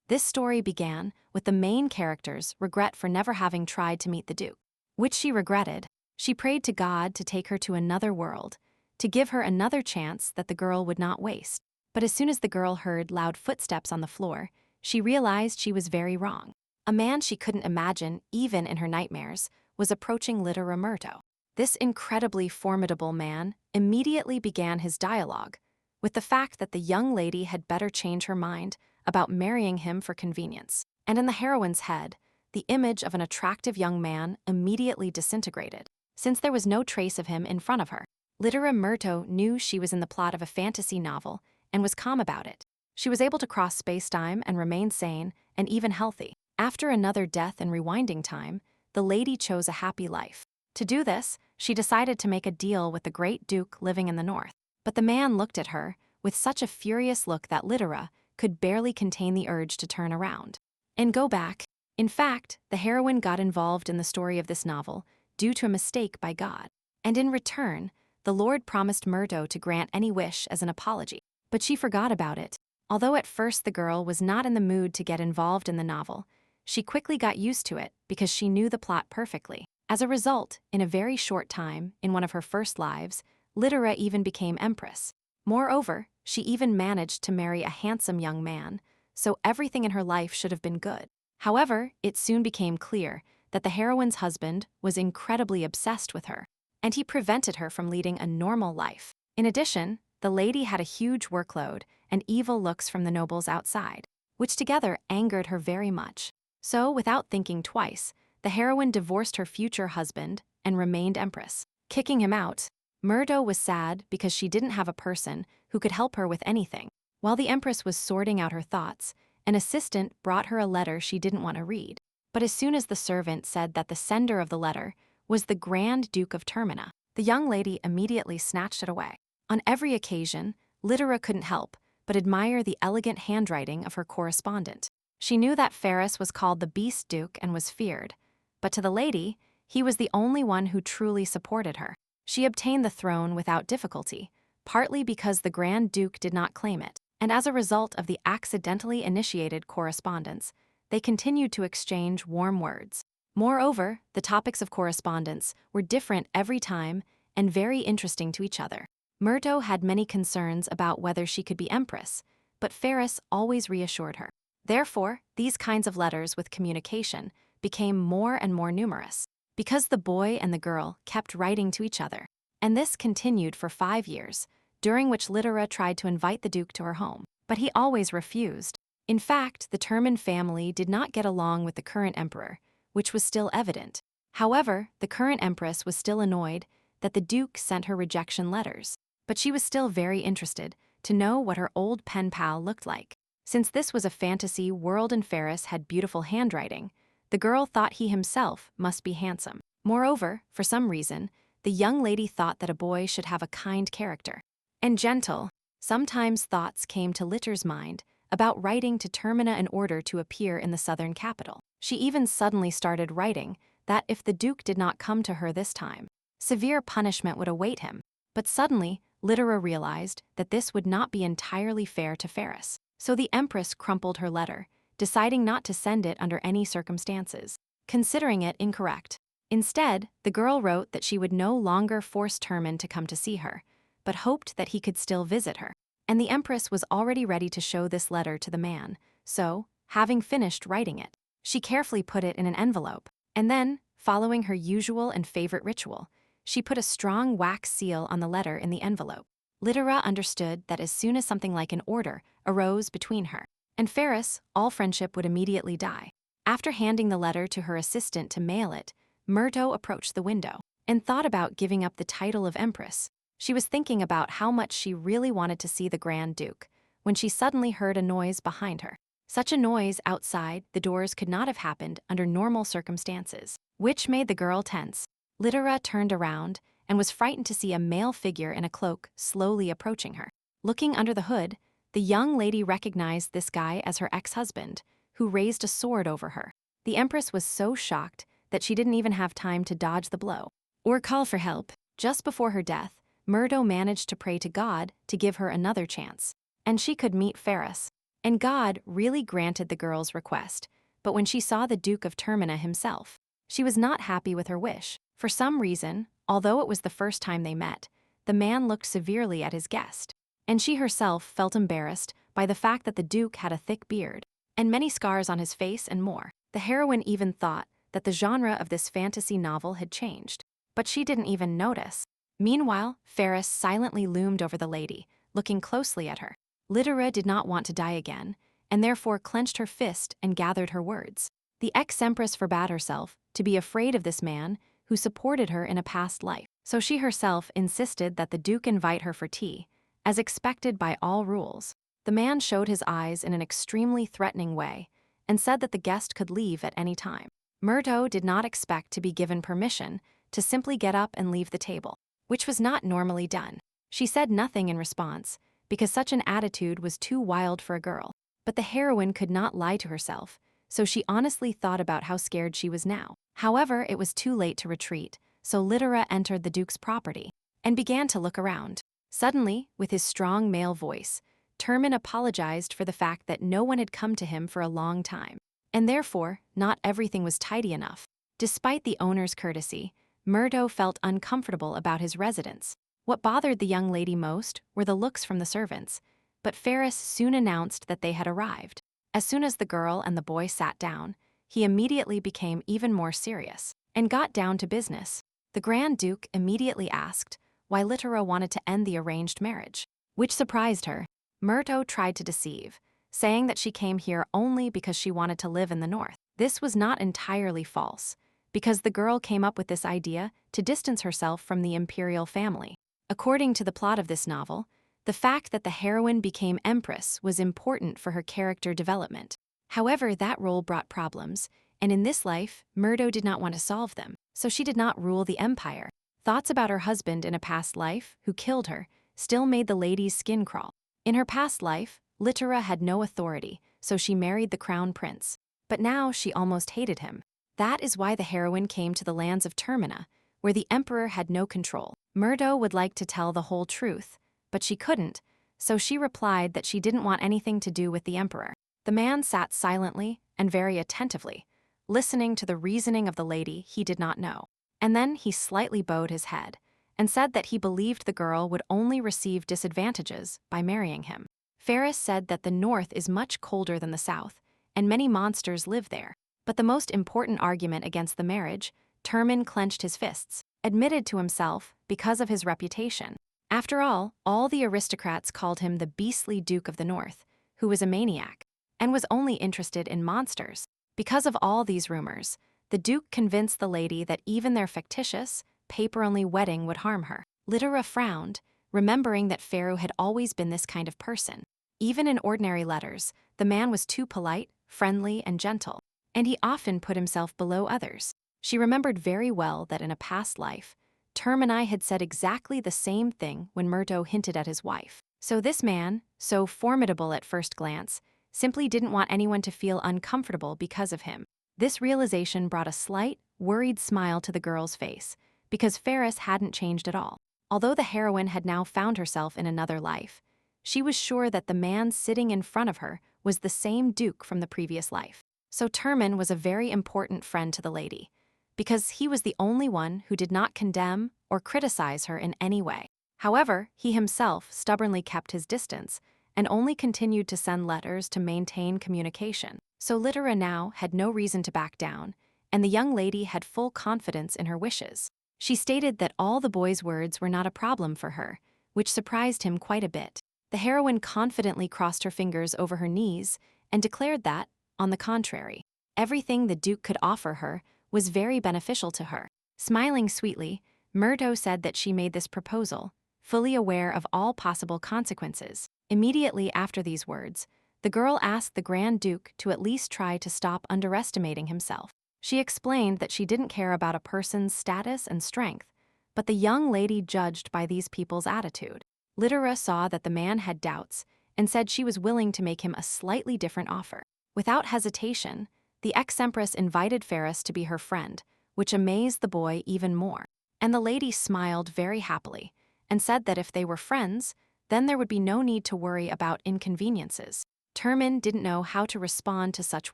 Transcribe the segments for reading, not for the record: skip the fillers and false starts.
This story began with the main character's regret for never having tried to meet the Duke, which she regretted. She prayed to God to take her to another world, to give her another chance that the girl would not waste. But as soon as the girl heard loud footsteps on the floor, she realized she was very wrong. A man she couldn't imagine, even in her nightmares, was approaching Littera Murto. This incredibly formidable man immediately began his dialogue with the fact that the young lady had better change her mind about marrying him for convenience. And in the heroine's head, the image of an attractive young man immediately disintegrated, since there was no trace of him in front of her. Littera Murto knew she was in the plot of a fantasy novel and was calm about it. She was able to cross space-time and remain sane and even healthy. After another death and rewinding time, the lady chose a happy life. To do this, she decided to make a deal with the great Duke living in the north. But the man looked at her with such a furious look that Littera could barely contain the urge to turn around and go back. In fact, the heroine got involved in the story of this novel due to a mistake by God. And in return, the Lord promised Murto to grant any wish as an apology. But she forgot about it. Although at first the girl was not in the mood to get involved in the novel, she quickly got used to it because she knew the plot perfectly. As a result, in a very short time, in one of her first lives, Littera even became empress. Moreover, she even managed to marry a handsome young man, so everything in her life should have been good. However, it soon became clear that the heroine's husband was incredibly obsessed with her, and he prevented her from leading a normal life. In addition, the lady had a huge workload and evil looks from the nobles outside, which together angered her very much. So, without thinking twice, the heroine divorced her future husband and remained empress. Kicking him out, Murto was sad because she didn't have a person who could help her with anything. While the empress was sorting out her thoughts, an assistant brought her a letter she didn't want to read. But as soon as the servant said that the sender of the letter was the Grand Duke of Termina, the young lady immediately snatched it away. On every occasion, Littera couldn't help but admire the elegant handwriting of her correspondent. She knew that Ferris was called the Beast Duke and was feared, but to the lady, he was the only one who truly supported her. She obtained the throne without difficulty, partly because the Grand Duke did not claim it, and as a result of the accidentally initiated correspondence, they continued to exchange warm words. Moreover, the topics of correspondence were different every time and very interesting to each other. Murto had many concerns about whether she could be empress, but Ferris always reassured her. Therefore, these kinds of letters with communication became more and more numerous, because the boy and the girl kept writing to each other. And this continued for 5 years, during which Littera tried to invite the Duke to her home, but he always refused. In fact, the Termin family did not get along with the current emperor, which was still evident. However, the current empress was still annoyed that the Duke sent her rejection letters, but she was still very interested to know what her old pen pal looked like. Since this was a fantasy world and Ferris had beautiful handwriting, the girl thought he himself must be handsome. Moreover, for some reason, the young lady thought that a boy should have a kind character and gentle. Sometimes thoughts came to Litter's mind about writing to Termina in order to appear in the southern capital. She even suddenly started writing that if the Duke did not come to her this time, severe punishment would await him. But suddenly, Littera realized that this would not be entirely fair to Ferris. So the Empress crumpled her letter, deciding not to send it under any circumstances, considering it incorrect. Instead, the girl wrote that she would no longer force Termin to come to see her, but hoped that he could still visit her. And the Empress was already ready to show this letter to the man, so, having finished writing it, she carefully put it in an envelope, and then, following her usual and favorite ritual, she put a strong wax seal on the letter in the envelope. Littera understood that as soon as something like an order arose between her and Ferris, all friendship would immediately die. After handing the letter to her assistant to mail it, Murto approached the window and thought about giving up the title of Empress. She was thinking about how much she really wanted to see the Grand Duke when she suddenly heard a noise behind her. Such a noise outside the doors could not have happened under normal circumstances, which made the girl tense. Littera turned around and was frightened to see a male figure in a cloak slowly approaching her. Looking under the hood, the young lady recognized this guy as her ex-husband, who raised a sword over her. The Empress was so shocked that she didn't even have time to dodge the blow or call for help. Just before her death, Murto managed to pray to God to give her another chance, and she could meet Ferris. And God really granted the girl's request, but when she saw the Duke of Termina himself, she was not happy with her wish. For some reason, although it was the first time they met, the man looked severely at his guest, and she herself felt embarrassed by the fact that the Duke had a thick beard and many scars on his face and more. The heroine even thought that the genre of this fantasy novel had changed, but she didn't even notice. Meanwhile, Ferris silently loomed over the lady, looking closely at her. Lytera did not want to die again, and therefore clenched her fist and gathered her words. The ex-empress forbade herself to be afraid of this man who supported her in a past life, so she herself insisted that the Duke invite her for tea, as expected by all rules. The man showed his eyes in an extremely threatening way and said that the guest could leave at any time. Murdo did not expect to be given permission to simply get up and leave the table, which was not normally done. She said nothing in response, because such an attitude was too wild for a girl. But the heroine could not lie to herself, so she honestly thought about how scared she was now. However, it was too late to retreat, so Lytera entered the Duke's property and began to look around. Suddenly, with his strong male voice, Termin apologized for the fact that no one had come to him for a long time, and therefore, not everything was tidy enough. Despite the owner's courtesy, Murdo felt uncomfortable about his residence. What bothered the young lady most were the looks from the servants, but Ferris soon announced that they had arrived. As soon as the girl and the boy sat down, he immediately became even more serious and got down to business. The Grand Duke immediately asked why Lytera wanted to end the arranged marriage, which surprised her. Murdo tried to deceive, saying that she came here only because she wanted to live in the north. This was not entirely false, because the girl came up with this idea to distance herself from the imperial family. According to the plot of this novel, the fact that the heroine became empress was important for her character development. However, that role brought problems, and in this life, Murdo did not want to solve them, so she did not rule the empire. Thoughts about her husband in a past life, who killed her, still made the lady's skin crawl. In her past life, Lytera had no authority, so she married the crown prince. But now she almost hated him. That is why the heroine came to the lands of Termina, where the emperor had no control. Murdo would like to tell the whole truth, but she couldn't, so she replied that she didn't want anything to do with the emperor. The man sat silently and very attentively, listening to the reasoning of the lady he did not know. And then he slightly bowed his head and said that he believed the girl would only receive disadvantages by marrying him. Ferris said that the north is much colder than the south, and many monsters live there. But the most important argument against the marriage, Termin clenched his fists, admitted to himself because of his reputation. After all the aristocrats called him the beastly Duke of the North, who was a maniac, and was only interested in monsters. Because of all these rumors, the Duke convinced the lady that even their fictitious, paper-only wedding would harm her. Lytera frowned, remembering that Pharaoh had always been this kind of person. Even in ordinary letters, the man was too polite, friendly, and gentle, and he often put himself below others. She remembered very well that in a past life, Termini had said exactly the same thing when Murdo hinted at his wife. So this man, so formidable at first glance, simply didn't want anyone to feel uncomfortable because of him. This realization brought a slight, worried smile to the girl's face, because Ferris hadn't changed at all. Although the heroine had now found herself in another life, she was sure that the man sitting in front of her was the same Duke from the previous life. So Termin was a very important friend to the lady, because he was the only one who did not condemn or criticize her in any way. However, he himself stubbornly kept his distance and only continued to send letters to maintain communication. So Lytera now had no reason to back down, and the young lady had full confidence in her wishes. She stated that all the boy's words were not a problem for her, which surprised him quite a bit. The heroine confidently crossed her fingers over her knees and declared that, on the contrary, everything the Duke could offer her was very beneficial to her. Smiling sweetly, Murdo said that she made this proposal, fully aware of all possible consequences. Immediately after these words, the girl asked the Grand Duke to at least try to stop underestimating himself. She explained that she didn't care about a person's status and strength, but the young lady judged by these people's attitude. Lytera saw that the man had doubts and said she was willing to make him a slightly different offer. Without hesitation, the ex-empress invited Ferris to be her friend, which amazed the boy even more. And the lady smiled very happily and said that if they were friends, then there would be no need to worry about inconveniences. Termin didn't know how to respond to such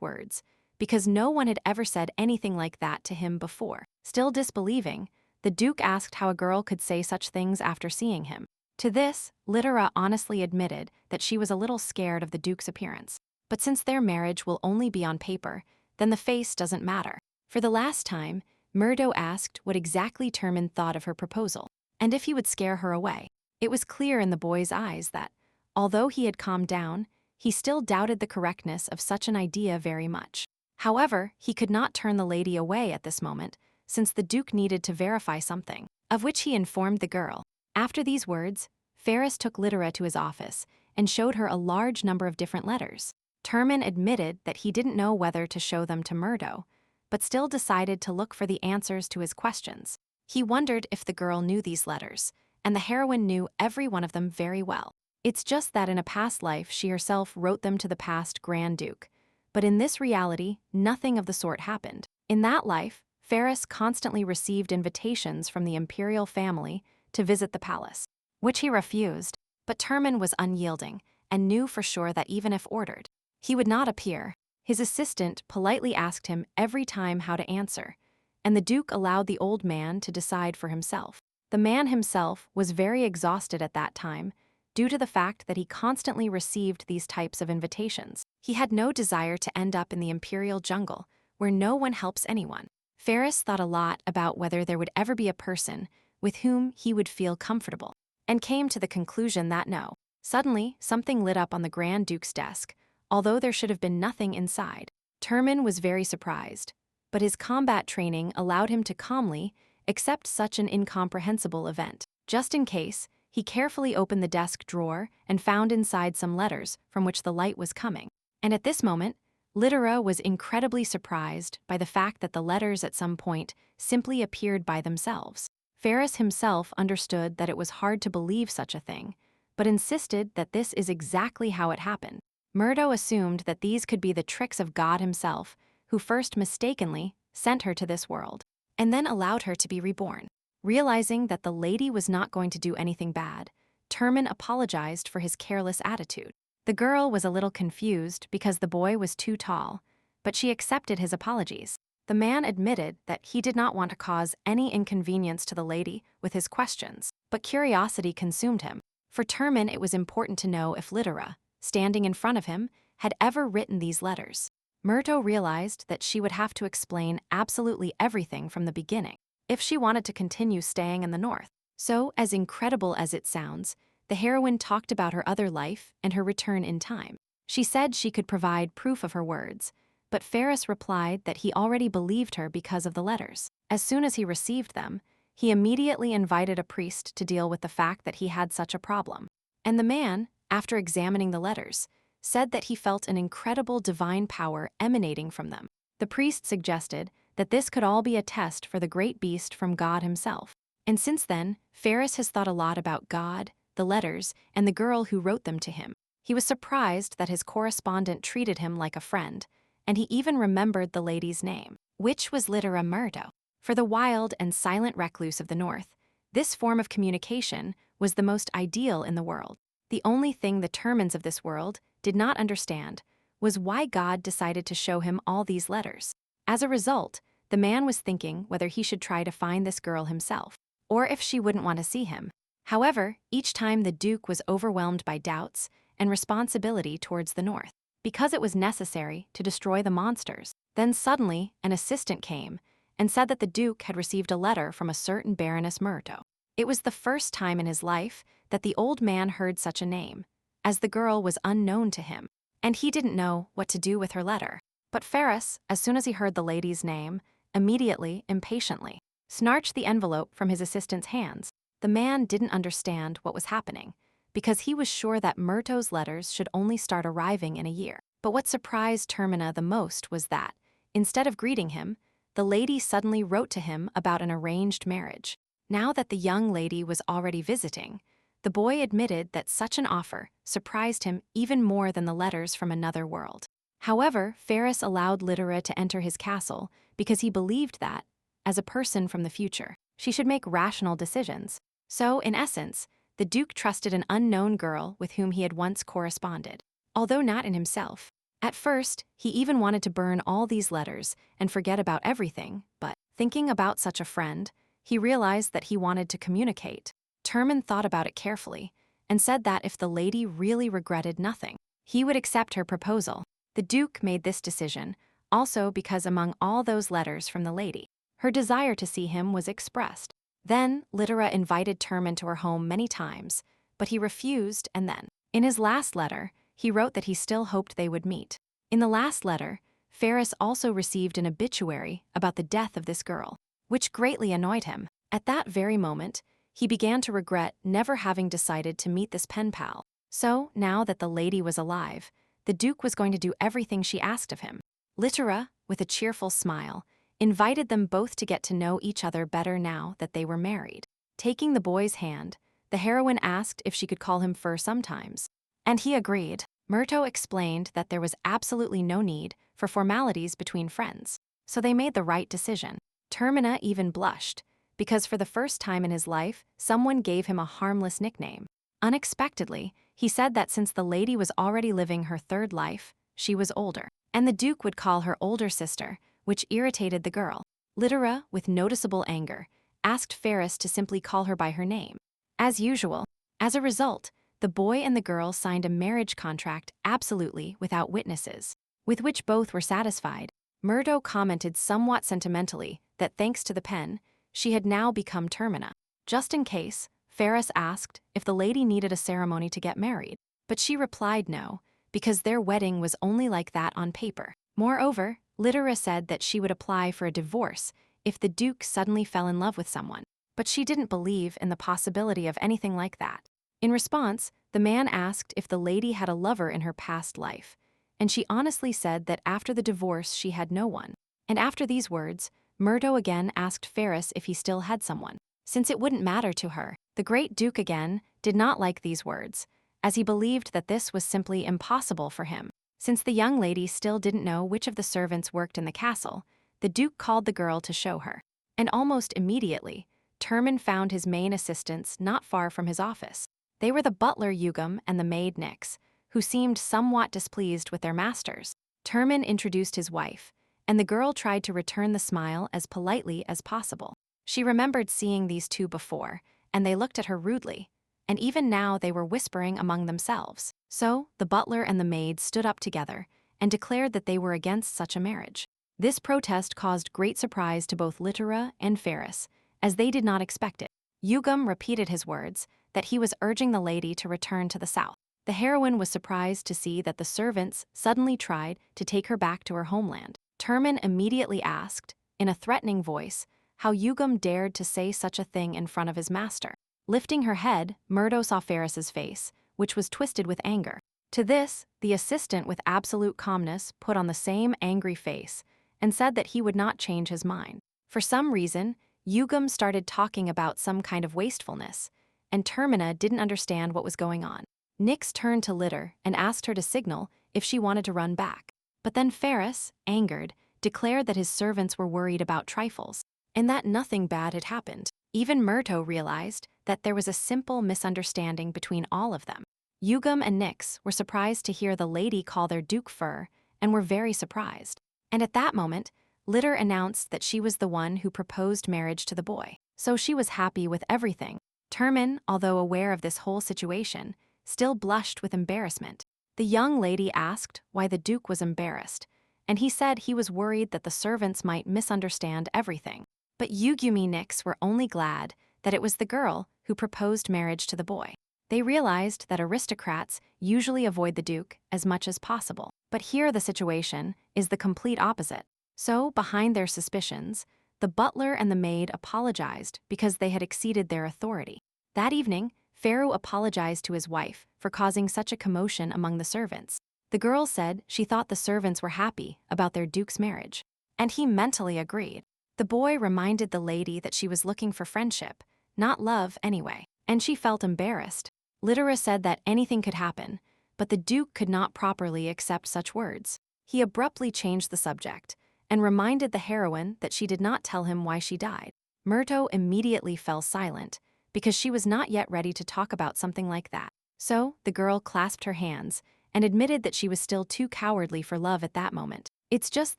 words, because no one had ever said anything like that to him before. Still disbelieving, the Duke asked how a girl could say such things after seeing him. To this, Litera honestly admitted that she was a little scared of the Duke's appearance. But since their marriage will only be on paper, then the face doesn't matter. For the last time, Murdo asked what exactly Termin thought of her proposal, and if he would scare her away. It was clear in the boy's eyes that, although he had calmed down, he still doubted the correctness of such an idea very much. However, he could not turn the lady away at this moment, since the Duke needed to verify something, of which he informed the girl. After these words, Ferris took Litera to his office and showed her a large number of different letters. Termin admitted that he didn't know whether to show them to Murdo, but still decided to look for the answers to his questions. He wondered if the girl knew these letters, and the heroine knew every one of them very well. It's just that in a past life she herself wrote them to the past Grand Duke, but in this reality, nothing of the sort happened. In that life, Ferris constantly received invitations from the imperial family to visit the palace, which he refused, but Termin was unyielding and knew for sure that even if ordered, he would not appear. His assistant politely asked him every time how to answer, and the Duke allowed the old man to decide for himself. The man himself was very exhausted at that time due to the fact that he constantly received these types of invitations. He had no desire to end up in the imperial jungle, where no one helps anyone. Ferris thought a lot about whether there would ever be a person with whom he would feel comfortable, and came to the conclusion that no. Suddenly, something lit up on the Grand Duke's desk, although there should have been nothing inside. Termin was very surprised, but his combat training allowed him to calmly accept such an incomprehensible event. Just in case, he carefully opened the desk drawer and found inside some letters from which the light was coming. And at this moment, Litera was incredibly surprised by the fact that the letters at some point simply appeared by themselves. Ferris himself understood that it was hard to believe such a thing, but insisted that this is exactly how it happened. Murdo assumed that these could be the tricks of God himself, who first mistakenly sent her to this world, and then allowed her to be reborn. Realizing that the lady was not going to do anything bad, Termin apologized for his careless attitude. The girl was a little confused because the boy was too tall, but she accepted his apologies. The man admitted that he did not want to cause any inconvenience to the lady with his questions, but curiosity consumed him. For Termin, it was important to know if Litera, standing in front of him, had ever written these letters. Murdo realized that she would have to explain absolutely everything from the beginning if she wanted to continue staying in the north. So, as incredible as it sounds, the heroine talked about her other life and her return in time. She said she could provide proof of her words, but Ferris replied that he already believed her because of the letters. As soon as he received them, he immediately invited a priest to deal with the fact that he had such a problem. And the man, after examining the letters, said that he felt an incredible divine power emanating from them. The priest suggested that this could all be a test for the great beast from God himself. And since then, Ferris has thought a lot about God, the letters, and the girl who wrote them to him. He was surprised that his correspondent treated him like a friend, and he even remembered the lady's name, which was Litera Murdo. For the wild and silent recluse of the north, this form of communication was the most ideal in the world. The only thing the Termins of this world did not understand was why God decided to show him all these letters. As a result, the man was thinking whether he should try to find this girl himself, or if she wouldn't want to see him. However, each time the Duke was overwhelmed by doubts and responsibility towards the north, because it was necessary to destroy the monsters. Then suddenly, an assistant came and said that the Duke had received a letter from a certain Baroness Murdo. It was the first time in his life that the old man heard such a name, as the girl was unknown to him, and he didn't know what to do with her letter. But Ferris, as soon as he heard the lady's name, immediately, impatiently, snatched the envelope from his assistant's hands. The man didn't understand what was happening, because he was sure that Murto's letters should only start arriving in a year. But what surprised Termina the most was that, instead of greeting him, the lady suddenly wrote to him about an arranged marriage. Now that the young lady was already visiting, the boy admitted that such an offer surprised him even more than the letters from another world. However, Ferris allowed Litera to enter his castle because he believed that, as a person from the future, she should make rational decisions. So, in essence, the Duke trusted an unknown girl with whom he had once corresponded. although not in himself. At first, he even wanted to burn all these letters and forget about everything, but, thinking about such a friend, he realized that he wanted to communicate. Terman thought about it carefully and said that if the lady really regretted nothing, he would accept her proposal. The Duke made this decision also because among all those letters from the lady, her desire to see him was expressed. Then, Littera invited Terman to her home many times, but he refused, and then, in his last letter, he wrote that he still hoped they would meet. In the last letter, Ferris also received an obituary about the death of this girl, which greatly annoyed him. At that very moment, he began to regret never having decided to meet this pen pal. So, now that the lady was alive, the Duke was going to do everything she asked of him. Littera, with a cheerful smile, invited them both to get to know each other better now that they were married. Taking the boy's hand, the heroine asked if she could call him Fur sometimes, and he agreed. Murto explained that there was absolutely no need for formalities between friends, so they made the right decision. Termina even blushed, because for the first time in his life, someone gave him a harmless nickname. Unexpectedly, he said that since the lady was already living her third life, she was older, and the Duke would call her older sister, which irritated the girl. Littera, with noticeable anger, asked Ferris to simply call her by her name. As usual, as a result, the boy and the girl signed a marriage contract absolutely without witnesses, with which both were satisfied. Murdo commented somewhat sentimentally that thanks to the pen, she had now become Termina. Just in case, Ferris asked if the lady needed a ceremony to get married, but she replied no, because their wedding was only like that on paper. Moreover, Littera said that she would apply for a divorce if the Duke suddenly fell in love with someone, but she didn't believe in the possibility of anything like that. In response, the man asked if the lady had a lover in her past life, and she honestly said that after the divorce she had no one. And after these words, Murdo again asked Ferris if he still had someone, since it wouldn't matter to her. The great Duke again did not like these words, as he believed that this was simply impossible for him. Since the young lady still didn't know which of the servants worked in the castle, the Duke called the girl to show her. And almost immediately, Terman found his main assistants not far from his office. They were the butler Yugam and the maid Nyx, who seemed somewhat displeased with their masters. Terman introduced his wife, and the girl tried to return the smile as politely as possible. She remembered seeing these two before, and they looked at her rudely, and even now they were whispering among themselves. So, the butler and the maid stood up together and declared that they were against such a marriage. This protest caused great surprise to both Littera and Ferris, as they did not expect it. Yugam repeated his words, that he was urging the lady to return to the south. The heroine was surprised to see that the servants suddenly tried to take her back to her homeland. Terman immediately asked, in a threatening voice, how Yugam dared to say such a thing in front of his master. Lifting her head, Murdo saw Ferris's face, which was twisted with anger. To this, the assistant with absolute calmness put on the same angry face and said that he would not change his mind. For some reason, Yugam started talking about some kind of wastefulness, and Termina didn't understand what was going on. Nyx turned to Litter and asked her to signal if she wanted to run back. But then Ferris, angered, declared that his servants were worried about trifles, and that nothing bad had happened. Even Murto realized that there was a simple misunderstanding between all of them. Yugam and Nyx were surprised to hear the lady call their Duke Fur, and were very surprised. And at that moment, Litter announced that she was the one who proposed marriage to the boy, so she was happy with everything. Terman, although aware of this whole situation, still blushed with embarrassment. The young lady asked why the Duke was embarrassed, and he said he was worried that the servants might misunderstand everything. But Yugumi Nyx were only glad that it was the girl who proposed marriage to the boy. They realized that aristocrats usually avoid the Duke as much as possible, but here the situation is the complete opposite. So, behind their suspicions, the butler and the maid apologized because they had exceeded their authority. That evening, Pharaoh apologized to his wife for causing such a commotion among the servants. The girl said she thought the servants were happy about their Duke's marriage, and he mentally agreed. The boy reminded the lady that she was looking for friendship, not love anyway, and she felt embarrassed. Littera said that anything could happen, but the Duke could not properly accept such words. He abruptly changed the subject and reminded the heroine that she did not tell him why she died. Murto immediately fell silent, because she was not yet ready to talk about something like that. So, the girl clasped her hands and admitted that she was still too cowardly for love at that moment. It's just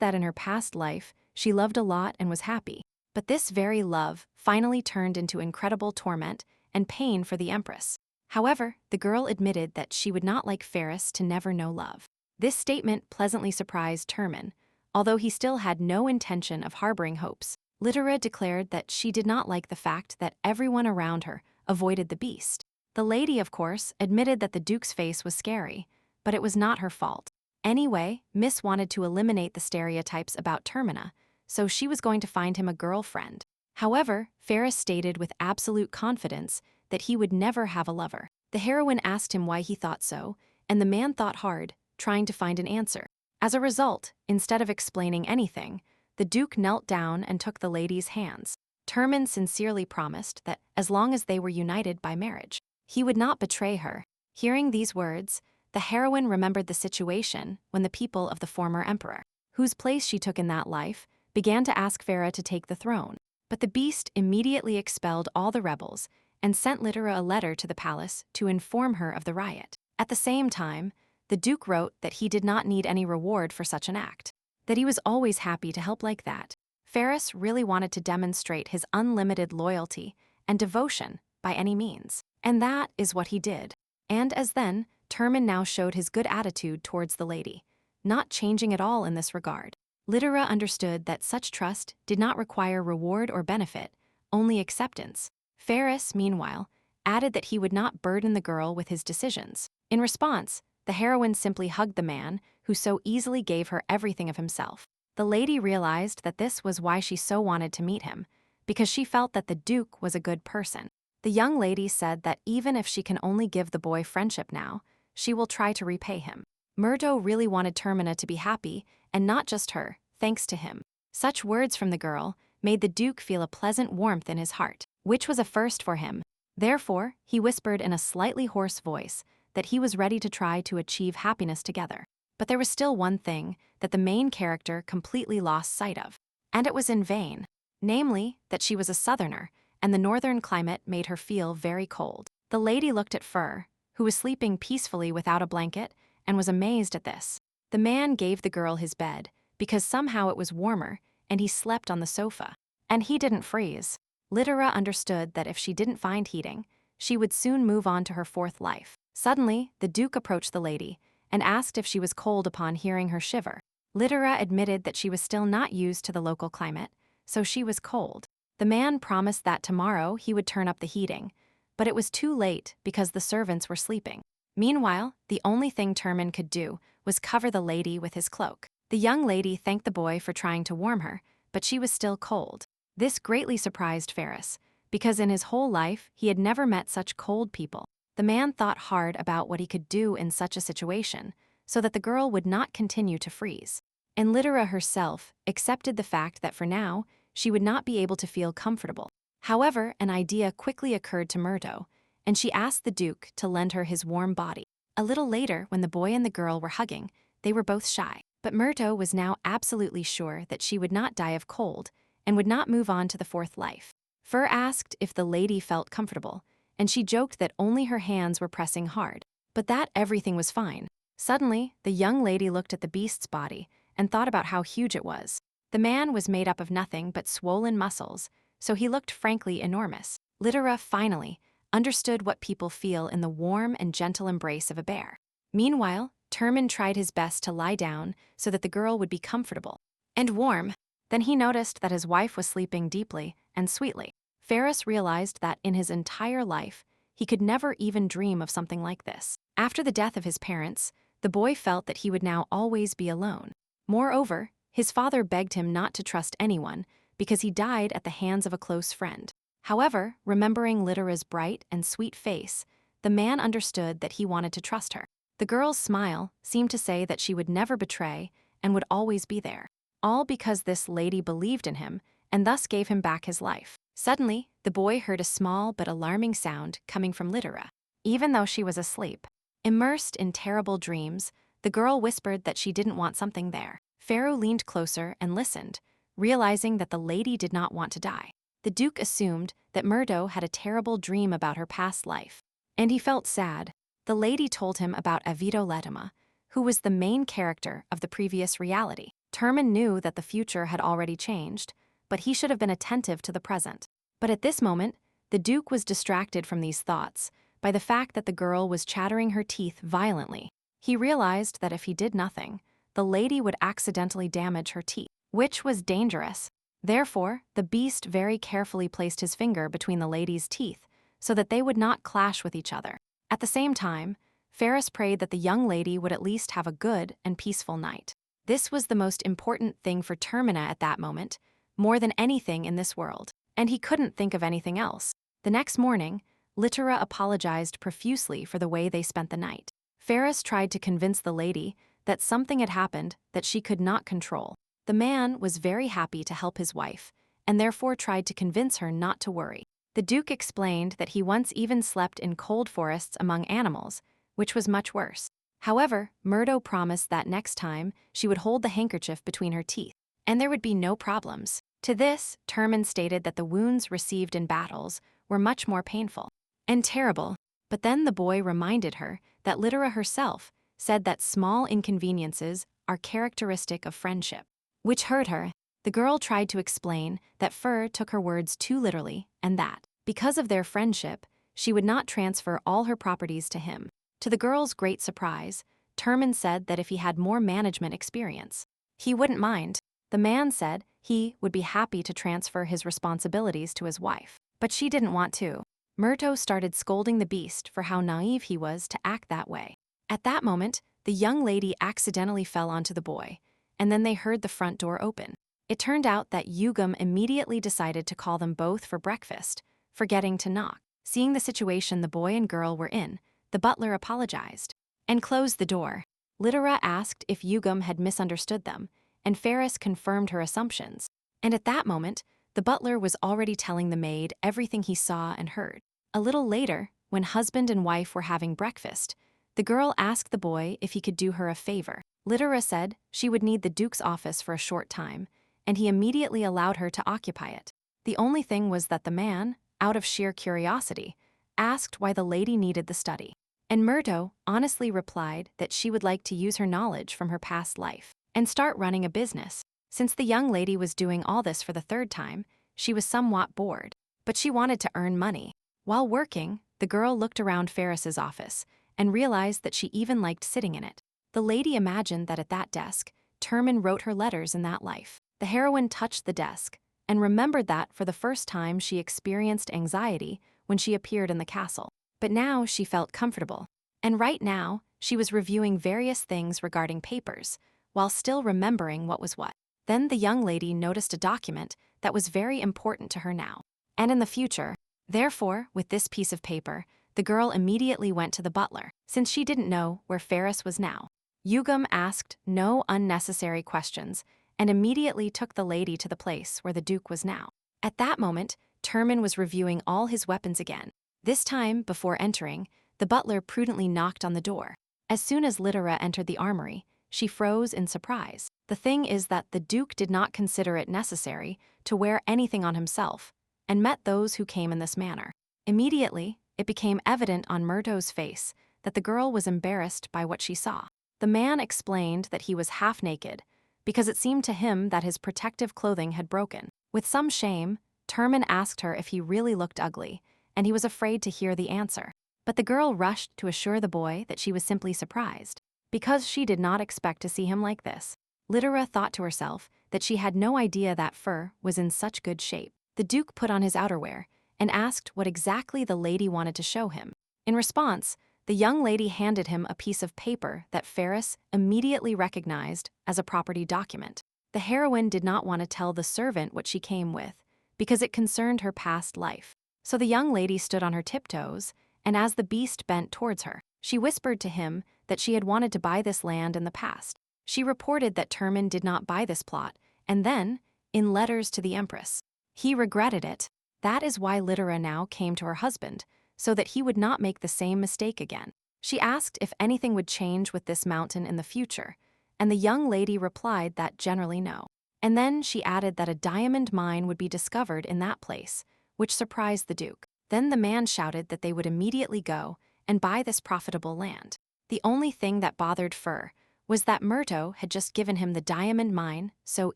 that in her past life, she loved a lot and was happy. But this very love finally turned into incredible torment and pain for the Empress. However, the girl admitted that she would not like Ferris to never know love. This statement pleasantly surprised Termin, although he still had no intention of harboring hopes. Littera declared that she did not like the fact that everyone around her avoided the beast. The lady, of course, admitted that the Duke's face was scary, but it was not her fault. Anyway, Miss wanted to eliminate the stereotypes about Termina, so she was going to find him a girlfriend. However, Ferris stated with absolute confidence that he would never have a lover. The heroine asked him why he thought so, and the man thought hard, trying to find an answer. As a result, instead of explaining anything, the Duke knelt down and took the lady's hands. Termin sincerely promised that as long as they were united by marriage, he would not betray her. Hearing these words, the heroine remembered the situation when the people of the former emperor, whose place she took in that life, began to ask Farah to take the throne. But the beast immediately expelled all the rebels and sent Littera a letter to the palace to inform her of the riot. At the same time, the Duke wrote that he did not need any reward for such an act, that he was always happy to help like that. Ferris really wanted to demonstrate his unlimited loyalty and devotion by any means, and that is what he did. And as then, Termin now showed his good attitude towards the lady, not changing at all in this regard. Littera understood that such trust did not require reward or benefit, only acceptance. Ferris, meanwhile, added that he would not burden the girl with his decisions. In response, the heroine simply hugged the man who so easily gave her everything of himself. The lady realized that this was why she so wanted to meet him, because she felt that the Duke was a good person. The young lady said that even if she can only give the boy friendship now, she will try to repay him. Murdo really wanted Termina to be happy, and not just her, thanks to him. Such words from the girl made the Duke feel a pleasant warmth in his heart, which was a first for him. Therefore, he whispered in a slightly hoarse voice that he was ready to try to achieve happiness together. But there was still one thing that the main character completely lost sight of, and it was in vain. Namely, that she was a southerner, and the northern climate made her feel very cold. The lady looked at Fur, who was sleeping peacefully without a blanket, and was amazed at this. The man gave the girl his bed, because somehow it was warmer, and he slept on the sofa. And he didn't freeze. Littera understood that if she didn't find heating, she would soon move on to her fourth life. Suddenly, the Duke approached the lady and asked if she was cold upon hearing her shiver. Littera admitted that she was still not used to the local climate, so she was cold. The man promised that tomorrow he would turn up the heating, but it was too late because the servants were sleeping. Meanwhile, the only thing Termin could do was cover the lady with his cloak. The young lady thanked the boy for trying to warm her, but she was still cold. This greatly surprised Ferris, because in his whole life he had never met such cold people. The man thought hard about what he could do in such a situation, so that the girl would not continue to freeze. And Littera herself accepted the fact that for now, she would not be able to feel comfortable. However, an idea quickly occurred to Murdo, and she asked the Duke to lend her his warm body. A little later, when the boy and the girl were hugging, they were both shy. But Murdo was now absolutely sure that she would not die of cold and would not move on to the fourth life. Fur asked if the lady felt comfortable, and she joked that only her hands were pressing hard, but that everything was fine. Suddenly, the young lady looked at the beast's body and thought about how huge it was. The man was made up of nothing but swollen muscles, so he looked frankly enormous. Littera finally understood what people feel in the warm and gentle embrace of a bear. Meanwhile, Termin tried his best to lie down so that the girl would be comfortable and warm. Then he noticed that his wife was sleeping deeply and sweetly. Ferris realized that in his entire life, he could never even dream of something like this. After the death of his parents, the boy felt that he would now always be alone. Moreover, his father begged him not to trust anyone because he died at the hands of a close friend. However, remembering Littera's bright and sweet face, the man understood that he wanted to trust her. The girl's smile seemed to say that she would never betray and would always be there. All because this lady believed in him and thus gave him back his life. Suddenly, the boy heard a small but alarming sound coming from Littera, even though she was asleep. Immersed in terrible dreams, the girl whispered that she didn't want something there. Pharaoh leaned closer and listened, realizing that the lady did not want to die. The Duke assumed that Murdo had a terrible dream about her past life, and he felt sad. The lady told him about Avito Ledema, who was the main character of the previous reality. Termin knew that the future had already changed, but he should have been attentive to the present. But at this moment, the Duke was distracted from these thoughts by the fact that the girl was chattering her teeth violently. He realized that if he did nothing, the lady would accidentally damage her teeth, which was dangerous. Therefore, the beast very carefully placed his finger between the lady's teeth so that they would not clash with each other. At the same time, Ferris prayed that the young lady would at least have a good and peaceful night. This was the most important thing for Termina at that moment, more than anything in this world, and he couldn't think of anything else. The next morning, Littera apologized profusely for the way they spent the night. Ferris tried to convince the lady that something had happened that she could not control. The man was very happy to help his wife, and therefore tried to convince her not to worry. The Duke explained that he once even slept in cold forests among animals, which was much worse. However, Murdo promised that next time she would hold the handkerchief between her teeth, and there would be no problems. To this, Termin stated that the wounds received in battles were much more painful and terrible, but then the boy reminded her that Littera herself said that small inconveniences are characteristic of friendship, which hurt her. The girl tried to explain that Fur took her words too literally and that, because of their friendship, she would not transfer all her properties to him. To the girl's great surprise, Termin said that if he had more management experience, he wouldn't mind. The man said he would be happy to transfer his responsibilities to his wife, but she didn't want to. Murto started scolding the beast for how naive he was to act that way. At that moment, the young lady accidentally fell onto the boy, and then they heard the front door open. It turned out that Yugam immediately decided to call them both for breakfast, forgetting to knock. Seeing the situation the boy and girl were in, the butler apologized and closed the door. Littera asked if Yugam had misunderstood them, and Ferris confirmed her assumptions. And at that moment, the butler was already telling the maid everything he saw and heard. A little later, when husband and wife were having breakfast, the girl asked the boy if he could do her a favor. Littera said she would need the Duke's office for a short time, and he immediately allowed her to occupy it. The only thing was that the man, out of sheer curiosity, asked why the lady needed the study. And Murdo honestly replied that she would like to use her knowledge from her past life and start running a business. Since the young lady was doing all this for the third time, she was somewhat bored, but she wanted to earn money. While working, the girl looked around Ferris's office and realized that she even liked sitting in it. The lady imagined that at that desk, Termin wrote her letters in that life. The heroine touched the desk and remembered that for the first time she experienced anxiety when she appeared in the castle. But now she felt comfortable. And right now, she was reviewing various things regarding papers, while still remembering what was what. Then the young lady noticed a document that was very important to her now, and in the future. Therefore, with this piece of paper, the girl immediately went to the butler, since she didn't know where Ferris was now. Yugam asked no unnecessary questions, and immediately took the lady to the place where the Duke was now. At that moment, Termin was reviewing all his weapons again. This time, before entering, the butler prudently knocked on the door. As soon as Littera entered the armory, she froze in surprise. The thing is that the Duke did not consider it necessary to wear anything on himself, and met those who came in this manner. Immediately, it became evident on Murto's face that the girl was embarrassed by what she saw. The man explained that he was half naked, because it seemed to him that his protective clothing had broken. With some shame, Termin asked her if he really looked ugly, and he was afraid to hear the answer. But the girl rushed to assure the boy that she was simply surprised, because she did not expect to see him like this. Littera thought to herself that she had no idea that Fur was in such good shape. The Duke put on his outerwear and asked what exactly the lady wanted to show him. In response, the young lady handed him a piece of paper that Ferris immediately recognized as a property document. The heroine did not want to tell the servant what she came with, because it concerned her past life. So the young lady stood on her tiptoes, and as the beast bent towards her, she whispered to him that she had wanted to buy this land in the past. She reported that Termin did not buy this plot, and then, in letters to the Empress, he regretted it. That is why Littera now came to her husband, so that he would not make the same mistake again. She asked if anything would change with this mountain in the future, and the young lady replied that generally no. And then she added that a diamond mine would be discovered in that place, which surprised the Duke. Then the man shouted that they would immediately go and buy this profitable land. The only thing that bothered Fur was that Myrto had just given him the diamond mine so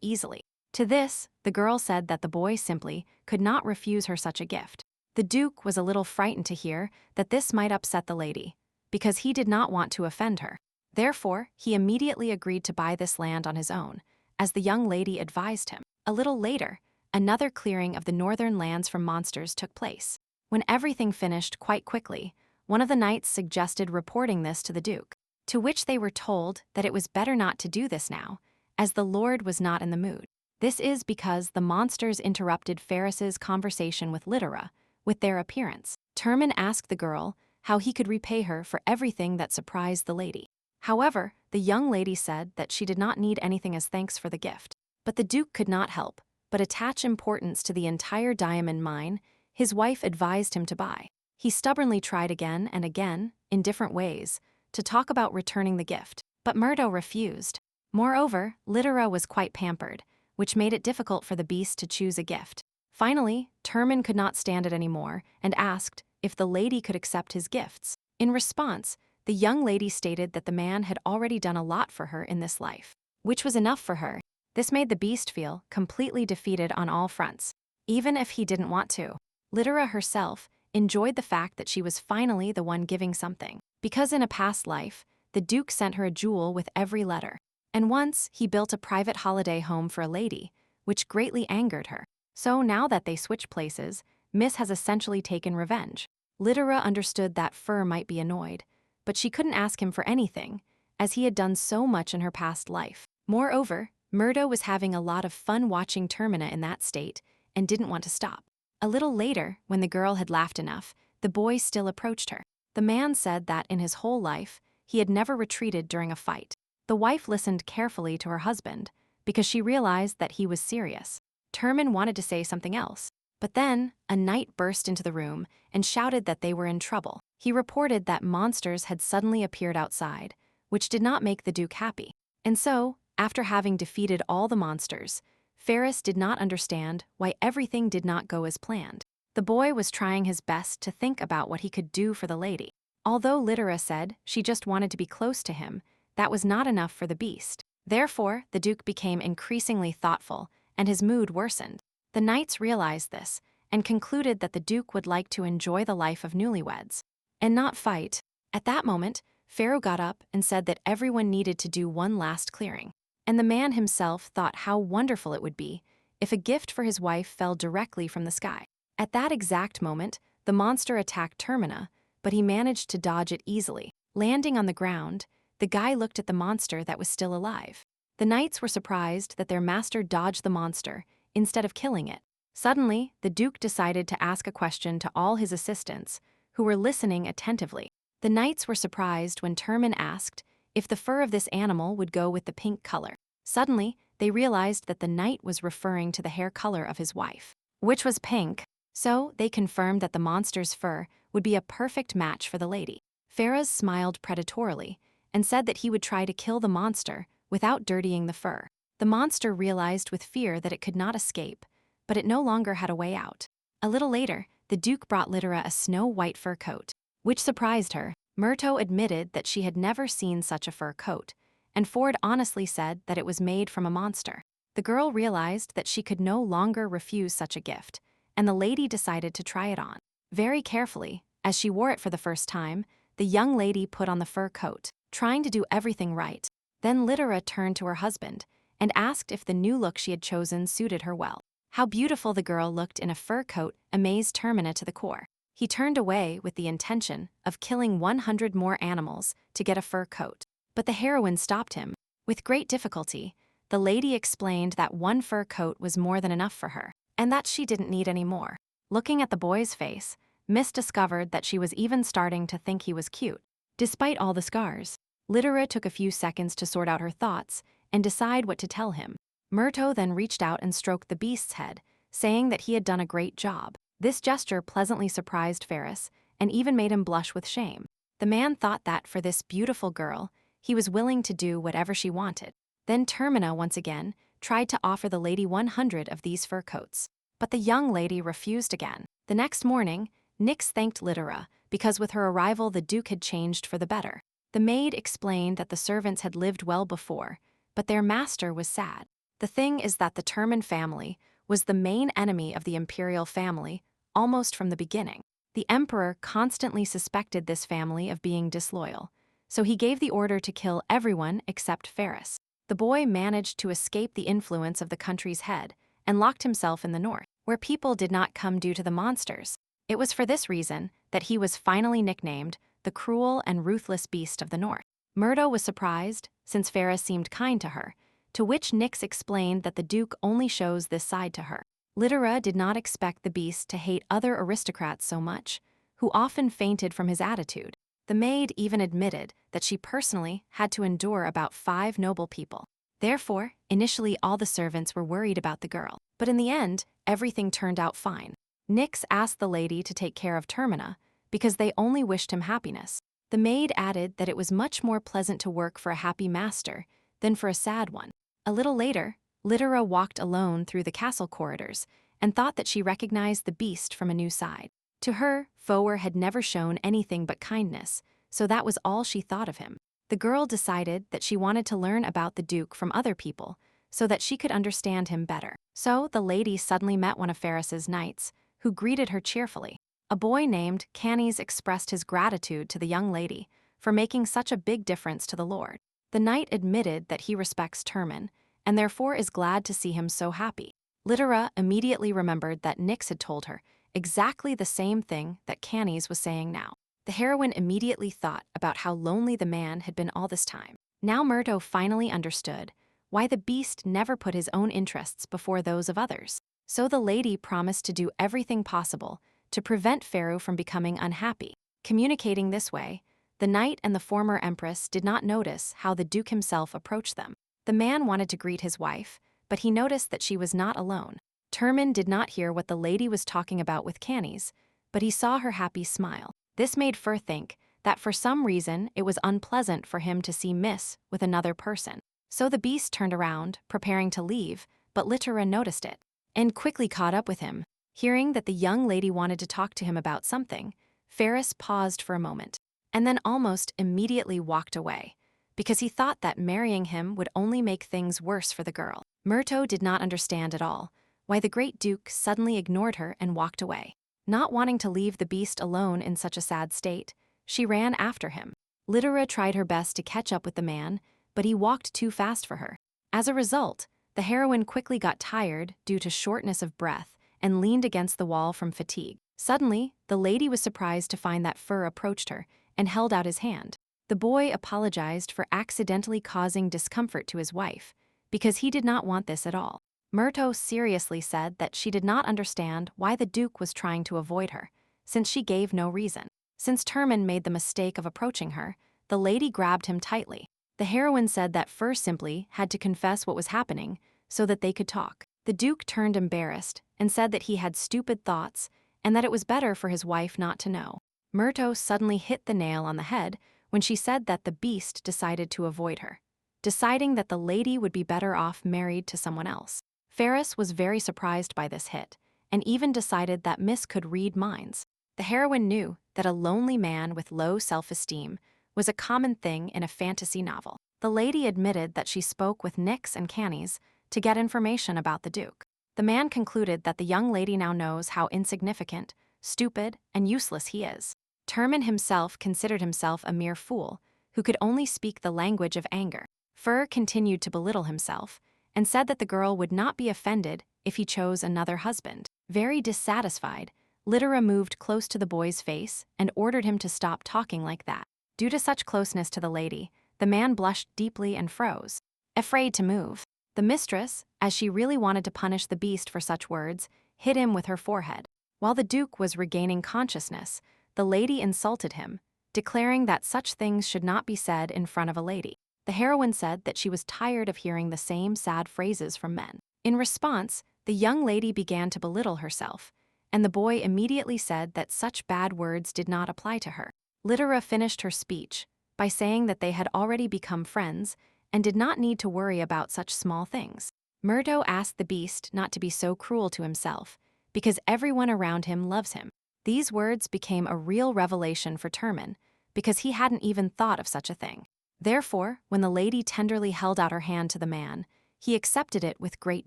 easily. To this, the girl said that the boy simply could not refuse her such a gift. The Duke was a little frightened to hear that this might upset the lady, because he did not want to offend her. Therefore, he immediately agreed to buy this land on his own, as the young lady advised him. A little later, another clearing of the northern lands from monsters took place. When everything finished quite quickly, one of the knights suggested reporting this to the Duke, to which they were told that it was better not to do this now, as the Lord was not in the mood. This is because the monsters interrupted Ferris's conversation with Lytera with their appearance. Termin asked the girl how he could repay her for everything that surprised the lady. However, the young lady said that she did not need anything as thanks for the gift. But the Duke could not help but attach importance to the entire diamond mine his wife advised him to buy. He stubbornly tried again and again, in different ways, to talk about returning the gift, but Myrto refused. Moreover, Lytera was quite pampered, which made it difficult for the beast to choose a gift. Finally, Termin could not stand it anymore and asked if the lady could accept his gifts. In response, the young lady stated that the man had already done a lot for her in this life, which was enough for her. This made the beast feel completely defeated on all fronts, even if he didn't want to. Lytera herself enjoyed the fact that she was finally the one giving something, because in a past life, the Duke sent her a jewel with every letter. And once, he built a private holiday home for a lady, which greatly angered her. So now that they switch places, Miss has essentially taken revenge. Lytera understood that Fur might be annoyed, but she couldn't ask him for anything, as he had done so much in her past life. Moreover, Myrto was having a lot of fun watching Termina in that state and didn't want to stop. A little later, when the girl had laughed enough, the boy still approached her. The man said that in his whole life, he had never retreated during a fight. The wife listened carefully to her husband because she realized that he was serious. Termin wanted to say something else, but then a knight burst into the room and shouted that they were in trouble. He reported that monsters had suddenly appeared outside, which did not make the Duke happy. And so, after having defeated all the monsters, Ferris did not understand why everything did not go as planned. The boy was trying his best to think about what he could do for the lady. Although Lytera said she just wanted to be close to him, that was not enough for the beast. Therefore, the Duke became increasingly thoughtful, and his mood worsened. The knights realized this, and concluded that the Duke would like to enjoy the life of newlyweds, and not fight. At that moment, Pharaoh got up and said that everyone needed to do one last clearing. And the man himself thought how wonderful it would be if a gift for his wife fell directly from the sky. At that exact moment, the monster attacked Termina, but he managed to dodge it easily. Landing on the ground, the guy looked at the monster that was still alive. The knights were surprised that their master dodged the monster instead of killing it. Suddenly, the Duke decided to ask a question to all his assistants, who were listening attentively. The knights were surprised when Termin asked if the fur of this animal would go with the pink color. Suddenly, they realized that the knight was referring to the hair color of his wife, which was pink. So, they confirmed that the monster's fur would be a perfect match for the lady. Faraz smiled predatorily and said that he would try to kill the monster without dirtying the fur. The monster realized with fear that it could not escape, but it no longer had a way out. A little later, the Duke brought Lytera a snow-white fur coat, which surprised her. Myrto admitted that she had never seen such a fur coat, and Ford honestly said that it was made from a monster. The girl realized that she could no longer refuse such a gift, and the lady decided to try it on. Very carefully, as she wore it for the first time, the young lady put on the fur coat, trying to do everything right. Then Lytera turned to her husband and asked if the new look she had chosen suited her well. How beautiful the girl looked in a fur coat amazed Termina to the core. He turned away with the intention of killing 100 more animals to get a fur coat. But the heroine stopped him. With great difficulty, the lady explained that one fur coat was more than enough for her, and that she didn't need any more. Looking at the boy's face, Miss discovered that she was even starting to think he was cute. Despite all the scars, Lytera took a few seconds to sort out her thoughts and decide what to tell him. Myrto then reached out and stroked the beast's head, saying that he had done a great job. This gesture pleasantly surprised Ferris and even made him blush with shame. The man thought that for this beautiful girl, he was willing to do whatever she wanted. Then Termina once again tried to offer the lady 100 of these fur coats, but the young lady refused again. The next morning, Nyx thanked Lytera because with her arrival the Duke had changed for the better. The maid explained that the servants had lived well before, but their master was sad. The thing is that the Terman family was the main enemy of the imperial family almost from the beginning. The emperor constantly suspected this family of being disloyal, so he gave the order to kill everyone except Ferris. The boy managed to escape the influence of the country's head and locked himself in the north, where people did not come due to the monsters. It was for this reason that he was finally nicknamed the cruel and ruthless beast of the north. Murdo was surprised, since Ferris seemed kind to her, to which Nyx explained that the Duke only shows this side to her. Littera did not expect the beast to hate other aristocrats so much, who often fainted from his attitude. The maid even admitted that she personally had to endure about 5 noble people. Therefore, initially all the servants were worried about the girl, but in the end, everything turned out fine. Nyx asked the lady to take care of Termina, because they only wished him happiness. The maid added that it was much more pleasant to work for a happy master than for a sad one. A little later, Littera walked alone through the castle corridors and thought that she recognized the beast from a new side. To her, Foer had never shown anything but kindness, so that was all she thought of him. The girl decided that she wanted to learn about the Duke from other people so that she could understand him better. So the lady suddenly met one of Ferris's knights, who greeted her cheerfully. A boy named Canis expressed his gratitude to the young lady for making such a big difference to the lord. The knight admitted that he respects Terman, and therefore is glad to see him so happy. Littera immediately remembered that Nyx had told her exactly the same thing that Canis was saying now. The heroine immediately thought about how lonely the man had been all this time. Now Murdo finally understood why the beast never put his own interests before those of others. So the lady promised to do everything possible to prevent Pharaoh from becoming unhappy. Communicating this way, the knight and the former empress did not notice how the Duke himself approached them. The man wanted to greet his wife, but he noticed that she was not alone. Terman did not hear what the lady was talking about with Canis, but he saw her happy smile. This made Fur think that for some reason it was unpleasant for him to see Miss with another person. So the beast turned around, preparing to leave, but Littera noticed it and quickly caught up with him. Hearing that the young lady wanted to talk to him about something, Ferris paused for a moment, and then almost immediately walked away, because he thought that marrying him would only make things worse for the girl. Murto did not understand at all why the great Duke suddenly ignored her and walked away. Not wanting to leave the beast alone in such a sad state, she ran after him. Littera tried her best to catch up with the man, but he walked too fast for her. As a result, the heroine quickly got tired due to shortness of breath and leaned against the wall from fatigue. Suddenly, the lady was surprised to find that Fur approached her and held out his hand. The boy apologized for accidentally causing discomfort to his wife, because he did not want this at all. Murto seriously said that she did not understand why the Duke was trying to avoid her, since she gave no reason. Since Terman made the mistake of approaching her, the lady grabbed him tightly. The heroine said that Fur simply had to confess what was happening so that they could talk. The Duke turned embarrassed and said that he had stupid thoughts and that it was better for his wife not to know. Murto suddenly hit the nail on the head when she said that the beast decided to avoid her, deciding that the lady would be better off married to someone else. Ferris was very surprised by this hit and even decided that Miss could read minds. The heroine knew that a lonely man with low self-esteem was a common thing in a fantasy novel. The lady admitted that she spoke with Nyx and Canis to get information about the Duke. The man concluded that the young lady now knows how insignificant, stupid, and useless he is. Terman himself considered himself a mere fool who could only speak the language of anger. Fur continued to belittle himself and said that the girl would not be offended if he chose another husband. Very dissatisfied, Littera moved close to the boy's face and ordered him to stop talking like that. Due to such closeness to the lady, the man blushed deeply and froze, afraid to move. The mistress, as she really wanted to punish the beast for such words, hit him with her forehead. While the Duke was regaining consciousness, the lady insulted him, declaring that such things should not be said in front of a lady. The heroine said that she was tired of hearing the same sad phrases from men. In response, the young lady began to belittle herself, and the boy immediately said that such bad words did not apply to her. Littera finished her speech by saying that they had already become friends and did not need to worry about such small things. Murdo asked the beast not to be so cruel to himself, because everyone around him loves him. These words became a real revelation for Terman, because he hadn't even thought of such a thing. Therefore, when the lady tenderly held out her hand to the man, he accepted it with great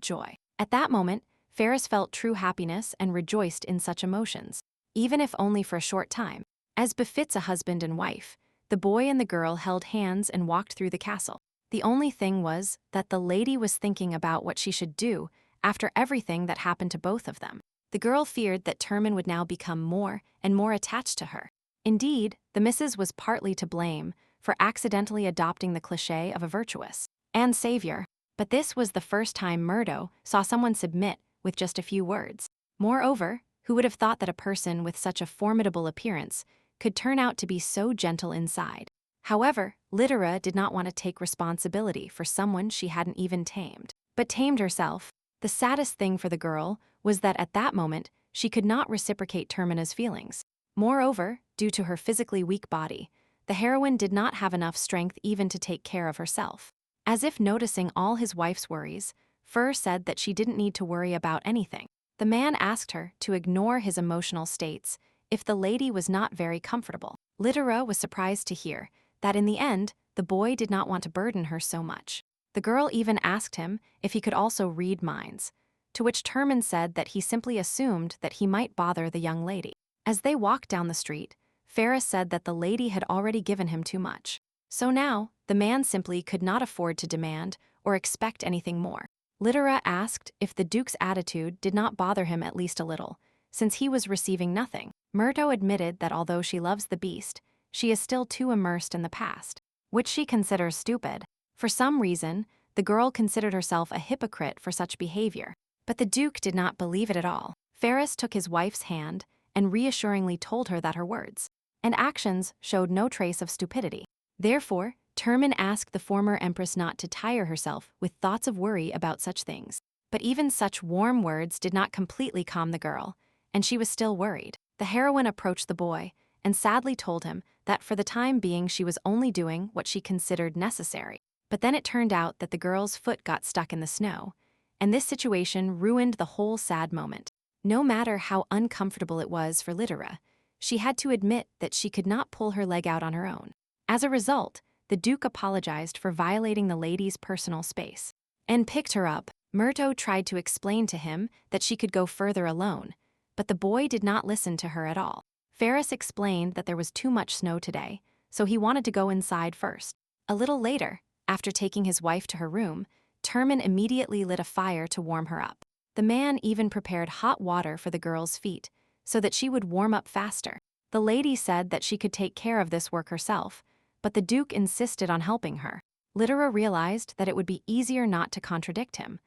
joy. At that moment, Ferris felt true happiness and rejoiced in such emotions, even if only for a short time. As befits a husband and wife, the boy and the girl held hands and walked through the castle. The only thing was that the lady was thinking about what she should do after everything that happened to both of them. The girl feared that Termin would now become more and more attached to her. Indeed, the missus was partly to blame for accidentally adopting the cliché of a virtuous and savior, but this was the first time Murdo saw someone submit with just a few words. Moreover, who would have thought that a person with such a formidable appearance could turn out to be so gentle inside? However, Littera did not want to take responsibility for someone she hadn't even tamed, but tamed herself. The saddest thing for the girl was that at that moment, she could not reciprocate Termina's feelings. Moreover, due to her physically weak body, the heroine did not have enough strength even to take care of herself. As if noticing all his wife's worries, Fur said that she didn't need to worry about anything. The man asked her to ignore his emotional states if the lady was not very comfortable. Littera was surprised to hear that in the end, the boy did not want to burden her so much. The girl even asked him if he could also read minds, to which Termin said that he simply assumed that he might bother the young lady. As they walked down the street, Ferris said that the lady had already given him too much. So now, the man simply could not afford to demand or expect anything more. Littera asked if the Duke's attitude did not bother him at least a little, since he was receiving nothing. Murdo admitted that although she loves the beast, she is still too immersed in the past, which she considers stupid. For some reason, the girl considered herself a hypocrite for such behavior, but the Duke did not believe it at all. Ferris took his wife's hand and reassuringly told her that her words and actions showed no trace of stupidity. Therefore, Termin asked the former empress not to tire herself with thoughts of worry about such things. But even such warm words did not completely calm the girl, and she was still worried. The heroine approached the boy and sadly told him that for the time being she was only doing what she considered necessary. But then it turned out that the girl's foot got stuck in the snow, and this situation ruined the whole sad moment. No matter how uncomfortable it was for Littera, she had to admit that she could not pull her leg out on her own. As a result, the Duke apologized for violating the lady's personal space and picked her up. Murdo tried to explain to him that she could go further alone, but the boy did not listen to her at all. Ferris explained that there was too much snow today, so he wanted to go inside first. A little later, after taking his wife to her room, Termin immediately lit a fire to warm her up. The man even prepared hot water for the girl's feet, so that she would warm up faster. The lady said that she could take care of this work herself, but the Duke insisted on helping her. Littera realized that it would be easier not to contradict him,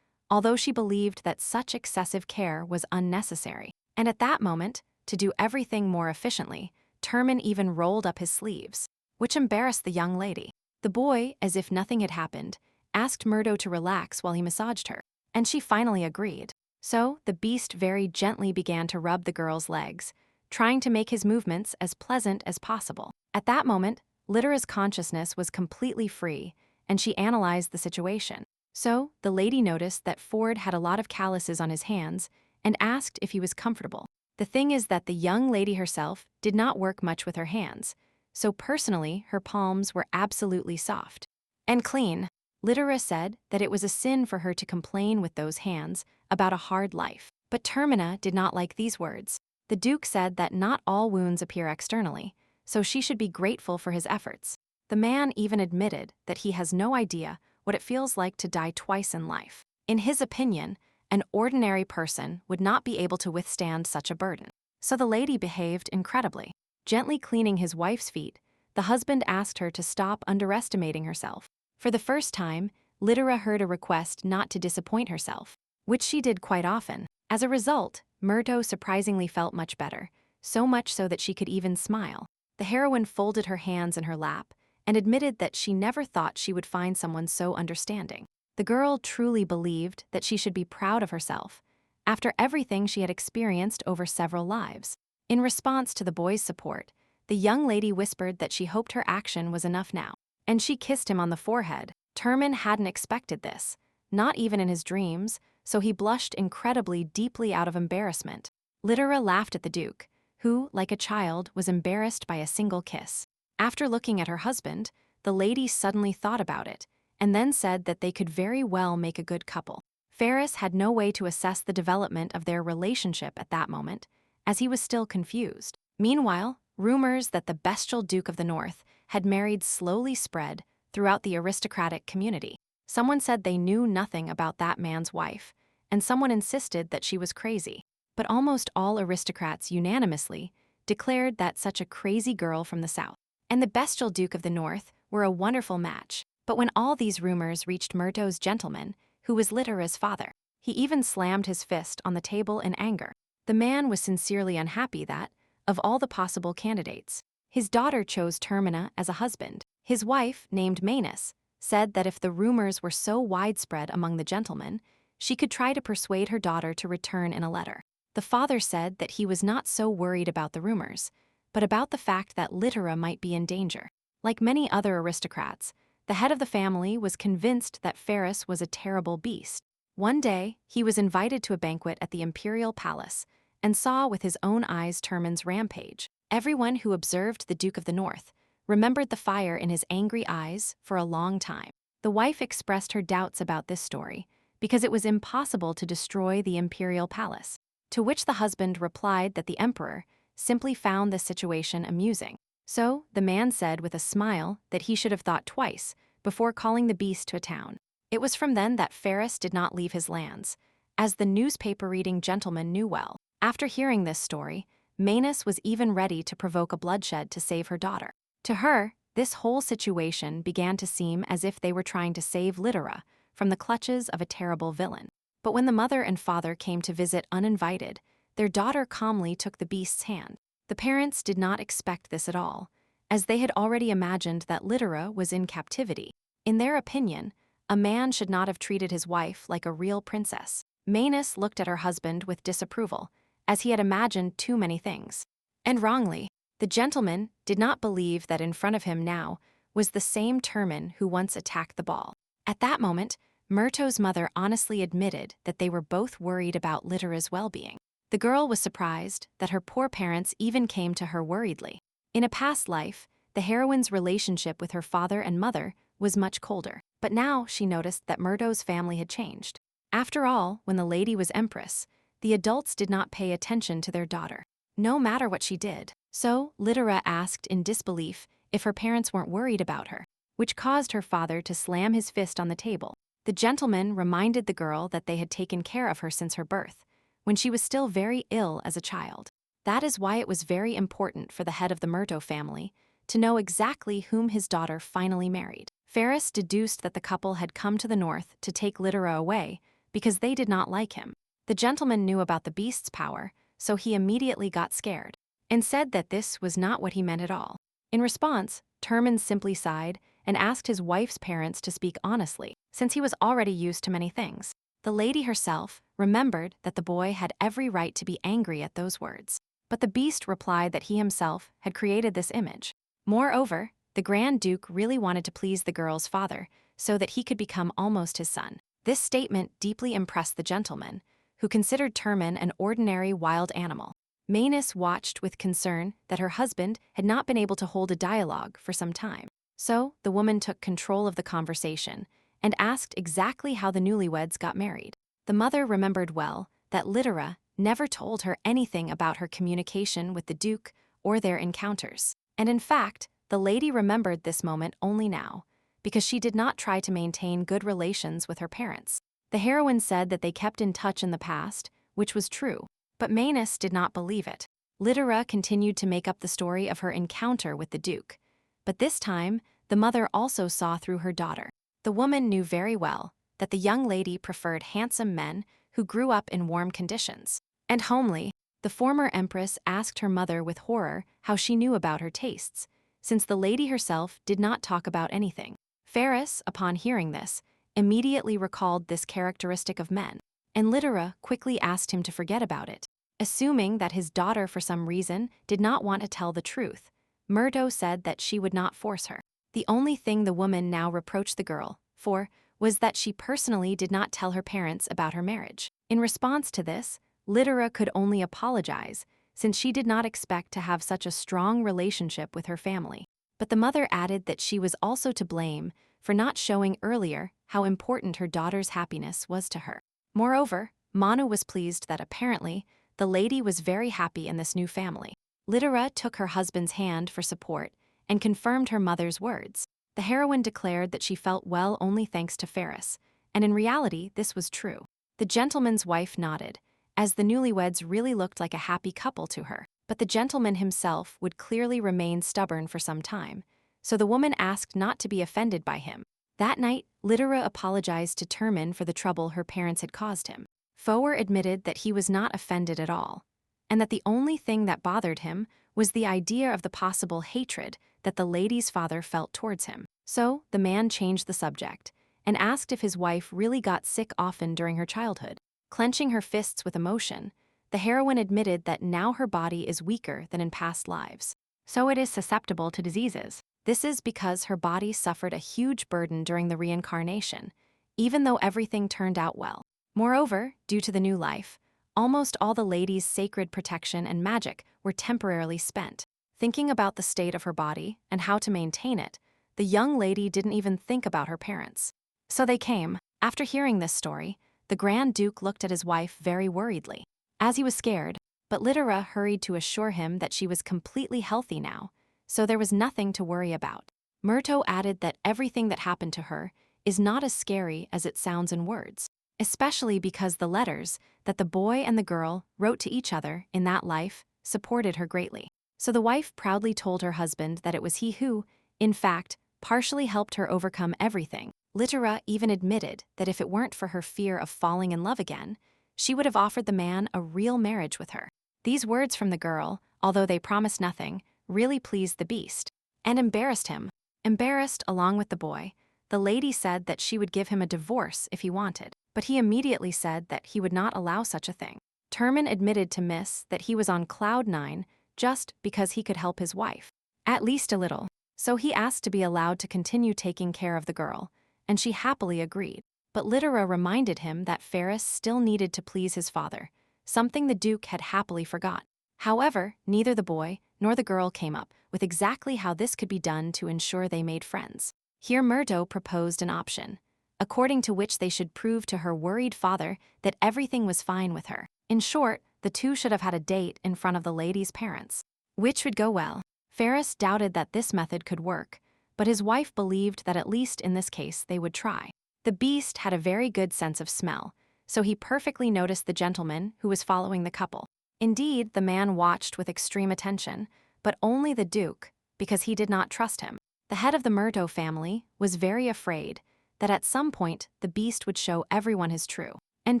although she believed that such excessive care was unnecessary. And at that moment, to do everything more efficiently, Termin even rolled up his sleeves, which embarrassed the young lady. The boy, as if nothing had happened, asked Murdo to relax while he massaged her, and she finally agreed. So, the beast very gently began to rub the girl's legs, trying to make his movements as pleasant as possible. At that moment, Littera's consciousness was completely free, and she analyzed the situation. So, the lady noticed that Ford had a lot of calluses on his hands and asked if he was comfortable. The thing is that the young lady herself did not work much with her hands, so personally, her palms were absolutely soft and clean. Littera said that it was a sin for her to complain with those hands about a hard life. But Termina did not like these words. The Duke said that not all wounds appear externally, so she should be grateful for his efforts. The man even admitted that he has no idea what it feels like to die twice in life. In his opinion, an ordinary person would not be able to withstand such a burden. So the lady behaved incredibly. Gently cleaning his wife's feet, the husband asked her to stop underestimating herself. For the first time, Littera heard a request not to disappoint herself, which she did quite often. As a result, Murdo surprisingly felt much better, so much so that she could even smile. The heroine folded her hands in her lap and admitted that she never thought she would find someone so understanding. The girl truly believed that she should be proud of herself after everything she had experienced over several lives. In response to the boy's support, the young lady whispered that she hoped her action was enough now, and she kissed him on the forehead. Termin hadn't expected this, not even in his dreams, so he blushed incredibly deeply out of embarrassment. Littera laughed at the Duke, who, like a child, was embarrassed by a single kiss. After looking at her husband, the lady suddenly thought about it, and then said that they could very well make a good couple. Ferris had no way to assess the development of their relationship at that moment, as he was still confused. Meanwhile, rumors that the bestial Duke of the North had married slowly spread throughout the aristocratic community. Someone said they knew nothing about that man's wife, and someone insisted that she was crazy. But almost all aristocrats unanimously declared that such a crazy girl from the South and the bestial Duke of the North were a wonderful match. But when all these rumors reached Murto's gentleman, who was Littera's father, he even slammed his fist on the table in anger. The man was sincerely unhappy that, of all the possible candidates, his daughter chose Termina as a husband. His wife, named Manus, said that if the rumors were so widespread among the gentlemen, she could try to persuade her daughter to return in a letter. The father said that he was not so worried about the rumors, but about the fact that Littera might be in danger. Like many other aristocrats, the head of the family was convinced that Ferris was a terrible beast. One day, he was invited to a banquet at the imperial palace and saw with his own eyes Termin's rampage. Everyone who observed the Duke of the North remembered the fire in his angry eyes for a long time. The wife expressed her doubts about this story because it was impossible to destroy the imperial palace, to which the husband replied that the emperor simply found the situation amusing. So, the man said with a smile that he should have thought twice before calling the beast to a town. It was from then that Ferris did not leave his lands, as the newspaper-reading gentleman knew well. After hearing this story, Manus was even ready to provoke a bloodshed to save her daughter. To her, this whole situation began to seem as if they were trying to save Littera from the clutches of a terrible villain. But when the mother and father came to visit uninvited, their daughter calmly took the beast's hand. The parents did not expect this at all, as they had already imagined that Littera was in captivity. In their opinion, a man should not have treated his wife like a real princess. Manus looked at her husband with disapproval, as he had imagined too many things. And wrongly, the gentleman did not believe that in front of him now was the same Termin who once attacked the ball. At that moment, Murto's mother honestly admitted that they were both worried about Littera's well-being. The girl was surprised that her poor parents even came to her worriedly. In a past life, the heroine's relationship with her father and mother was much colder, but now she noticed that Murto's family had changed. After all, when the lady was empress, the adults did not pay attention to their daughter, no matter what she did. So, Littera asked in disbelief if her parents weren't worried about her, which caused her father to slam his fist on the table. The gentleman reminded the girl that they had taken care of her since her birth, when she was still very ill as a child. That is why it was very important for the head of the Murto family to know exactly whom his daughter finally married. Ferris deduced that the couple had come to the north to take Littera away because they did not like him. The gentleman knew about the beast's power, so he immediately got scared and said that this was not what he meant at all. In response, Termin simply sighed and asked his wife's parents to speak honestly, since he was already used to many things. The lady herself remembered that the boy had every right to be angry at those words, but the beast replied that he himself had created this image. Moreover, the Grand Duke really wanted to please the girl's father so that he could become almost his son. This statement deeply impressed the gentleman, who considered Termin an ordinary wild animal. Manus watched with concern that her husband had not been able to hold a dialogue for some time. So, the woman took control of the conversation and asked exactly how the newlyweds got married. The mother remembered well that Littera never told her anything about her communication with the Duke or their encounters. And in fact, the lady remembered this moment only now, because she did not try to maintain good relations with her parents. The heroine said that they kept in touch in the past, which was true, but Manus did not believe it. Littera continued to make up the story of her encounter with the Duke, but this time, the mother also saw through her daughter. The woman knew very well that the young lady preferred handsome men who grew up in warm conditions. And homely, the former empress asked her mother with horror how she knew about her tastes, since the lady herself did not talk about anything. Ferris, upon hearing this, immediately recalled this characteristic of men, and Littera quickly asked him to forget about it. Assuming that his daughter for some reason did not want to tell the truth, Murto said that she would not force her. The only thing the woman now reproached the girl for was that she personally did not tell her parents about her marriage. In response to this, Littera could only apologize, since she did not expect to have such a strong relationship with her family. but the mother added that she was also to blame for not showing earlier how important her daughter's happiness was to her. Moreover, Manu was pleased that apparently the lady was very happy in this new family. Litera took her husband's hand for support and confirmed her mother's words. The heroine declared that she felt well only thanks to Ferris, and in reality this was true. The gentleman's wife nodded, as the newlyweds really looked like a happy couple to her. But the gentleman himself would clearly remain stubborn for some time, so the woman asked not to be offended by him. That night, Litera apologized to Termin for the trouble her parents had caused him. Foer admitted that he was not offended at all, and that the only thing that bothered him was the idea of the possible hatred that the lady's father felt towards him. So, the man changed the subject and asked if his wife really got sick often during her childhood. Clenching her fists with emotion, the heroine admitted that now her body is weaker than in past lives, so it is susceptible to diseases. This is because her body suffered a huge burden during the reincarnation, even though everything turned out well. Moreover, due to the new life, almost all the lady's sacred protection and magic were temporarily spent. Thinking about the state of her body and how to maintain it, the young lady didn't even think about her parents. So they came. After hearing this story, the Grand Duke looked at his wife very worriedly, as he was scared, but Litera hurried to assure him that she was completely healthy now, so there was nothing to worry about. Murto added that everything that happened to her is not as scary as it sounds in words, especially because the letters that the boy and the girl wrote to each other in that life supported her greatly. So the wife proudly told her husband that it was he who, in fact, partially helped her overcome everything. Litera even admitted that if it weren't for her fear of falling in love again, she would have offered the man a real marriage with her. These words from the girl, although they promised nothing, really pleased the beast and embarrassed him. Embarrassed along with the boy, the lady said that she would give him a divorce if he wanted, but he immediately said that he would not allow such a thing. Termin admitted to Miss that he was on cloud 9 just because he could help his wife, at least a little, so he asked to be allowed to continue taking care of the girl, and she happily agreed. But Litera reminded him that Ferris still needed to please his father, something the Duke had happily forgot. However, neither the boy nor the girl came up with exactly how this could be done to ensure they made friends. Here Murdo proposed an option, according to which they should prove to her worried father that everything was fine with her. In short, the two should have had a date in front of the lady's parents, which would go well. Ferris doubted that this method could work, but his wife believed that at least in this case they would try. The beast had a very good sense of smell, so he perfectly noticed the gentleman who was following the couple. Indeed, the man watched with extreme attention, but only the Duke, because he did not trust him. The head of the Murdo family was very afraid that at some point the beast would show everyone his true and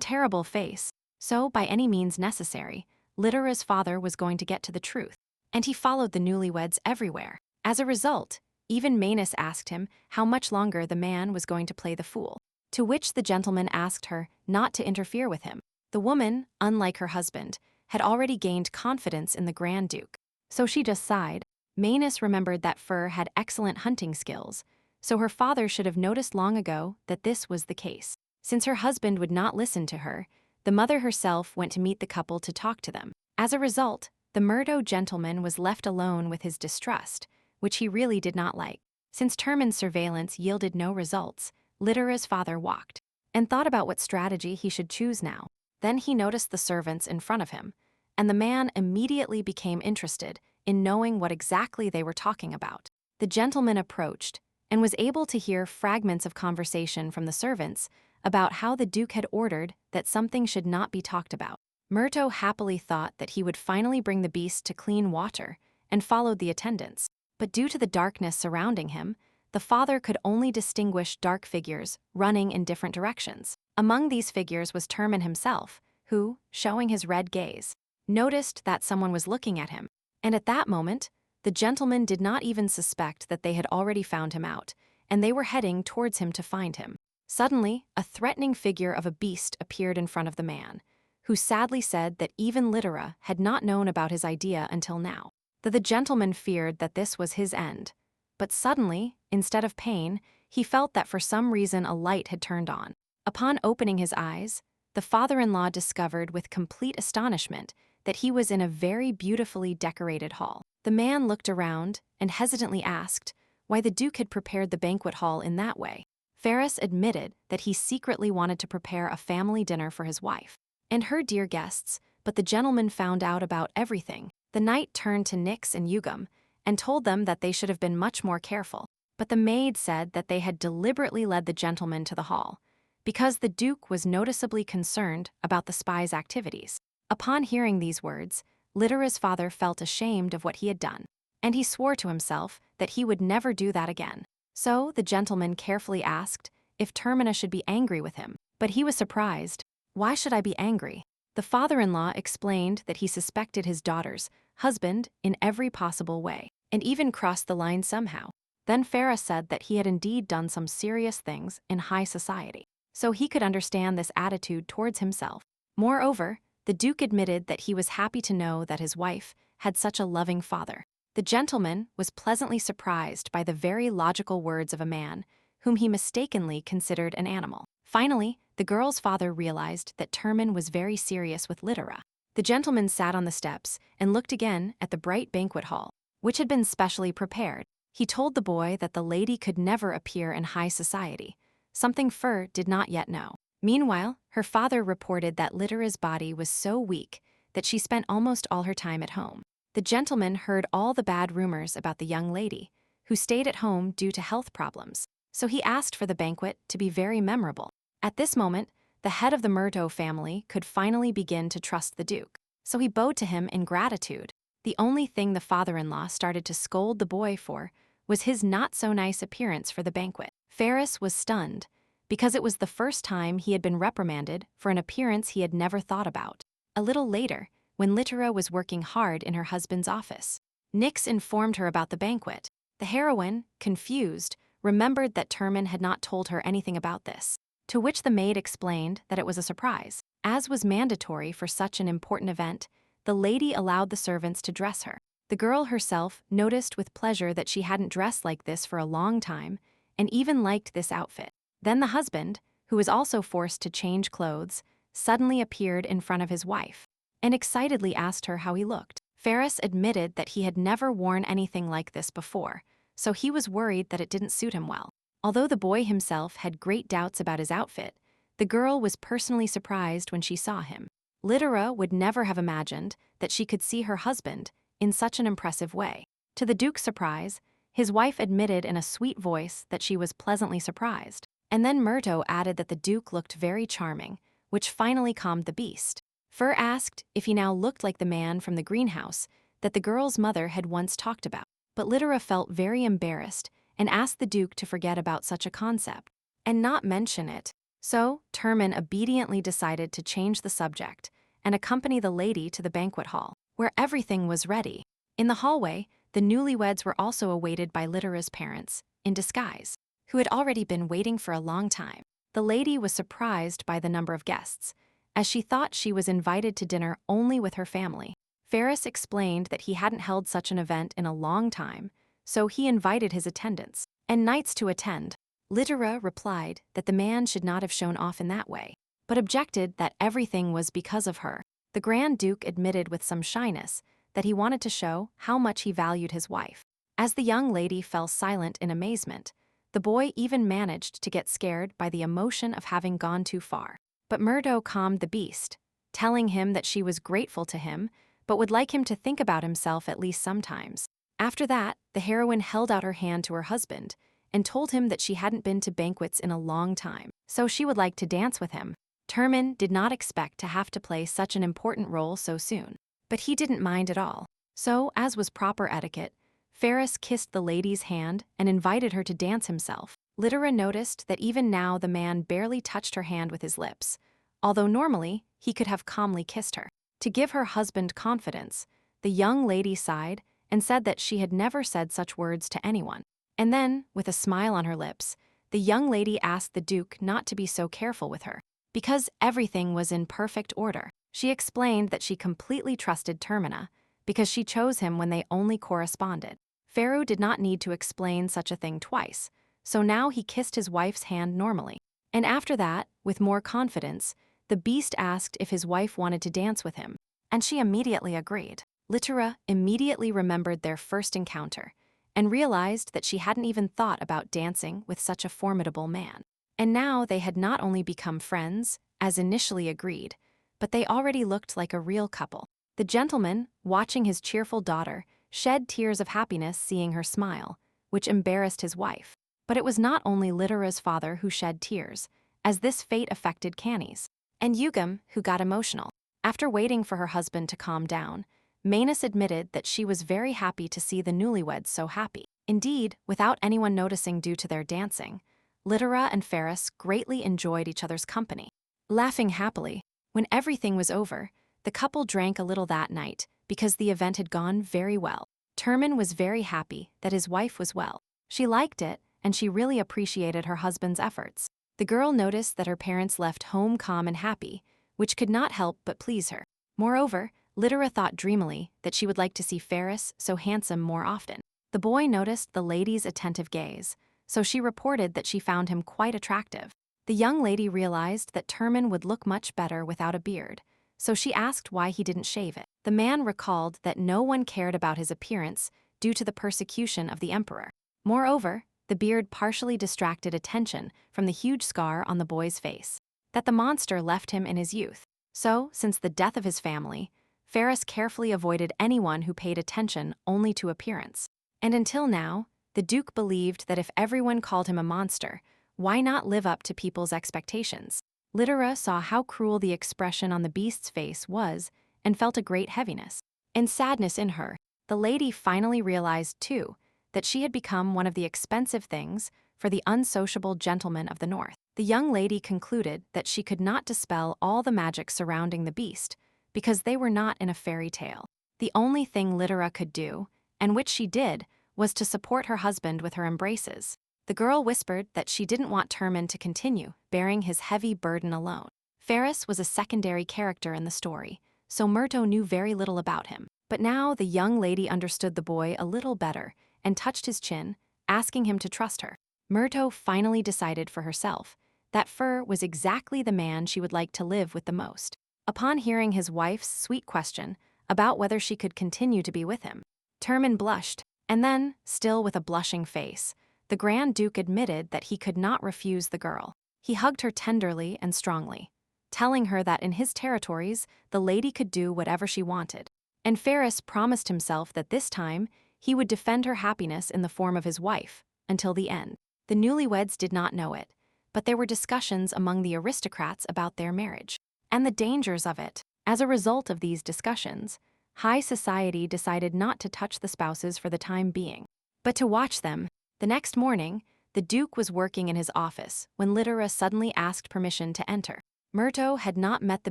terrible face, so by any means necessary, Litera's father was going to get to the truth, and he followed the newlyweds everywhere. As a result, even Manus asked him how much longer the man was going to play the fool, to which the gentleman asked her not to interfere with him. The woman, unlike her husband, had already gained confidence in the Grand Duke, so she just sighed. Manus remembered that Fur had excellent hunting skills, so her father should have noticed long ago that this was the case. Since her husband would not listen to her, the mother herself went to meet the couple to talk to them. As a result, the Murdo gentleman was left alone with his distrust, which he really did not like. Since Termin's surveillance yielded no results, Litera's father walked and thought about what strategy he should choose now. Then he noticed the servants in front of him, and the man immediately became interested in knowing what exactly they were talking about. The gentleman approached and was able to hear fragments of conversation from the servants about how the Duke had ordered that something should not be talked about. Murto happily thought that he would finally bring the beast to clean water and followed the attendants. But due to the darkness surrounding him, the father could only distinguish dark figures running in different directions. Among these figures was Termin himself, who, showing his red gaze, noticed that someone was looking at him. And at that moment, the gentleman did not even suspect that they had already found him out, and they were heading towards him to find him. Suddenly, a threatening figure of a beast appeared in front of the man, who sadly said that even Litera had not known about his idea until now. That the gentleman feared that this was his end. But suddenly, instead of pain, he felt that for some reason a light had turned on. Upon opening his eyes, the father-in-law discovered with complete astonishment that he was in a very beautifully decorated hall. The man looked around and hesitantly asked why the Duke had prepared the banquet hall in that way. Ferris admitted that he secretly wanted to prepare a family dinner for his wife and her dear guests, but the gentleman found out about everything. The knight turned to Nix and Yugam and told them that they should have been much more careful, but the maid said that they had deliberately led the gentleman to the hall because the Duke was noticeably concerned about the spy's activities. Upon hearing these words, Litera's father felt ashamed of what he had done, and he swore to himself that he would never do that again. So the gentleman carefully asked if Termina should be angry with him, but he was surprised. Why should I be angry? The father-in-law explained that he suspected his daughter's husband in every possible way, and even crossed the line somehow. Then Ferris said that he had indeed done some serious things in high society, so he could understand this attitude towards himself. Moreover, the Duke admitted that he was happy to know that his wife had such a loving father. The gentleman was pleasantly surprised by the very logical words of a man whom he mistakenly considered an animal. Finally, the girl's father realized that Termin was very serious with Litera. The gentleman sat on the steps and looked again at the bright banquet hall, which had been specially prepared. He told the boy that the lady could never appear in high society, something Fur did not yet know. Meanwhile, her father reported that Litera's body was so weak that she spent almost all her time at home. The gentleman heard all the bad rumors about the young lady, who stayed at home due to health problems, so he asked for the banquet to be very memorable. At this moment, the head of the Murto family could finally begin to trust the Duke, so he bowed to him in gratitude. The only thing the father-in-law started to scold the boy for was his not-so-nice appearance for the banquet. Ferris was stunned, because it was the first time he had been reprimanded for an appearance he had never thought about. A little later, when Litera was working hard in her husband's office, Nix informed her about the banquet. The heroine, confused, remembered that Termin had not told her anything about this, to which the maid explained that it was a surprise. As was mandatory for such an important event, the lady allowed the servants to dress her. The girl herself noticed with pleasure that she hadn't dressed like this for a long time, and even liked this outfit. Then the husband, who was also forced to change clothes, suddenly appeared in front of his wife and excitedly asked her how he looked. Ferris admitted that he had never worn anything like this before, so he was worried that it didn't suit him well. Although the boy himself had great doubts about his outfit, the girl was personally surprised when she saw him. Litera would never have imagined that she could see her husband in such an impressive way. To the Duke's surprise, his wife admitted in a sweet voice that she was pleasantly surprised. And then Murto added that the Duke looked very charming, which finally calmed the beast. Fur asked if he now looked like the man from the greenhouse that the girl's mother had once talked about. But Litera felt very embarrassed and asked the Duke to forget about such a concept and not mention it. So, Termin obediently decided to change the subject and accompany the lady to the banquet hall, where everything was ready. In the hallway, the newlyweds were also awaited by Litera's parents, in disguise, who had already been waiting for a long time. The lady was surprised by the number of guests, as she thought she was invited to dinner only with her family. Ferris explained that he hadn't held such an event in a long time, so he invited his attendants and knights to attend. Litera replied that the man should not have shown off in that way, but objected that everything was because of her. The Grand Duke admitted with some shyness that he wanted to show how much he valued his wife. As the young lady fell silent in amazement, the boy even managed to get scared by the emotion of having gone too far. But Murdo calmed the beast, telling him that she was grateful to him, but would like him to think about himself at least sometimes. After that, the heroine held out her hand to her husband and told him that she hadn't been to banquets in a long time, so she would like to dance with him. Termin did not expect to have to play such an important role so soon, but he didn't mind at all. So, as was proper etiquette, Ferris kissed the lady's hand and invited her to dance himself. Litera noticed that even now the man barely touched her hand with his lips, although normally he could have calmly kissed her. To give her husband confidence, the young lady sighed and said that she had never said such words to anyone. And then, with a smile on her lips, the young lady asked the Duke not to be so careful with her, because everything was in perfect order. She explained that she completely trusted Termina, because she chose him when they only corresponded. Pharaoh did not need to explain such a thing twice, so now he kissed his wife's hand normally. And after that, with more confidence, the beast asked if his wife wanted to dance with him, and she immediately agreed. Litera immediately remembered their first encounter and realized that she hadn't even thought about dancing with such a formidable man. And now they had not only become friends, as initially agreed, but they already looked like a real couple. The gentleman, watching his cheerful daughter, shed tears of happiness seeing her smile, which embarrassed his wife. But it was not only Litera's father who shed tears, as this fate affected Canny's, and Yugam, who got emotional. After waiting for her husband to calm down, Manus admitted that she was very happy to see the newlyweds so happy. Indeed, without anyone noticing due to their dancing, Litera and Ferris greatly enjoyed each other's company. Laughing happily, when everything was over, the couple drank a little that night because the event had gone very well. Terman was very happy that his wife was well. She liked it, and she really appreciated her husband's efforts. The girl noticed that her parents left home calm and happy, which could not help but please her. Moreover, Litera thought dreamily that she would like to see Ferris so handsome more often. The boy noticed the lady's attentive gaze, so she reported that she found him quite attractive. The young lady realized that Terman would look much better without a beard, so she asked why he didn't shave it. The man recalled that no one cared about his appearance due to the persecution of the emperor. Moreover, the beard partially distracted attention from the huge scar on the boy's face, that the monster left him in his youth. So, since the death of his family, Ferris carefully avoided anyone who paid attention only to appearance. And until now, the Duke believed that if everyone called him a monster, why not live up to people's expectations? Litera saw how cruel the expression on the beast's face was and felt a great heaviness and sadness in her. The lady finally realized, too, that she had become one of the expensive things for the unsociable gentlemen of the north. The young lady concluded that she could not dispel all the magic surrounding the beast because they were not in a fairy tale. The only thing Litera could do, and which she did, was to support her husband with her embraces. The girl whispered that she didn't want Terman to continue bearing his heavy burden alone. Ferris was a secondary character in the story, so Murto knew very little about him. But now the young lady understood the boy a little better and touched his chin, asking him to trust her. Murto finally decided for herself that Fur was exactly the man she would like to live with the most. Upon hearing his wife's sweet question about whether she could continue to be with him, Terman blushed, and then, still with a blushing face, the Grand Duke admitted that he could not refuse the girl. He hugged her tenderly and strongly, telling her that in his territories, the lady could do whatever she wanted. And Ferris promised himself that this time, he would defend her happiness in the form of his wife, until the end. The newlyweds did not know it, but there were discussions among the aristocrats about their marriage, and the dangers of it. As a result of these discussions, high society decided not to touch the spouses for the time being, but to watch them. The next morning, the Duke was working in his office when Litera suddenly asked permission to enter. Murto had not met the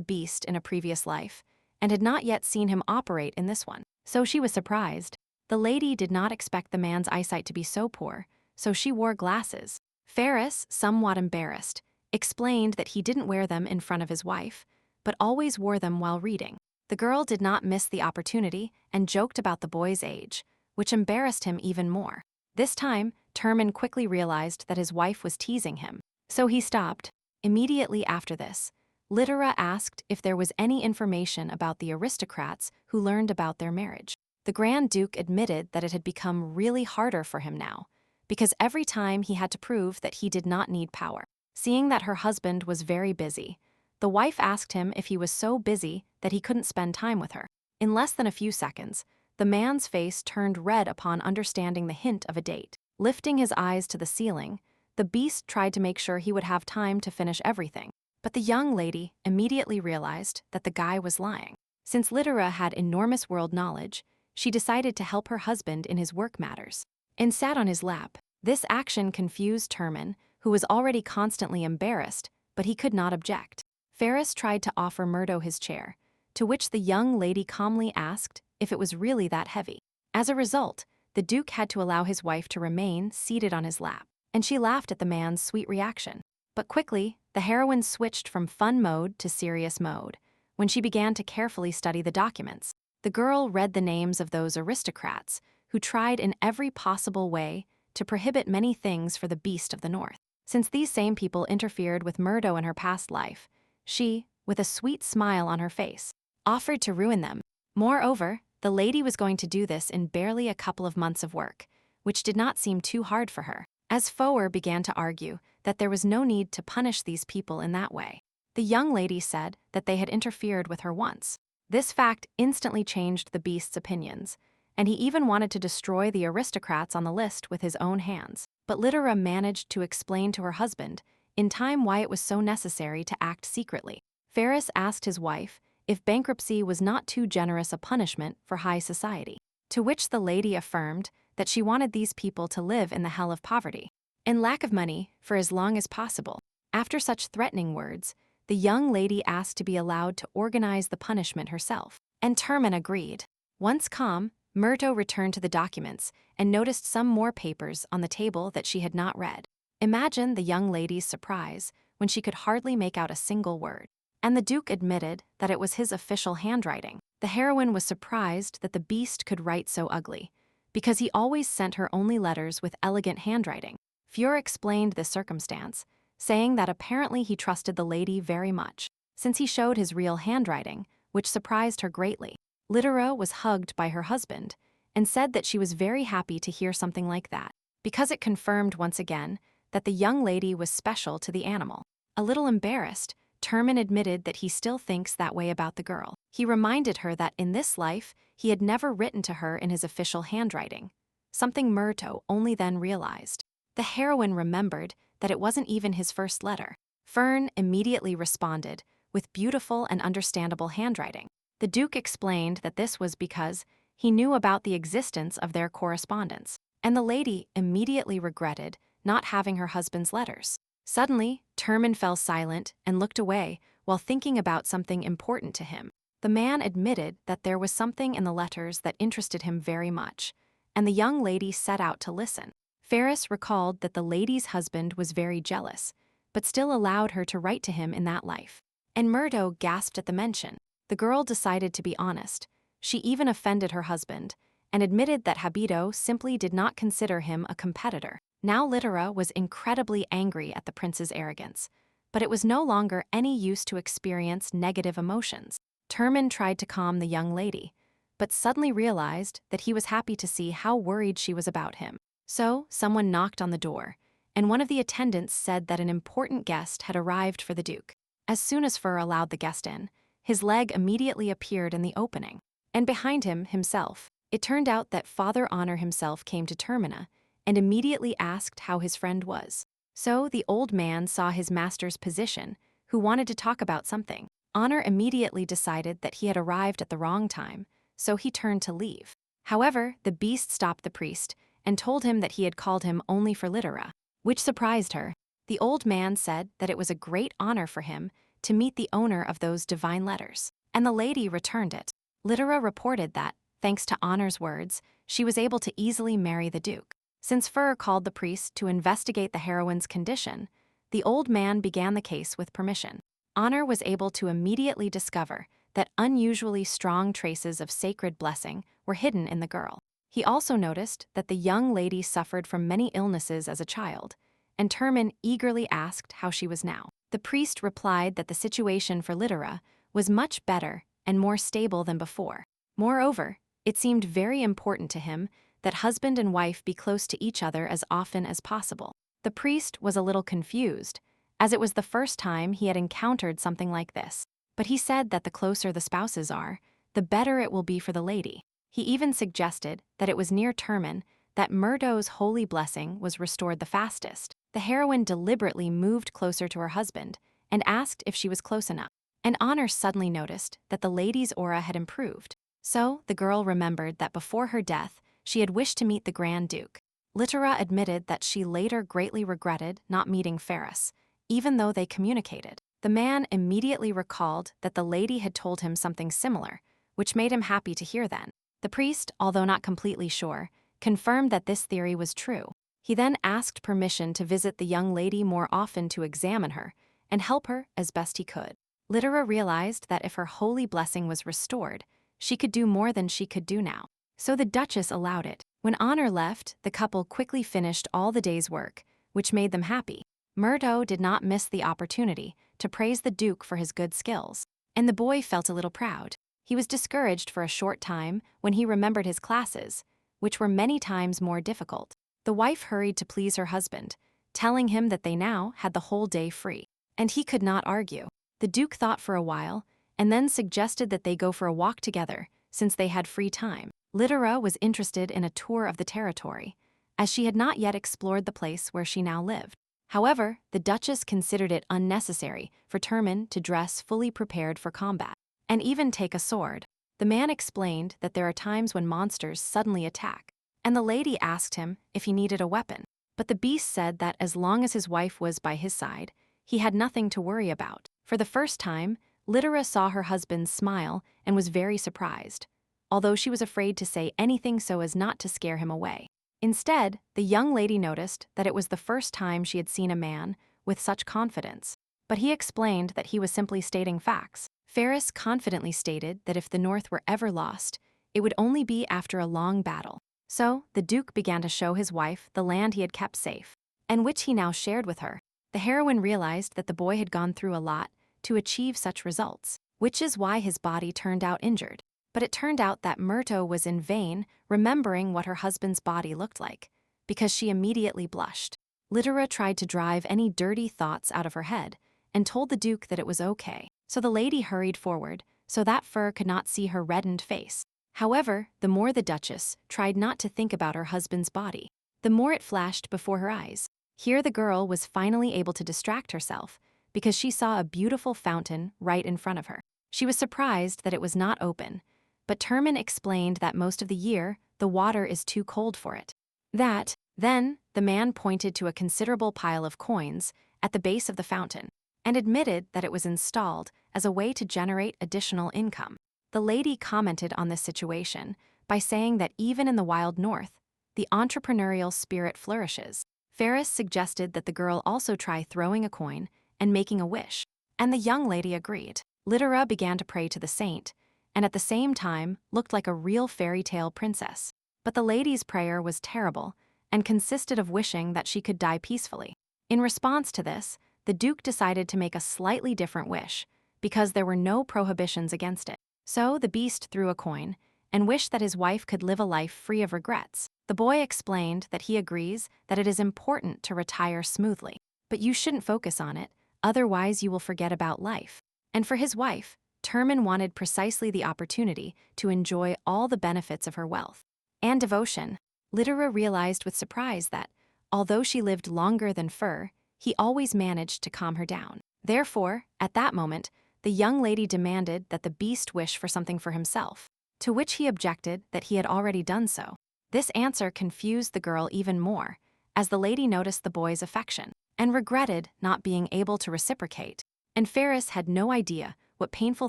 beast in a previous life, and had not yet seen him operate in this one, so she was surprised. The lady did not expect the man's eyesight to be so poor, so she wore glasses. Ferris, somewhat embarrassed, explained that he didn't wear them in front of his wife, but always wore them while reading. The girl did not miss the opportunity and joked about the boy's age, which embarrassed him even more. This time, Terman quickly realized that his wife was teasing him, so he stopped. Immediately after this, Litera asked if there was any information about the aristocrats who learned about their marriage. The Grand Duke admitted that it had become really harder for him now, because every time he had to prove that he did not need power. Seeing that her husband was very busy, the wife asked him if he was so busy that he couldn't spend time with her. In less than a few seconds, the man's face turned red upon understanding the hint of a date. Lifting his eyes to the ceiling, the beast tried to make sure he would have time to finish everything. But the young lady immediately realized that the guy was lying. Since Litera had enormous world knowledge, she decided to help her husband in his work matters, and sat on his lap. This action confused Terman, who was already constantly embarrassed, but he could not object. Ferris tried to offer Murto his chair, to which the young lady calmly asked if it was really that heavy. As a result, the Duke had to allow his wife to remain seated on his lap, and she laughed at the man's sweet reaction. But quickly, the heroine switched from fun mode to serious mode when she began to carefully study the documents. The girl read the names of those aristocrats who tried in every possible way to prohibit many things for the beast of the north. Since these same people interfered with Murto in her past life, she, with a sweet smile on her face, offered to ruin them. Moreover, The lady was going to do this in barely a couple of months of work, which did not seem too hard for her, as Foer began to argue that there was no need to punish these people in that way. The young lady said that they had interfered with her once. This fact instantly changed the beast's opinions, and he even wanted to destroy the aristocrats on the list with his own hands. But Littera managed to explain to her husband in time why it was so necessary to act secretly. Ferris asked his wife if bankruptcy was not too generous a punishment for high society, to which the lady affirmed that she wanted these people to live in the hell of poverty and lack of money for as long as possible. After such threatening words, the young lady asked to be allowed to organize the punishment herself, and Termin agreed. Once calm, Murto returned to the documents and noticed some more papers on the table that she had not read. Imagine the young lady's surprise when she could hardly make out a single word. And the Duke admitted that it was his official handwriting. The heroine was surprised that the beast could write so ugly, because he always sent her only letters with elegant handwriting. Fjord explained this circumstance, saying that apparently he trusted the lady very much, since he showed his real handwriting, which surprised her greatly. Littera was hugged by her husband and said that she was very happy to hear something like that, because it confirmed once again that the young lady was special to the animal. A little embarrassed, Termin admitted that he still thinks that way about the girl. He reminded her that in this life, he had never written to her in his official handwriting, something Murto only then realized. The heroine remembered that it wasn't even his first letter. Fern immediately responded with beautiful and understandable handwriting. The Duke explained that this was because he knew about the existence of their correspondence, and the lady immediately regretted not having her husband's letters. Suddenly, Termin fell silent and looked away while thinking about something important to him. The man admitted that there was something in the letters that interested him very much, and the young lady set out to listen. Ferris recalled that the lady's husband was very jealous, but still allowed her to write to him in that life. And Murdo gasped at the mention. The girl decided to be honest. She even offended her husband, and admitted that Habito simply did not consider him a competitor. Now Littera was incredibly angry at the prince's arrogance, but it was no longer any use to experience negative emotions. Termin tried to calm the young lady, but suddenly realized that he was happy to see how worried she was about him. So, someone knocked on the door, and one of the attendants said that an important guest had arrived for the Duke. As soon as Fur allowed the guest in, his leg immediately appeared in the opening, and behind him himself. It turned out that Father Honor himself came to Termina and immediately asked how his friend was. So the old man saw his master's position, who wanted to talk about something. Honor immediately decided that he had arrived at the wrong time, so he turned to leave. However, the beast stopped the priest and told him that he had called him only for Littera, which surprised her. The old man said that it was a great honor for him to meet the owner of those divine letters, and the lady returned it. Littera reported that, thanks to Honor's words, she was able to easily marry the Duke. Since Fur called the priest to investigate the heroine's condition, the old man began the case with permission. Honor was able to immediately discover that unusually strong traces of sacred blessing were hidden in the girl. He also noticed that the young lady suffered from many illnesses as a child, and Termin eagerly asked how she was now. The priest replied that the situation for Littera was much better and more stable than before. Moreover, it seemed very important to him that husband and wife be close to each other as often as possible. The priest was a little confused, as it was the first time he had encountered something like this. But he said that the closer the spouses are, the better it will be for the lady. He even suggested that it was near Termin that Murdo's holy blessing was restored the fastest. The heroine deliberately moved closer to her husband and asked if she was close enough. And Honor suddenly noticed that the lady's aura had improved. So the girl remembered that before her death, she had wished to meet the Grand Duke. Littera admitted that she later greatly regretted not meeting Ferris, even though they communicated. The man immediately recalled that the lady had told him something similar, which made him happy to hear then. The priest, although not completely sure, confirmed that this theory was true. He then asked permission to visit the young lady more often to examine her and help her as best he could. Littera realized that if her holy blessing was restored, she could do more than she could do now. So the Duchess allowed it. When Honor left, the couple quickly finished all the day's work, which made them happy. Murdo did not miss the opportunity to praise the Duke for his good skills, and the boy felt a little proud. He was discouraged for a short time when he remembered his classes, which were many times more difficult. The wife hurried to please her husband, telling him that they now had the whole day free. And he could not argue. The Duke thought for a while, and then suggested that they go for a walk together, since they had free time. Litera was interested in a tour of the territory, as she had not yet explored the place where she now lived. However, the Duchess considered it unnecessary for Termin to dress fully prepared for combat, and even take a sword. The man explained that there are times when monsters suddenly attack, and the lady asked him if he needed a weapon. But the beast said that as long as his wife was by his side, he had nothing to worry about. For the first time, Litera saw her husband smile and was very surprised, although she was afraid to say anything so as not to scare him away. Instead, the young lady noticed that it was the first time she had seen a man with such confidence. But he explained that he was simply stating facts. Ferris confidently stated that if the North were ever lost, it would only be after a long battle. So, the Duke began to show his wife the land he had kept safe, and which he now shared with her. The heroine realized that the boy had gone through a lot to achieve such results, which is why his body turned out injured. But it turned out that Myrto was in vain remembering what her husband's body looked like, because she immediately blushed. Litera tried to drive any dirty thoughts out of her head and told the Duke that it was okay. So the lady hurried forward so that Fur could not see her reddened face. However, the more the Duchess tried not to think about her husband's body, the more it flashed before her eyes. Here the girl was finally able to distract herself because she saw a beautiful fountain right in front of her. She was surprised that it was not open, but Termin explained that most of the year, the water is too cold for it. Then, the man pointed to a considerable pile of coins at the base of the fountain and admitted that it was installed as a way to generate additional income. The lady commented on this situation by saying that even in the wild north, the entrepreneurial spirit flourishes. Ferris suggested that the girl also try throwing a coin and making a wish, and the young lady agreed. Litera began to pray to the saint, and at the same time looked like a real fairy tale princess. But the lady's prayer was terrible and consisted of wishing that she could die peacefully. In response to this, the Duke decided to make a slightly different wish, because there were no prohibitions against it. So the beast threw a coin and wished that his wife could live a life free of regrets. The boy explained that he agrees that it is important to retire smoothly, but you shouldn't focus on it, otherwise you will forget about life. And for his wife, Termin wanted precisely the opportunity to enjoy all the benefits of her wealth and devotion. Litera realized with surprise that, although she lived longer than Fur, he always managed to calm her down. Therefore, at that moment, the young lady demanded that the beast wish for something for himself, to which he objected that he had already done so. This answer confused the girl even more, as the lady noticed the boy's affection and regretted not being able to reciprocate. And Ferris had no idea what painful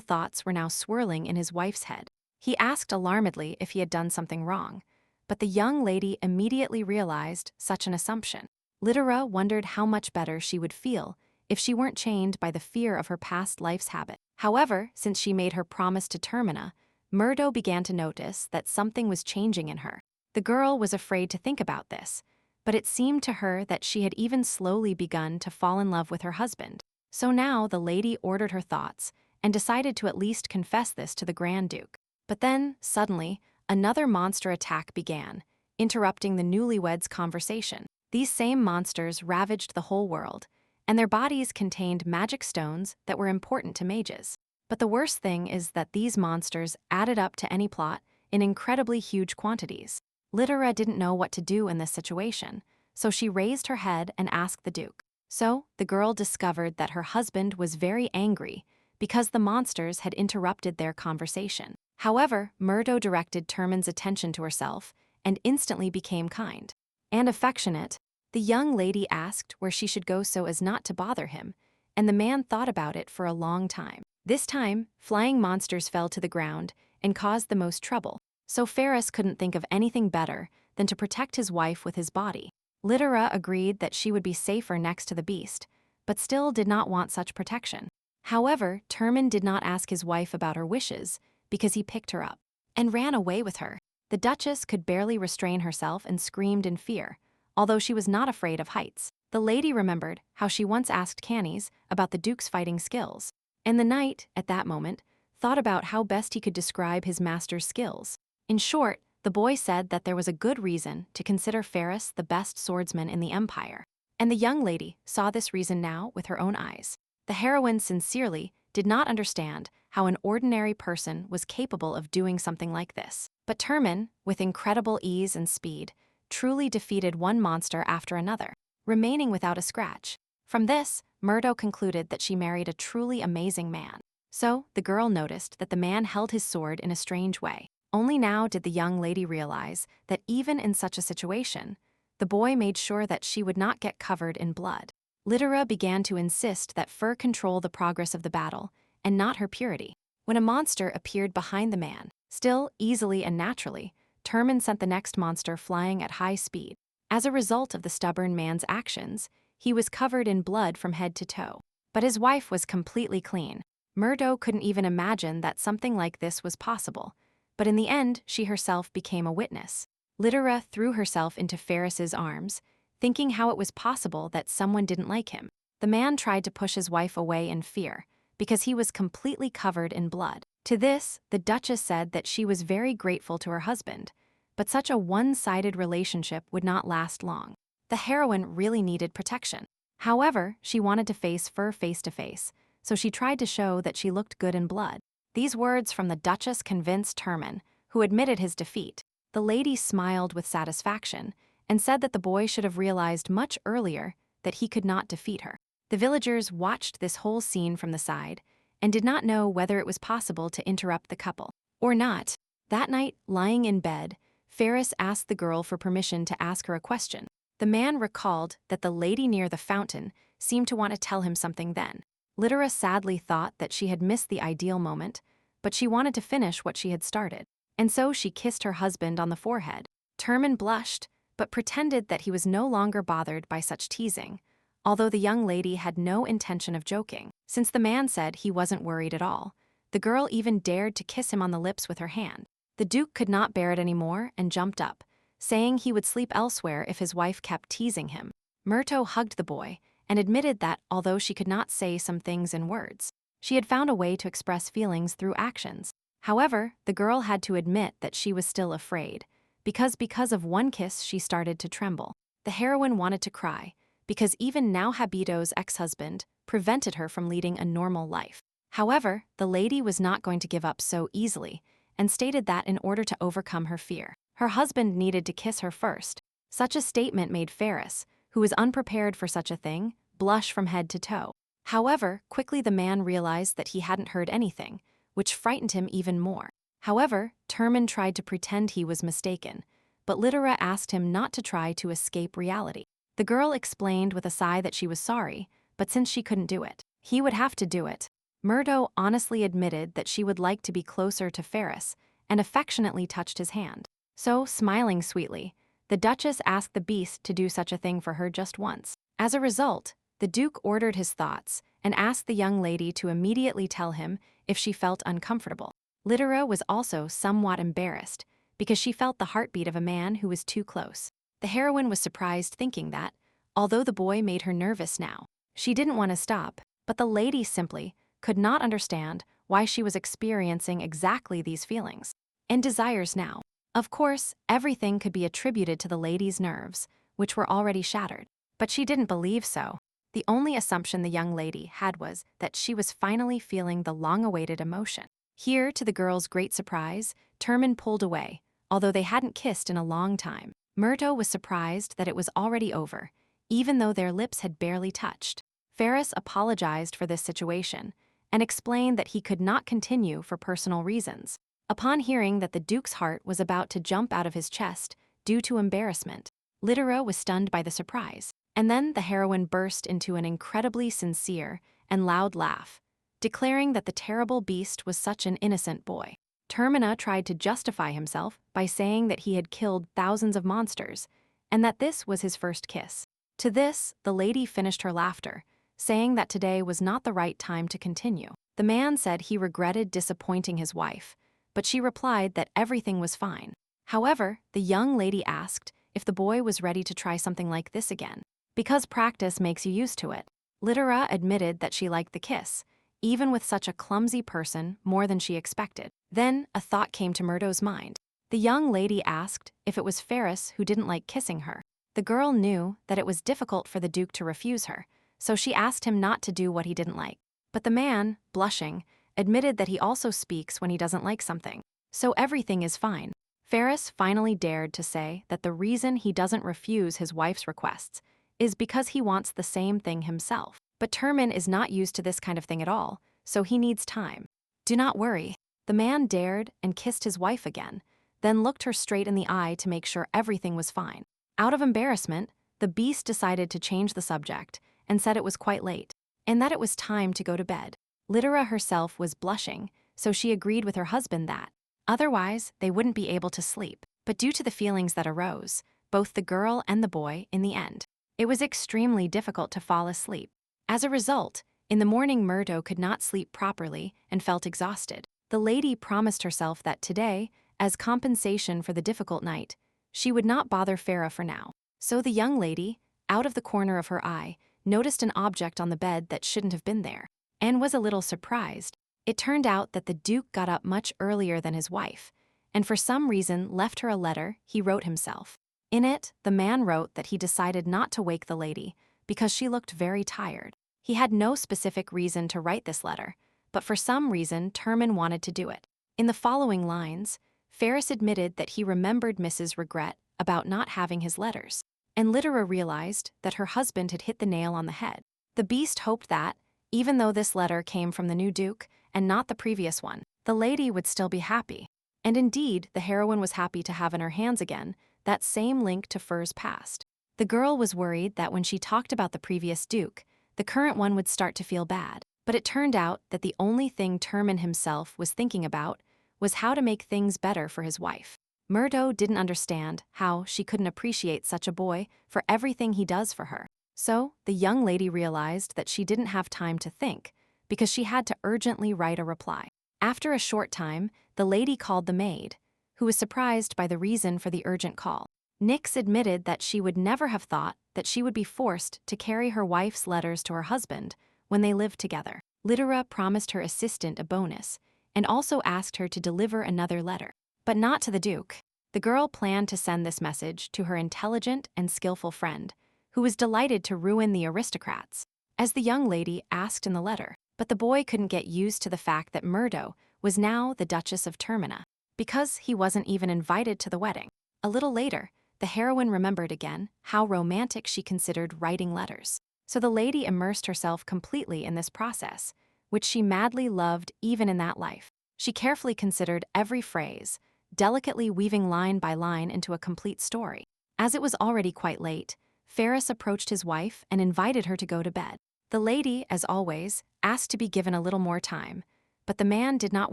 thoughts were now swirling in his wife's head. He asked alarmedly if he had done something wrong, but the young lady immediately realized such an assumption. Litera wondered how much better she would feel if she weren't chained by the fear of her past life's habit. However, since she made her promise to Termina, Murdo began to notice that something was changing in her. The girl was afraid to think about this, but it seemed to her that she had even slowly begun to fall in love with her husband. So now the lady ordered her thoughts and decided to at least confess this to the Grand Duke. But then, suddenly, another monster attack began, interrupting the newlyweds' conversation. These same monsters ravaged the whole world, and their bodies contained magic stones that were important to mages. But the worst thing is that these monsters added up to any plot in incredibly huge quantities. Litera didn't know what to do in this situation, so she raised her head and asked the Duke. So, the girl discovered that her husband was very angry because the monsters had interrupted their conversation. However, Murdo directed Termin's attention to herself and instantly became kind and affectionate. The young lady asked where she should go so as not to bother him, and the man thought about it for a long time. This time, flying monsters fell to the ground and caused the most trouble, so Ferris couldn't think of anything better than to protect his wife with his body. Litera agreed that she would be safer next to the beast, but still did not want such protection. However, Termin did not ask his wife about her wishes because he picked her up and ran away with her. The Duchess could barely restrain herself and screamed in fear, although she was not afraid of heights. The lady remembered how she once asked Canis about the Duke's fighting skills. In the night, at that moment, thought about how best he could describe his master's skills. In short, the boy said that there was a good reason to consider Ferris the best swordsman in the empire. And the young lady saw this reason now with her own eyes. The heroine sincerely did not understand how an ordinary person was capable of doing something like this. But Termin, with incredible ease and speed, truly defeated one monster after another, remaining without a scratch. From this, Murdo concluded that she married a truly amazing man. So, the girl noticed that the man held his sword in a strange way. Only now did the young lady realize that even in such a situation, the boy made sure that she would not get covered in blood. Littera began to insist that Fur control the progress of the battle, and not her purity. When a monster appeared behind the man, still easily and naturally, Termin sent the next monster flying at high speed. As a result of the stubborn man's actions, he was covered in blood from head to toe. But his wife was completely clean. Murdo couldn't even imagine that something like this was possible, but in the end, she herself became a witness. Littera threw herself into Ferris's arms, thinking how it was possible that someone didn't like him. The man tried to push his wife away in fear, because he was completely covered in blood. To this, the Duchess said that she was very grateful to her husband, but such a one-sided relationship would not last long. The heroine really needed protection. However, she wanted to face Fur face to face, so she tried to show that she looked good in blood. These words from the Duchess convinced Termin, who admitted his defeat. The lady smiled with satisfaction and said that the boy should have realized much earlier that he could not defeat her. The villagers watched this whole scene from the side and did not know whether it was possible to interrupt the couple or not. That night, lying in bed, Ferris asked the girl for permission to ask her a question. The man recalled that the lady near the fountain seemed to want to tell him something then. Littera sadly thought that she had missed the ideal moment, but she wanted to finish what she had started. And so she kissed her husband on the forehead. Termin blushed, but pretended that he was no longer bothered by such teasing, although the young lady had no intention of joking. Since the man said he wasn't worried at all, the girl even dared to kiss him on the lips with her hand. The Duke could not bear it anymore and jumped up, saying he would sleep elsewhere if his wife kept teasing him. Murdo hugged the boy and admitted that although she could not say some things in words, she had found a way to express feelings through actions. However, the girl had to admit that she was still afraid, because of one kiss she started to tremble. The heroine wanted to cry, because even now Habito's ex-husband prevented her from leading a normal life. However, the lady was not going to give up so easily, and stated that in order to overcome her fear, her husband needed to kiss her first. Such a statement made Ferris, who was unprepared for such a thing, blush from head to toe. However, quickly the man realized that he hadn't heard anything, which frightened him even more. However, Termin tried to pretend he was mistaken, but Littera asked him not to try to escape reality. The girl explained with a sigh that she was sorry, but since she couldn't do it, he would have to do it. Murdo honestly admitted that she would like to be closer to Ferris and affectionately touched his hand. So, smiling sweetly, the Duchess asked the beast to do such a thing for her just once. As a result, the Duke ordered his thoughts and asked the young lady to immediately tell him if she felt uncomfortable. Littera was also somewhat embarrassed because she felt the heartbeat of a man who was too close. The heroine was surprised thinking that, although the boy made her nervous now, she didn't want to stop, but the lady simply could not understand why she was experiencing exactly these feelings and desires now. Of course, everything could be attributed to the lady's nerves, which were already shattered, but she didn't believe so. The only assumption the young lady had was that she was finally feeling the long-awaited emotion. Here, to the girl's great surprise, Termin pulled away, although they hadn't kissed in a long time. Murdo was surprised that it was already over, even though their lips had barely touched. Ferris apologized for this situation and explained that he could not continue for personal reasons. Upon hearing that the Duke's heart was about to jump out of his chest due to embarrassment, Littera was stunned by the surprise. And then the heroine burst into an incredibly sincere and loud laugh, declaring that the terrible beast was such an innocent boy. Termina tried to justify himself by saying that he had killed thousands of monsters, and that this was his first kiss. To this, the lady finished her laughter, saying that today was not the right time to continue. The man said he regretted disappointing his wife, but she replied that everything was fine. However, the young lady asked if the boy was ready to try something like this again, because practice makes you used to it. Littera admitted that she liked the kiss, even with such a clumsy person, more than she expected. Then, a thought came to Murdo's mind. The young lady asked if it was Ferris who didn't like kissing her. The girl knew that it was difficult for the Duke to refuse her, so she asked him not to do what he didn't like. But the man, blushing, admitted that he also speaks when he doesn't like something. So everything is fine. Ferris finally dared to say that the reason he doesn't refuse his wife's requests is because he wants the same thing himself. But Termin is not used to this kind of thing at all, so he needs time. Do not worry. The man dared and kissed his wife again, then looked her straight in the eye to make sure everything was fine. Out of embarrassment, the beast decided to change the subject and said it was quite late, and that it was time to go to bed. Littera herself was blushing, so she agreed with her husband that, otherwise, they wouldn't be able to sleep. But due to the feelings that arose, both the girl and the boy, in the end, it was extremely difficult to fall asleep. As a result, in the morning Murdo could not sleep properly and felt exhausted. The lady promised herself that today, as compensation for the difficult night, she would not bother Farah for now. So the young lady, out of the corner of her eye, noticed an object on the bed that shouldn't have been there, and was a little surprised. It turned out that the Duke got up much earlier than his wife, and for some reason left her a letter he wrote himself. In it, the man wrote that he decided not to wake the lady because she looked very tired. He had no specific reason to write this letter, but for some reason Termin wanted to do it. In the following lines, Ferris admitted that he remembered Mrs. Regret about not having his letters, and Littera realized that her husband had hit the nail on the head. The beast hoped that, even though this letter came from the new Duke and not the previous one, the lady would still be happy. And indeed, the heroine was happy to have in her hands again that same link to Fur's past. The girl was worried that when she talked about the previous Duke, the current one would start to feel bad. But it turned out that the only thing Termin himself was thinking about was how to make things better for his wife. Murdo didn't understand how she couldn't appreciate such a boy for everything he does for her. So, the young lady realized that she didn't have time to think because she had to urgently write a reply. After a short time, the lady called the maid, who was surprised by the reason for the urgent call. Nix admitted that she would never have thought that she would be forced to carry her wife's letters to her husband when they lived together. Littera promised her assistant a bonus and also asked her to deliver another letter, but not to the Duke. The girl planned to send this message to her intelligent and skillful friend, who was delighted to ruin the aristocrats, as the young lady asked in the letter. But the boy couldn't get used to the fact that Murdo was now the Duchess of Termina, because he wasn't even invited to the wedding. A little later, the heroine remembered again how romantic she considered writing letters. So the lady immersed herself completely in this process, which she madly loved even in that life. She carefully considered every phrase, delicately weaving line by line into a complete story. As it was already quite late, Ferris approached his wife and invited her to go to bed. The lady, as always, asked to be given a little more time, but the man did not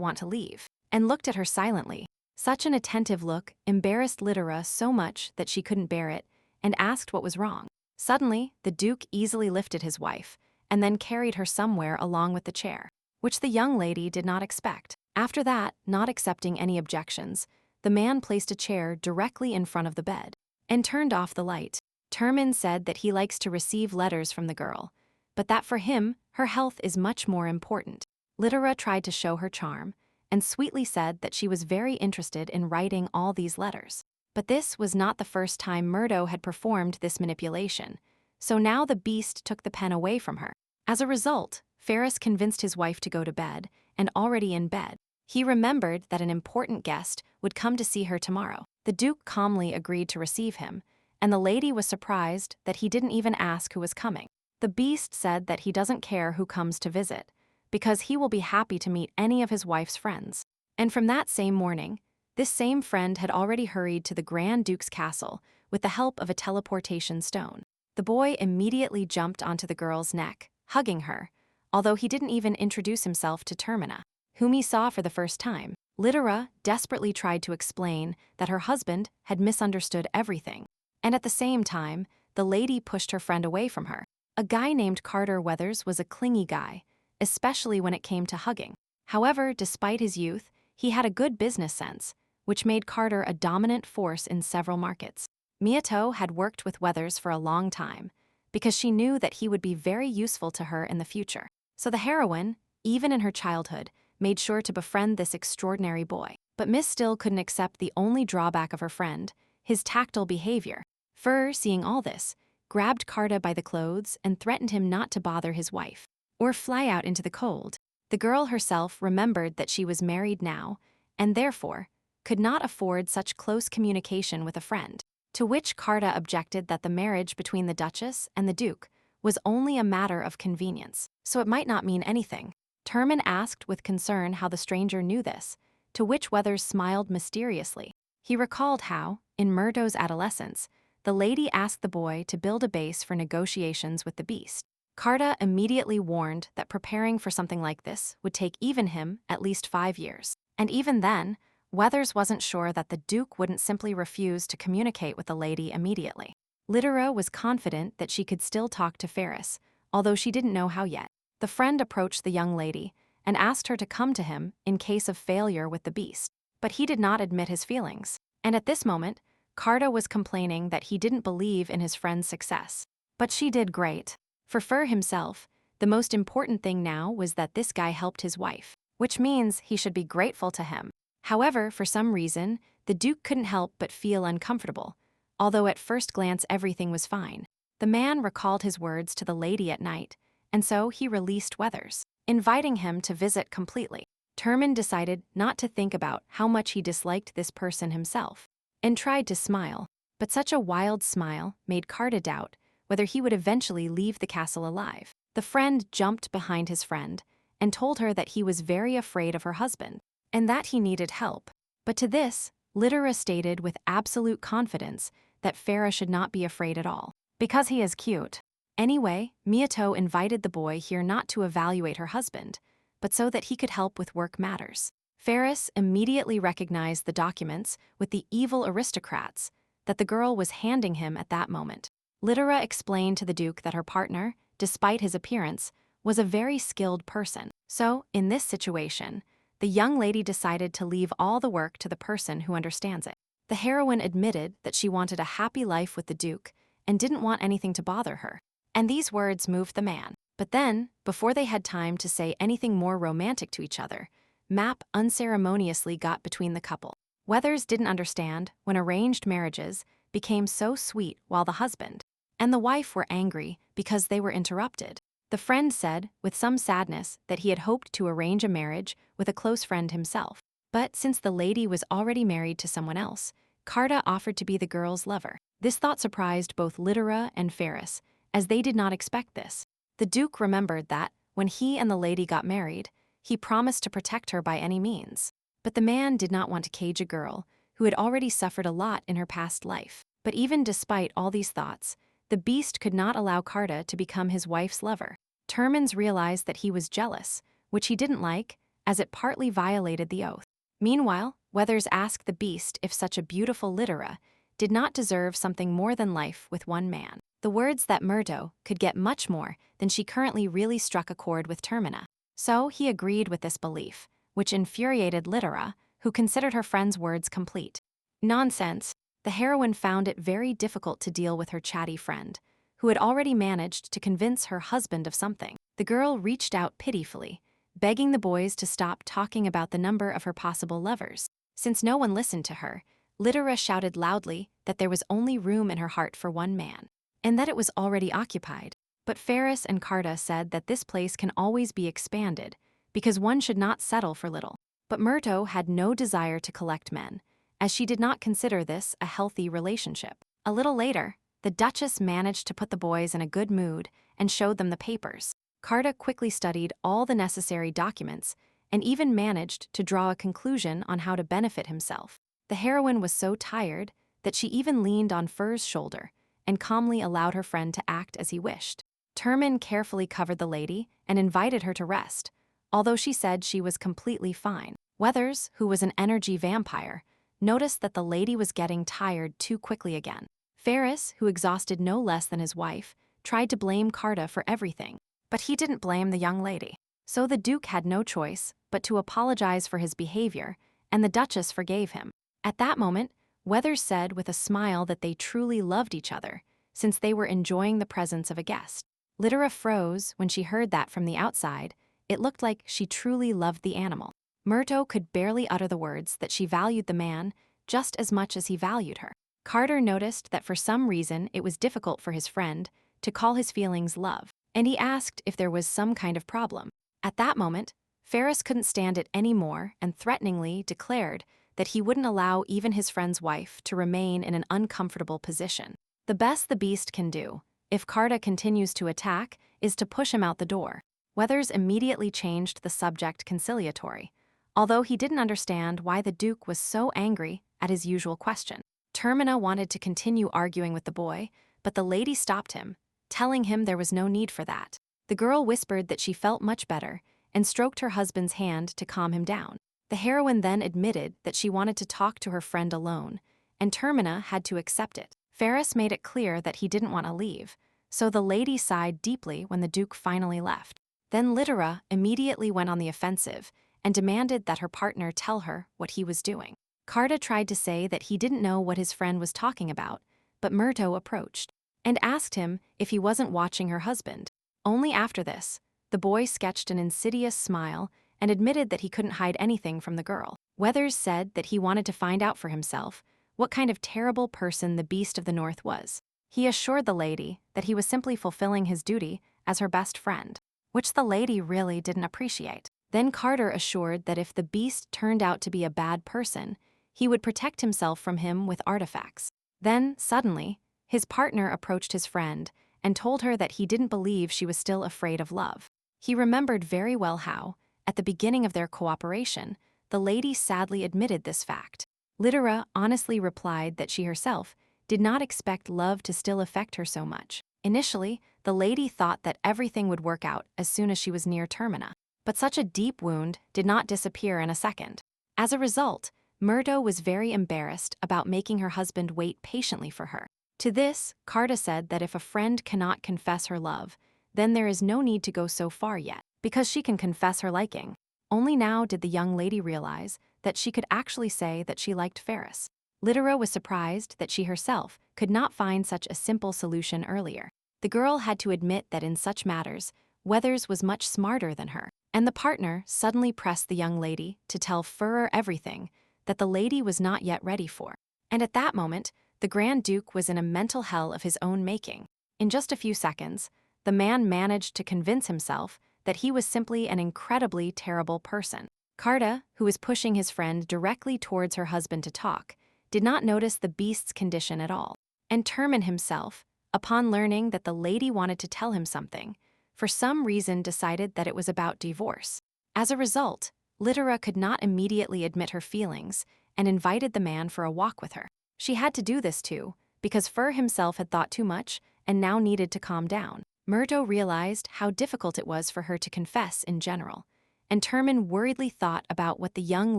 want to leave, and looked at her silently. Such an attentive look embarrassed Littera so much that she couldn't bear it, and asked what was wrong. Suddenly, the Duke easily lifted his wife, and then carried her somewhere along with the chair, which the young lady did not expect. After that, not accepting any objections, the man placed a chair directly in front of the bed, and turned off the light. Termin said that he likes to receive letters from the girl, but that for him, her health is much more important. Littera tried to show her charm, and sweetly said that she was very interested in writing all these letters. But this was not the first time Murdo had performed this manipulation, so now the beast took the pen away from her. As a result, Ferris convinced his wife to go to bed, and already in bed, he remembered that an important guest would come to see her tomorrow. The Duke calmly agreed to receive him, and the lady was surprised that he didn't even ask who was coming. The beast said that he doesn't care who comes to visit, because he will be happy to meet any of his wife's friends. And from that same morning, this same friend had already hurried to the Grand Duke's castle with the help of a teleportation stone. The boy immediately jumped onto the girl's neck, hugging her, although he didn't even introduce himself to Termina, whom he saw for the first time. Littera desperately tried to explain that her husband had misunderstood everything, and at the same time, the lady pushed her friend away from her. A guy named Carter Weathers was a clingy guy, especially when it came to hugging. However, despite his youth, he had a good business sense, which made Carter a dominant force in several markets. Miyato had worked with Weathers for a long time, because she knew that he would be very useful to her in the future. So the heroine, even in her childhood, made sure to befriend this extraordinary boy. But Miss still couldn't accept the only drawback of her friend, his tactile behavior. Fur, seeing all this, grabbed Carta by the clothes and threatened him not to bother his wife or fly out into the cold. The girl herself remembered that she was married now and therefore could not afford such close communication with a friend, to which Carta objected that the marriage between the Duchess and the Duke was only a matter of convenience, so it might not mean anything. Terman asked with concern how the stranger knew this, to which Weathers smiled mysteriously. He recalled how, in Murdo's adolescence, the lady asked the boy to build a base for negotiations with the beast. Carta immediately warned that preparing for something like this would take even him at least 5 years. And even then, Weathers wasn't sure that the Duke wouldn't simply refuse to communicate with the lady immediately. Littera was confident that she could still talk to Ferris, although she didn't know how yet. The friend approached the young lady and asked her to come to him in case of failure with the beast, but he did not admit his feelings. And at this moment, Carta was complaining that he didn't believe in his friend's success. But she did great. For Fur himself, the most important thing now was that this guy helped his wife, which means he should be grateful to him. However, for some reason, the Duke couldn't help but feel uncomfortable, although at first glance everything was fine. The man recalled his words to the lady at night, and so he released Weathers, inviting him to visit completely. Terman decided not to think about how much he disliked this person himself, and tried to smile, but such a wild smile made Carta doubt whether he would eventually leave the castle alive. The friend jumped behind his friend and told her that he was very afraid of her husband, and that he needed help. But to this, Littera stated with absolute confidence that Farah should not be afraid at all, because he is cute. Anyway, Miyato invited the boy here not to evaluate her husband, but so that he could help with work matters. Ferris immediately recognized the documents with the evil aristocrats that the girl was handing him at that moment. Littera explained to the Duke that her partner, despite his appearance, was a very skilled person. So, in this situation, the young lady decided to leave all the work to the person who understands it. The heroine admitted that she wanted a happy life with the Duke and didn't want anything to bother her. And these words moved the man. But then, before they had time to say anything more romantic to each other, Map unceremoniously got between the couple. Weathers didn't understand when arranged marriages became so sweet while the husband and the wife were angry because they were interrupted. The friend said, with some sadness, that he had hoped to arrange a marriage with a close friend himself. But since the lady was already married to someone else, Carta offered to be the girl's lover. This thought surprised both Littera and Ferris, as they did not expect this. The Duke remembered that, when he and the lady got married, he promised to protect her by any means. But the man did not want to cage a girl who had already suffered a lot in her past life. But even despite all these thoughts, the beast could not allow Carta to become his wife's lover. Termans realized that he was jealous, which he didn't like, as it partly violated the oath. Meanwhile, Weathers asked the beast if such a beautiful Littera did not deserve something more than life with one man. The words that Murdo could get much more than she currently really struck a chord with Termina. So he agreed with this belief, which infuriated Littera, who considered her friend's words complete nonsense. The heroine found it very difficult to deal with her chatty friend, who had already managed to convince her husband of something. The girl reached out pitifully, begging the boys to stop talking about the number of her possible lovers. Since no one listened to her, Littera shouted loudly that there was only room in her heart for one man, and that it was already occupied. But Ferris and Carta said that this place can always be expanded, because one should not settle for little. But Murto had no desire to collect men, as she did not consider this a healthy relationship. A little later, the Duchess managed to put the boys in a good mood and showed them the papers. Carta quickly studied all the necessary documents and even managed to draw a conclusion on how to benefit himself. The heroine was so tired that she even leaned on Fur's shoulder and calmly allowed her friend to act as he wished. Terman carefully covered the lady and invited her to rest, although she said she was completely fine. Weathers, who was an energy vampire, noticed that the lady was getting tired too quickly again. Ferris, who exhausted no less than his wife, tried to blame Carta for everything, but he didn't blame the young lady. So the Duke had no choice but to apologize for his behavior, and the Duchess forgave him. At that moment, Weathers said with a smile that they truly loved each other, since they were enjoying the presence of a guest. Littera froze when she heard that from the outside, it looked like she truly loved the animal. Myrto could barely utter the words that she valued the man just as much as he valued her. Carter noticed that for some reason it was difficult for his friend to call his feelings love, and he asked if there was some kind of problem. At that moment, Ferris couldn't stand it anymore and threateningly declared that he wouldn't allow even his friend's wife to remain in an uncomfortable position. The best the beast can do, if Carter continues to attack, is to push him out the door. Weathers immediately changed the subject conciliatory, although he didn't understand why the Duke was so angry at his usual question. Termina wanted to continue arguing with the boy, but the lady stopped him, telling him there was no need for that. The girl whispered that she felt much better and stroked her husband's hand to calm him down. The heroine then admitted that she wanted to talk to her friend alone, and Termina had to accept it. Ferris made it clear that he didn't want to leave, so the lady sighed deeply when the Duke finally left. Then Littera immediately went on the offensive and demanded that her partner tell her what he was doing. Carta tried to say that he didn't know what his friend was talking about, but Myrto approached and asked him if he wasn't watching her husband. Only after this, the boy sketched an insidious smile and admitted that he couldn't hide anything from the girl. Weathers said that he wanted to find out for himself what kind of terrible person the Beast of the North was. He assured the lady that he was simply fulfilling his duty as her best friend, which the lady really didn't appreciate. Then Carter assured that if the Beast turned out to be a bad person, he would protect himself from him with artifacts. Then, suddenly, his partner approached his friend and told her that he didn't believe she was still afraid of love. He remembered very well how, at the beginning of their cooperation, the lady sadly admitted this fact. Littera honestly replied that she herself did not expect love to still affect her so much. Initially, the lady thought that everything would work out as soon as she was near Termina, but such a deep wound did not disappear in a second. As a result, Myrto was very embarrassed about making her husband wait patiently for her. To this, Carta said that if a friend cannot confess her love, then there is no need to go so far yet, because she can confess her liking. Only now did the young lady realize that she could actually say that she liked Ferris. Littera was surprised that she herself could not find such a simple solution earlier. The girl had to admit that in such matters, Weathers was much smarter than her, and the partner suddenly pressed the young lady to tell Furrer everything that the lady was not yet ready for. And at that moment, the Grand Duke was in a mental hell of his own making. In just a few seconds, the man managed to convince himself that he was simply an incredibly terrible person. Carta, who was pushing his friend directly towards her husband to talk, did not notice the beast's condition at all. And Termin himself, upon learning that the lady wanted to tell him something, for some reason decided that it was about divorce. As a result, Littera could not immediately admit her feelings and invited the man for a walk with her. She had to do this too, because Fur himself had thought too much and now needed to calm down. Myrto realized how difficult it was for her to confess in general, and Termin worriedly thought about what the young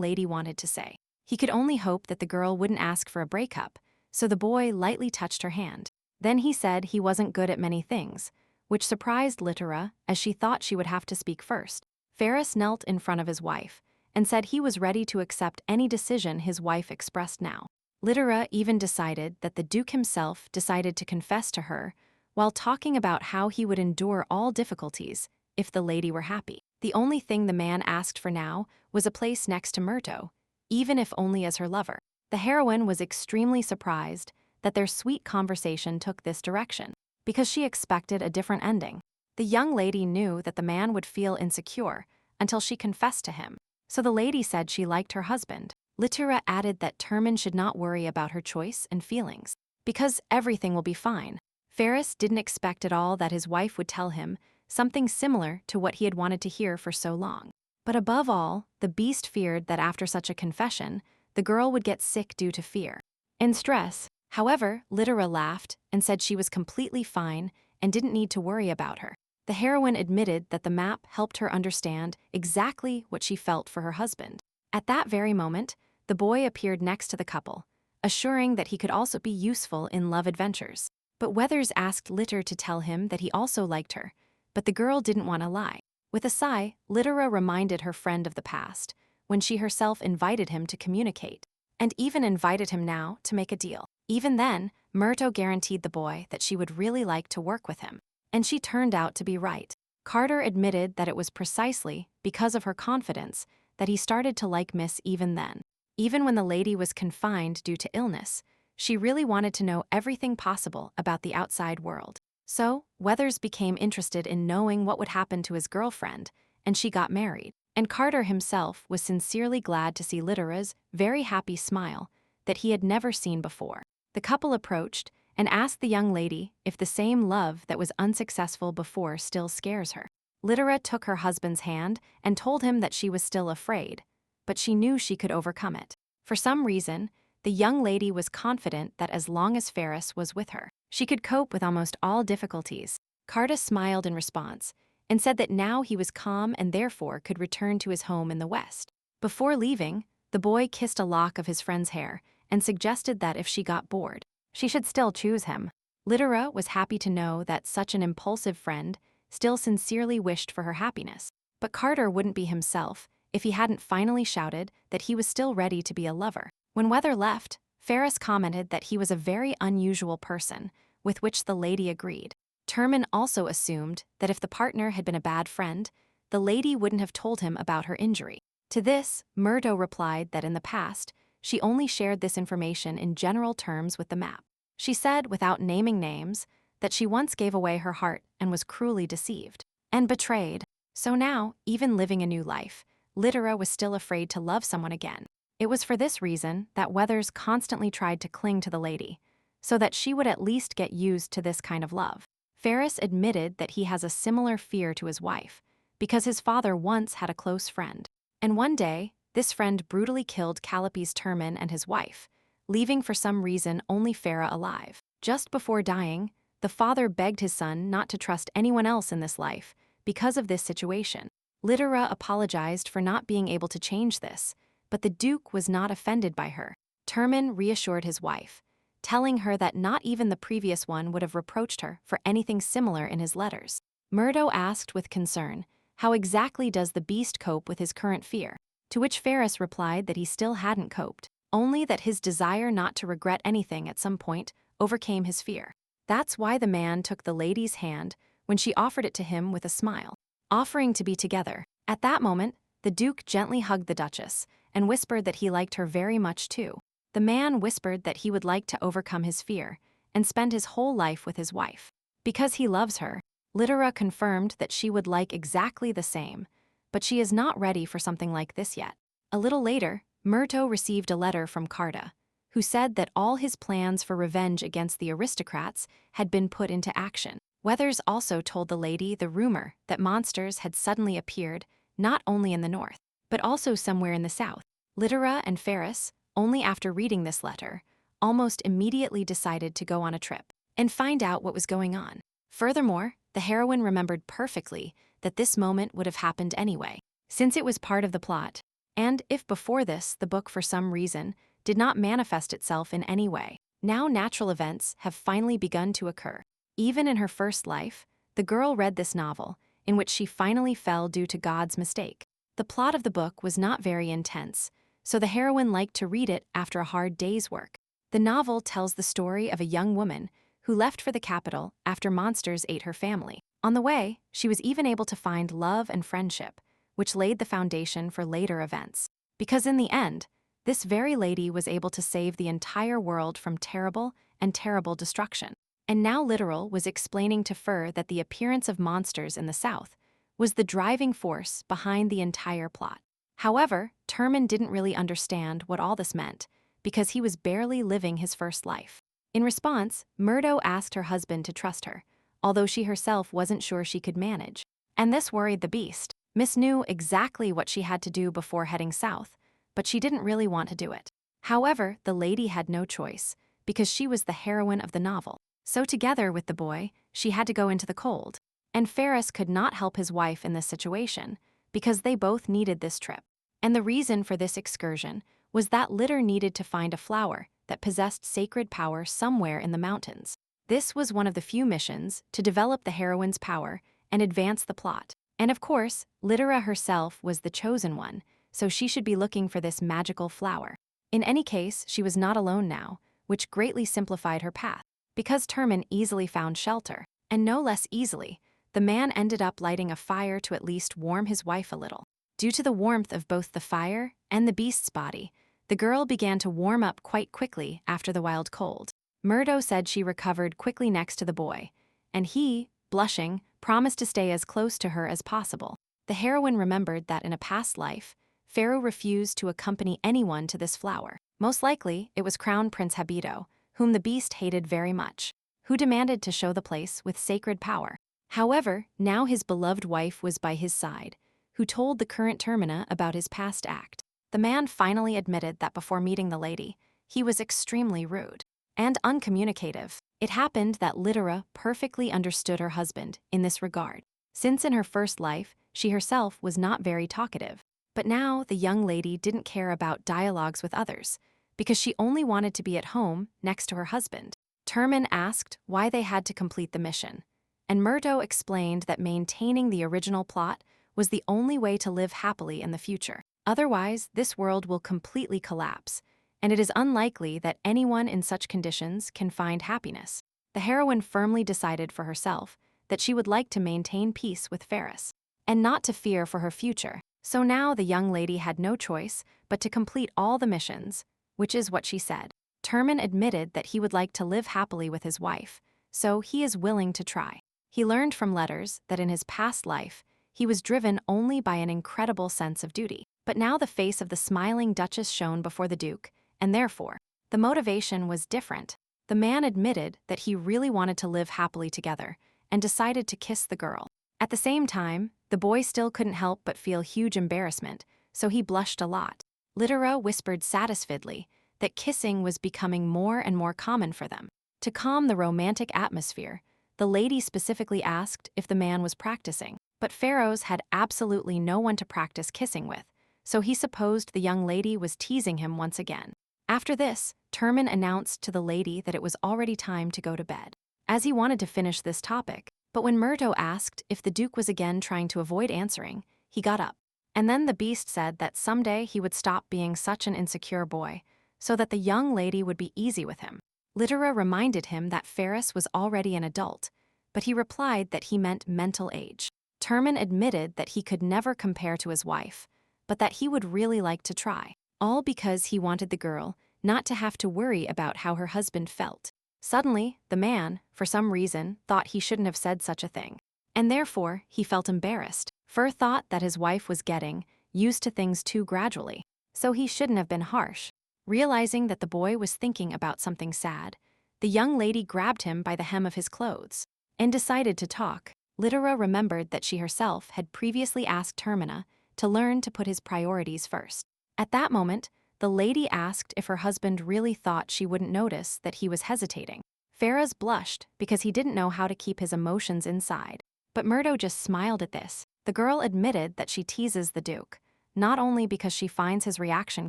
lady wanted to say. He could only hope that the girl wouldn't ask for a breakup, so the boy lightly touched her hand. Then he said he wasn't good at many things, which surprised Littera as she thought she would have to speak first. Ferris knelt in front of his wife and said he was ready to accept any decision his wife expressed now. Littera even decided that the Duke himself decided to confess to her while talking about how he would endure all difficulties if the lady were happy. The only thing the man asked for now was a place next to Myrto, even if only as her lover. The heroine was extremely surprised that their sweet conversation took this direction, because she expected a different ending. The young lady knew that the man would feel insecure until she confessed to him, so the lady said she liked her husband. Littera added that Termin should not worry about her choice and feelings, because everything will be fine. Ferris didn't expect at all that his wife would tell him something similar to what he had wanted to hear for so long. But above all, the beast feared that after such a confession, the girl would get sick due to fear and stress. However, Littera laughed and said she was completely fine and didn't need to worry about her. The heroine admitted that the map helped her understand exactly what she felt for her husband. At that very moment, the boy appeared next to the couple, assuring that he could also be useful in love adventures. But Weathers asked Litter to tell him that he also liked her, but the girl didn't want to lie. With a sigh, Littera reminded her friend of the past, when she herself invited him to communicate, and even invited him now to make a deal. Even then, Myrto guaranteed the boy that she would really like to work with him, and she turned out to be right. Carter admitted that it was precisely because of her confidence that he started to like Miss even then. Even when the lady was confined due to illness, she really wanted to know everything possible about the outside world. So, Weathers became interested in knowing what would happen to his girlfriend, and she got married. And Carter himself was sincerely glad to see Lytera's very happy smile that he had never seen before. The couple approached and asked the young lady if the same love that was unsuccessful before still scares her. Lytera took her husband's hand and told him that she was still afraid, but she knew she could overcome it. For some reason, the young lady was confident that as long as Ferris was with her, she could cope with almost all difficulties. Carter smiled in response and said that now he was calm and therefore could return to his home in the West. Before leaving, the boy kissed a lock of his friend's hair and suggested that if she got bored, she should still choose him. Lytera was happy to know that such an impulsive friend still sincerely wished for her happiness. But Carter wouldn't be himself if he hadn't finally shouted that he was still ready to be a lover. When Weather left, Ferris commented that he was a very unusual person, with which the lady agreed. Terman also assumed that if the partner had been a bad friend, the lady wouldn't have told him about her injury. To this, Murdo replied that in the past, she only shared this information in general terms with the map. She said, without naming names, that she once gave away her heart and was cruelly deceived and betrayed. So now, even living a new life, Lytera was still afraid to love someone again. It was for this reason that Weathers constantly tried to cling to the lady, so that she would at least get used to this kind of love. Ferris admitted that he has a similar fear to his wife, because his father once had a close friend. And one day, this friend brutally killed Calliope's Terman and his wife, leaving for some reason only Farah alive. Just before dying, the father begged his son not to trust anyone else in this life because of this situation. Lytera apologized for not being able to change this, but the Duke was not offended by her. Terman reassured his wife, telling her that not even the previous one would have reproached her for anything similar in his letters. Murdo asked with concern, how exactly does the beast cope with his current fear? To which Ferris replied that he still hadn't coped, only that his desire not to regret anything at some point overcame his fear. That's why the man took the lady's hand when she offered it to him with a smile, offering to be together. At that moment, the Duke gently hugged the Duchess and whispered that he liked her very much too. The man whispered that he would like to overcome his fear and spend his whole life with his wife. Because he loves her, Lytera confirmed that she would like exactly the same, but she is not ready for something like this yet. A little later, Murto received a letter from Carta, who said that all his plans for revenge against the aristocrats had been put into action. Weathers also told the lady the rumor that monsters had suddenly appeared not only in the north, but also somewhere in the south. Lytera and Ferris, only after reading this letter, almost immediately decided to go on a trip and find out what was going on. Furthermore, the heroine remembered perfectly that this moment would have happened anyway, since it was part of the plot, and if before this the book for some reason did not manifest itself in any way. Now natural events have finally begun to occur. Even in her first life, the girl read this novel, in which she finally fell due to God's mistake. The plot of the book was not very intense, so the heroine liked to read it after a hard day's work. The novel tells the story of a young woman who left for the capital after monsters ate her family. On the way, she was even able to find love and friendship, which laid the foundation for later events. Because in the end, this very lady was able to save the entire world from terrible and terrible destruction. And now Literal was explaining to Fur that the appearance of monsters in the south was the driving force behind the entire plot. However, Terman didn't really understand what all this meant, because he was barely living his first life. In response, Murdo asked her husband to trust her, although she herself wasn't sure she could manage. And this worried the beast. Miss knew exactly what she had to do before heading south, but she didn't really want to do it. However, the lady had no choice, because she was the heroine of the novel. So together with the boy, she had to go into the cold. And Ferris could not help his wife in this situation, because they both needed this trip. And the reason for this excursion was that Litter needed to find a flower that possessed sacred power somewhere in the mountains. This was one of the few missions to develop the heroine's power and advance the plot. And of course, Littera herself was the chosen one, so she should be looking for this magical flower. In any case, she was not alone now, which greatly simplified her path. Because Terman easily found shelter, and no less easily, the man ended up lighting a fire to at least warm his wife a little. Due to the warmth of both the fire and the beast's body, the girl began to warm up quite quickly after the wild cold. Murdo said she recovered quickly next to the boy, and he, blushing, promised to stay as close to her as possible. The heroine remembered that in a past life, Pharaoh refused to accompany anyone to this flower. Most likely, it was Crown Prince Habito, whom the beast hated very much, who demanded to show the place with sacred power. However, now his beloved wife was by his side, who told the current Termina about his past act. The man finally admitted that before meeting the lady, he was extremely rude and uncommunicative. It happened that Litera perfectly understood her husband in this regard, since in her first life, she herself was not very talkative. But now the young lady didn't care about dialogues with others, because she only wanted to be at home next to her husband. Termin asked why they had to complete the mission, and Murdo explained that maintaining the original plot was the only way to live happily in the future. Otherwise, this world will completely collapse, and it is unlikely that anyone in such conditions can find happiness. The heroine firmly decided for herself that she would like to maintain peace with Ferris, and not to fear for her future. So now the young lady had no choice but to complete all the missions, which is what she said. Termin admitted that he would like to live happily with his wife, so he is willing to try. He learned from letters that in his past life, he was driven only by an incredible sense of duty. But now the face of the smiling Duchess shone before the Duke, and therefore, the motivation was different. The man admitted that he really wanted to live happily together, and decided to kiss the girl. At the same time, the boy still couldn't help but feel huge embarrassment, so he blushed a lot. Litera whispered satisfiedly that kissing was becoming more and more common for them. To calm the romantic atmosphere, the lady specifically asked if the man was practicing, but Pharaoh's had absolutely no one to practice kissing with, so he supposed the young lady was teasing him once again. After this, Termin announced to the lady that it was already time to go to bed, as he wanted to finish this topic. But when Murdo asked if the Duke was again trying to avoid answering, he got up. And then the beast said that someday he would stop being such an insecure boy, so that the young lady would be easy with him. Litera reminded him that Ferris was already an adult, but he replied that he meant mental age. Termin admitted that he could never compare to his wife, but that he would really like to try, all because he wanted the girl not to have to worry about how her husband felt. Suddenly, the man, for some reason, thought he shouldn't have said such a thing, and therefore he felt embarrassed. Fur thought that his wife was getting used to things too gradually, so he shouldn't have been harsh. Realizing that the boy was thinking about something sad, the young lady grabbed him by the hem of his clothes and decided to talk. Litera remembered that she herself had previously asked Termina to learn to put his priorities first. At that moment, the lady asked if her husband really thought she wouldn't notice that he was hesitating. Ferris blushed because he didn't know how to keep his emotions inside. But Murdo just smiled at this. The girl admitted that she teases the Duke, not only because she finds his reaction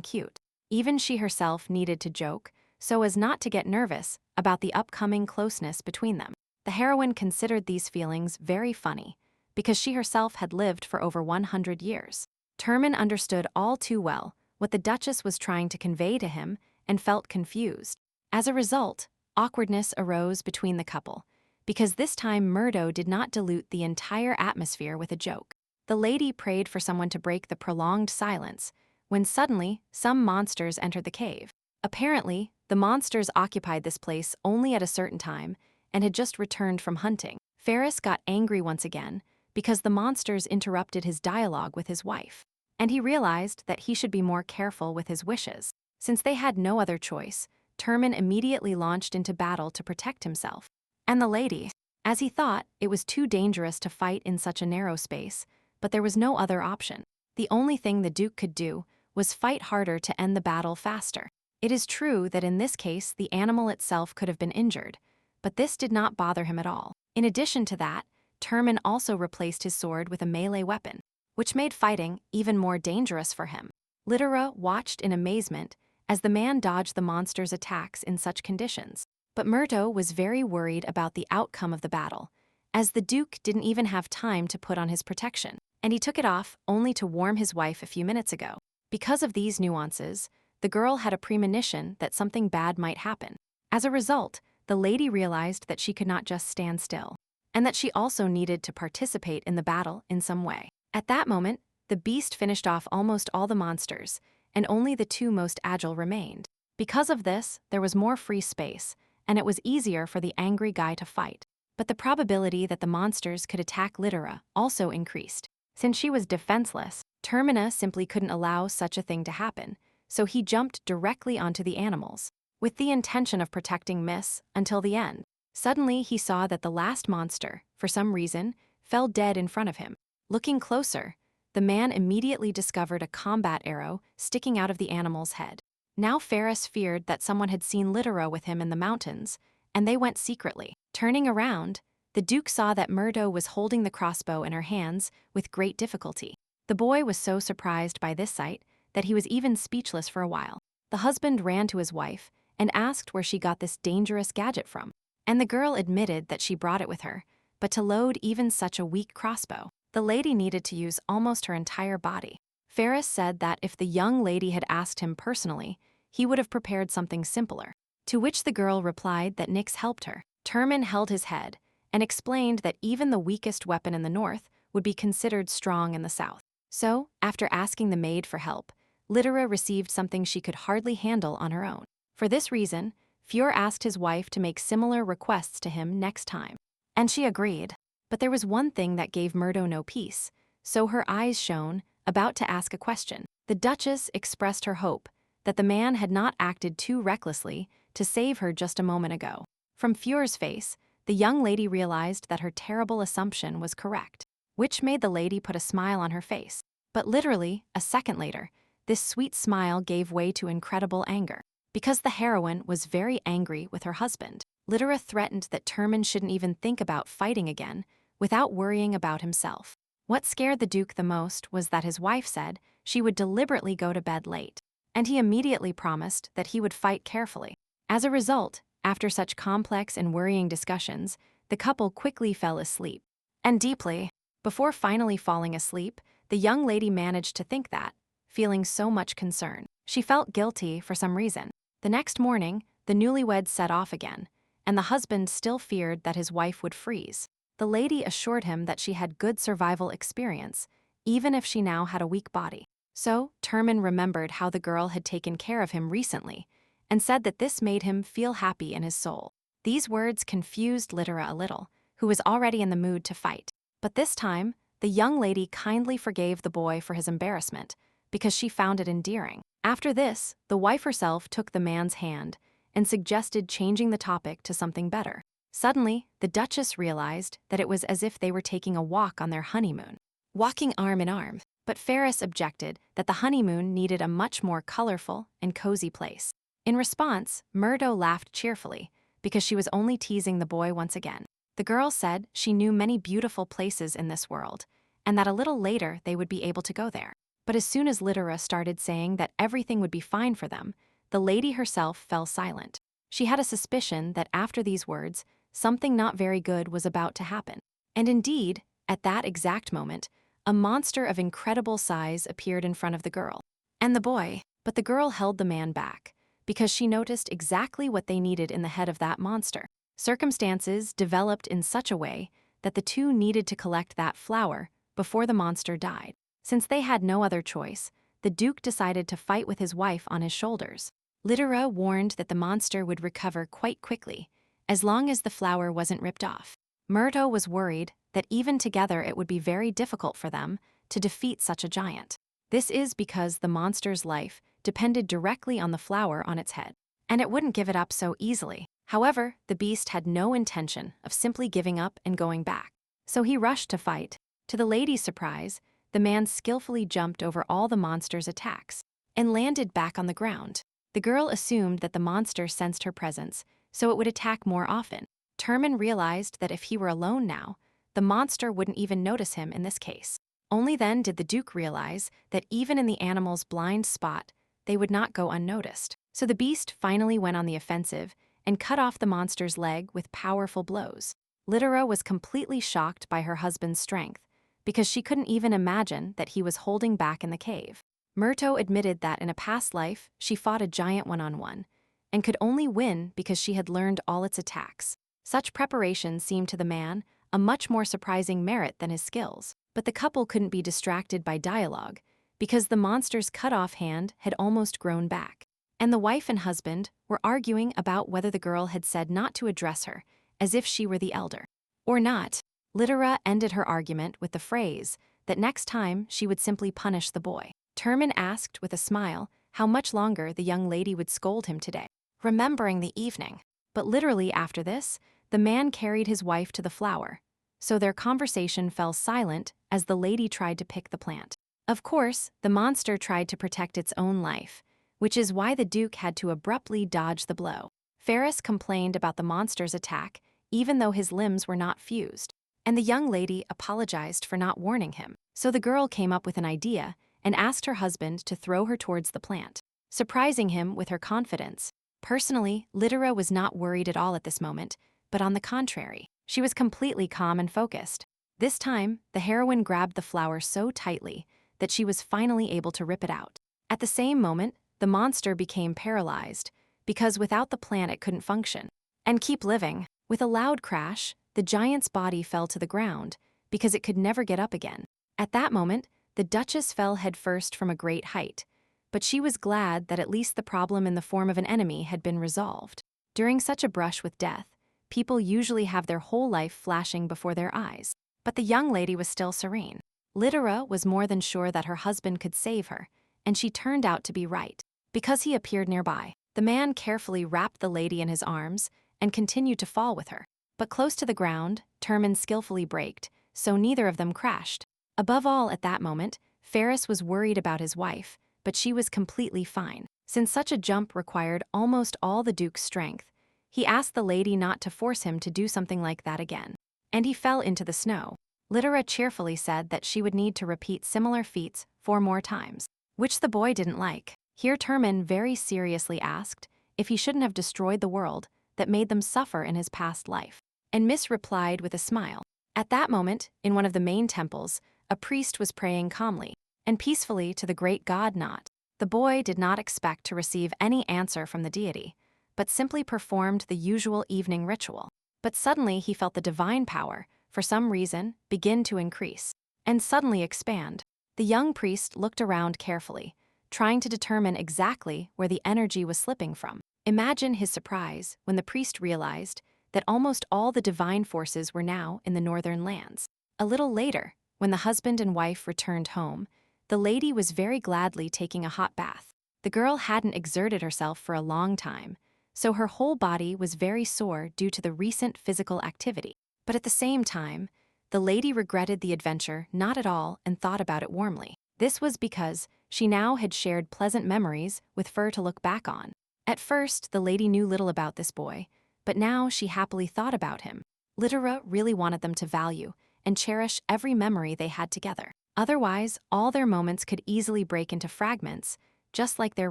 cute. Even she herself needed to joke, so as not to get nervous about the upcoming closeness between them. The heroine considered these feelings very funny, because she herself had lived for over 100 years. Termin understood all too well what the Duchess was trying to convey to him and felt confused. As a result, awkwardness arose between the couple, because this time Murdo did not dilute the entire atmosphere with a joke. The lady prayed for someone to break the prolonged silence, when suddenly some monsters entered the cave. Apparently, the monsters occupied this place only at a certain time and had just returned from hunting. Ferris got angry once again because the monsters interrupted his dialogue with his wife, and he realized that he should be more careful with his wishes. Since they had no other choice, Termin immediately launched into battle to protect himself and the lady, as he thought it was too dangerous to fight in such a narrow space, but there was no other option. The only thing the Duke could do was fight harder to end the battle faster. It is true that in this case the animal itself could have been injured, but this did not bother him at all. In addition to that, Termin also replaced his sword with a melee weapon, which made fighting even more dangerous for him. Litera watched in amazement as the man dodged the monster's attacks in such conditions. But Murdo was very worried about the outcome of the battle, as the Duke didn't even have time to put on his protection, and he took it off only to warm his wife a few minutes ago. Because of these nuances, the girl had a premonition that something bad might happen. As a result, the lady realized that she could not just stand still, and that she also needed to participate in the battle in some way. At that moment, the beast finished off almost all the monsters, and only the two most agile remained. Because of this, there was more free space, and it was easier for the angry guy to fight. But the probability that the monsters could attack Littera also increased. Since she was defenseless, Termina simply couldn't allow such a thing to happen, so he jumped directly onto the animals, with the intention of protecting Miss until the end. Suddenly, he saw that the last monster, for some reason, fell dead in front of him. Looking closer, the man immediately discovered a combat arrow sticking out of the animal's head. Now Ferris feared that someone had seen Littera with him in the mountains, and they went secretly. Turning around, the Duke saw that Murdo was holding the crossbow in her hands with great difficulty. The boy was so surprised by this sight that he was even speechless for a while. The husband ran to his wife and asked where she got this dangerous gadget from, and the girl admitted that she brought it with her, but to load even such a weak crossbow, the lady needed to use almost her entire body. Ferris said that if the young lady had asked him personally, he would have prepared something simpler, to which the girl replied that Nyx helped her. Termin held his head and explained that even the weakest weapon in the north would be considered strong in the south. So, after asking the maid for help, Littera received something she could hardly handle on her own. For this reason, Fjord asked his wife to make similar requests to him next time, and she agreed. But there was one thing that gave Murdo no peace, so her eyes shone, about to ask a question. The Duchess expressed her hope that the man had not acted too recklessly to save her just a moment ago. From Fjord's face, the young lady realized that her terrible assumption was correct, which made the lady put a smile on her face. But literally, a second later, this sweet smile gave way to incredible anger. Because the heroine was very angry with her husband, Littera threatened that Termin shouldn't even think about fighting again without worrying about himself. What scared the Duke the most was that his wife said she would deliberately go to bed late, and he immediately promised that he would fight carefully. As a result, after such complex and worrying discussions, the couple quickly fell asleep. And deeply. Before finally falling asleep, the young lady managed to think that, feeling so much concern, she felt guilty for some reason. The next morning, the newlyweds set off again, and the husband still feared that his wife would freeze. The lady assured him that she had good survival experience, even if she now had a weak body. So, Termin remembered how the girl had taken care of him recently, and said that this made him feel happy in his soul. These words confused Littera a little, who was already in the mood to fight. But this time, the young lady kindly forgave the boy for his embarrassment, because she found it endearing. After this, the wife herself took the man's hand and suggested changing the topic to something better. Suddenly, the Duchess realized that it was as if they were taking a walk on their honeymoon, walking arm in arm. But Ferris objected that the honeymoon needed a much more colorful and cozy place. In response, Murdo laughed cheerfully, because she was only teasing the boy once again. The girl said she knew many beautiful places in this world, and that a little later they would be able to go there. But as soon as Littera started saying that everything would be fine for them, the lady herself fell silent. She had a suspicion that after these words, something not very good was about to happen. And indeed, at that exact moment, a monster of incredible size appeared in front of the girl and the boy. But the girl held the man back, because she noticed exactly what they needed in the head of that monster. Circumstances developed in such a way that the two needed to collect that flower before the monster died. Since they had no other choice, the Duke decided to fight with his wife on his shoulders. Littera warned that the monster would recover quite quickly, as long as the flower wasn't ripped off. Murdo was worried that even together it would be very difficult for them to defeat such a giant. This is because the monster's life depended directly on the flower on its head, and it wouldn't give it up so easily. However, the beast had no intention of simply giving up and going back, so he rushed to fight. To the lady's surprise, the man skillfully jumped over all the monster's attacks and landed back on the ground. The girl assumed that the monster sensed her presence, so it would attack more often. Termin realized that if he were alone now, the monster wouldn't even notice him in this case. Only then did the Duke realize that even in the animal's blind spot, they would not go unnoticed. So the beast finally went on the offensive and cut off the monster's leg with powerful blows. Littera was completely shocked by her husband's strength, because she couldn't even imagine that he was holding back in the cave. Murto admitted that in a past life, she fought a giant one-on-one, and could only win because she had learned all its attacks. Such preparation seemed to the man a much more surprising merit than his skills. But the couple couldn't be distracted by dialogue, because the monster's cut-off hand had almost grown back. And the wife and husband were arguing about whether the girl had said not to address her, as if she were the elder. Or not. Litera ended her argument with the phrase that next time she would simply punish the boy. Termin asked with a smile how much longer the young lady would scold him today, remembering the evening. But literally after this, the man carried his wife to the flower, so their conversation fell silent as the lady tried to pick the plant. Of course, the monster tried to protect its own life, which is why the Duke had to abruptly dodge the blow. Ferris complained about the monster's attack, even though his limbs were not fused, and the young lady apologized for not warning him. So the girl came up with an idea and asked her husband to throw her towards the plant, surprising him with her confidence. Personally, Litera was not worried at all at this moment, but on the contrary, she was completely calm and focused. This time, the heroine grabbed the flower so tightly that she was finally able to rip it out. At the same moment, the monster became paralyzed, because without the plant it couldn't function and keep living. With a loud crash, the giant's body fell to the ground, because it could never get up again. At that moment, the Duchess fell headfirst from a great height, but she was glad that at least the problem in the form of an enemy had been resolved. During such a brush with death, people usually have their whole life flashing before their eyes. But the young lady was still serene. Litera was more than sure that her husband could save her, and she turned out to be right. Because he appeared nearby, the man carefully wrapped the lady in his arms and continued to fall with her. But close to the ground, Termin skillfully braked, so neither of them crashed. Above all at that moment, Ferris was worried about his wife, but she was completely fine. Since such a jump required almost all the Duke's strength, he asked the lady not to force him to do something like that again. And he fell into the snow. Litera cheerfully said that she would need to repeat similar feats 4 more times, which the boy didn't like. Here Termin very seriously asked if he shouldn't have destroyed the world that made them suffer in his past life. And Miss replied with a smile. At that moment, in one of the main temples, a priest was praying calmly and peacefully to the great god Not. The boy did not expect to receive any answer from the deity, but simply performed the usual evening ritual. But suddenly he felt the divine power, for some reason, begin to increase and suddenly expand. The young priest looked around carefully, trying to determine exactly where the energy was slipping from. Imagine his surprise when the priest realized that almost all the divine forces were now in the northern lands. A little later, when the husband and wife returned home, the lady was very gladly taking a hot bath. The girl hadn't exerted herself for a long time, so her whole body was very sore due to the recent physical activity. But at the same time, the lady regretted the adventure not at all and thought about it warmly. This was because she now had shared pleasant memories with Fur to look back on. At first, the lady knew little about this boy, but now she happily thought about him. Litera really wanted them to value and cherish every memory they had together. Otherwise, all their moments could easily break into fragments, just like their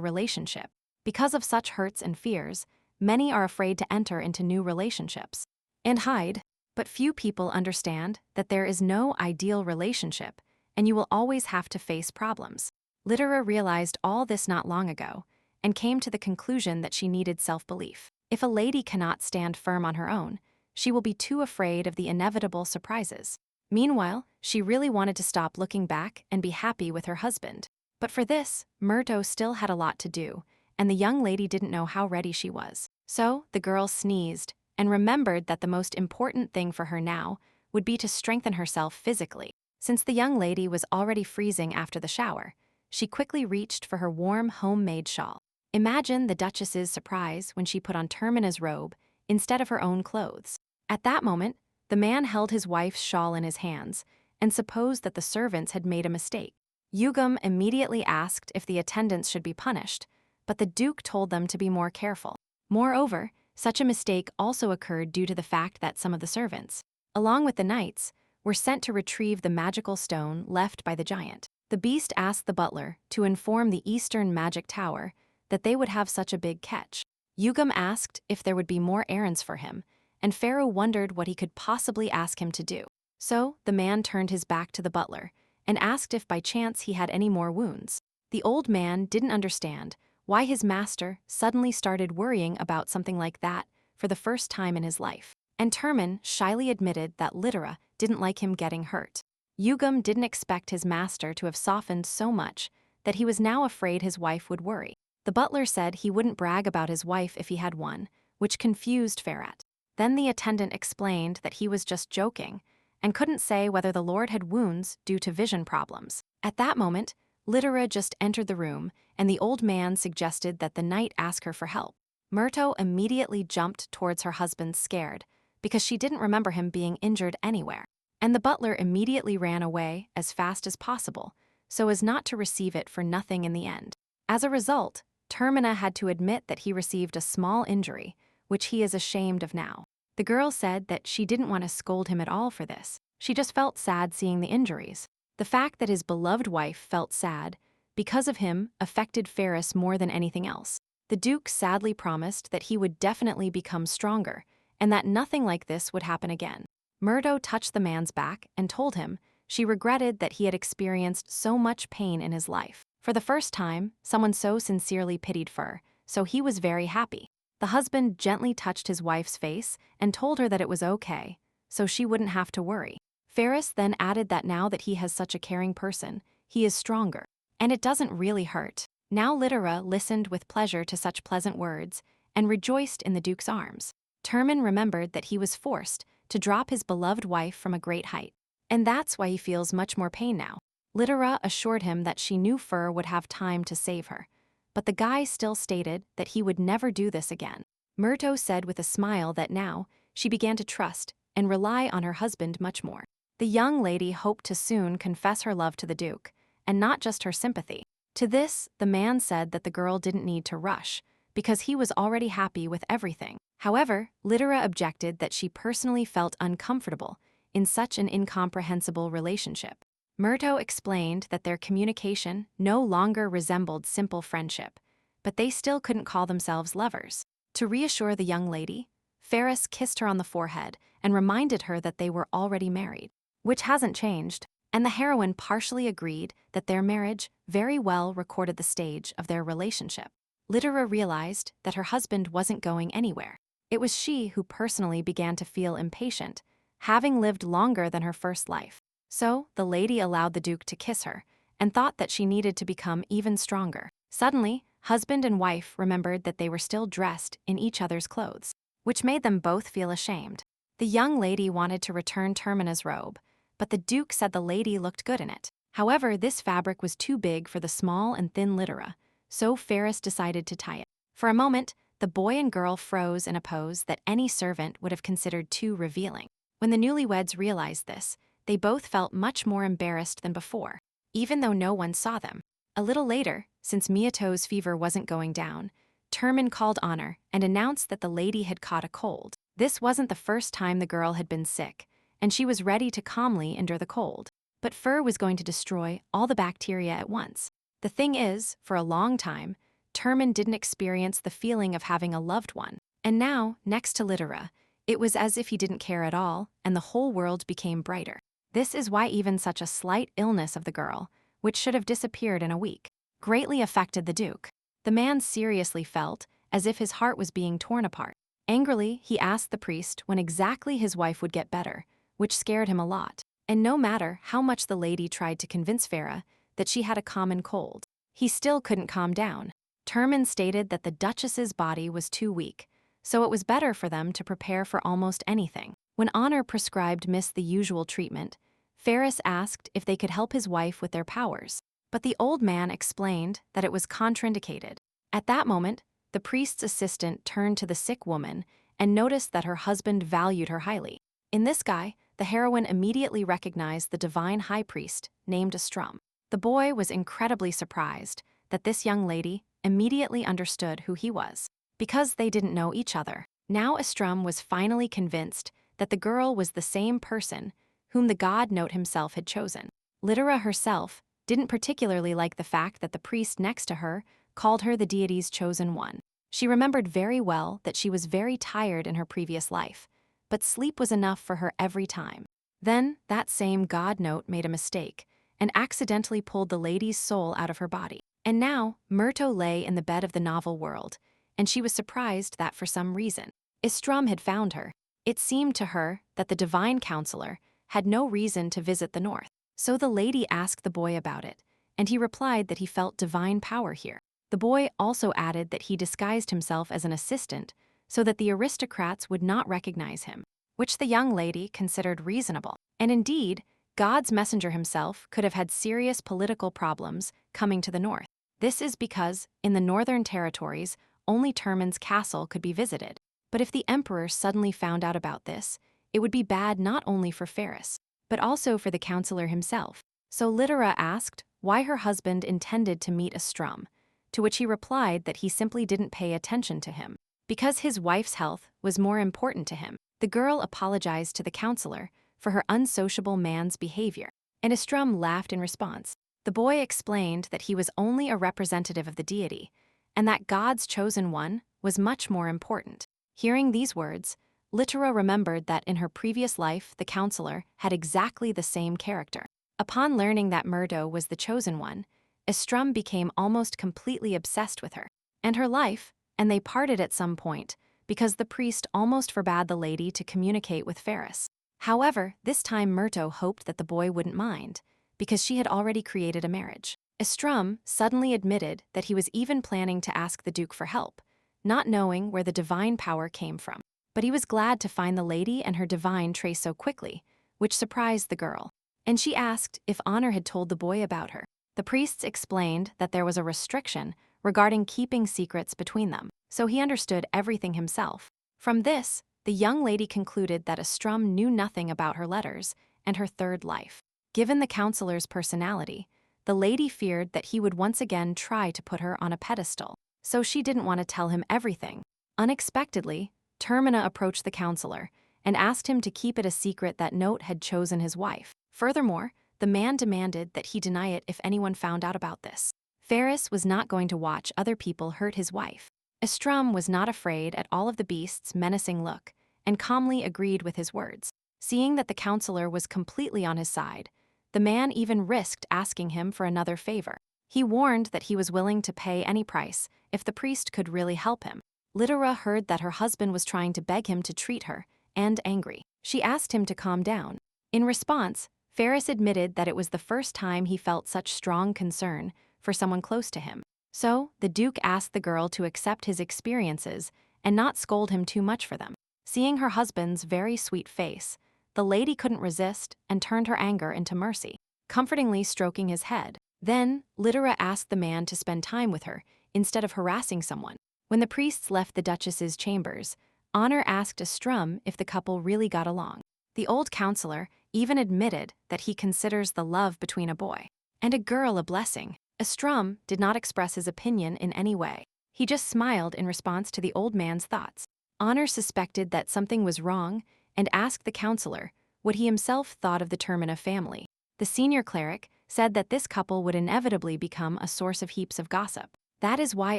relationship. Because of such hurts and fears, many are afraid to enter into new relationships and hide. But few people understand that there is no ideal relationship, and you will always have to face problems. Litera realized all this not long ago, and came to the conclusion that she needed self-belief. If a lady cannot stand firm on her own, she will be too afraid of the inevitable surprises. Meanwhile, she really wanted to stop looking back and be happy with her husband. But for this, Myrto still had a lot to do, and the young lady didn't know how ready she was. So, the girl sneezed, and remembered that the most important thing for her now would be to strengthen herself physically. Since the young lady was already freezing after the shower, she quickly reached for her warm homemade shawl. Imagine the Duchess's surprise when she put on Termina's robe instead of her own clothes. At that moment, the man held his wife's shawl in his hands and supposed that the servants had made a mistake. Yugam immediately asked if the attendants should be punished, but the Duke told them to be more careful. Moreover, such a mistake also occurred due to the fact that some of the servants, along with the knights, were sent to retrieve the magical stone left by the giant. The beast asked the butler to inform the Eastern Magic Tower that they would have such a big catch. Yugam asked if there would be more errands for him, and Pharaoh wondered what he could possibly ask him to do. So, the man turned his back to the butler and asked if by chance he had any more wounds. The old man didn't understand why his master suddenly started worrying about something like that for the first time in his life. and Termin shyly admitted that Littera didn't like him getting hurt. Yugam didn't expect his master to have softened so much that he was now afraid his wife would worry. The butler said he wouldn't brag about his wife if he had one, which confused Ferret. Then the attendant explained that he was just joking and couldn't say whether the lord had wounds due to vision problems. At that moment, Littera just entered the room, and the old man suggested that the knight ask her for help. Myrto immediately jumped towards her husband scared, because she didn't remember him being injured anywhere. And the butler immediately ran away as fast as possible, so as not to receive it for nothing in the end. As a result, Termina had to admit that he received a small injury, which he is ashamed of now. The girl said that she didn't want to scold him at all for this. She just felt sad seeing the injuries. The fact that his beloved wife felt sad because of him affected Ferris more than anything else. The Duke sadly promised that he would definitely become stronger and that nothing like this would happen again. Murdo touched the man's back and told him she regretted that he had experienced so much pain in his life. For the first time, someone so sincerely pitied Fur, so he was very happy. The husband gently touched his wife's face and told her that it was okay, so she wouldn't have to worry. Ferris then added that now that he has such a caring person, he is stronger, and it doesn't really hurt. Now Littera listened with pleasure to such pleasant words and rejoiced in the Duke's arms. Termin remembered that he was forced to drop his beloved wife from a great height, and that's why he feels much more pain now. Littera assured him that she knew Fur would have time to save her, but the guy still stated that he would never do this again. Myrto said with a smile that now she began to trust and rely on her husband much more. The young lady hoped to soon confess her love to the Duke, and not just her sympathy. To this, the man said that the girl didn't need to rush, because he was already happy with everything. However, Littera objected that she personally felt uncomfortable in such an incomprehensible relationship. Myrto explained that their communication no longer resembled simple friendship, but they still couldn't call themselves lovers. To reassure the young lady, Ferris kissed her on the forehead and reminded her that they were already married, which hasn't changed, and the heroine partially agreed that their marriage very well recorded the stage of their relationship. Littera realized that her husband wasn't going anywhere. It was she who personally began to feel impatient, having lived longer than her first life. So, the lady allowed the Duke to kiss her, and thought that she needed to become even stronger. Suddenly, husband and wife remembered that they were still dressed in each other's clothes, which made them both feel ashamed. The young lady wanted to return Termina's robe, but the Duke said the lady looked good in it. However, this fabric was too big for the small and thin Littera, so Ferris decided to tie it. For a moment, the boy and girl froze in a pose that any servant would have considered too revealing. When the newlyweds realized this, they both felt much more embarrassed than before, even though no one saw them. A little later, since Miyato's fever wasn't going down, Termin called Honor and announced that the lady had caught a cold. This wasn't the first time the girl had been sick, and she was ready to calmly endure the cold. But Fur was going to destroy all the bacteria at once. The thing is, for a long time, Termin didn't experience the feeling of having a loved one. And now, next to Littera, it was as if he didn't care at all, and the whole world became brighter. This is why even such a slight illness of the girl, which should have disappeared in a week, greatly affected the Duke. The man seriously felt as if his heart was being torn apart. Angrily, he asked the priest when exactly his wife would get better, which scared him a lot. And no matter how much the lady tried to convince Farah that she had a common cold, he still couldn't calm down. Termin stated that the Duchess's body was too weak, so it was better for them to prepare for almost anything. When Honor prescribed Miss the usual treatment, Ferris asked if they could help his wife with their powers, but the old man explained that it was contraindicated. At that moment, the priest's assistant turned to the sick woman and noticed that her husband valued her highly. In this guy, the heroine immediately recognized the divine high priest, named Astrum. The boy was incredibly surprised that this young lady immediately understood who he was, because they didn't know each other. Now Astrum was finally convinced that the girl was the same person whom the god Note himself had chosen. Littera herself didn't particularly like the fact that the priest next to her called her the deity's chosen one. She remembered very well that she was very tired in her previous life, but sleep was enough for her every time. Then, that same god Note made a mistake and accidentally pulled the lady's soul out of her body. And now, Myrto lay in the bed of the novel world, and she was surprised that for some reason, Istrum had found her. It seemed to her that the divine counselor had no reason to visit the north. So the lady asked the boy about it, and he replied that he felt divine power here. The boy also added that he disguised himself as an assistant so that the aristocrats would not recognize him, which the young lady considered reasonable. And indeed, God's messenger himself could have had serious political problems coming to the north. This is because, in the northern territories, only Termin's castle could be visited. But if the emperor suddenly found out about this, it would be bad not only for Ferris, but also for the counselor himself. So Littera asked why her husband intended to meet a Strum, to which he replied that he simply didn't pay attention to him, because his wife's health was more important to him. The girl apologized to the counselor for her unsociable man's behavior, and Estrum laughed in response. The boy explained that he was only a representative of the deity, and that God's chosen one was much more important. Hearing these words, Littera remembered that in her previous life the counselor had exactly the same character. Upon learning that Murdo was the chosen one, Estrum became almost completely obsessed with her and her life, and they parted at some point because the priest almost forbade the lady to communicate with Ferris. However, this time Murdo hoped that the boy wouldn't mind, because she had already created a marriage. Estrum suddenly admitted that he was even planning to ask the Duke for help, not knowing where the divine power came from. But he was glad to find the lady and her divine trace so quickly, which surprised the girl. And she asked if Honor had told the boy about her. The priests explained that there was a restriction regarding keeping secrets between them, so he understood everything himself. From this, the young lady concluded that Estrum knew nothing about her letters and her third life. Given the counselor's personality, the lady feared that he would once again try to put her on a pedestal, so she didn't want to tell him everything. Unexpectedly, Termina approached the counselor and asked him to keep it a secret that Note had chosen his wife. Furthermore, the man demanded that he deny it if anyone found out about this. Ferris was not going to watch other people hurt his wife. Estrum was not afraid at all of the beast's menacing look and calmly agreed with his words. Seeing that the counselor was completely on his side, the man even risked asking him for another favor. He warned that he was willing to pay any price if the priest could really help him. Littera heard that her husband was trying to beg him to treat her, and angry. She asked him to calm down. In response, Ferris admitted that it was the first time he felt such strong concern for someone close to him. So, the Duke asked the girl to accept his experiences and not scold him too much for them. Seeing her husband's very sweet face, the lady couldn't resist and turned her anger into mercy, comfortingly stroking his head. Then, Littera asked the man to spend time with her instead of harassing someone. When the priests left the Duchess's chambers, Honor asked Estrum if the couple really got along. The old counselor even admitted that he considers the love between a boy and a girl a blessing. Estrum did not express his opinion in any way. He just smiled in response to the old man's thoughts. Honor suspected that something was wrong and asked the counselor what he himself thought of the Termina family. The senior cleric said that this couple would inevitably become a source of heaps of gossip. That is why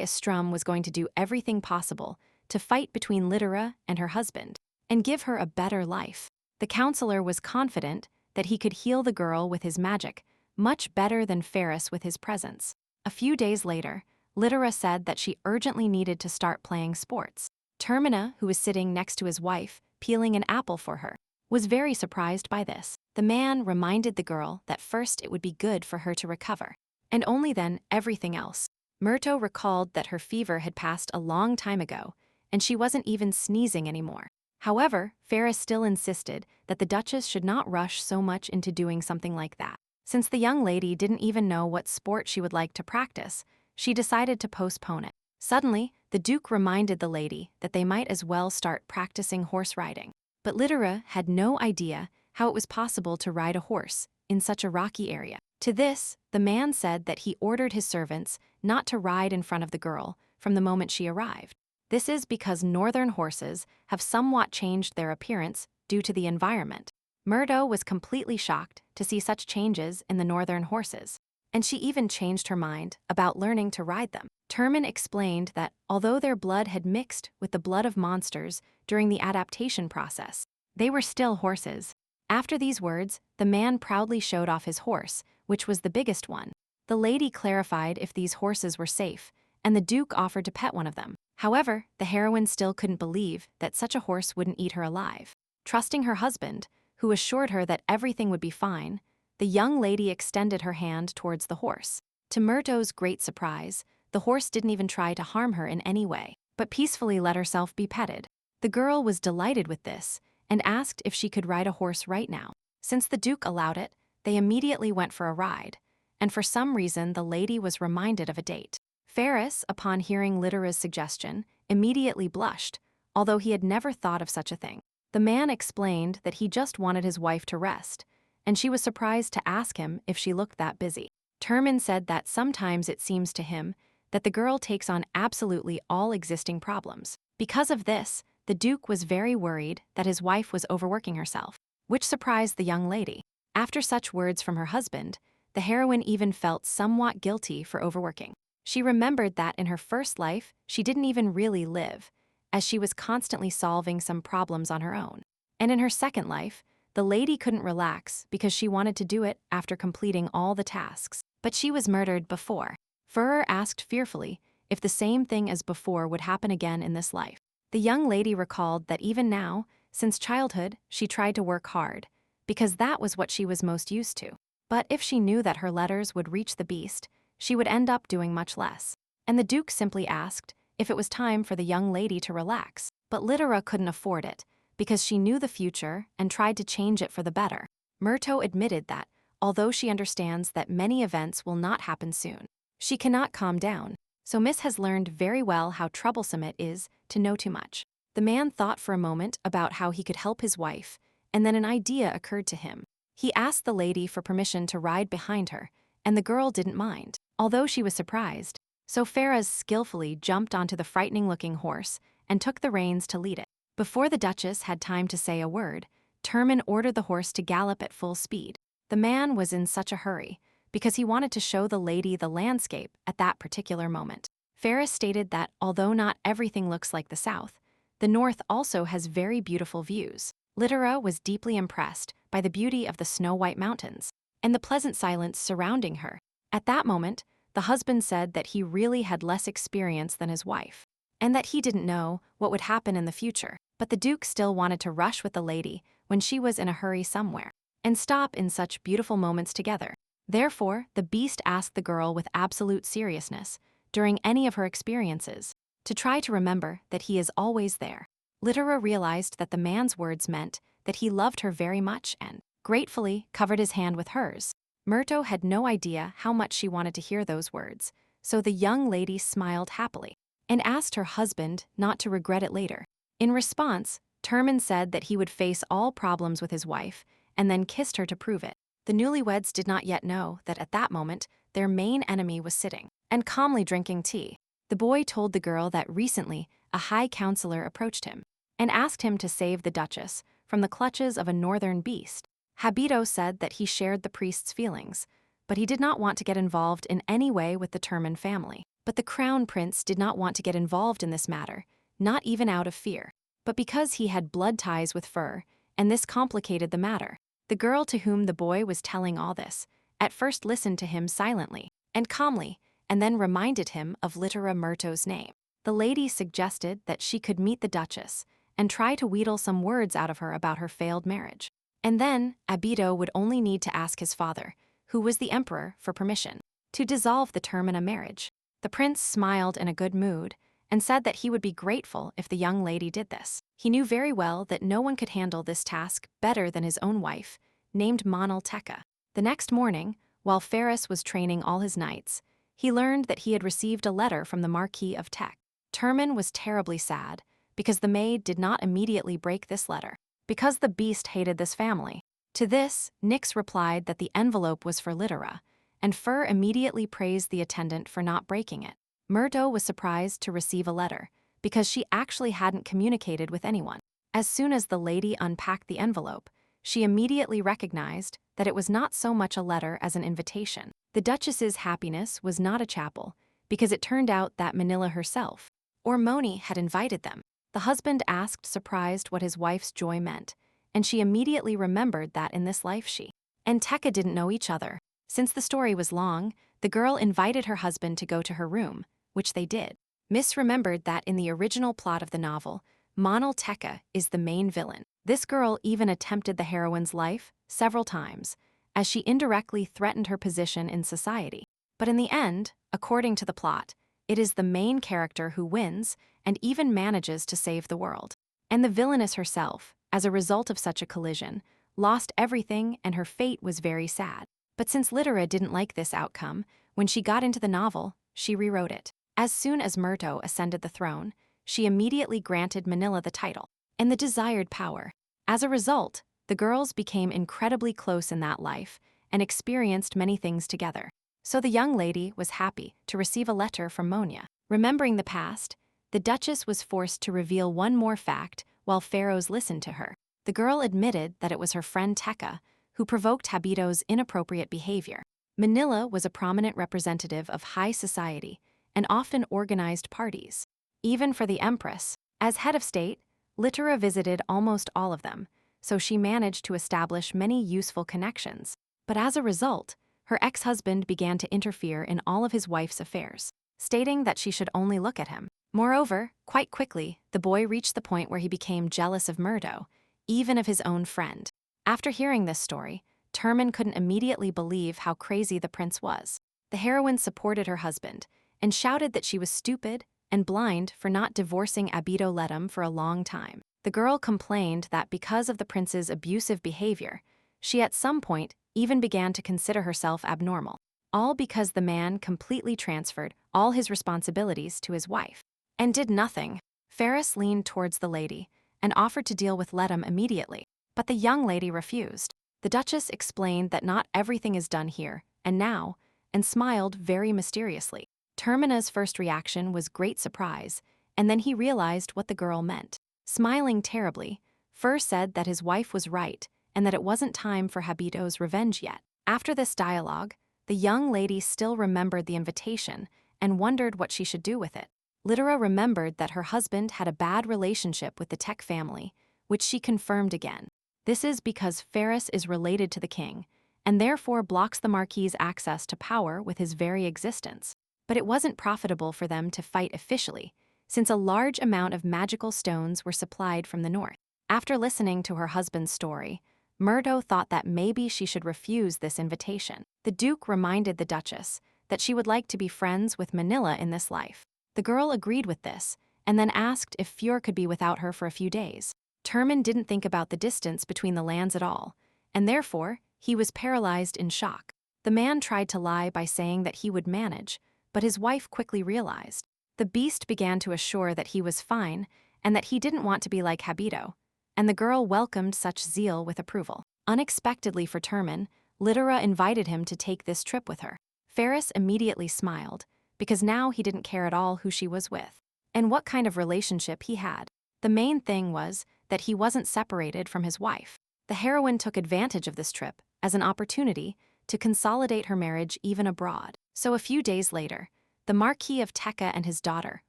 Estrum was going to do everything possible to fight between Littera and her husband and give her a better life. The counselor was confident that he could heal the girl with his magic much better than Ferris with his presence. A few days later, Littera said that she urgently needed to start playing sports. Termina, who was sitting next to his wife, peeling an apple for her, was very surprised by this. The man reminded the girl that first it would be good for her to recover, and only then everything else. Murto recalled that her fever had passed a long time ago, and she wasn't even sneezing anymore. However, Ferris still insisted that the Duchess should not rush so much into doing something like that. Since the young lady didn't even know what sport she would like to practice, she decided to postpone it. Suddenly, the Duke reminded the lady that they might as well start practicing horse riding. But Littera had no idea how it was possible to ride a horse in such a rocky area. To this, the man said that he ordered his servants not to ride in front of the girl from the moment she arrived. This is because northern horses have somewhat changed their appearance due to the environment. Murdo was completely shocked to see such changes in the northern horses, and she even changed her mind about learning to ride them. Termin explained that although their blood had mixed with the blood of monsters during the adaptation process, they were still horses. After these words, the man proudly showed off his horse, which was the biggest one. The lady clarified if these horses were safe, and the Duke offered to pet one of them. However, the heroine still couldn't believe that such a horse wouldn't eat her alive. Trusting her husband, who assured her that everything would be fine, the young lady extended her hand towards the horse. To Murto's great surprise, the horse didn't even try to harm her in any way, but peacefully let herself be petted. The girl was delighted with this and asked if she could ride a horse right now. Since the Duke allowed it, they immediately went for a ride, and for some reason the lady was reminded of a date. Ferris, upon hearing Litera's suggestion, immediately blushed, although he had never thought of such a thing. The man explained that he just wanted his wife to rest, and she was surprised to ask him if she looked that busy. Termin said that sometimes it seems to him that the girl takes on absolutely all existing problems. Because of this, the Duke was very worried that his wife was overworking herself, which surprised the young lady. After such words from her husband, the heroine even felt somewhat guilty for overworking. She remembered that in her first life, she didn't even really live, as she was constantly solving some problems on her own. And in her second life, the lady couldn't relax because she wanted to do it after completing all the tasks. But she was murdered before. Furrer asked fearfully if the same thing as before would happen again in this life. The young lady recalled that even now, since childhood, she tried to work hard, because that was what she was most used to. But if she knew that her letters would reach the beast, she would end up doing much less. And the Duke simply asked if it was time for the young lady to relax. But Litera couldn't afford it, because she knew the future and tried to change it for the better. Murto admitted that, although she understands that many events will not happen soon, she cannot calm down. So Miss has learned very well how troublesome it is to know too much. The man thought for a moment about how he could help his wife, and then an idea occurred to him. He asked the lady for permission to ride behind her, and the girl didn't mind, although she was surprised. So Faraz skillfully jumped onto the frightening-looking horse and took the reins to lead it. Before the Duchess had time to say a word, Termin ordered the horse to gallop at full speed. The man was in such a hurry, because he wanted to show the lady the landscape at that particular moment. Ferris stated that although not everything looks like the South, the North also has very beautiful views. Litera was deeply impressed by the beauty of the snow-white mountains and the pleasant silence surrounding her. At that moment, the husband said that he really had less experience than his wife, and that he didn't know what would happen in the future. But the Duke still wanted to rush with the lady when she was in a hurry somewhere, and stop in such beautiful moments together. Therefore, the beast asked the girl with absolute seriousness, during any of her experiences, to try to remember that he is always there. Litera realized that the man's words meant that he loved her very much and, gratefully, covered his hand with hers. Murto had no idea how much she wanted to hear those words, so the young lady smiled happily and asked her husband not to regret it later. In response, Termin said that he would face all problems with his wife and then kissed her to prove it. The newlyweds did not yet know that at that moment, their main enemy was sitting and calmly drinking tea. The boy told the girl that recently a high counselor approached him and asked him to save the Duchess from the clutches of a northern beast. Habito said that he shared the priest's feelings, but he did not want to get involved in any way with the Termin family. But the crown prince did not want to get involved in this matter, not even out of fear, but because he had blood ties with Fur, and this complicated the matter. The girl to whom the boy was telling all this at first listened to him silently and calmly, and then reminded him of Litera Murto's name. The lady suggested that she could meet the Duchess and try to wheedle some words out of her about her failed marriage. And then, Abito would only need to ask his father, who was the emperor, for permission to dissolve the Termina marriage. The prince smiled in a good mood and said that he would be grateful if the young lady did this. He knew very well that no one could handle this task better than his own wife, named Manal Teka. The next morning, while Ferris was training all his knights, he learned that he had received a letter from the Marquis of Tek. Termin was terribly sad, because the maid did not immediately break this letter, because the beast hated this family. To this, Nyx replied that the envelope was for Litera, and Fur immediately praised the attendant for not breaking it. Murdo was surprised to receive a letter, because she actually hadn't communicated with anyone. As soon as the lady unpacked the envelope, she immediately recognized that it was not so much a letter as an invitation. The Duchess's happiness was not a chapel, because it turned out that Manila herself, or Moni, had invited them. The husband asked surprised what his wife's joy meant, and she immediately remembered that in this life she and Tekka didn't know each other. Since the story was long, the girl invited her husband to go to her room, which they did. Miss remembered that in the original plot of the novel, Manal Tekka is the main villain. This girl even attempted the heroine's life several times, as she indirectly threatened her position in society. But in the end, according to the plot, it is the main character who wins and even manages to save the world. And the villainess herself, as a result of such a collision, lost everything and her fate was very sad. But since Litera didn't like this outcome, when she got into the novel, she rewrote it. As soon as Murto ascended the throne, she immediately granted Manila the title and the desired power. As a result, the girls became incredibly close in that life and experienced many things together. So the young lady was happy to receive a letter from Monia. Remembering the past, the Duchess was forced to reveal one more fact while pharaohs listened to her. The girl admitted that it was her friend Tekka who provoked Habito's inappropriate behavior. Manila was a prominent representative of high society and often organized parties, even for the Empress. As head of state, Litera visited almost all of them, so she managed to establish many useful connections. But as a result, her ex-husband began to interfere in all of his wife's affairs, stating that she should only look at him. Moreover, quite quickly, the boy reached the point where he became jealous of Murdo, even of his own friend. After hearing this story, Turman couldn't immediately believe how crazy the prince was. The heroine supported her husband and shouted that she was stupid and blind for not divorcing Abito Ledum for a long time. The girl complained that because of the prince's abusive behavior, she at some point even began to consider herself abnormal, all because the man completely transferred all his responsibilities to his wife and did nothing. Ferris leaned towards the lady and offered to deal with Ledum immediately, but the young lady refused. The Duchess explained that not everything is done here and now, and smiled very mysteriously. Termina's first reaction was great surprise, and then he realized what the girl meant. Smiling terribly, Fur said that his wife was right and that it wasn't time for Habito's revenge yet. After this dialogue, the young lady still remembered the invitation and wondered what she should do with it. Litera remembered that her husband had a bad relationship with the Tech family, which she confirmed again. This is because Ferris is related to the king, and therefore blocks the Marquis's access to power with his very existence. But it wasn't profitable for them to fight officially, since a large amount of magical stones were supplied from the north. After listening to her husband's story, Murdo thought that maybe she should refuse this invitation. The Duke reminded the Duchess that she would like to be friends with Manila in this life. The girl agreed with this, and then asked if Fjord could be without her for a few days. Turman didn't think about the distance between the lands at all, and therefore, he was paralyzed in shock. The man tried to lie by saying that he would manage, but his wife quickly realized. The beast began to assure that he was fine and that he didn't want to be like Habito, and the girl welcomed such zeal with approval. Unexpectedly for Turman, Litera invited him to take this trip with her. Ferris immediately smiled, because now he didn't care at all who she was with and what kind of relationship he had. The main thing was that he wasn't separated from his wife. The heroine took advantage of this trip as an opportunity to consolidate her marriage even abroad. So a few days later, the Marquis of Tekka and his daughter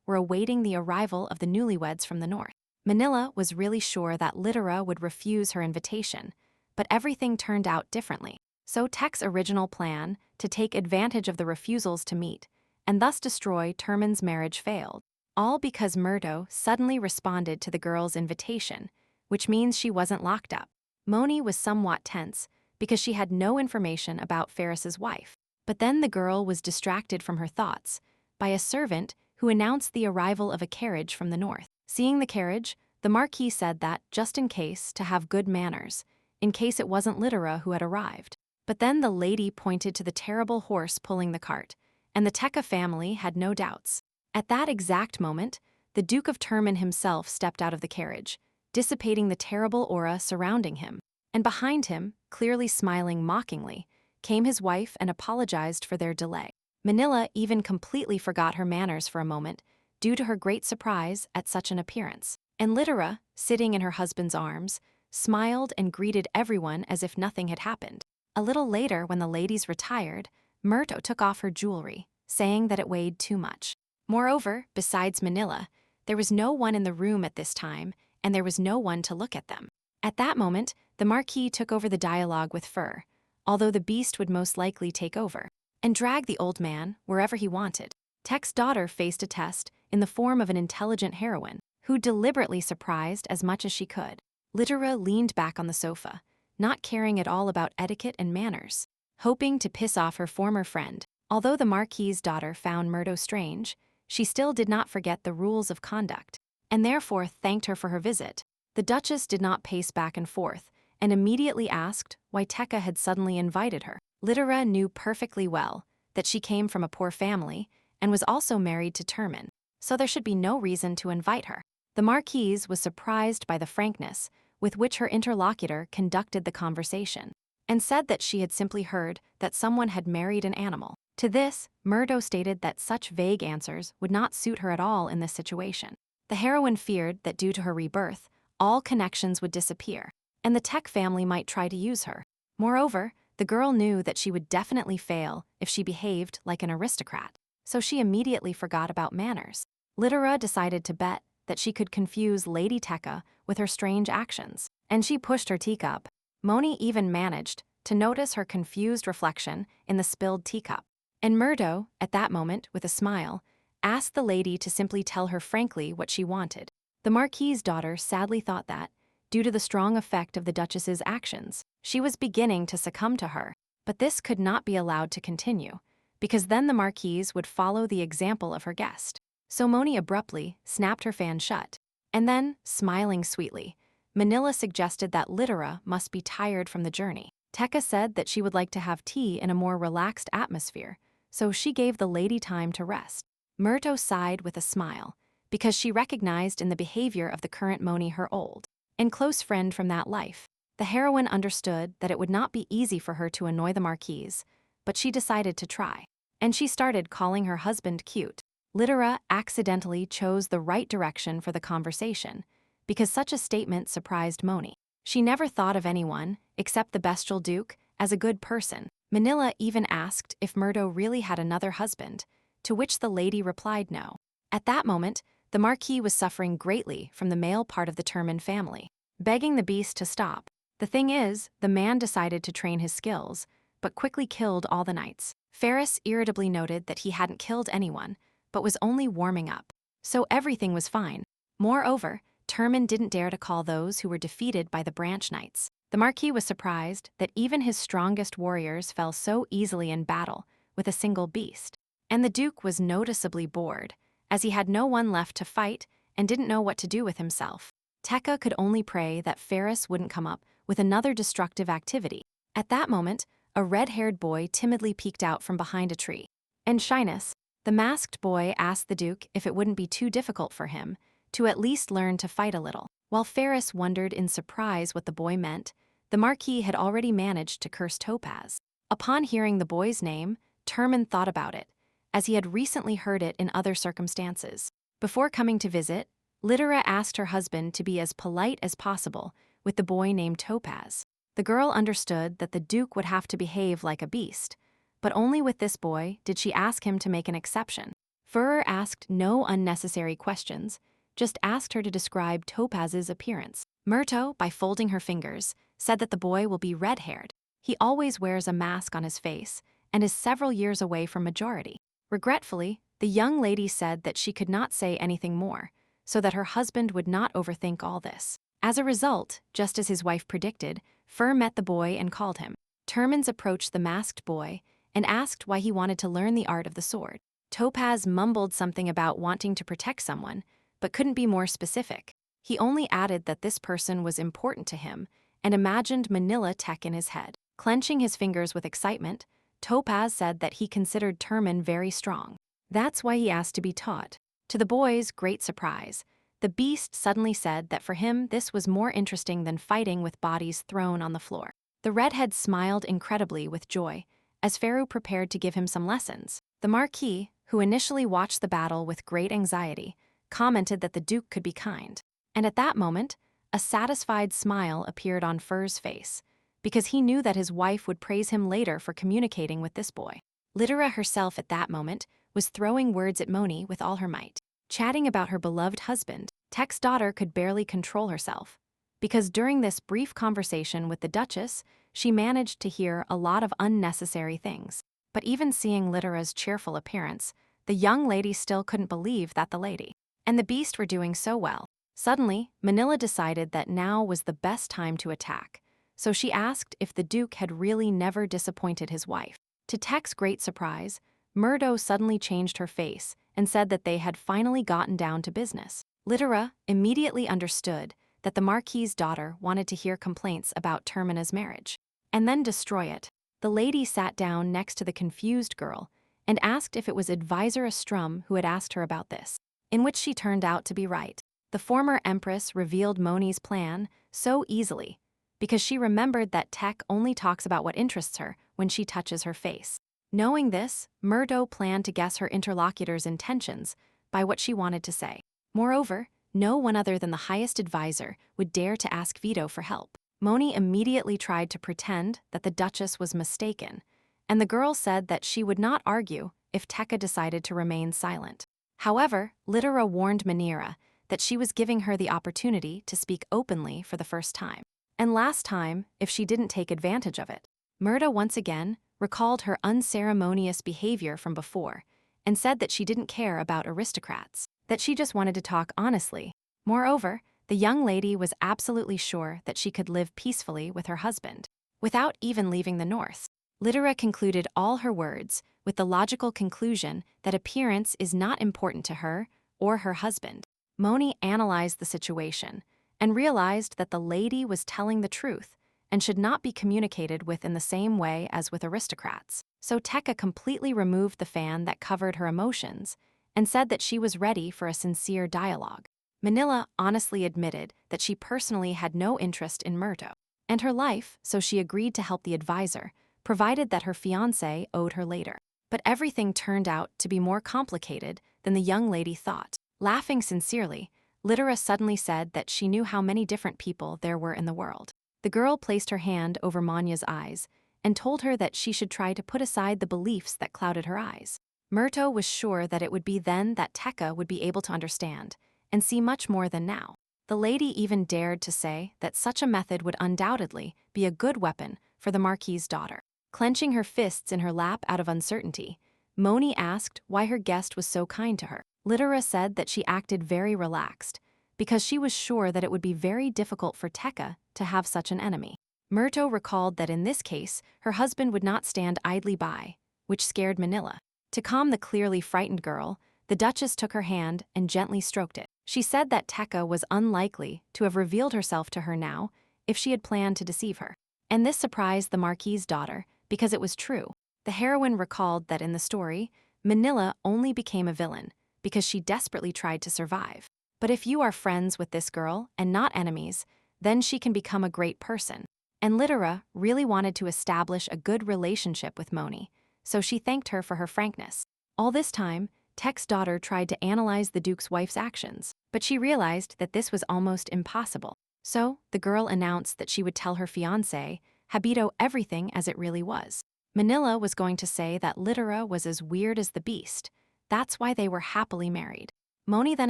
were awaiting the arrival of the newlyweds from the north. Manila was really sure that Litera would refuse her invitation, but everything turned out differently. So Tek's original plan to take advantage of the refusals to meet and thus destroy Turman's marriage failed, all because Murdo suddenly responded to the girl's invitation, which means she wasn't locked up. Moni was somewhat tense because she had no information about Ferris's wife. But then the girl was distracted from her thoughts by a servant who announced the arrival of a carriage from the north. Seeing the carriage, the Marquis said that, just in case, to have good manners, in case it wasn't Litera who had arrived. But then the lady pointed to the terrible horse pulling the cart, and the Tekka family had no doubts. At that exact moment, the Duke of Turman himself stepped out of the carriage, dissipating the terrible aura surrounding him. And behind him, clearly smiling mockingly, came his wife and apologized for their delay. Manila even completely forgot her manners for a moment, due to her great surprise at such an appearance. And Litera, sitting in her husband's arms, smiled and greeted everyone as if nothing had happened. A little later, when the ladies retired, Murto took off her jewelry, saying that it weighed too much. Moreover, besides Manila, there was no one in the room at this time, and there was no one to look at them. At that moment, the Marquis took over the dialogue with Fur, although the beast would most likely take over, and drag the old man wherever he wanted. Tek's daughter faced a test in the form of an intelligent heroine, who deliberately surprised as much as she could. Litera leaned back on the sofa, not caring at all about etiquette and manners, hoping to piss off her former friend. Although the Marquis's daughter found Murdo strange, she still did not forget the rules of conduct, and therefore thanked her for her visit. The Duchess did not pace back and forth, and immediately asked why Tekka had suddenly invited her. Litera knew perfectly well that she came from a poor family and was also married to Termin, so there should be no reason to invite her. The Marquise was surprised by the frankness with which her interlocutor conducted the conversation, and said that she had simply heard that someone had married an animal. To this, Murdo stated that such vague answers would not suit her at all in this situation. The heroine feared that due to her rebirth, all connections would disappear, and the Tech family might try to use her. Moreover, the girl knew that she would definitely fail if she behaved like an aristocrat, so she immediately forgot about manners. Litera decided to bet that she could confuse Lady Tekka with her strange actions, and she pushed her teacup. Moni even managed to notice her confused reflection in the spilled teacup. And Murdo, at that moment, with a smile, asked the lady to simply tell her frankly what she wanted. The Marquis's daughter sadly thought that, due to the strong effect of the Duchess's actions, she was beginning to succumb to her. But this could not be allowed to continue, because then the Marquise would follow the example of her guest. So Moni abruptly snapped her fan shut. And then, smiling sweetly, Manila suggested that Litera must be tired from the journey. Tekka said that she would like to have tea in a more relaxed atmosphere, so she gave the lady time to rest. Murdo sighed with a smile, because she recognized in the behavior of the current Moni her old and close friend from that life. The heroine understood that it would not be easy for her to annoy the Marquise, but she decided to try. And she started calling her husband cute. Litera accidentally chose the right direction for the conversation, because such a statement surprised Moni. She never thought of anyone, except the bestial Duke, as a good person. Manila even asked if Murdo really had another husband, to which the lady replied no. At that moment, the Marquis was suffering greatly from the male part of the Termin family, begging the beast to stop. The thing is, the man decided to train his skills, but quickly killed all the knights. Ferris irritably noted that he hadn't killed anyone, but was only warming up. So everything was fine. Moreover, Termin didn't dare to call those who were defeated by the branch knights. The Marquis was surprised that even his strongest warriors fell so easily in battle with a single beast. And the Duke was noticeably bored, as he had no one left to fight and didn't know what to do with himself. Tekka could only pray that Ferris wouldn't come up with another destructive activity. At that moment, a red-haired boy timidly peeked out from behind a tree. And Shyness, the masked boy, asked the Duke if it wouldn't be too difficult for him to at least learn to fight a little. While Ferris wondered in surprise what the boy meant, the Marquis had already managed to curse Topaz. Upon hearing the boy's name, Termin thought about it, as he had recently heard it in other circumstances. Before coming to visit, Litera asked her husband to be as polite as possible with the boy named Topaz. The girl understood that the Duke would have to behave like a beast, but only with this boy did she ask him to make an exception. Furrer asked no unnecessary questions, just asked her to describe Topaz's appearance. Murto, by folding her fingers, said that the boy will be red-haired. He always wears a mask on his face and is several years away from majority. Regretfully, the young lady said that she could not say anything more, so that her husband would not overthink all this. As a result, just as his wife predicted, Fur met the boy and called him. Termins approached the masked boy and asked why he wanted to learn the art of the sword. Topaz mumbled something about wanting to protect someone, but couldn't be more specific. He only added that this person was important to him and imagined Manila Tech in his head. Clenching his fingers with excitement, Topaz said that he considered Termin very strong. That's why he asked to be taught. To the boy's great surprise, the beast suddenly said that for him this was more interesting than fighting with bodies thrown on the floor. The redhead smiled incredibly with joy as Feru prepared to give him some lessons. The Marquis, who initially watched the battle with great anxiety, commented that the Duke could be kind. And at that moment, a satisfied smile appeared on Fur's face, because he knew that his wife would praise him later for communicating with this boy. Litera herself at that moment was throwing words at Moni with all her might, chatting about her beloved husband. Tech's daughter could barely control herself, because during this brief conversation with the Duchess, she managed to hear a lot of unnecessary things. But even seeing Litera's cheerful appearance, the young lady still couldn't believe that the lady and the beast were doing so well. Suddenly, Manila decided that now was the best time to attack, so she asked if the Duke had really never disappointed his wife. To Tech's great surprise, Murdo suddenly changed her face and said that they had finally gotten down to business. Litera immediately understood that the Marquis's daughter wanted to hear complaints about Termina's marriage, and then destroy it. The lady sat down next to the confused girl and asked if it was Advisor Astrum who had asked her about this, in which she turned out to be right. The former empress revealed Moni's plan so easily because she remembered that Tech only talks about what interests her when she touches her face. Knowing this, Murdo planned to guess her interlocutor's intentions by what she wanted to say. Moreover, no one other than the highest advisor would dare to ask Vito for help. Moni immediately tried to pretend that the Duchess was mistaken, and the girl said that she would not argue if Tekka decided to remain silent. However, Litera warned Manira that she was giving her the opportunity to speak openly for the first time, and last time if she didn't take advantage of it. Murda once again recalled her unceremonious behavior from before and said that she didn't care about aristocrats, that she just wanted to talk honestly. Moreover, the young lady was absolutely sure that she could live peacefully with her husband, without even leaving the north. Litera concluded all her words with the logical conclusion that appearance is not important to her or her husband. Moni analyzed the situation and realized that the lady was telling the truth and should not be communicated with in the same way as with aristocrats. So Tekka completely removed the fan that covered her emotions and said that she was ready for a sincere dialogue. Manila honestly admitted that she personally had no interest in Murdo and her life, so she agreed to help the advisor, provided that her fiancé owed her later. But everything turned out to be more complicated than the young lady thought. Laughing sincerely, Litera suddenly said that she knew how many different people there were in the world. The girl placed her hand over Manya's eyes and told her that she should try to put aside the beliefs that clouded her eyes. Murto was sure that it would be then that Tekka would be able to understand and see much more than now. The lady even dared to say that such a method would undoubtedly be a good weapon for the Marquis's daughter. Clenching her fists in her lap out of uncertainty, Moni asked why her guest was so kind to her. Litera said that she acted very relaxed because she was sure that it would be very difficult for Tekka to have such an enemy. Murto recalled that in this case, her husband would not stand idly by, which scared Manila. To calm the clearly frightened girl, the Duchess took her hand and gently stroked it. She said that Tekka was unlikely to have revealed herself to her now if she had planned to deceive her. And this surprised the Marquis's daughter because it was true. The heroine recalled that in the story, Manila only became a villain because she desperately tried to survive. But if you are friends with this girl and not enemies, then she can become a great person. And Litera really wanted to establish a good relationship with Moni, so she thanked her for her frankness. All this time, Tech's daughter tried to analyze the Duke's wife's actions, but she realized that this was almost impossible. So, the girl announced that she would tell her fiancé, Habito, everything as it really was. Manila was going to say that Litera was as weird as the beast. That's why they were happily married. Moni then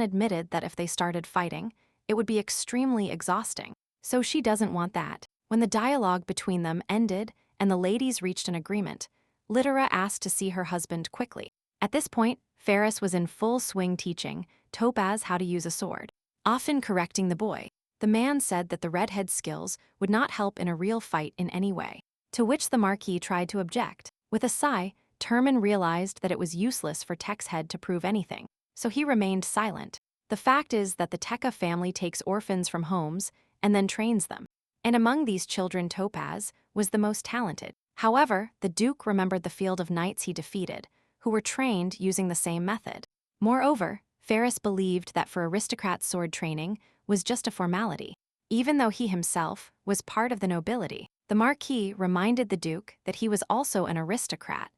admitted that if they started fighting, it would be extremely exhausting. So she doesn't want that. When the dialogue between them ended and the ladies reached an agreement, Litera asked to see her husband quickly. At this point, Ferris was in full swing teaching Topaz how to use a sword, often correcting the boy. The man said that the redhead's skills would not help in a real fight in any way, to which the Marquis tried to object. With a sigh, Terman realized that it was useless for Tech's head to prove anything, so he remained silent. The fact is that the Tekka family takes orphans from homes and then trains them, and among these children Topaz was the most talented. However, the Duke remembered the field of knights he defeated, who were trained using the same method. Moreover, Ferris believed that for aristocrats sword training was just a formality, even though he himself was part of the nobility. The Marquis reminded the Duke that he was also an aristocrat,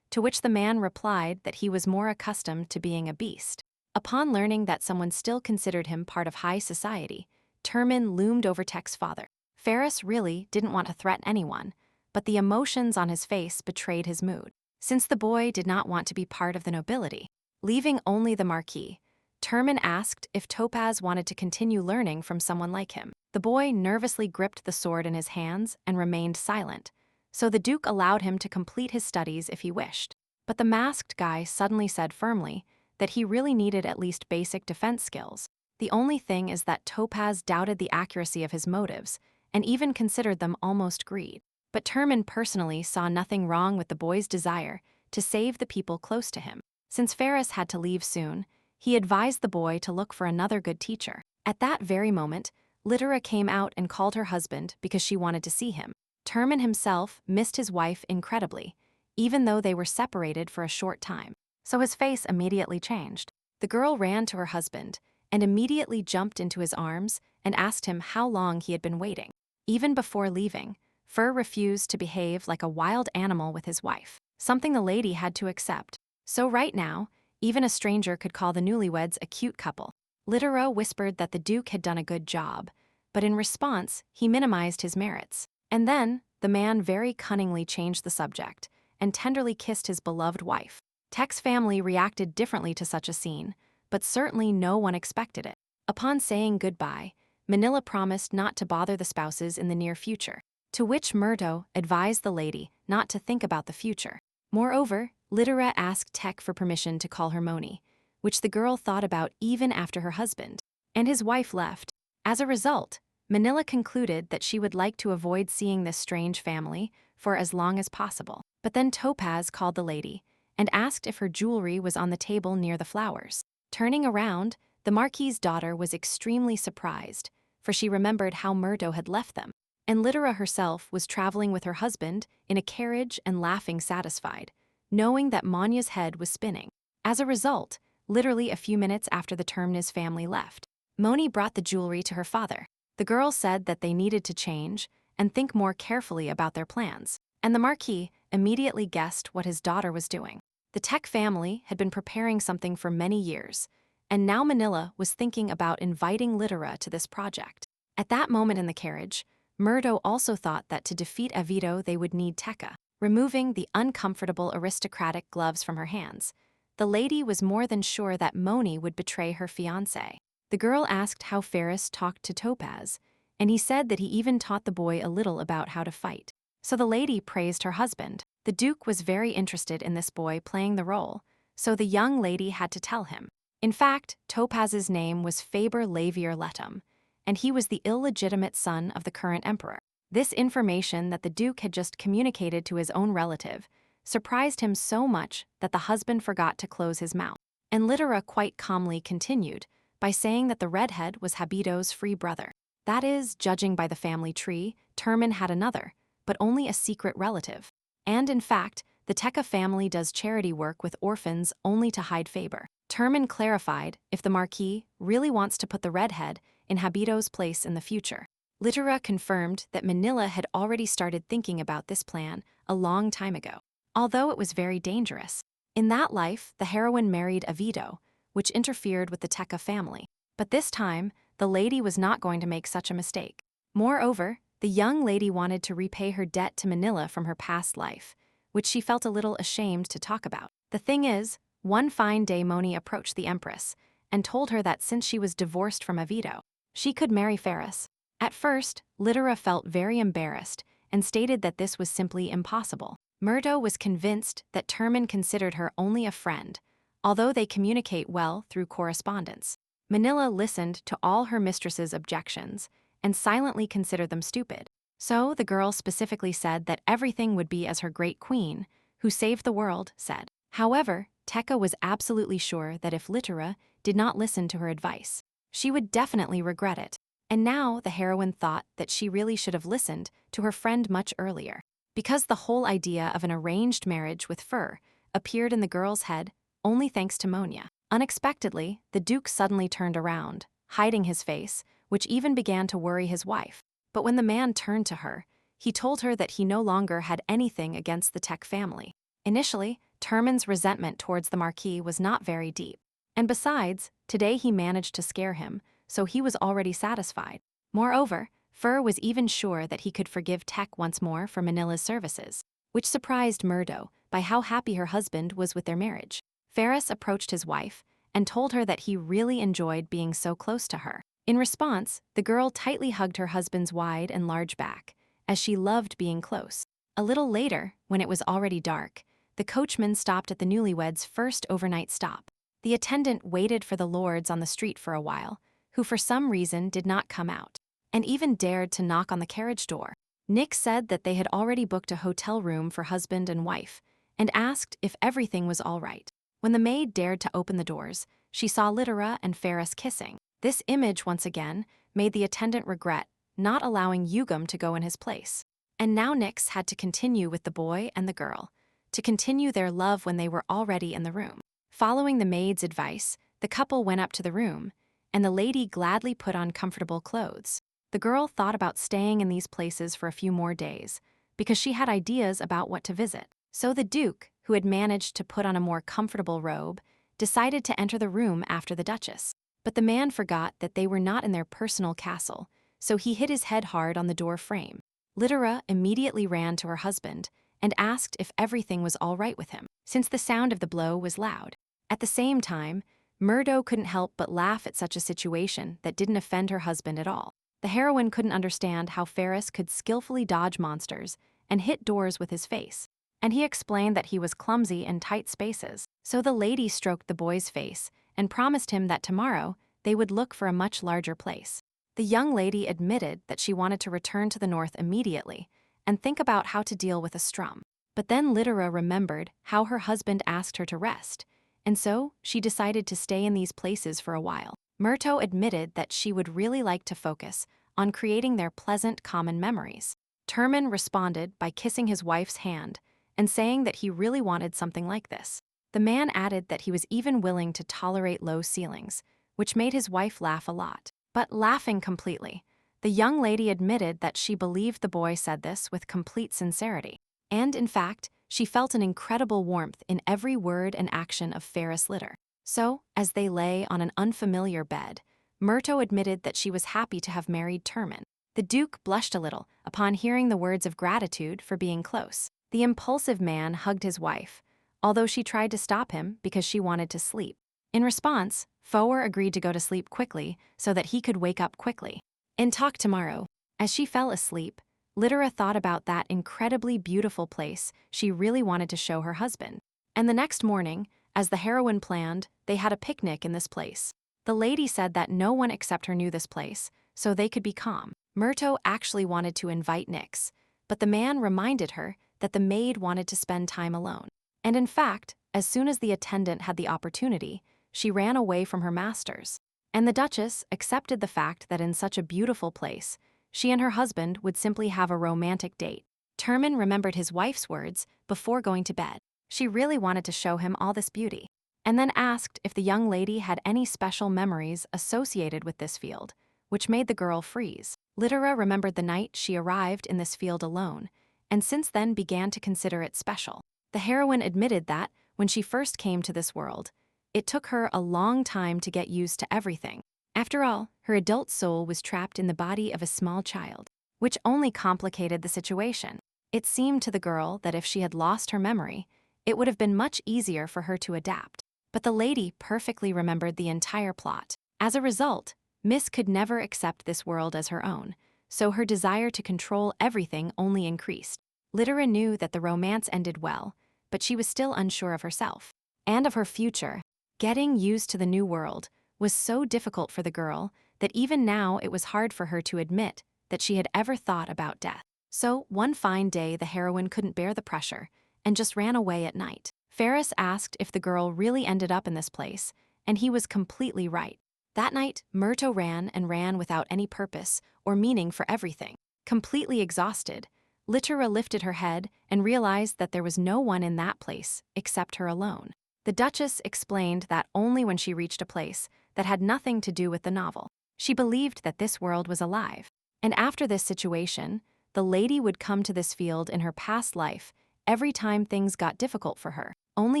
to which the man replied that he was more accustomed to being a beast. Upon learning that someone still considered him part of high society, Terman loomed over Tech's father. Ferris really didn't want to threaten anyone, but the emotions on his face betrayed his mood. Since the boy did not want to be part of the nobility, leaving only the Marquis, Terman asked if Topaz wanted to continue learning from someone like him. The boy nervously gripped the sword in his hands and remained silent, so the Duke allowed him to complete his studies if he wished. But the masked guy suddenly said firmly that he really needed at least basic defense skills. The only thing is that Topaz doubted the accuracy of his motives and even considered them almost greed. But Terman personally saw nothing wrong with the boy's desire to save the people close to him. Since Ferris had to leave soon, he advised the boy to look for another good teacher. At that very moment, Littera came out and called her husband because she wanted to see him. Terman himself missed his wife incredibly, even though they were separated for a short time. So his face immediately changed. The girl ran to her husband and immediately jumped into his arms and asked him how long he had been waiting. Even before leaving, Fur refused to behave like a wild animal with his wife, something the lady had to accept. So right now, even a stranger could call the newlyweds a cute couple. Littera whispered that the Duke had done a good job, but in response, he minimized his merits. And then, the man very cunningly changed the subject and tenderly kissed his beloved wife. Tech's family reacted differently to such a scene, but certainly no one expected it. Upon saying goodbye, Manila promised not to bother the spouses in the near future, to which Murdo advised the lady not to think about the future. Moreover, Littera asked Tech for permission to call her Moni, which the girl thought about even after her husband and his wife left. As a result, Manila concluded that she would like to avoid seeing this strange family for as long as possible. But then Topaz called the lady and asked if her jewelry was on the table near the flowers. Turning around, the Marquis's daughter was extremely surprised, for she remembered how Murdo had left them. And Littera herself was traveling with her husband in a carriage and laughing satisfied, knowing that Manya's head was spinning. As a result, literally a few minutes after the Termnes family left, Moni brought the jewelry to her father. The girl said that they needed to change and think more carefully about their plans, and the Marquis immediately guessed what his daughter was doing. The Tech family had been preparing something for many years, and now Manila was thinking about inviting Littera to this project. At that moment in the carriage, Murdo also thought that to defeat Avito they would need Tekka. Removing the uncomfortable aristocratic gloves from her hands, the lady was more than sure that Moni would betray her fiancé. The girl asked how Ferris talked to Topaz, and he said that he even taught the boy a little about how to fight. So the lady praised her husband. The Duke was very interested in this boy playing the role, so the young lady had to tell him. In fact, Topaz's name was Faber Lavier Letum, and he was the illegitimate son of the current emperor. This information that the Duke had just communicated to his own relative surprised him so much that the husband forgot to close his mouth. And Littera quite calmly continued by saying that the redhead was Habito's free brother. That is, judging by the family tree, Terman had another, but only a secret relative. And in fact, the Tekka family does charity work with orphans only to hide Faber. Terman clarified if the Marquis really wants to put the redhead in Habito's place in the future. Littera confirmed that Manila had already started thinking about this plan a long time ago, although it was very dangerous. In that life, the heroine married Avito, which interfered with the Tekka family. But this time, the lady was not going to make such a mistake. Moreover, the young lady wanted to repay her debt to Manila from her past life, which she felt a little ashamed to talk about. The thing is, one fine day Moni approached the Empress and told her that since she was divorced from Avito, she could marry Ferris. At first, Littera felt very embarrassed and stated that this was simply impossible. Murdo was convinced that Terman considered her only a friend, although they communicate well through correspondence. Manila listened to all her mistress's objections and silently considered them stupid. So the girl specifically said that everything would be as her great queen, who saved the world, said. However, Tekka was absolutely sure that if Littera did not listen to her advice, she would definitely regret it. And now the heroine thought that she really should have listened to her friend much earlier, because the whole idea of an arranged marriage with Fur appeared in the girl's head only thanks to Monia. Unexpectedly, the Duke suddenly turned around, hiding his face, which even began to worry his wife. But when the man turned to her, he told her that he no longer had anything against the Tech family. Initially, Terman's resentment towards the Marquis was not very deep. And besides, today he managed to scare him, so he was already satisfied. Moreover, Fur was even sure that he could forgive Tech once more for Manila's services, which surprised Murdo by how happy her husband was with their marriage. Ferris approached his wife and told her that he really enjoyed being so close to her. In response, the girl tightly hugged her husband's wide and large back, as she loved being close. A little later, when it was already dark, the coachman stopped at the newlyweds' first overnight stop. The attendant waited for the lords on the street for a while, who for some reason did not come out, and even dared to knock on the carriage door. Nick said that they had already booked a hotel room for husband and wife, and asked if everything was all right. When the maid dared to open the doors, she saw Litera and Ferris kissing. This image, once again, made the attendant regret not allowing Yugam to go in his place. And now Nyx had to continue with the boy and the girl, to continue their love when they were already in the room. Following the maid's advice, the couple went up to the room, and the lady gladly put on comfortable clothes. The girl thought about staying in these places for a few more days, because she had ideas about what to visit. So the Duke, who had managed to put on a more comfortable robe, decided to enter the room after the Duchess. But the man forgot that they were not in their personal castle, so he hit his head hard on the door frame. Litera immediately ran to her husband and asked if everything was all right with him, since the sound of the blow was loud. At the same time, Murdo couldn't help but laugh at such a situation that didn't offend her husband at all. The heroine couldn't understand how Ferris could skillfully dodge monsters and hit doors with his face, and he explained that he was clumsy in tight spaces. So the lady stroked the boy's face and promised him that tomorrow they would look for a much larger place. The young lady admitted that she wanted to return to the north immediately and think about how to deal with a strum. But then Litera remembered how her husband asked her to rest, and so she decided to stay in these places for a while. Murto admitted that she would really like to focus on creating their pleasant common memories. Termin responded by kissing his wife's hand and saying that he really wanted something like this. The man added that he was even willing to tolerate low ceilings, which made his wife laugh a lot. But laughing completely, the young lady admitted that she believed the boy said this with complete sincerity. And in fact, she felt an incredible warmth in every word and action of Ferris Litter. So, as they lay on an unfamiliar bed, Murto admitted that she was happy to have married Termin. The Duke blushed a little upon hearing the words of gratitude for being close. The impulsive man hugged his wife, although she tried to stop him because she wanted to sleep. In response, Foer agreed to go to sleep quickly so that he could wake up quickly and talk tomorrow. As she fell asleep, Litera thought about that incredibly beautiful place she really wanted to show her husband. And the next morning, as the heroine planned, they had a picnic in this place. The lady said that no one except her knew this place, so they could be calm. Murto actually wanted to invite Nyx, but the man reminded her that the maid wanted to spend time alone. And in fact, as soon as the attendant had the opportunity, she ran away from her masters. And the Duchess accepted the fact that in such a beautiful place, she and her husband would simply have a romantic date. Termin remembered his wife's words before going to bed. She really wanted to show him all this beauty, and then asked if the young lady had any special memories associated with this field, which made the girl freeze. Litera remembered the night she arrived in this field alone, and since then began to consider it special. The heroine admitted that, when she first came to this world, it took her a long time to get used to everything. After all, her adult soul was trapped in the body of a small child, which only complicated the situation. It seemed to the girl that if she had lost her memory, it would have been much easier for her to adapt. But the lady perfectly remembered the entire plot. As a result, Miss could never accept this world as her own, so her desire to control everything only increased. Litera knew that the romance ended well, but she was still unsure of herself and of her future. Getting used to the new world was so difficult for the girl that even now it was hard for her to admit that she had ever thought about death. So, one fine day the heroine couldn't bear the pressure and just ran away at night. Ferris asked if the girl really ended up in this place, and he was completely right. That night, Murto ran and ran without any purpose or meaning for everything. Completely exhausted, Litera lifted her head and realized that there was no one in that place except her alone. The Duchess explained that only when she reached a place that had nothing to do with the novel. She believed that this world was alive. And after this situation, the lady would come to this field in her past life every time things got difficult for her. Only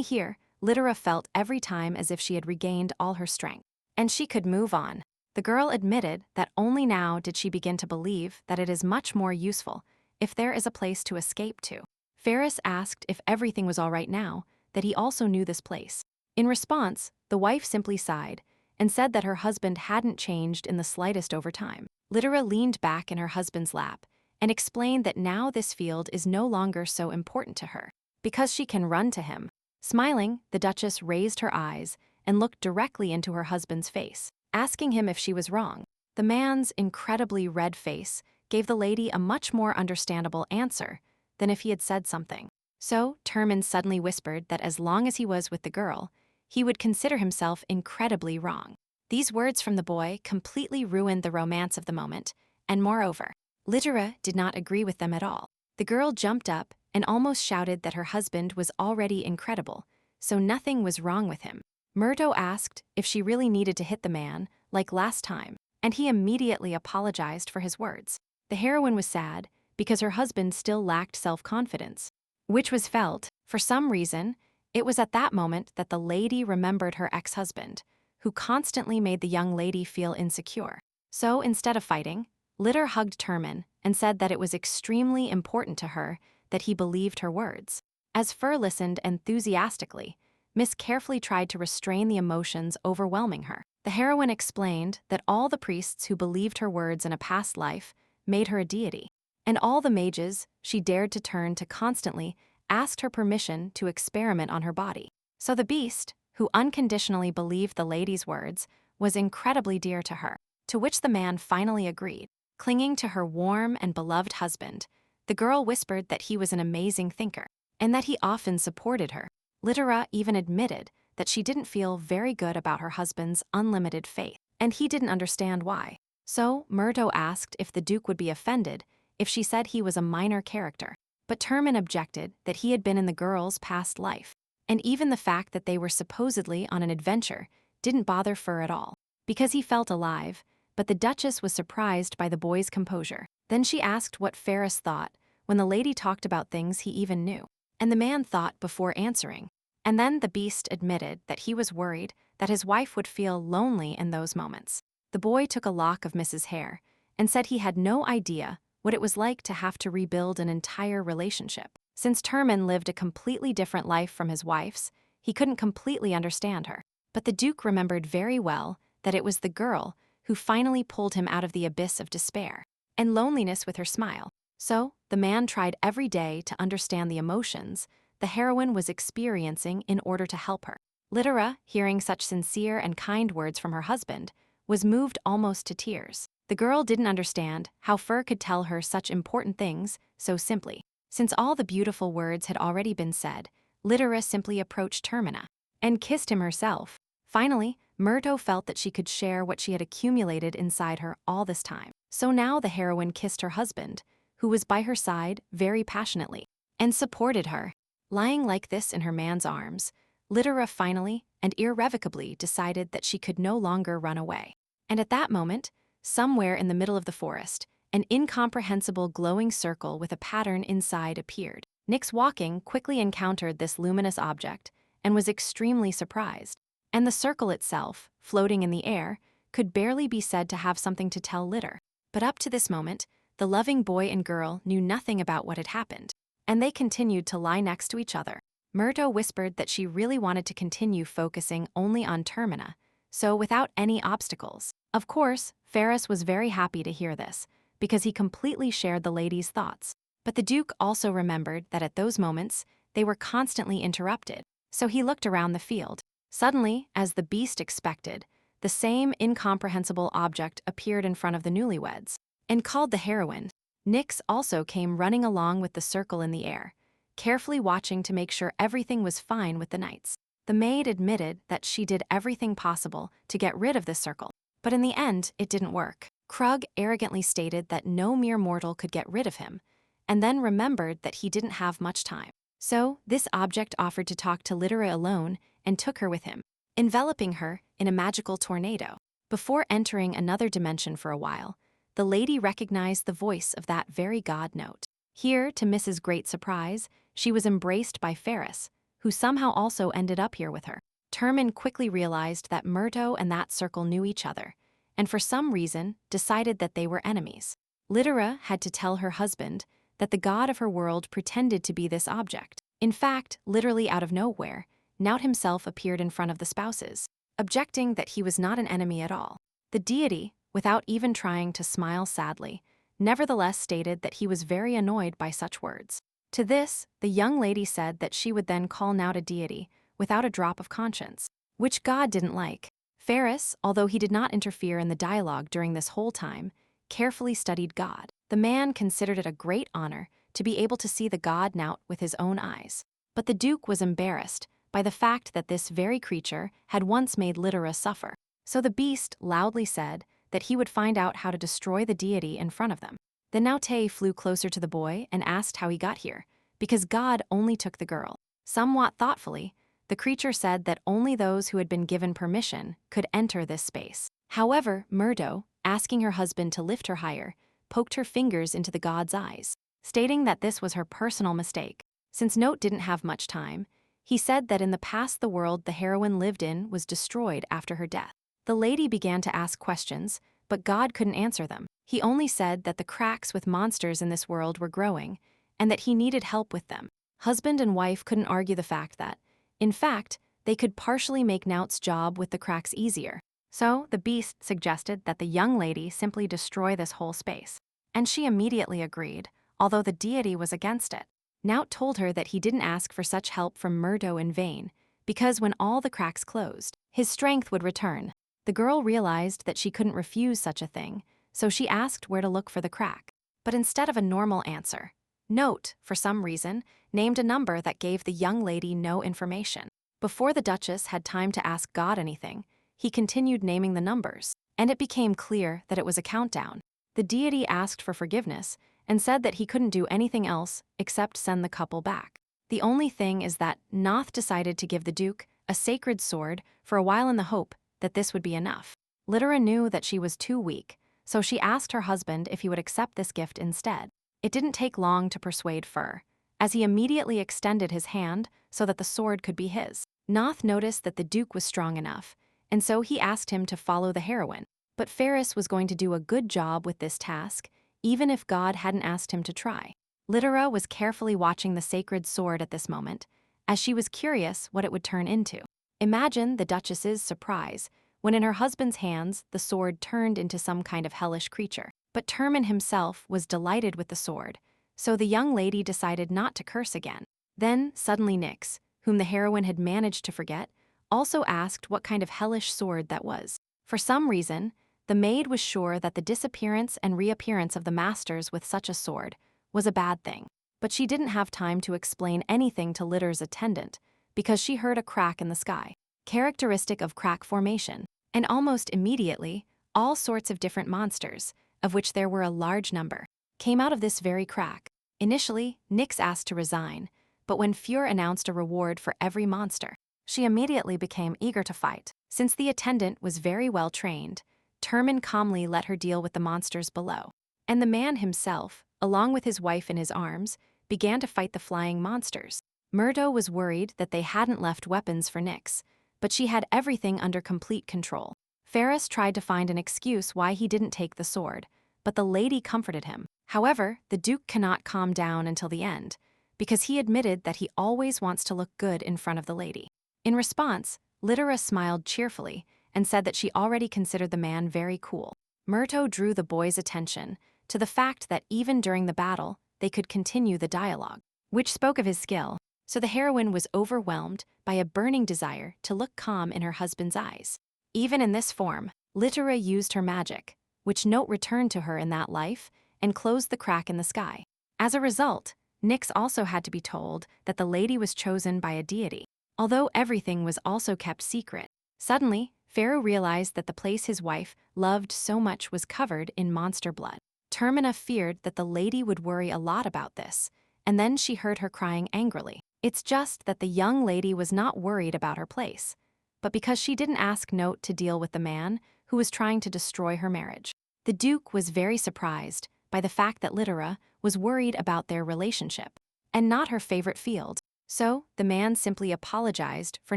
here, Litera felt every time as if she had regained all her strength, and she could move on. The girl admitted that only now did she begin to believe that it is much more useful if there is a place to escape to. Ferris asked if everything was all right now, that he also knew this place. In response, the wife simply sighed and said that her husband hadn't changed in the slightest over time. Litera leaned back in her husband's lap and explained that now this field is no longer so important to her, because she can run to him. Smiling, the Duchess raised her eyes and looked directly into her husband's face. asking him if she was wrong. The man's incredibly red face gave the lady a much more understandable answer than if he had said something. So, Termin suddenly whispered that as long as he was with the girl, he would consider himself incredibly wrong. These words from the boy completely ruined the romance of the moment, and moreover, Littera did not agree with them at all. The girl jumped up and almost shouted that her husband was already incredible, so nothing was wrong with him. Murdo asked if she really needed to hit the man, like last time, and he immediately apologized for his words. The heroine was sad because her husband still lacked self-confidence, which was felt. For some reason, it was at that moment that the lady remembered her ex-husband, who constantly made the young lady feel insecure. So instead of fighting, Litter hugged Termin and said that it was extremely important to her that he believed her words. As Fur listened enthusiastically, Miss carefully tried to restrain the emotions overwhelming her. The heroine explained that all the priests who believed her words in a past life made her a deity, and all the mages she dared to turn to constantly asked her permission to experiment on her body. So the beast, who unconditionally believed the lady's words, was incredibly dear to her, to which the man finally agreed. Clinging to her warm and beloved husband, the girl whispered that he was an amazing thinker, and that he often supported her. Littera even admitted that she didn't feel very good about her husband's unlimited faith, and he didn't understand why. So Murdo asked if the Duke would be offended if she said he was a minor character, but Termin objected that he had been in the girl's past life, and even the fact that they were supposedly on an adventure didn't bother Fur at all, because he felt alive. But the Duchess was surprised by the boy's composure. Then she asked what Ferris thought when the lady talked about things he even knew, and the man thought before answering. And then the beast admitted that he was worried that his wife would feel lonely in those moments. The boy took a lock of Mrs. Hare and said he had no idea what it was like to have to rebuild an entire relationship. Since Termin lived a completely different life from his wife's, he couldn't completely understand her. But the Duke remembered very well that it was the girl who finally pulled him out of the abyss of despair and loneliness with her smile. So, the man tried every day to understand the emotions the heroine was experiencing in order to help her. Littera, hearing such sincere and kind words from her husband, was moved almost to tears. The girl didn't understand how Fur could tell her such important things so simply. Since all the beautiful words had already been said, Littera simply approached Termina and kissed him herself. Finally, Murdo felt that she could share what she had accumulated inside her all this time. So now the heroine kissed her husband, who was by her side very passionately, and supported her. Lying like this in her man's arms, Littera finally and irrevocably decided that she could no longer run away. And at that moment, somewhere in the middle of the forest, an incomprehensible glowing circle with a pattern inside appeared. Nyx, walking, quickly encountered this luminous object and was extremely surprised. And the circle itself, floating in the air, could barely be said to have something to tell Litter. But up to this moment, the loving boy and girl knew nothing about what had happened, and they continued to lie next to each other. Murdo whispered that she really wanted to continue focusing only on Termina, so without any obstacles. Of course, Ferris was very happy to hear this, because he completely shared the lady's thoughts. But the Duke also remembered that at those moments, they were constantly interrupted, so he looked around the field. Suddenly, as the beast expected, the same incomprehensible object appeared in front of the newlyweds and called the heroine. Nyx also came running along with the circle in the air, carefully watching to make sure everything was fine with the knights. The maid admitted that she did everything possible to get rid of the circle, but in the end, it didn't work. Krug arrogantly stated that no mere mortal could get rid of him, and then remembered that he didn't have much time. So, this object offered to talk to Littera alone and took her with him, enveloping her in a magical tornado. Before entering another dimension for a while, the lady recognized the voice of that very god note. Here, to Mrs. Great surprise, she was embraced by Ferris, who somehow also ended up here with her. Termin quickly realized that Murdo and that circle knew each other, and for some reason decided that they were enemies. Littera had to tell her husband that the god of her world pretended to be this object. In fact, literally out of nowhere, Naut himself appeared in front of the spouses, objecting that he was not an enemy at all. The deity, without even trying to smile sadly, nevertheless stated that he was very annoyed by such words. To this, the young lady said that she would then call Naut a deity without a drop of conscience, which God didn't like. Ferris, although he did not interfere in the dialogue during this whole time, carefully studied God. The man considered it a great honor to be able to see the god Nout with his own eyes. But the Duke was embarrassed by the fact that this very creature had once made Littera suffer. So the beast loudly said that he would find out how to destroy the deity in front of them. Then Naute flew closer to the boy and asked how he got here, because God only took the girl. Somewhat thoughtfully, the creature said that only those who had been given permission could enter this space. However, Murdo, asking her husband to lift her higher, poked her fingers into the god's eyes, stating that this was her personal mistake. Since Note didn't have much time, he said that in the past the world the heroine lived in was destroyed after her death. The lady began to ask questions, but God couldn't answer them. He only said that the cracks with monsters in this world were growing, and that he needed help with them. Husband and wife couldn't argue the fact that, in fact, they could partially make Nout's job with the cracks easier. So the beast suggested that the young lady simply destroy this whole space. And she immediately agreed, although the deity was against it. Nout told her that he didn't ask for such help from Murdo in vain, because when all the cracks closed, his strength would return. The girl realized that she couldn't refuse such a thing, so she asked where to look for the crack. But instead of a normal answer, Note, for some reason, named a number that gave the young lady no information. Before the Duchess had time to ask God anything, he continued naming the numbers, and it became clear that it was a countdown. The deity asked for forgiveness and said that he couldn't do anything else except send the couple back. The only thing is that Noth decided to give the Duke a sacred sword for a while in the hope that this would be enough. Littera knew that she was too weak, so she asked her husband if he would accept this gift instead. It didn't take long to persuade Fur, as he immediately extended his hand so that the sword could be his. Noth noticed that the Duke was strong enough, and so he asked him to follow the heroine. But Ferris was going to do a good job with this task, even if God hadn't asked him to try. Littera was carefully watching the sacred sword at this moment, as she was curious what it would turn into. Imagine the Duchess's surprise when in her husband's hands the sword turned into some kind of hellish creature. But Termin himself was delighted with the sword, so the young lady decided not to curse again. Then, suddenly Nyx, whom the heroine had managed to forget, also asked what kind of hellish sword that was. For some reason, the maid was sure that the disappearance and reappearance of the masters with such a sword was a bad thing. But she didn't have time to explain anything to Litter's attendant, because she heard a crack in the sky, characteristic of crack formation, and almost immediately, all sorts of different monsters, of which there were a large number, came out of this very crack. Initially, Nyx asked to resign, but when Fjord announced a reward for every monster, she immediately became eager to fight. Since the attendant was very well trained, Termin calmly let her deal with the monsters below. And the man himself, along with his wife in his arms, began to fight the flying monsters. Murdo was worried that they hadn't left weapons for Nyx, but she had everything under complete control. Ferris tried to find an excuse why he didn't take the sword, but the lady comforted him. However, the Duke cannot calm down until the end, because he admitted that he always wants to look good in front of the lady. In response, Littera smiled cheerfully and said that she already considered the man very cool. Murto drew the boy's attention to the fact that even during the battle, they could continue the dialogue, which spoke of his skill, so the heroine was overwhelmed by a burning desire to look calm in her husband's eyes. Even in this form, Littera used her magic, which Note returned to her in that life, and closed the crack in the sky. As a result, Nyx also had to be told that the lady was chosen by a deity, although everything was also kept secret. Suddenly, Pharaoh realized that the place his wife loved so much was covered in monster blood. Termina feared that the lady would worry a lot about this, and then she heard her crying angrily. It's just that the young lady was not worried about her place, but because she didn't ask Note to deal with the man who was trying to destroy her marriage. The Duke was very surprised by the fact that Littera was worried about their relationship, and not her favorite field. So, the man simply apologized for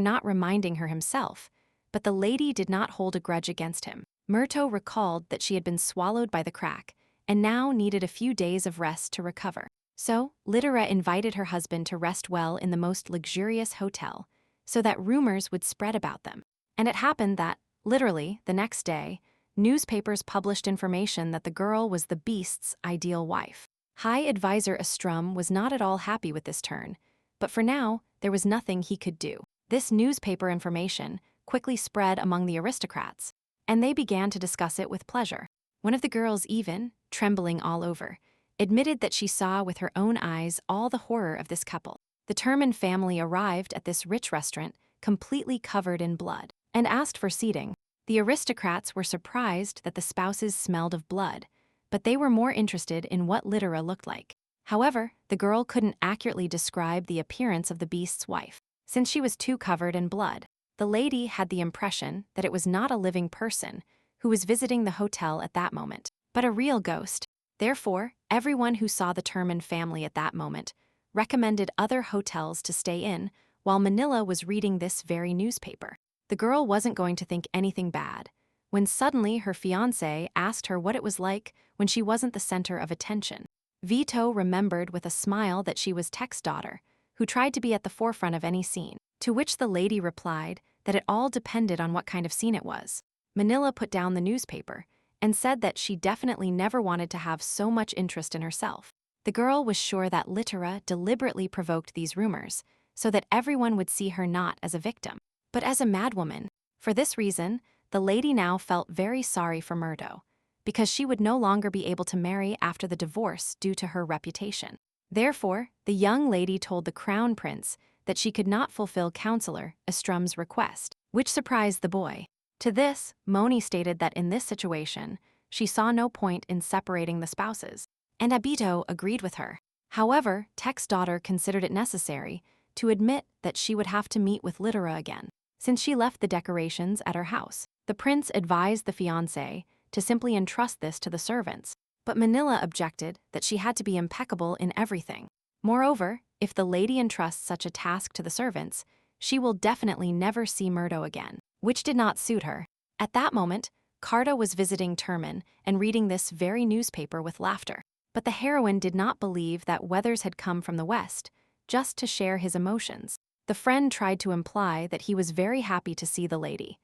not reminding her himself, but the lady did not hold a grudge against him. Murto recalled that she had been swallowed by the crack, and now needed a few days of rest to recover. So, Littera invited her husband to rest well in the most luxurious hotel, so that rumors would spread about them. And it happened that, literally, the next day, newspapers published information that the girl was the beast's ideal wife. High Advisor Estrum was not at all happy with this turn, but for now, there was nothing he could do. This newspaper information quickly spread among the aristocrats, and they began to discuss it with pleasure. One of the girls even, trembling all over, admitted that she saw with her own eyes all the horror of this couple. The Turman family arrived at this rich restaurant, completely covered in blood, and asked for seating. The aristocrats were surprised that the spouses smelled of blood, but they were more interested in what Littera looked like. However, the girl couldn't accurately describe the appearance of the beast's wife, since she was too covered in blood. The lady had the impression that it was not a living person who was visiting the hotel at that moment, but a real ghost. Therefore, everyone who saw the Turman family at that moment recommended other hotels to stay in while Manila was reading this very newspaper. The girl wasn't going to think anything bad, when suddenly her fiancé asked her what it was like when she wasn't the center of attention. Vito remembered with a smile that she was Tech's daughter, who tried to be at the forefront of any scene, to which the lady replied that it all depended on what kind of scene it was. Manila put down the newspaper and said that she definitely never wanted to have so much interest in herself. The girl was sure that Littera deliberately provoked these rumors so that everyone would see her not as a victim, but as a madwoman. For this reason, the lady now felt very sorry for Murdo, because she would no longer be able to marry after the divorce due to her reputation. Therefore, the young lady told the crown prince that she could not fulfill Counselor Estrum's request, which surprised the boy. To this, Moni stated that in this situation, she saw no point in separating the spouses, and Abito agreed with her. However, Tech's daughter considered it necessary to admit that she would have to meet with Littera again, since she left the decorations at her house. The prince advised the fiancé to simply entrust this to the servants, but Manila objected that she had to be impeccable in everything. Moreover, if the lady entrusts such a task to the servants, she will definitely never see Murdo again, which did not suit her. At that moment, Carta was visiting Turman and reading this very newspaper with laughter. But the heroine did not believe that Weathers had come from the West just to share his emotions. The friend tried to imply that he was very happy to see the lady,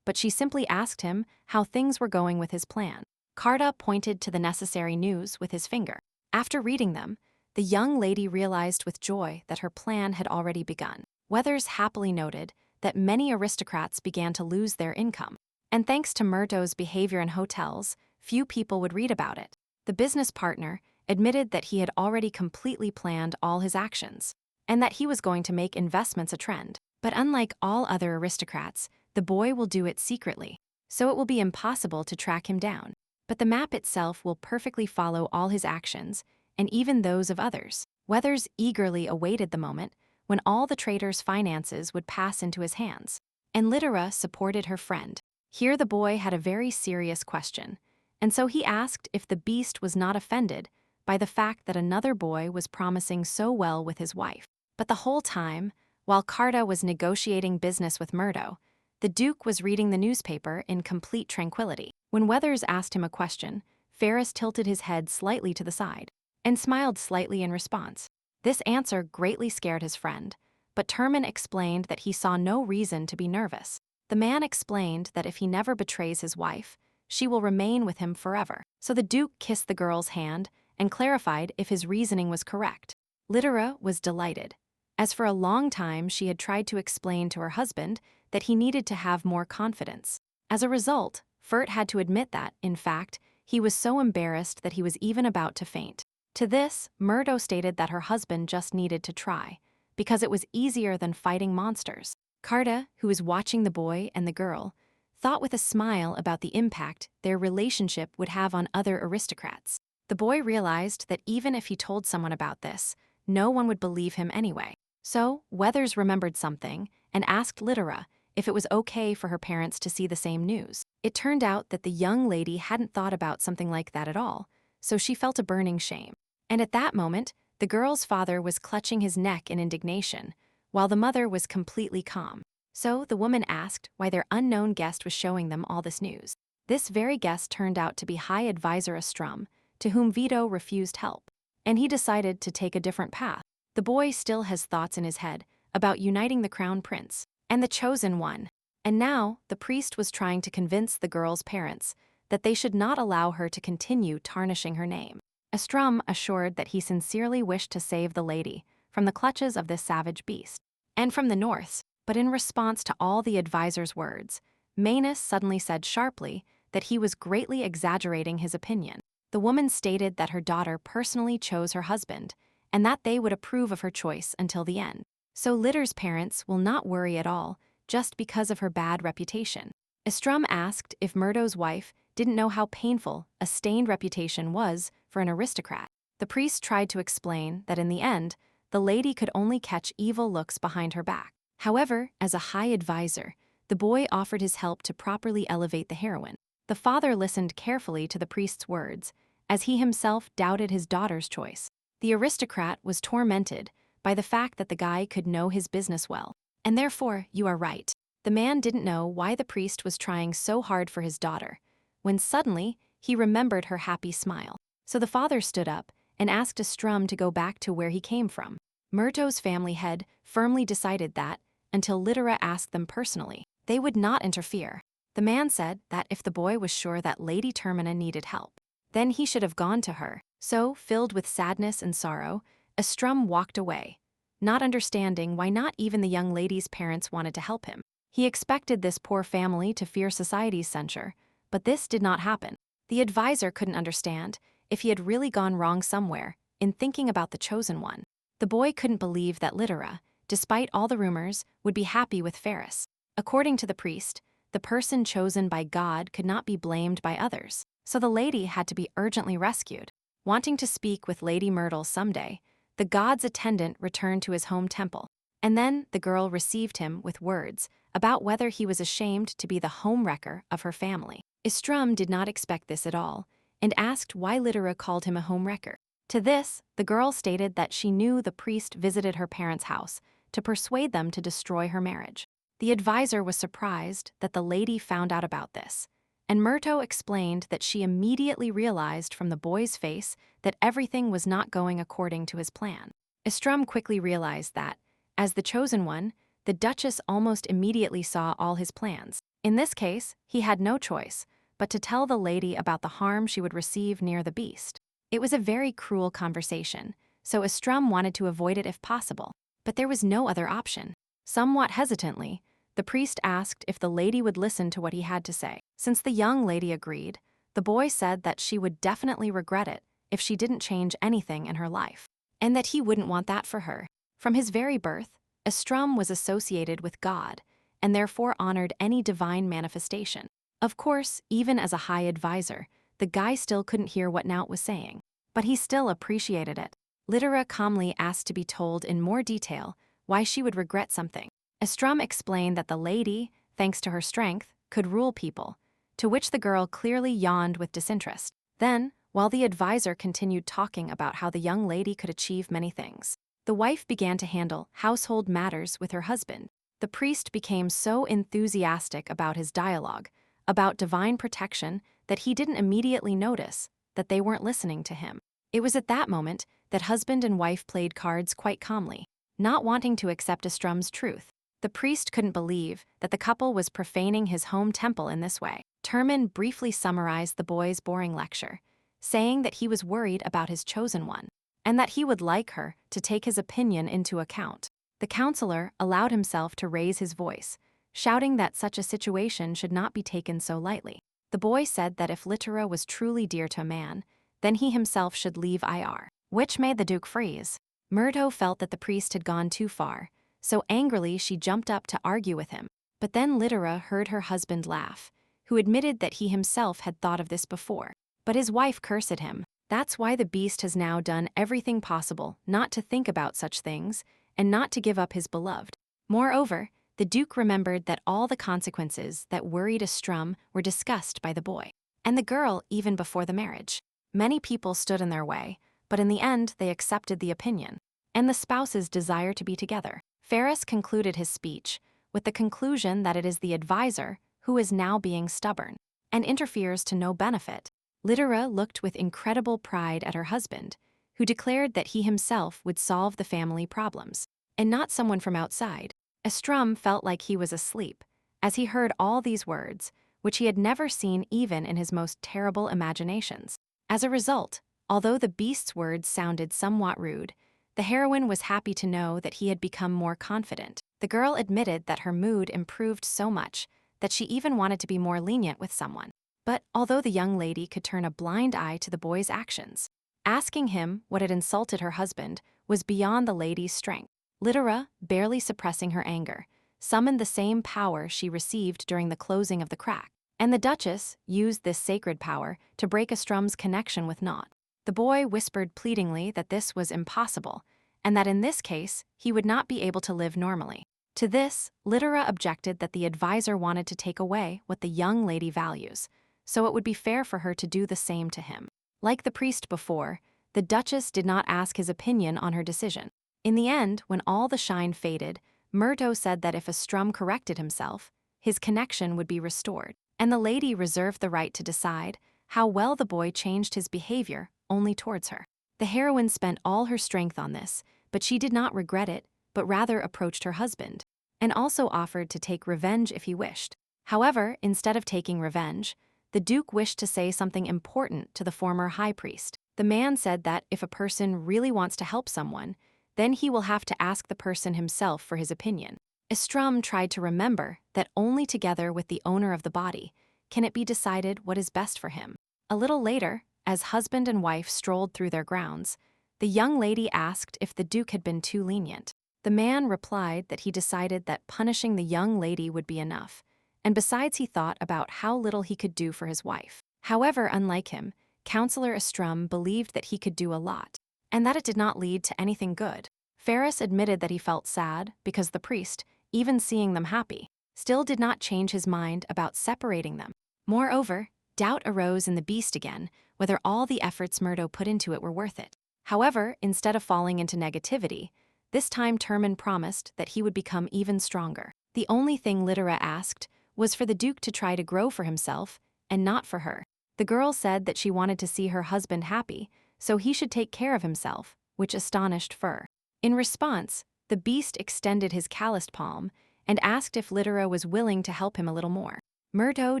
but she simply asked him how things were going with his plan. Carta pointed to the necessary news with his finger. After reading them, the young lady realized with joy that her plan had already begun. Weathers happily noted that many aristocrats began to lose their income, and thanks to Murdo's behavior in hotels, few people would read about it. The business partner admitted that he had already completely planned all his actions, and that he was going to make investments a trend. But unlike all other aristocrats, the boy will do it secretly, so it will be impossible to track him down. But the map itself will perfectly follow all his actions, and even those of others. Weathers eagerly awaited the moment when all the trader's finances would pass into his hands, and Littera supported her friend. Here the boy had a very serious question, and so he asked if the beast was not offended by the fact that another boy was promising so well with his wife. But the whole time, while Carta was negotiating business with Murdo, the Duke was reading the newspaper in complete tranquility. When Weathers asked him a question, Ferris tilted his head slightly to the side and smiled slightly in response. This answer greatly scared his friend, but Turman explained that he saw no reason to be nervous. The man explained that if he never betrays his wife, she will remain with him forever. So the Duke kissed the girl's hand and clarified if his reasoning was correct. Littera was delighted, as for a long time she had tried to explain to her husband that he needed to have more confidence. As a result, Fert had to admit that, in fact, he was so embarrassed that he was even about to faint. To this, Murdo stated that her husband just needed to try, because it was easier than fighting monsters. Carta, who was watching the boy and the girl, thought with a smile about the impact their relationship would have on other aristocrats. The boy realized that even if he told someone about this, no one would believe him anyway. So, Weathers remembered something and asked Littera if it was okay for her parents to see the same news. It turned out that the young lady hadn't thought about something like that at all, so she felt a burning shame. And at that moment, the girl's father was clutching his neck in indignation, while the mother was completely calm. So the woman asked why their unknown guest was showing them all this news. This very guest turned out to be High Advisor Estrum, to whom Vito refused help, and he decided to take a different path. The boy still has thoughts in his head about uniting the crown prince and the chosen one, and now the priest was trying to convince the girl's parents that they should not allow her to continue tarnishing her name. Estrum assured that he sincerely wished to save the lady from the clutches of this savage beast. And from the north, But in response to all the advisor's words, Manus suddenly said sharply that he was greatly exaggerating his opinion. The woman stated that her daughter personally chose her husband, and that they would approve of her choice until the end. So Litter's parents will not worry at all, just because of her bad reputation. Estrum asked if Murdo's wife didn't know how painful a stained reputation was for an aristocrat. The priest tried to explain that in the end, the lady could only catch evil looks behind her back. However, as a high advisor, the boy offered his help to properly elevate the heroine. The father listened carefully to the priest's words, as he himself doubted his daughter's choice. The aristocrat was tormented by the fact that the guy could know his business well. And therefore, you are right. The man didn't know why the priest was trying so hard for his daughter, when suddenly he remembered her happy smile. So the father stood up and asked Estrum to go back to where he came from. Murdo's family head firmly decided that, until Littera asked them personally, they would not interfere. The man said that if the boy was sure that Lady Termina needed help, then he should have gone to her. So, filled with sadness and sorrow, Estrum walked away, not understanding why not even the young lady's parents wanted to help him. He expected this poor family to fear society's censure, but this did not happen. The advisor couldn't understand if he had really gone wrong somewhere in thinking about the chosen one. The boy couldn't believe that Littera, despite all the rumors, would be happy with Ferris. According to the priest, the person chosen by God could not be blamed by others, so the lady had to be urgently rescued. Wanting to speak with Lady Myrtle someday, the god's attendant returned to his home temple, and then the girl received him with words about whether he was ashamed to be the homewrecker of her family. Estrum did not expect this at all, and asked why Littera called him a homewrecker. To this, the girl stated that she knew the priest visited her parents' house to persuade them to destroy her marriage. The advisor was surprised that the lady found out about this, and Murto explained that she immediately realized from the boy's face that everything was not going according to his plan. Estrum quickly realized that, as the chosen one, the Duchess almost immediately saw all his plans. In this case, he had no choice but to tell the lady about the harm she would receive near the beast. It was a very cruel conversation, so Estrum wanted to avoid it if possible, but there was no other option. Somewhat hesitantly, the priest asked if the lady would listen to what he had to say. Since the young lady agreed, the boy said that she would definitely regret it if she didn't change anything in her life, and that he wouldn't want that for her. From his very birth, Estrum was associated with God, and therefore honored any divine manifestation. Of course, even as a high advisor, the guy still couldn't hear what Nout was saying, but he still appreciated it. Littera calmly asked to be told in more detail why she would regret something. Estrum explained that the lady, thanks to her strength, could rule people, to which the girl clearly yawned with disinterest. Then, while the advisor continued talking about how the young lady could achieve many things, the wife began to handle household matters with her husband. The priest became so enthusiastic about his dialogue about divine protection that he didn't immediately notice that they weren't listening to him. It was at that moment that husband and wife played cards quite calmly, not wanting to accept Estrum's truth. The priest couldn't believe that the couple was profaning his home temple in this way. Termin briefly summarized the boy's boring lecture, saying that he was worried about his chosen one, and that he would like her to take his opinion into account. The counselor allowed himself to raise his voice, shouting that such a situation should not be taken so lightly. The boy said that if Littera was truly dear to a man, then he himself should leave IR, which made the Duke freeze. Murdo felt that the priest had gone too far, so angrily she jumped up to argue with him. But then Littera heard her husband laugh, who admitted that he himself had thought of this before. But his wife cursed him. That's why the beast has now done everything possible not to think about such things and not to give up his beloved. Moreover, the Duke remembered that all the consequences that worried Estrum were discussed by the boy and the girl even before the marriage. Many people stood in their way, but in the end they accepted the opinion and the spouses' desire to be together. Ferris concluded his speech with the conclusion that it is the advisor who is now being stubborn and interferes to no benefit. Littera looked with incredible pride at her husband, who declared that he himself would solve the family problems, and not someone from outside. Estrum felt like he was asleep, as he heard all these words, which he had never seen even in his most terrible imaginations. As a result, although the beast's words sounded somewhat rude, the heroine was happy to know that he had become more confident. The girl admitted that her mood improved so much that she even wanted to be more lenient with someone. But although the young lady could turn a blind eye to the boy's actions, asking him what had insulted her husband was beyond the lady's strength. Lytera, barely suppressing her anger, summoned the same power she received during the closing of the crack, and the Duchess used this sacred power to break Estrum's connection with Nott. The boy whispered pleadingly that this was impossible, and that in this case, he would not be able to live normally. To this, Lytera objected that the advisor wanted to take away what the young lady values, so it would be fair for her to do the same to him. Like the priest before, the Duchess did not ask his opinion on her decision. In the end, when all the shine faded, Murto said that if Estrum corrected himself, his connection would be restored, and the lady reserved the right to decide how well the boy changed his behavior only towards her. The heroine spent all her strength on this, but she did not regret it, but rather approached her husband, and also offered to take revenge if he wished. However, instead of taking revenge, the Duke wished to say something important to the former high priest. The man said that if a person really wants to help someone, then he will have to ask the person himself for his opinion. Estrum tried to remember that only together with the owner of the body can it be decided what is best for him. A little later, as husband and wife strolled through their grounds, the young lady asked if the Duke had been too lenient. The man replied that he decided that punishing the young lady would be enough, and besides he thought about how little he could do for his wife. However, unlike him, Counselor Estrum believed that he could do a lot, and that it did not lead to anything good. Ferris admitted that he felt sad because the priest, even seeing them happy, still did not change his mind about separating them. Moreover, doubt arose in the beast again whether all the efforts Murto put into it were worth it. However, instead of falling into negativity, this time Termin promised that he would become even stronger. The only thing Lytera asked was for the Duke to try to grow for himself and not for her. The girl said that she wanted to see her husband happy, so he should take care of himself, which astonished Fur. In response, the beast extended his calloused palm and asked if Lytera was willing to help him a little more. Murto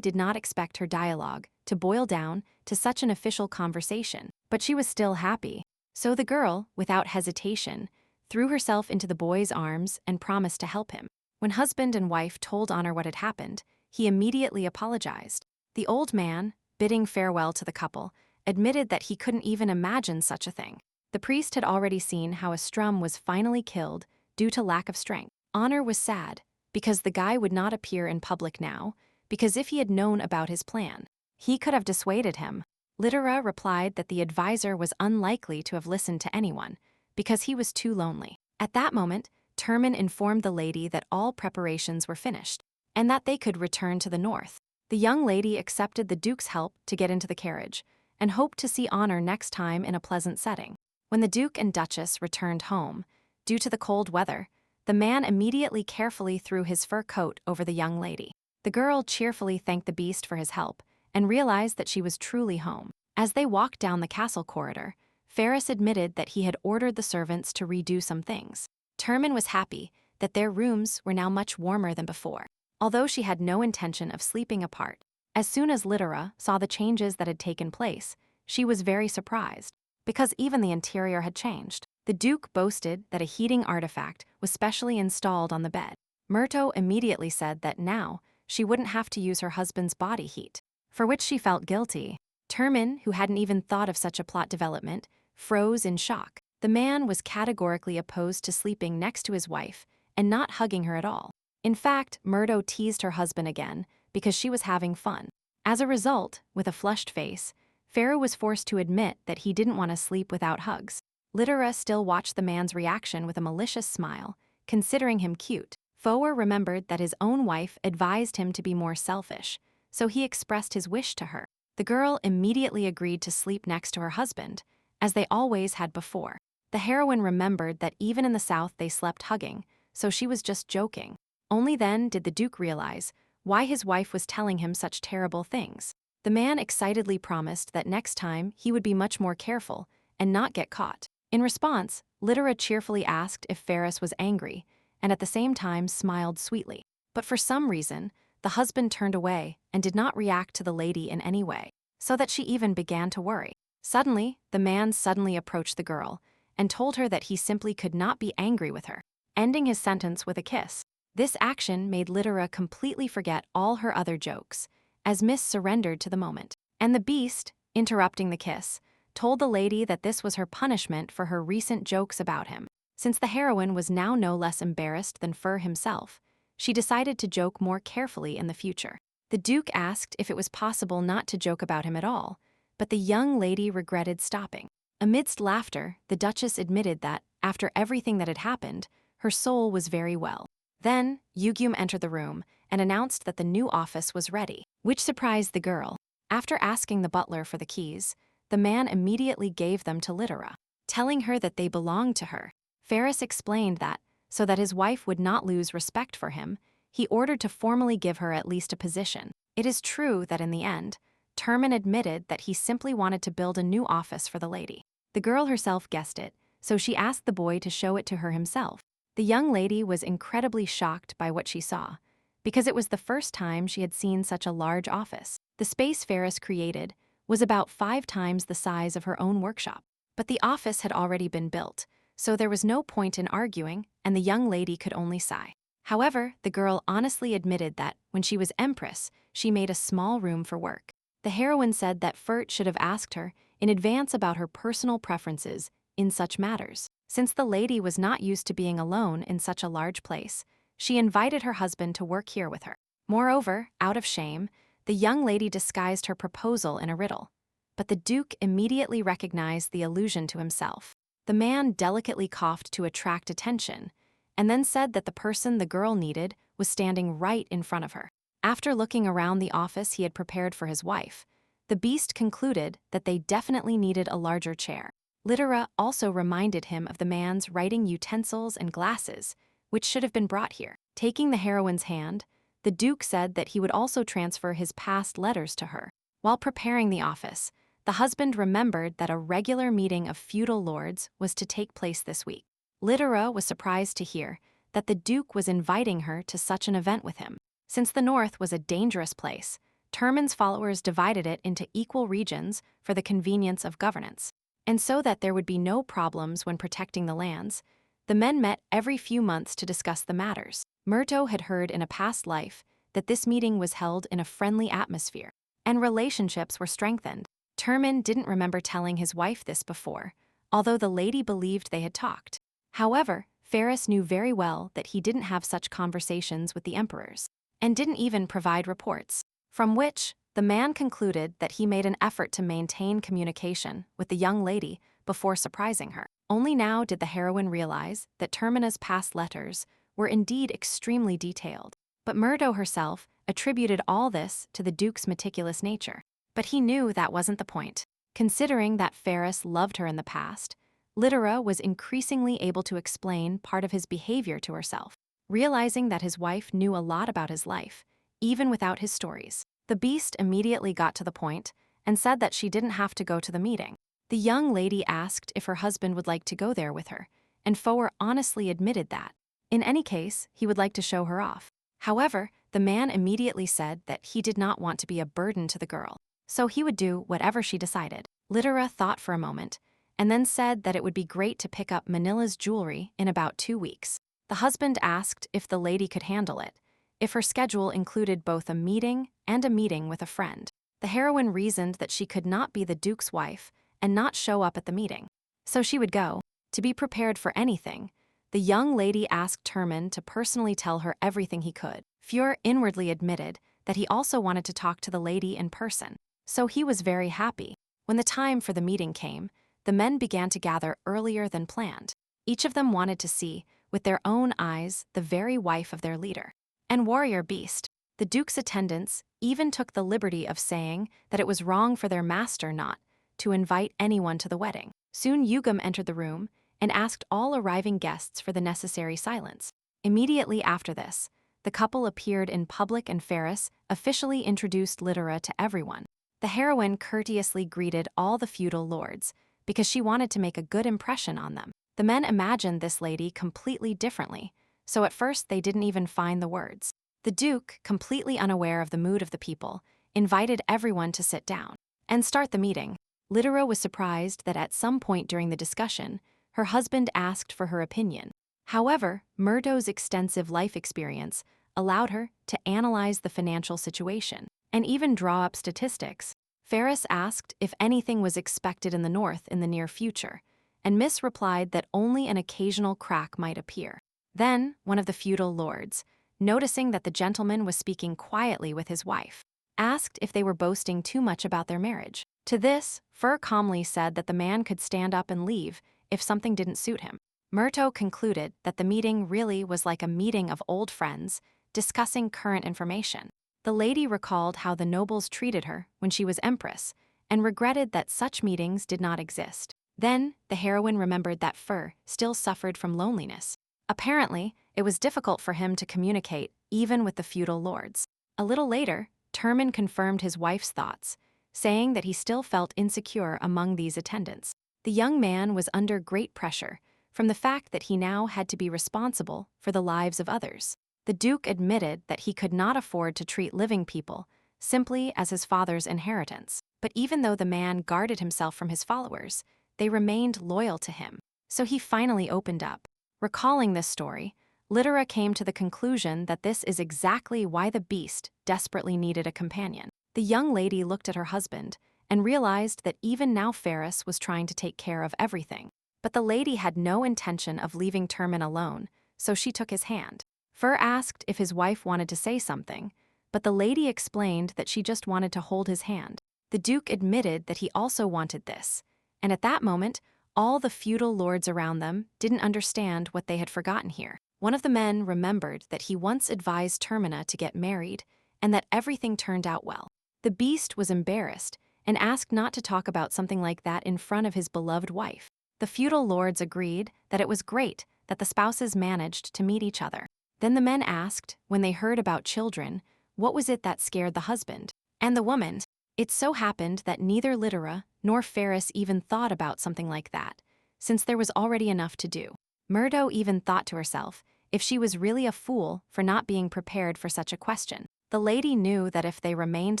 did not expect her dialogue to boil down to such an official conversation, but she was still happy. So the girl, without hesitation, threw herself into the boy's arms and promised to help him. When husband and wife told Honor what had happened, he immediately apologized. The old man, bidding farewell to the couple, admitted that he couldn't even imagine such a thing. The priest had already seen how Estrum was finally killed due to lack of strength. Honor was sad, because the guy would not appear in public now, because if he had known about his plan, he could have dissuaded him. Lytera replied that the advisor was unlikely to have listened to anyone, because he was too lonely. At that moment, Termin informed the lady that all preparations were finished, and that they could return to the north. The young lady accepted the Duke's help to get into the carriage, and hoped to see Honor next time in a pleasant setting. When the Duke and Duchess returned home, due to the cold weather, the man immediately carefully threw his fur coat over the young lady. The girl cheerfully thanked the beast for his help, and realized that she was truly home. As they walked down the castle corridor, Ferris admitted that he had ordered the servants to redo some things. Termin was happy that their rooms were now much warmer than before, although she had no intention of sleeping apart. As soon as Lytera saw the changes that had taken place, she was very surprised, because even the interior had changed. The Duke boasted that a heating artifact was specially installed on the bed. Murto immediately said that now she wouldn't have to use her husband's body heat, for which she felt guilty. Termin, who hadn't even thought of such a plot development, froze in shock. The man was categorically opposed to sleeping next to his wife and not hugging her at all. In fact, Murto teased her husband again because she was having fun. As a result, with a flushed face, Pharaoh was forced to admit that he didn't want to sleep without hugs. Lytera still watched the man's reaction with a malicious smile, considering him cute. Foer remembered that his own wife advised him to be more selfish, so he expressed his wish to her. The girl immediately agreed to sleep next to her husband, as they always had before. The heroine remembered that even in the South they slept hugging, so she was just joking. Only then did the Duke realize why his wife was telling him such terrible things. The man excitedly promised that next time he would be much more careful and not get caught. In response, Lytera cheerfully asked if Ferris was angry, and at the same time smiled sweetly. But for some reason, the husband turned away and did not react to the lady in any way, so that she even began to worry. Suddenly, the man suddenly approached the girl and told her that he simply could not be angry with her. ending his sentence with a kiss. This action made Lyra completely forget all her other jokes, as Miss surrendered to the moment. And the beast, interrupting the kiss, told the lady that this was her punishment for her recent jokes about him. Since the heroine was now no less embarrassed than Fur himself, she decided to joke more carefully in the future. The Duke asked if it was possible not to joke about him at all, but the young lady regretted stopping. Amidst laughter, the Duchess admitted that, after everything that had happened, her soul was very well. Then, Yugyeom entered the room and announced that the new office was ready, which surprised the girl. After asking the butler for the keys, the man immediately gave them to Lyra, telling her that they belonged to her. Ferris explained that, so that his wife would not lose respect for him, he ordered to formally give her at least a position. It is true that in the end, Termin admitted that he simply wanted to build a new office for the lady. The girl herself guessed it, so she asked the boy to show it to her himself. The young lady was incredibly shocked by what she saw, because it was the first time she had seen such a large office. The space Ferris created was about 5 times the size of her own workshop. But the office had already been built, so there was no point in arguing, and the young lady could only sigh. However, the girl honestly admitted that, when she was Empress, she made a small room for work. The heroine said that Furt should have asked her in advance about her personal preferences in such matters. Since the lady was not used to being alone in such a large place, she invited her husband to work here with her. Moreover, out of shame, the young lady disguised her proposal in a riddle. But the Duke immediately recognized the allusion to himself. The man delicately coughed to attract attention, and then said that the person the girl needed was standing right in front of her. After looking around the office he had prepared for his wife, the beast concluded that they definitely needed a larger chair. Lyra also reminded him of the man's writing utensils and glasses, which should have been brought here. Taking the heroine's hand, the Duke said that he would also transfer his past letters to her. While preparing the office, the husband remembered that a regular meeting of feudal lords was to take place this week. Lyra was surprised to hear that the Duke was inviting her to such an event with him. Since the north was a dangerous place, Termin's followers divided it into equal regions for the convenience of governance. And so that there would be no problems when protecting the lands, the men met every few months to discuss the matters. Murto had heard in a past life that this meeting was held in a friendly atmosphere, and relationships were strengthened. Termin didn't remember telling his wife this before, although the lady believed they had talked. However, Ferris knew very well that he didn't have such conversations with the emperors, and didn't even provide reports, from which the man concluded that he made an effort to maintain communication with the young lady before surprising her. Only now did the heroine realize that Termina's past letters were indeed extremely detailed. But Murdo herself attributed all this to the Duke's meticulous nature. But he knew that wasn't the point. Considering that Ferris loved her in the past, Lyra was increasingly able to explain part of his behavior to herself, realizing that his wife knew a lot about his life, even without his stories. The beast immediately got to the point and said that she didn't have to go to the meeting. The young lady asked if her husband would like to go there with her, and Foer honestly admitted that, in any case, he would like to show her off. However, the man immediately said that he did not want to be a burden to the girl, so he would do whatever she decided. Lyra thought for a moment, and then said that it would be great to pick up Manila's jewelry in about 2 weeks. The husband asked if the lady could handle it, if her schedule included both a meeting and a meeting with a friend. The heroine reasoned that she could not be the Duke's wife and not show up at the meeting, so she would go. To be prepared for anything, the young lady asked Termin to personally tell her everything he could. Fjord inwardly admitted that he also wanted to talk to the lady in person, so he was very happy. When the time for the meeting came, the men began to gather earlier than planned. Each of them wanted to see, with their own eyes, the very wife of their leader and warrior beast. The Duke's attendants even took the liberty of saying that it was wrong for their master not to invite anyone to the wedding. Soon Yugam entered the room and asked all arriving guests for the necessary silence. Immediately after this, the couple appeared in public and Ferris officially introduced Lyra to everyone. The heroine courteously greeted all the feudal lords because she wanted to make a good impression on them. The men imagined this lady completely differently, so at first they didn't even find the words. The Duke, completely unaware of the mood of the people, invited everyone to sit down and start the meeting. Lyra was surprised that at some point during the discussion, her husband asked for her opinion. However, Murdo's extensive life experience allowed her to analyze the financial situation and even draw up statistics. Ferris asked if anything was expected in the north in the near future, and Miss replied that only an occasional crack might appear. Then, one of the feudal lords, noticing that the gentleman was speaking quietly with his wife, asked if they were boasting too much about their marriage. To this, Fur calmly said that the man could stand up and leave if something didn't suit him. Murto concluded that the meeting really was like a meeting of old friends discussing current information. The lady recalled how the nobles treated her when she was empress and regretted that such meetings did not exist. Then, the heroine remembered that Fur still suffered from loneliness. Apparently, it was difficult for him to communicate even with the feudal lords. A little later, Turman confirmed his wife's thoughts, saying that he still felt insecure among these attendants. The young man was under great pressure from the fact that he now had to be responsible for the lives of others. The Duke admitted that he could not afford to treat living people simply as his father's inheritance. But even though the man guarded himself from his followers, they remained loyal to him. So he finally opened up. Recalling this story, Littera came to the conclusion that this is exactly why the beast desperately needed a companion. The young lady looked at her husband and realized that even now Ferris was trying to take care of everything. But the lady had no intention of leaving Turman alone, so she took his hand. Fur asked if his wife wanted to say something, but the lady explained that she just wanted to hold his hand. The Duke admitted that he also wanted this, and at that moment, all the feudal lords around them didn't understand what they had forgotten here. One of the men remembered that he once advised Termina to get married, and that everything turned out well. The beast was embarrassed and asked not to talk about something like that in front of his beloved wife. The feudal lords agreed that it was great that the spouses managed to meet each other. Then the men asked, when they heard about children, what was it that scared the husband and the woman. It so happened that neither Littera nor Ferris even thought about something like that, since there was already enough to do. Murdo even thought to herself if she was really a fool for not being prepared for such a question. The lady knew that if they remained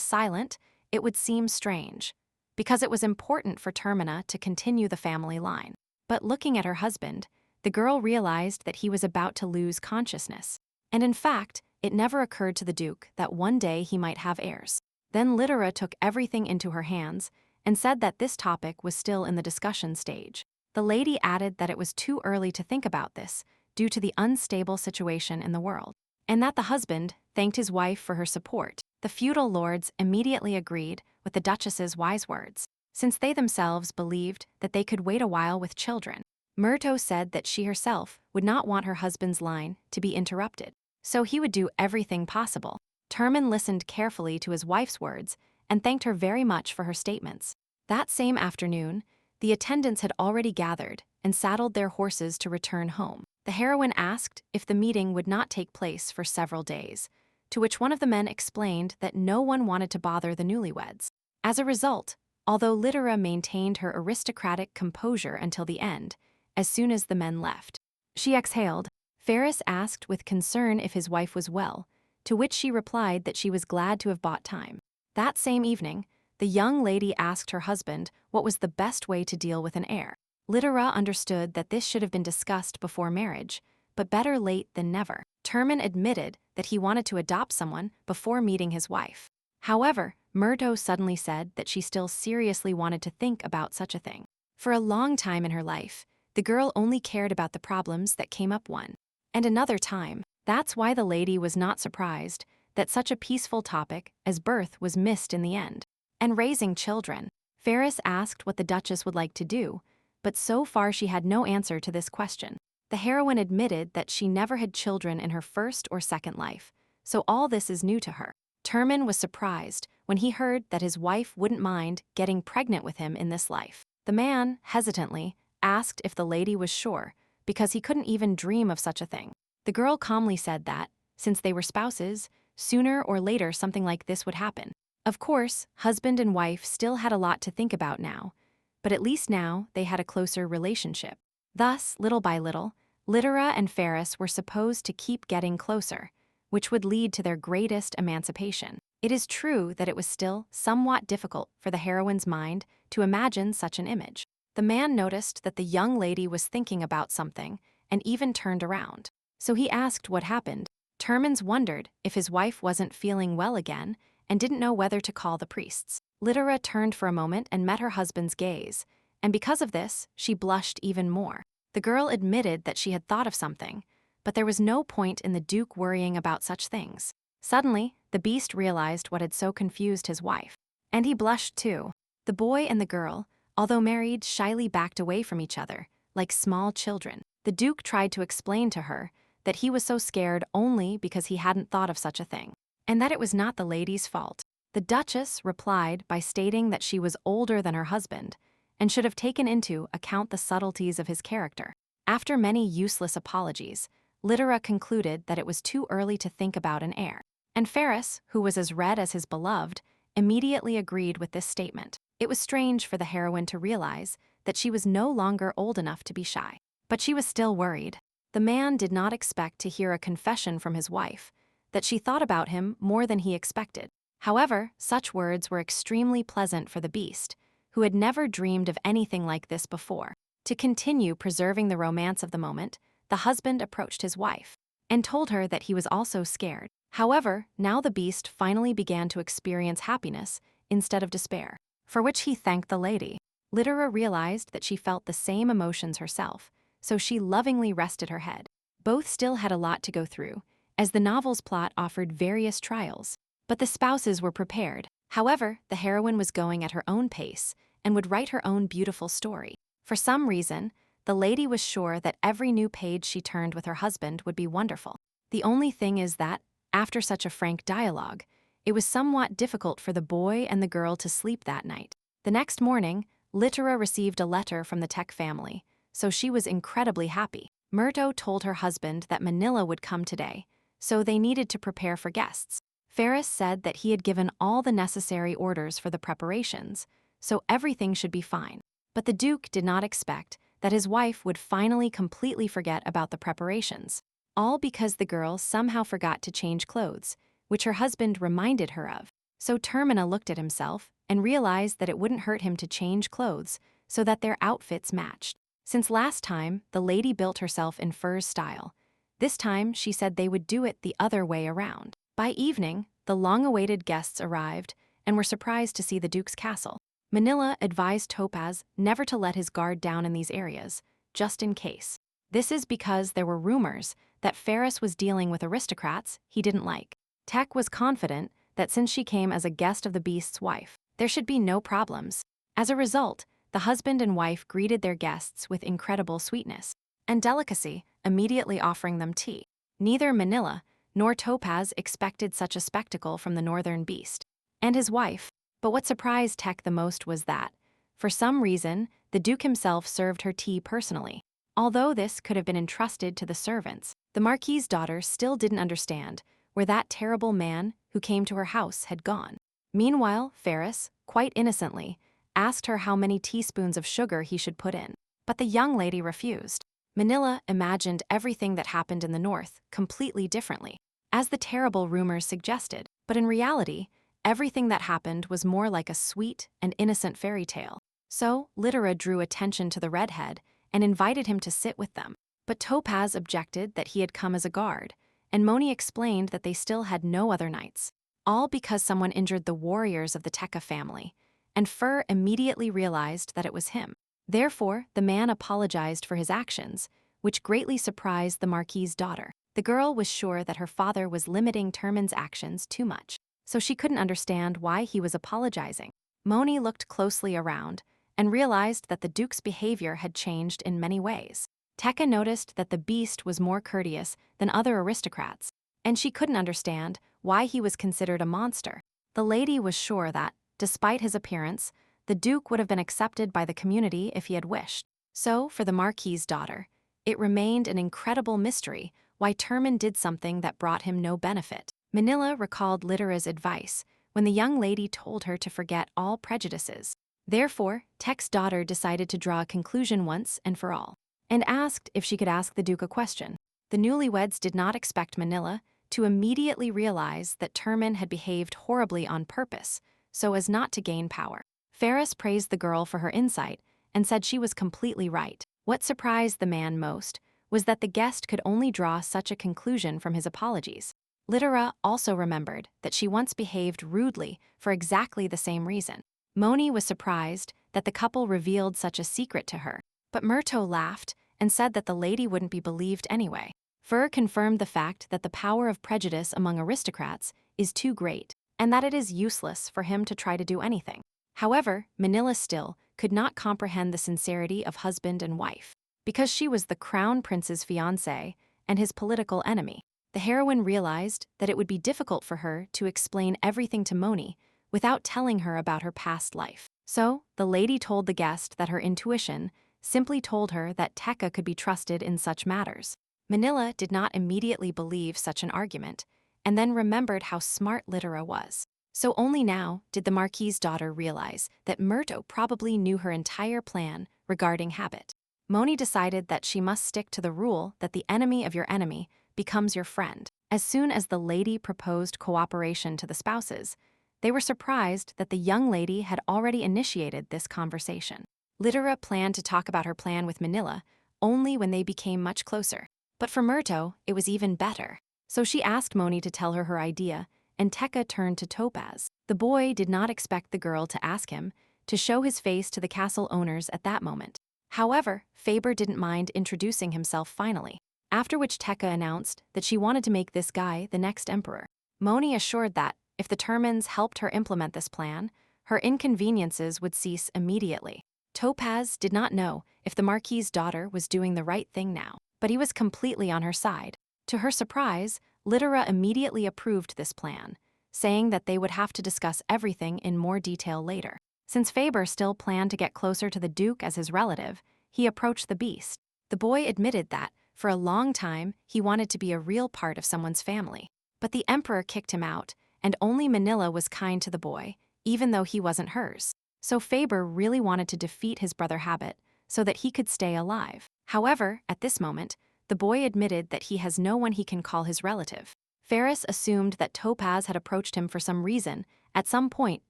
silent, it would seem strange, because it was important for Termina to continue the family line. But looking at her husband, the girl realized that he was about to lose consciousness. And in fact, it never occurred to the Duke that one day he might have heirs. Then Littera took everything into her hands and said that this topic was still in the discussion stage. The lady added that it was too early to think about this due to the unstable situation in the world, and that the husband thanked his wife for her support. The feudal lords immediately agreed with the Duchess's wise words, since they themselves believed that they could wait a while with children. Murto said that she herself would not want her husband's line to be interrupted, so he would do everything possible. Turman listened carefully to his wife's words and thanked her very much for her statements. That same afternoon, the attendants had already gathered and saddled their horses to return home. The heroine asked if the meeting would not take place for several days, to which one of the men explained that no one wanted to bother the newlyweds. As a result, although Littera maintained her aristocratic composure until the end, as soon as the men left, she exhaled. Ferris asked with concern if his wife was well, to which she replied that she was glad to have bought time. That same evening, the young lady asked her husband what was the best way to deal with an heir. Littera understood that this should have been discussed before marriage, but better late than never. Turman admitted that he wanted to adopt someone before meeting his wife. However, Murdo suddenly said that she still seriously wanted to think about such a thing. For a long time in her life, the girl only cared about the problems that came up one and another time. That's why the lady was not surprised that such a peaceful topic as birth was missed in the end. And raising children. Ferris asked what the Duchess would like to do, but so far she had no answer to this question. The heroine admitted that she never had children in her first or second life, so all this is new to her. Turman was surprised when he heard that his wife wouldn't mind getting pregnant with him in this life. The man, hesitantly, asked if the lady was sure, because he couldn't even dream of such a thing. The girl calmly said that, since they were spouses, sooner or later something like this would happen. Of course, husband and wife still had a lot to think about now, but at least now they had a closer relationship. Thus, little by little, Littera and Ferris were supposed to keep getting closer, which would lead to their greatest emancipation. It is true that it was still somewhat difficult for the heroine's mind to imagine such an image. The man noticed that the young lady was thinking about something and even turned around. So he asked what happened. Termins wondered if his wife wasn't feeling well again and didn't know whether to call the priests. Litera turned for a moment and met her husband's gaze, and because of this, she blushed even more. The girl admitted that she had thought of something, but there was no point in the Duke worrying about such things. Suddenly, the beast realized what had so confused his wife. And he blushed too. The boy and the girl, although married, shyly backed away from each other, like small children. The Duke tried to explain to her that he was so scared only because he hadn't thought of such a thing, and that it was not the lady's fault. The Duchess replied by stating that she was older than her husband and should have taken into account the subtleties of his character. After many useless apologies, Litera concluded that it was too early to think about an heir. And Ferris, who was as red as his beloved, immediately agreed with this statement. It was strange for the heroine to realize that she was no longer old enough to be shy. But she was still worried. The man did not expect to hear a confession from his wife that she thought about him more than he expected. However, such words were extremely pleasant for the beast, who had never dreamed of anything like this before. To continue preserving the romance of the moment, the husband approached his wife and told her that he was also scared. However, now the beast finally began to experience happiness instead of despair, for which he thanked the lady. Litera realized that she felt the same emotions herself, so she lovingly rested her head. Both still had a lot to go through, as the novel's plot offered various trials. But the spouses were prepared. However, the heroine was going at her own pace and would write her own beautiful story. For some reason, the lady was sure that every new page she turned with her husband would be wonderful. The only thing is that, after such a frank dialogue, it was somewhat difficult for the boy and the girl to sleep that night. The next morning, Litera received a letter from the Tech family, so she was incredibly happy. Murto told her husband that Manila would come today, so they needed to prepare for guests. Ferris said that he had given all the necessary orders for the preparations, so everything should be fine. But the Duke did not expect that his wife would finally completely forget about the preparations, all because the girl somehow forgot to change clothes, which her husband reminded her of. So Termina looked at himself and realized that it wouldn't hurt him to change clothes so that their outfits matched. Since last time, the lady built herself in furs style. This time, she said they would do it the other way around. By evening, the long-awaited guests arrived and were surprised to see the Duke's castle. Manila advised Topaz never to let his guard down in these areas, just in case. This is because there were rumors that Ferris was dealing with aristocrats he didn't like. Tech was confident that since she came as a guest of the beast's wife, there should be no problems. As a result, the husband and wife greeted their guests with incredible sweetness and delicacy, immediately offering them tea. Neither Manila nor Topaz expected such a spectacle from the northern beast and his wife. But what surprised Tech the most was that, for some reason, the Duke himself served her tea personally. Although this could have been entrusted to the servants, the Marquis's daughter still didn't understand where that terrible man who came to her house had gone. Meanwhile, Ferris, quite innocently, asked her how many teaspoons of sugar he should put in. But the young lady refused. Manila imagined everything that happened in the north completely differently, as the terrible rumors suggested. But in reality, everything that happened was more like a sweet and innocent fairy tale. So, Litera drew attention to the redhead and invited him to sit with them. But Topaz objected that he had come as a guard, and Moni explained that they still had no other knights, all because someone injured the warriors of the Tekka family, and Fur immediately realized that it was him. Therefore, the man apologized for his actions, which greatly surprised the Marquis's daughter. The girl was sure that her father was limiting Termin's actions too much, so she couldn't understand why he was apologizing. Moni looked closely around and realized that the Duke's behavior had changed in many ways. Tekka noticed that the beast was more courteous than other aristocrats, and she couldn't understand why he was considered a monster. The lady was sure that, despite his appearance, the Duke would have been accepted by the community if he had wished. So, for the Marquis's daughter, it remained an incredible mystery why Termin did something that brought him no benefit. Manila recalled Litera's advice when the young lady told her to forget all prejudices. Therefore, Tech's daughter decided to draw a conclusion once and for all, and asked if she could ask the Duke a question. The newlyweds did not expect Manila to immediately realize that Termin had behaved horribly on purpose, so as not to gain power. Ferris praised the girl for her insight and said she was completely right. What surprised the man most was that the guest could only draw such a conclusion from his apologies. Litera also remembered that she once behaved rudely for exactly the same reason. Moni was surprised that the couple revealed such a secret to her, but Murto laughed and said that the lady wouldn't be believed anyway. Fur confirmed the fact that the power of prejudice among aristocrats is too great, and that it is useless for him to try to do anything. However, Manila still could not comprehend the sincerity of husband and wife. Because she was the crown prince's fiancée and his political enemy, the heroine realized that it would be difficult for her to explain everything to Moni without telling her about her past life. So, the lady told the guest that her intuition simply told her that Tekka could be trusted in such matters. Manila did not immediately believe such an argument, and then remembered how smart Litera was. So only now did the Marquis's daughter realize that Murto probably knew her entire plan regarding habit. Moni decided that she must stick to the rule that the enemy of your enemy becomes your friend. As soon as the lady proposed cooperation to the spouses, they were surprised that the young lady had already initiated this conversation. Litera planned to talk about her plan with Manila only when they became much closer. But for Murto, it was even better. So she asked Moni to tell her her idea, and Tekka turned to Topaz. The boy did not expect the girl to ask him to show his face to the castle owners at that moment. However, Faber didn't mind introducing himself finally, after which Tekka announced that she wanted to make this guy the next emperor. Moni assured that, if the Termins helped her implement this plan, her inconveniences would cease immediately. Topaz did not know if the Marquis's daughter was doing the right thing now, but he was completely on her side. To her surprise, Litera immediately approved this plan, saying that they would have to discuss everything in more detail later. Since Faber still planned to get closer to the Duke as his relative, he approached the beast. The boy admitted that, for a long time, he wanted to be a real part of someone's family. But the emperor kicked him out, and only Manila was kind to the boy, even though he wasn't hers. So Faber really wanted to defeat his brother Habit so that he could stay alive. However, at this moment, the boy admitted that he has no one he can call his relative. Ferris assumed that Topaz had approached him for some reason at some point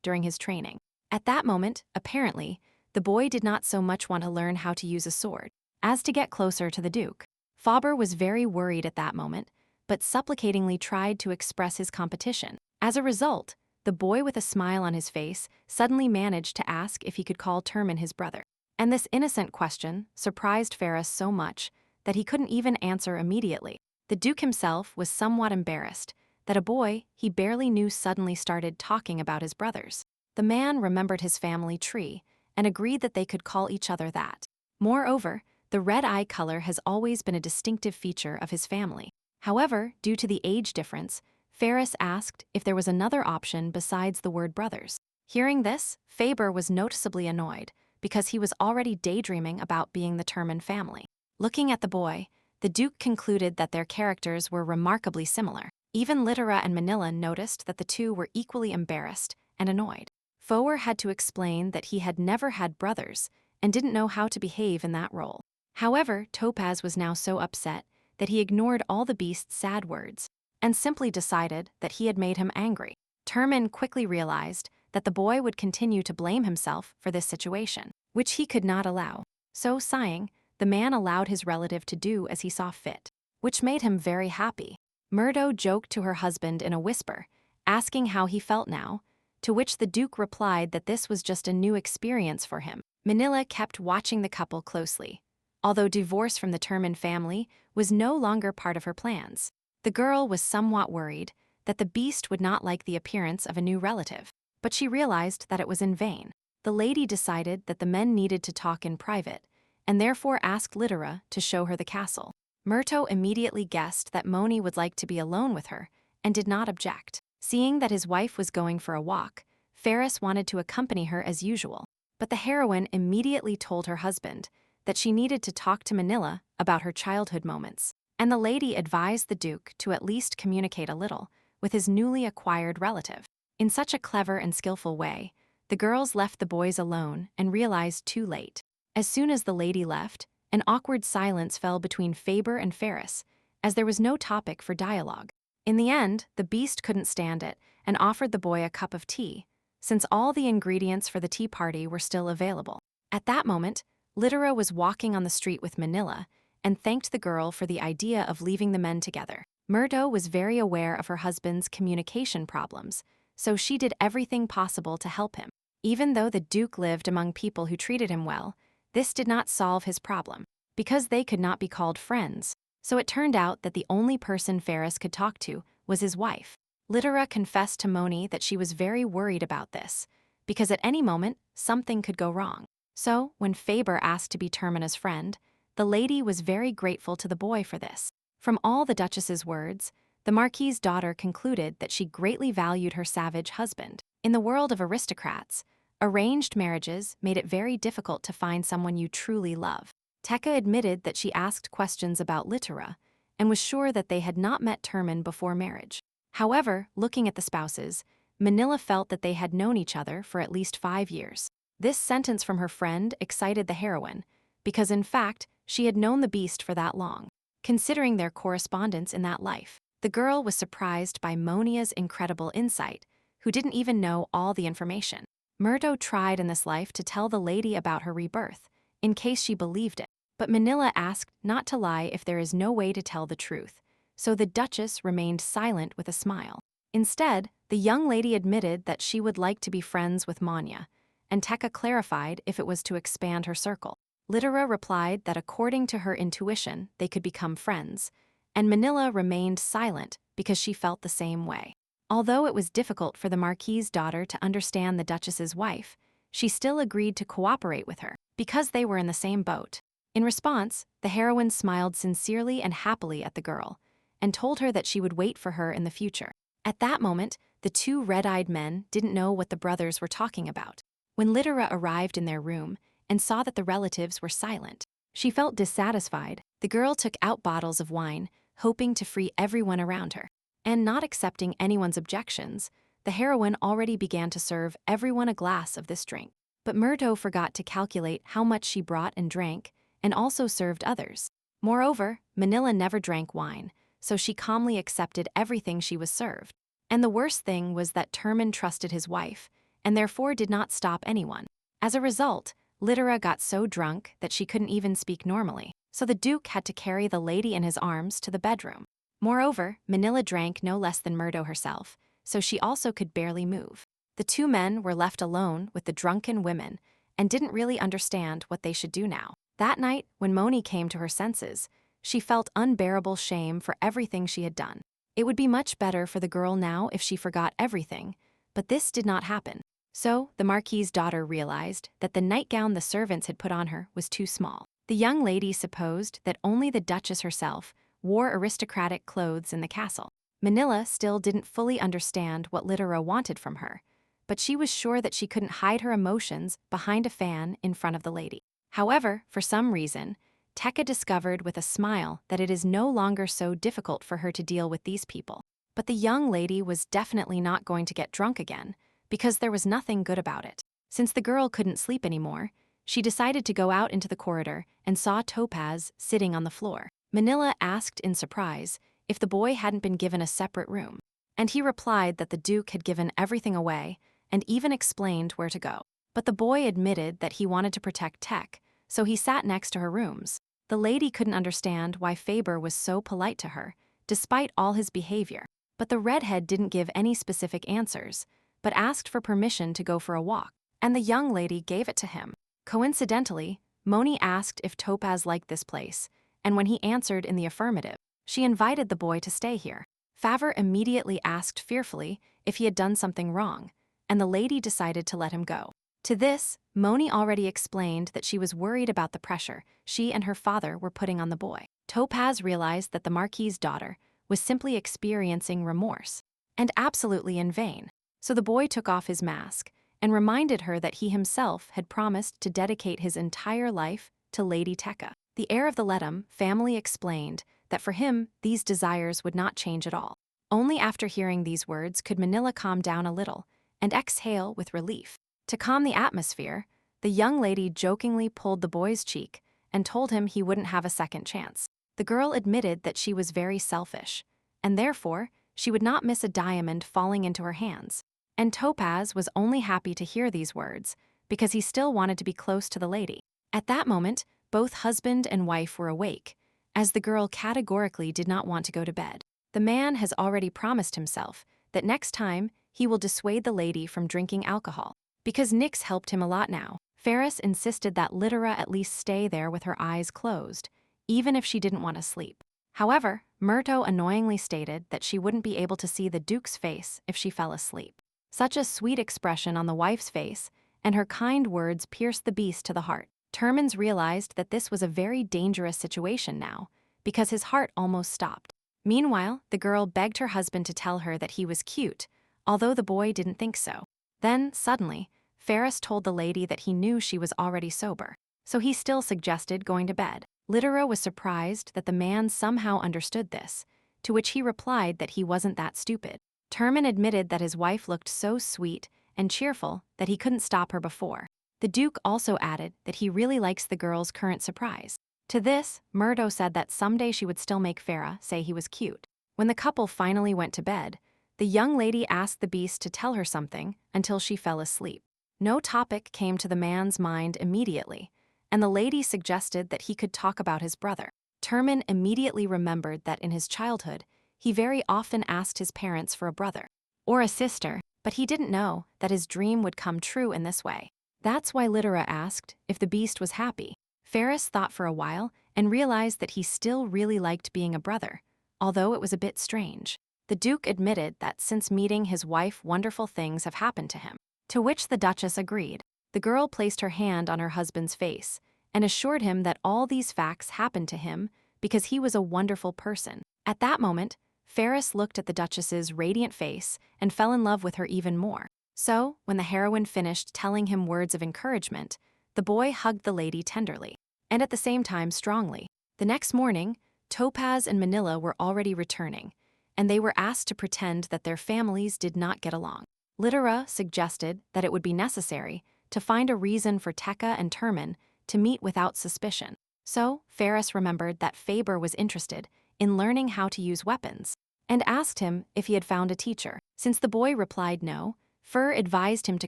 during his training. At that moment, apparently, the boy did not so much want to learn how to use a sword as to get closer to the Duke. Faber was very worried at that moment, but supplicatingly tried to express his competition. As a result, the boy with a smile on his face suddenly managed to ask if he could call Termin his brother. And this innocent question surprised Ferris so much that he couldn't even answer immediately. The Duke himself was somewhat embarrassed that a boy he barely knew suddenly started talking about his brothers. The man remembered his family tree and agreed that they could call each other that. Moreover, the red eye color has always been a distinctive feature of his family. However, due to the age difference, Ferris asked if there was another option besides the word brothers. Hearing this, Faber was noticeably annoyed because he was already daydreaming about being the Termin family. Looking at the boy, the Duke concluded that their characters were remarkably similar. Even Litera and Manila noticed that the two were equally embarrassed and annoyed. Foer had to explain that he had never had brothers and didn't know how to behave in that role. However, Topaz was now so upset that he ignored all the beast's sad words and simply decided that he had made him angry. Termin quickly realized that the boy would continue to blame himself for this situation, which he could not allow. So, sighing, the man allowed his relative to do as he saw fit, which made him very happy. Murdo joked to her husband in a whisper, asking how he felt now, to which the Duke replied that this was just a new experience for him. Manila kept watching the couple closely, although divorce from the Termin family was no longer part of her plans. The girl was somewhat worried that the beast would not like the appearance of a new relative, but she realized that it was in vain. The lady decided that the men needed to talk in private, and therefore asked Litera to show her the castle. Murto immediately guessed that Moni would like to be alone with her, and did not object. Seeing that his wife was going for a walk, Ferris wanted to accompany her as usual, but the heroine immediately told her husband that she needed to talk to Manila about her childhood moments, and the lady advised the Duke to at least communicate a little with his newly acquired relative. In such a clever and skillful way, the girls left the boys alone and realized too late. As soon as the lady left, an awkward silence fell between Faber and Ferris, as there was no topic for dialogue. In the end, the beast couldn't stand it and offered the boy a cup of tea, since all the ingredients for the tea party were still available. At that moment, Litera was walking on the street with Manila and thanked the girl for the idea of leaving the men together. Murdo was very aware of her husband's communication problems, so she did everything possible to help him. Even though the Duke lived among people who treated him well, this did not solve his problem, because they could not be called friends. So it turned out that the only person Ferris could talk to was his wife. Littera confessed to Moni that she was very worried about this, because at any moment, something could go wrong. So, when Faber asked to be Termina's friend, the lady was very grateful to the boy for this. From all the Duchess's words, the Marquis's daughter concluded that she greatly valued her savage husband. In the world of aristocrats, arranged marriages made it very difficult to find someone you truly love. Tekka admitted that she asked questions about Littera and was sure that they had not met Termin before marriage. However, looking at the spouses, Manila felt that they had known each other for at least 5 years. This sentence from her friend excited the heroine, because in fact, she had known the beast for that long. Considering their correspondence in that life, the girl was surprised by Monia's incredible insight, who didn't even know all the information. Murdo tried in this life to tell the lady about her rebirth, in case she believed it, but Manila asked not to lie if there is no way to tell the truth, so the Duchess remained silent with a smile. Instead, the young lady admitted that she would like to be friends with Manya, and Tekka clarified if it was to expand her circle. Littera replied that according to her intuition, they could become friends, and Manila remained silent because she felt the same way. Although it was difficult for the Marquis's daughter to understand the Duchess's wife, she still agreed to cooperate with her, because they were in the same boat. In response, the heroine smiled sincerely and happily at the girl, and told her that she would wait for her in the future. At that moment, the two red-eyed men didn't know what the brothers were talking about. When Littera arrived in their room and saw that the relatives were silent, she felt dissatisfied. The girl took out bottles of wine, hoping to free everyone around her. And not accepting anyone's objections, the heroine already began to serve everyone a glass of this drink. But Murdo forgot to calculate how much she brought and drank, and also served others. Moreover, Manila never drank wine, so she calmly accepted everything she was served. And the worst thing was that Termin trusted his wife, and therefore did not stop anyone. As a result, Littera got so drunk that she couldn't even speak normally, so the Duke had to carry the lady in his arms to the bedroom. Moreover, Manila drank no less than Murdo herself, so she also could barely move. The two men were left alone with the drunken women and didn't really understand what they should do now. That night, when Moni came to her senses, she felt unbearable shame for everything she had done. It would be much better for the girl now if she forgot everything, but this did not happen. So, the Marquis's daughter realized that the nightgown the servants had put on her was too small. The young lady supposed that only the Duchess herself wore aristocratic clothes in the castle. Manila still didn't fully understand what Littera wanted from her, but she was sure that she couldn't hide her emotions behind a fan in front of the lady. However, for some reason, Tekka discovered with a smile that it is no longer so difficult for her to deal with these people. But the young lady was definitely not going to get drunk again, because there was nothing good about it. Since the girl couldn't sleep anymore, she decided to go out into the corridor and saw Topaz sitting on the floor. Manila asked in surprise if the boy hadn't been given a separate room, and he replied that the Duke had given everything away and even explained where to go. But the boy admitted that he wanted to protect Tech, so he sat next to her rooms. The lady couldn't understand why Faber was so polite to her, despite all his behavior. But the redhead didn't give any specific answers, but asked for permission to go for a walk, and the young lady gave it to him. Coincidentally, Moni asked if Topaz liked this place, and when he answered in the affirmative, she invited the boy to stay here. Faber immediately asked fearfully if he had done something wrong, and the lady decided to let him go. To this, Moni already explained that she was worried about the pressure she and her father were putting on the boy. Topaz realized that the Marquis's daughter was simply experiencing remorse, and absolutely in vain. So the boy took off his mask and reminded her that he himself had promised to dedicate his entire life to Lady Tekka. The heir of the Ledham family explained that for him, these desires would not change at all. Only after hearing these words could Manila calm down a little and exhale with relief. To calm the atmosphere, the young lady jokingly pulled the boy's cheek and told him he wouldn't have a second chance. The girl admitted that she was very selfish, and therefore, she would not miss a diamond falling into her hands. And Topaz was only happy to hear these words, because he still wanted to be close to the lady. At that moment, both husband and wife were awake, as the girl categorically did not want to go to bed. The man has already promised himself that next time he will dissuade the lady from drinking alcohol. Because Nyx helped him a lot now, Ferris insisted that Littera at least stay there with her eyes closed, even if she didn't want to sleep. However, Myrto annoyingly stated that she wouldn't be able to see the Duke's face if she fell asleep. Such a sweet expression on the wife's face, and her kind words pierced the beast to the heart. Termins realized that this was a very dangerous situation now, because his heart almost stopped. Meanwhile, the girl begged her husband to tell her that he was cute, although the boy didn't think so. Then, suddenly, Ferris told the lady that he knew she was already sober, so he still suggested going to bed. Littera was surprised that the man somehow understood this, to which he replied that he wasn't that stupid. Termin admitted that his wife looked so sweet and cheerful that he couldn't stop her before. The Duke also added that he really likes the girl's current surprise. To this, Murdo said that someday she would still make Farah say he was cute. When the couple finally went to bed, the young lady asked the beast to tell her something until she fell asleep. No topic came to the man's mind immediately, and the lady suggested that he could talk about his brother. Termin immediately remembered that in his childhood, he very often asked his parents for a brother or a sister, but he didn't know that his dream would come true in this way. That's why Littera asked if the beast was happy. Ferris thought for a while and realized that he still really liked being a brother, although it was a bit strange. The Duke admitted that since meeting his wife, wonderful things have happened to him, to which the Duchess agreed. The girl placed her hand on her husband's face and assured him that all these facts happened to him because he was a wonderful person. At that moment, Ferris looked at the Duchess's radiant face and fell in love with her even more. So, when the heroine finished telling him words of encouragement, the boy hugged the lady tenderly, and at the same time strongly. The next morning, Topaz and Manila were already returning, and they were asked to pretend that their families did not get along. Littera suggested that it would be necessary to find a reason for Tekka and Termin to meet without suspicion. So, Ferris remembered that Faber was interested in learning how to use weapons, and asked him if he had found a teacher. Since the boy replied no, Fur advised him to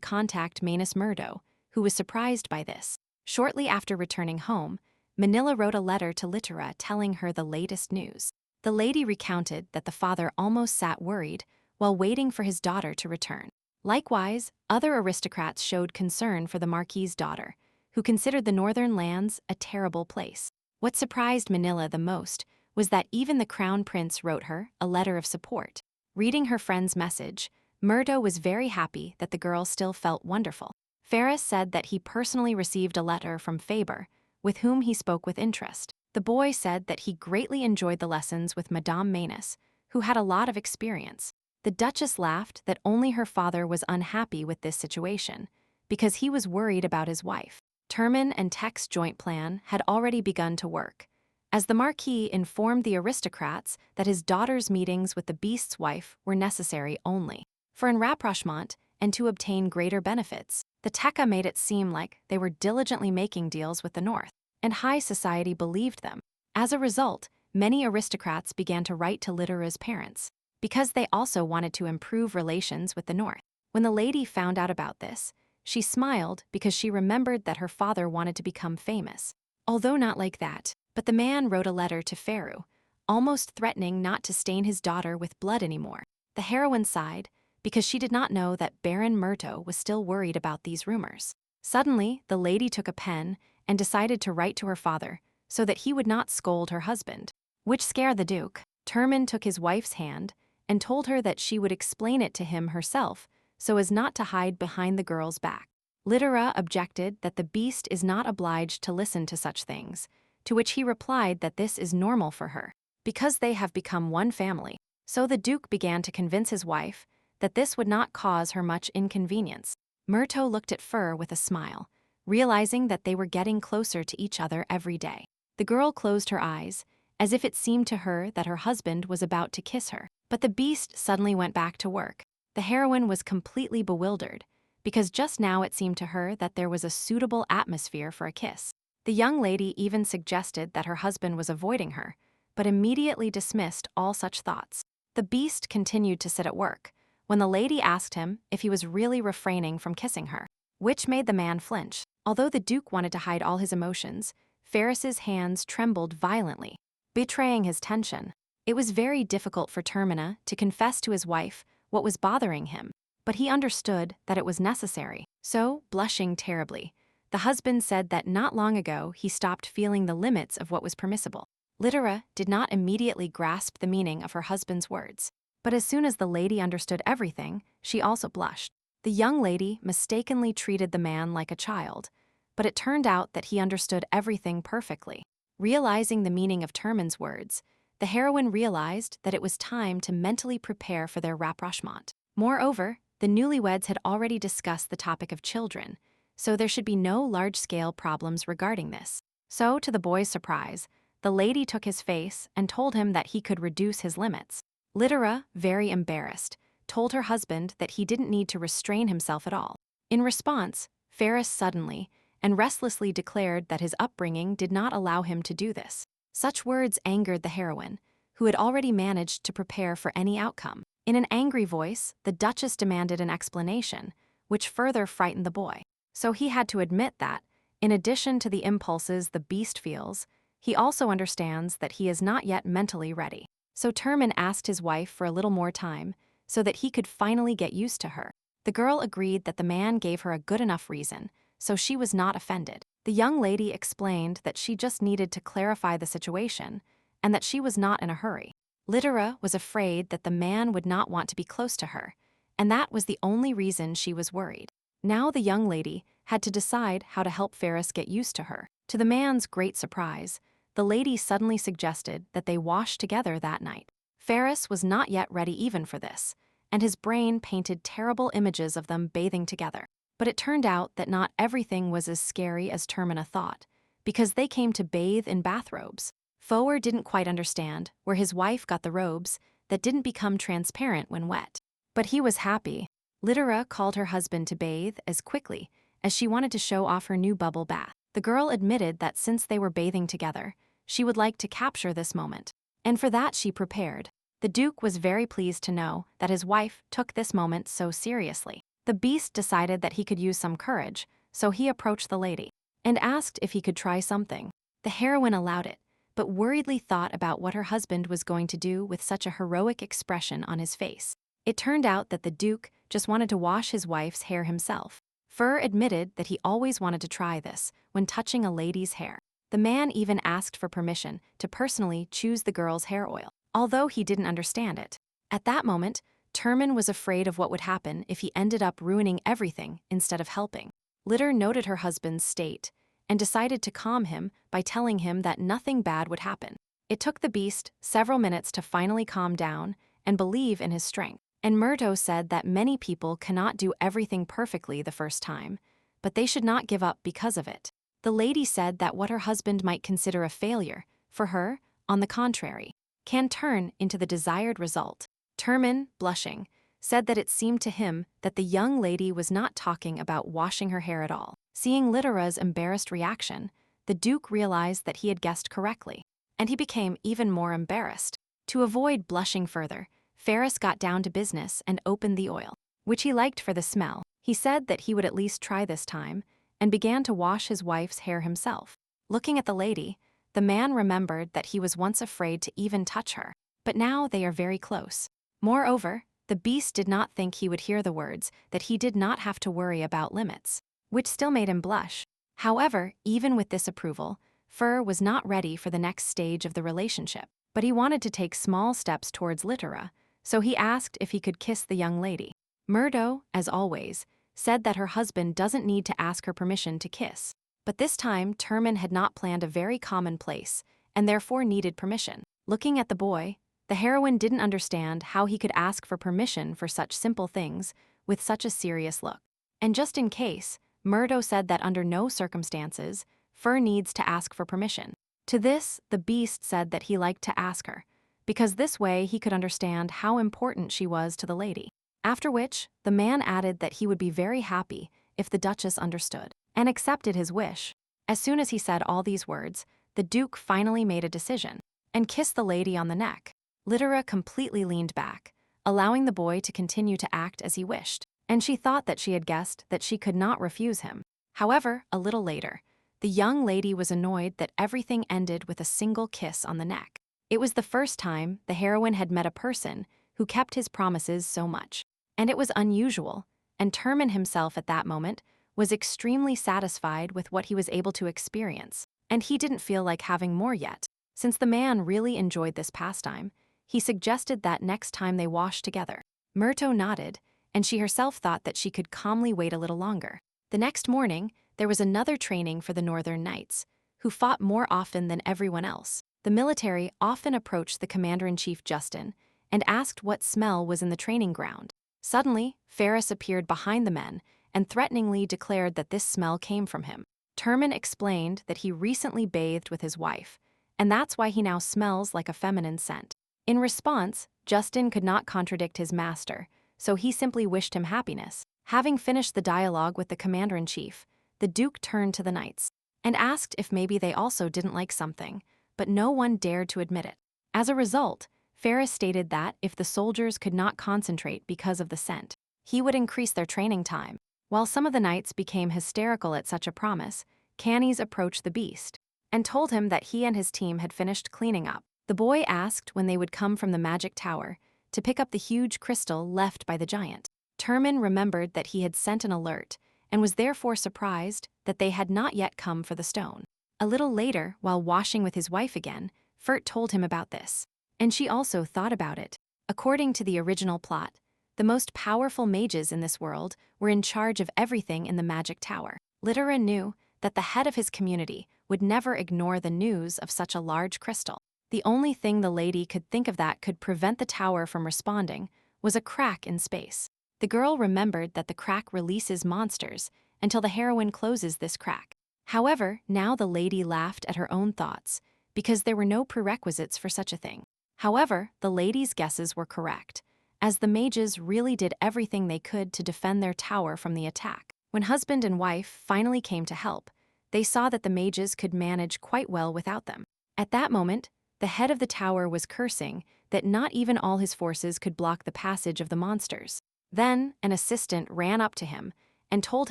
contact Manus Murdo, who was surprised by this. Shortly after returning home, Manila wrote a letter to Littera telling her the latest news. The lady recounted that the father almost sat worried while waiting for his daughter to return. Likewise, other aristocrats showed concern for the Marquis's daughter, who considered the northern lands a terrible place. What surprised Manila the most was that even the crown prince wrote her a letter of support. Reading her friend's message, Murdo was very happy that the girl still felt wonderful. Ferris said that he personally received a letter from Faber, with whom he spoke with interest. The boy said that he greatly enjoyed the lessons with Madame Manus, who had a lot of experience. The Duchess laughed that only her father was unhappy with this situation, because he was worried about his wife. Termin and Tech's joint plan had already begun to work, as the Marquis informed the aristocrats that his daughter's meetings with the beast's wife were necessary only for en rapprochement and to obtain greater benefits. The Tekka made it seem like they were diligently making deals with the North, and high society believed them. As a result, many aristocrats began to write to Littera's parents, because they also wanted to improve relations with the North. When the lady found out about this, she smiled because she remembered that her father wanted to become famous. Although not like that, but the man wrote a letter to Faru, almost threatening not to stain his daughter with blood anymore. The heroine sighed, because she did not know that Baron Murto was still worried about these rumors. Suddenly, the lady took a pen and decided to write to her father so that he would not scold her husband, which scared the Duke. Termin took his wife's hand and told her that she would explain it to him herself so as not to hide behind the girl's back. Littera objected that the beast is not obliged to listen to such things, to which he replied that this is normal for her, because they have become one family. So the Duke began to convince his wife that this would not cause her much inconvenience. Murto looked at Fur with a smile, realizing that they were getting closer to each other every day. The girl closed her eyes, as if it seemed to her that her husband was about to kiss her. But the beast suddenly went back to work. The heroine was completely bewildered, because just now it seemed to her that there was a suitable atmosphere for a kiss. The young lady even suggested that her husband was avoiding her, but immediately dismissed all such thoughts. The beast continued to sit at work, when the lady asked him if he was really refraining from kissing her, which made the man flinch. Although the Duke wanted to hide all his emotions, Ferris's hands trembled violently. betraying his tension. It was very difficult for Termina to confess to his wife what was bothering him, but he understood that it was necessary. So, blushing terribly, the husband said that not long ago he stopped feeling the limits of what was permissible. Littera did not immediately grasp the meaning of her husband's words, but as soon as the lady understood everything, she also blushed. The young lady mistakenly treated the man like a child, but it turned out that he understood everything perfectly. Realizing the meaning of Termin's words, the heroine realized that it was time to mentally prepare for their rapprochement. Moreover, the newlyweds had already discussed the topic of children, so there should be no large-scale problems regarding this. So, to the boy's surprise, the lady took his face and told him that he could reduce his limits. Littera, very embarrassed, told her husband that he didn't need to restrain himself at all. In response, Ferris suddenly and restlessly declared that his upbringing did not allow him to do this. Such words angered the heroine, who had already managed to prepare for any outcome. In an angry voice, the Duchess demanded an explanation, which further frightened the boy. So he had to admit that, in addition to the impulses the beast feels, he also understands that he is not yet mentally ready. So Termin asked his wife for a little more time, so that he could finally get used to her. The girl agreed that the man gave her a good enough reason, so she was not offended. The young lady explained that she just needed to clarify the situation, and that she was not in a hurry. Littera was afraid that the man would not want to be close to her, and that was the only reason she was worried. Now the young lady had to decide how to help Ferris get used to her. To the man's great surprise, the lady suddenly suggested that they wash together that night. Ferris was not yet ready even for this, and his brain painted terrible images of them bathing together. But it turned out that not everything was as scary as Termina thought, because they came to bathe in bathrobes. Foer didn't quite understand where his wife got the robes that didn't become transparent when wet. But he was happy. Littera called her husband to bathe as quickly as she wanted to show off her new bubble bath. The girl admitted that since they were bathing together, she would like to capture this moment. And for that she prepared. The Duke was very pleased to know that his wife took this moment so seriously. The beast decided that he could use some courage, so he approached the lady and asked if he could try something. The heroine allowed it, but worriedly thought about what her husband was going to do with such a heroic expression on his face. It turned out that the Duke just wanted to wash his wife's hair himself. Fur admitted that he always wanted to try this when touching a lady's hair. The man even asked for permission to personally choose the girl's hair oil, although he didn't understand it. At that moment, Termin was afraid of what would happen if he ended up ruining everything instead of helping. Litter noted her husband's state and decided to calm him by telling him that nothing bad would happen. It took the beast several minutes to finally calm down and believe in his strength. And Murdo said that many people cannot do everything perfectly the first time, but they should not give up because of it. The lady said that what her husband might consider a failure, for her, on the contrary, can turn into the desired result. Termin, blushing, said that it seemed to him that the young lady was not talking about washing her hair at all. Seeing Littera's embarrassed reaction, the Duke realized that he had guessed correctly, and he became even more embarrassed. To avoid blushing further, Ferris got down to business and opened the oil, which he liked for the smell. He said that he would at least try this time, and began to wash his wife's hair himself. Looking at the lady, the man remembered that he was once afraid to even touch her, but now they are very close. Moreover, the beast did not think he would hear the words that he did not have to worry about limits, which still made him blush. However, even with this approval, Fur was not ready for the next stage of the relationship, but he wanted to take small steps towards Littera, so he asked if he could kiss the young lady. Murdo, as always, said that her husband doesn't need to ask her permission to kiss. But this time, Termin had not planned a very common place, and therefore needed permission. Looking at the boy, the heroine didn't understand how he could ask for permission for such simple things with such a serious look. And just in case, Murdo said that under no circumstances, Fur needs to ask for permission. To this, the beast said that he liked to ask her, because this way he could understand how important she was to the lady. After which, the man added that he would be very happy if the Duchess understood, and accepted his wish. As soon as he said all these words, the Duke finally made a decision, and kissed the lady on the neck. Littera completely leaned back, allowing the boy to continue to act as he wished, and she thought that she had guessed that she could not refuse him. However, a little later, the young lady was annoyed that everything ended with a single kiss on the neck. It was the first time the heroine had met a person who kept his promises so much. And it was unusual, and Terman himself at that moment was extremely satisfied with what he was able to experience, and he didn't feel like having more yet. Since the man really enjoyed this pastime, he suggested that next time they wash together. Myrto nodded, and she herself thought that she could calmly wait a little longer. The next morning, there was another training for the Northern Knights, who fought more often than everyone else. The military often approached the commander-in-chief Justin and asked what smell was in the training ground. Suddenly, Ferris appeared behind the men and threateningly declared that this smell came from him. Terman explained that he recently bathed with his wife, and that's why he now smells like a feminine scent. In response, Justin could not contradict his master, so he simply wished him happiness. Having finished the dialogue with the commander-in-chief, the Duke turned to the knights and asked if maybe they also didn't like something, but no one dared to admit it. As a result, Ferris stated that if the soldiers could not concentrate because of the scent, he would increase their training time. While some of the knights became hysterical at such a promise, Canis approached the beast and told him that he and his team had finished cleaning up. The boy asked when they would come from the magic tower to pick up the huge crystal left by the giant. Terman remembered that he had sent an alert and was therefore surprised that they had not yet come for the stone. A little later, while washing with his wife again, Fert told him about this, and she also thought about it. According to the original plot, the most powerful mages in this world were in charge of everything in the magic tower. Littera knew that the head of his community would never ignore the news of such a large crystal. The only thing the lady could think of that could prevent the tower from responding was a crack in space. The girl remembered that the crack releases monsters until the heroine closes this crack. However, now the lady laughed at her own thoughts because there were no prerequisites for such a thing. However, the lady's guesses were correct, as the mages really did everything they could to defend their tower from the attack. When husband and wife finally came to help, they saw that the mages could manage quite well without them. At that moment, the head of the tower was cursing that not even all his forces could block the passage of the monsters. Then, an assistant ran up to him and told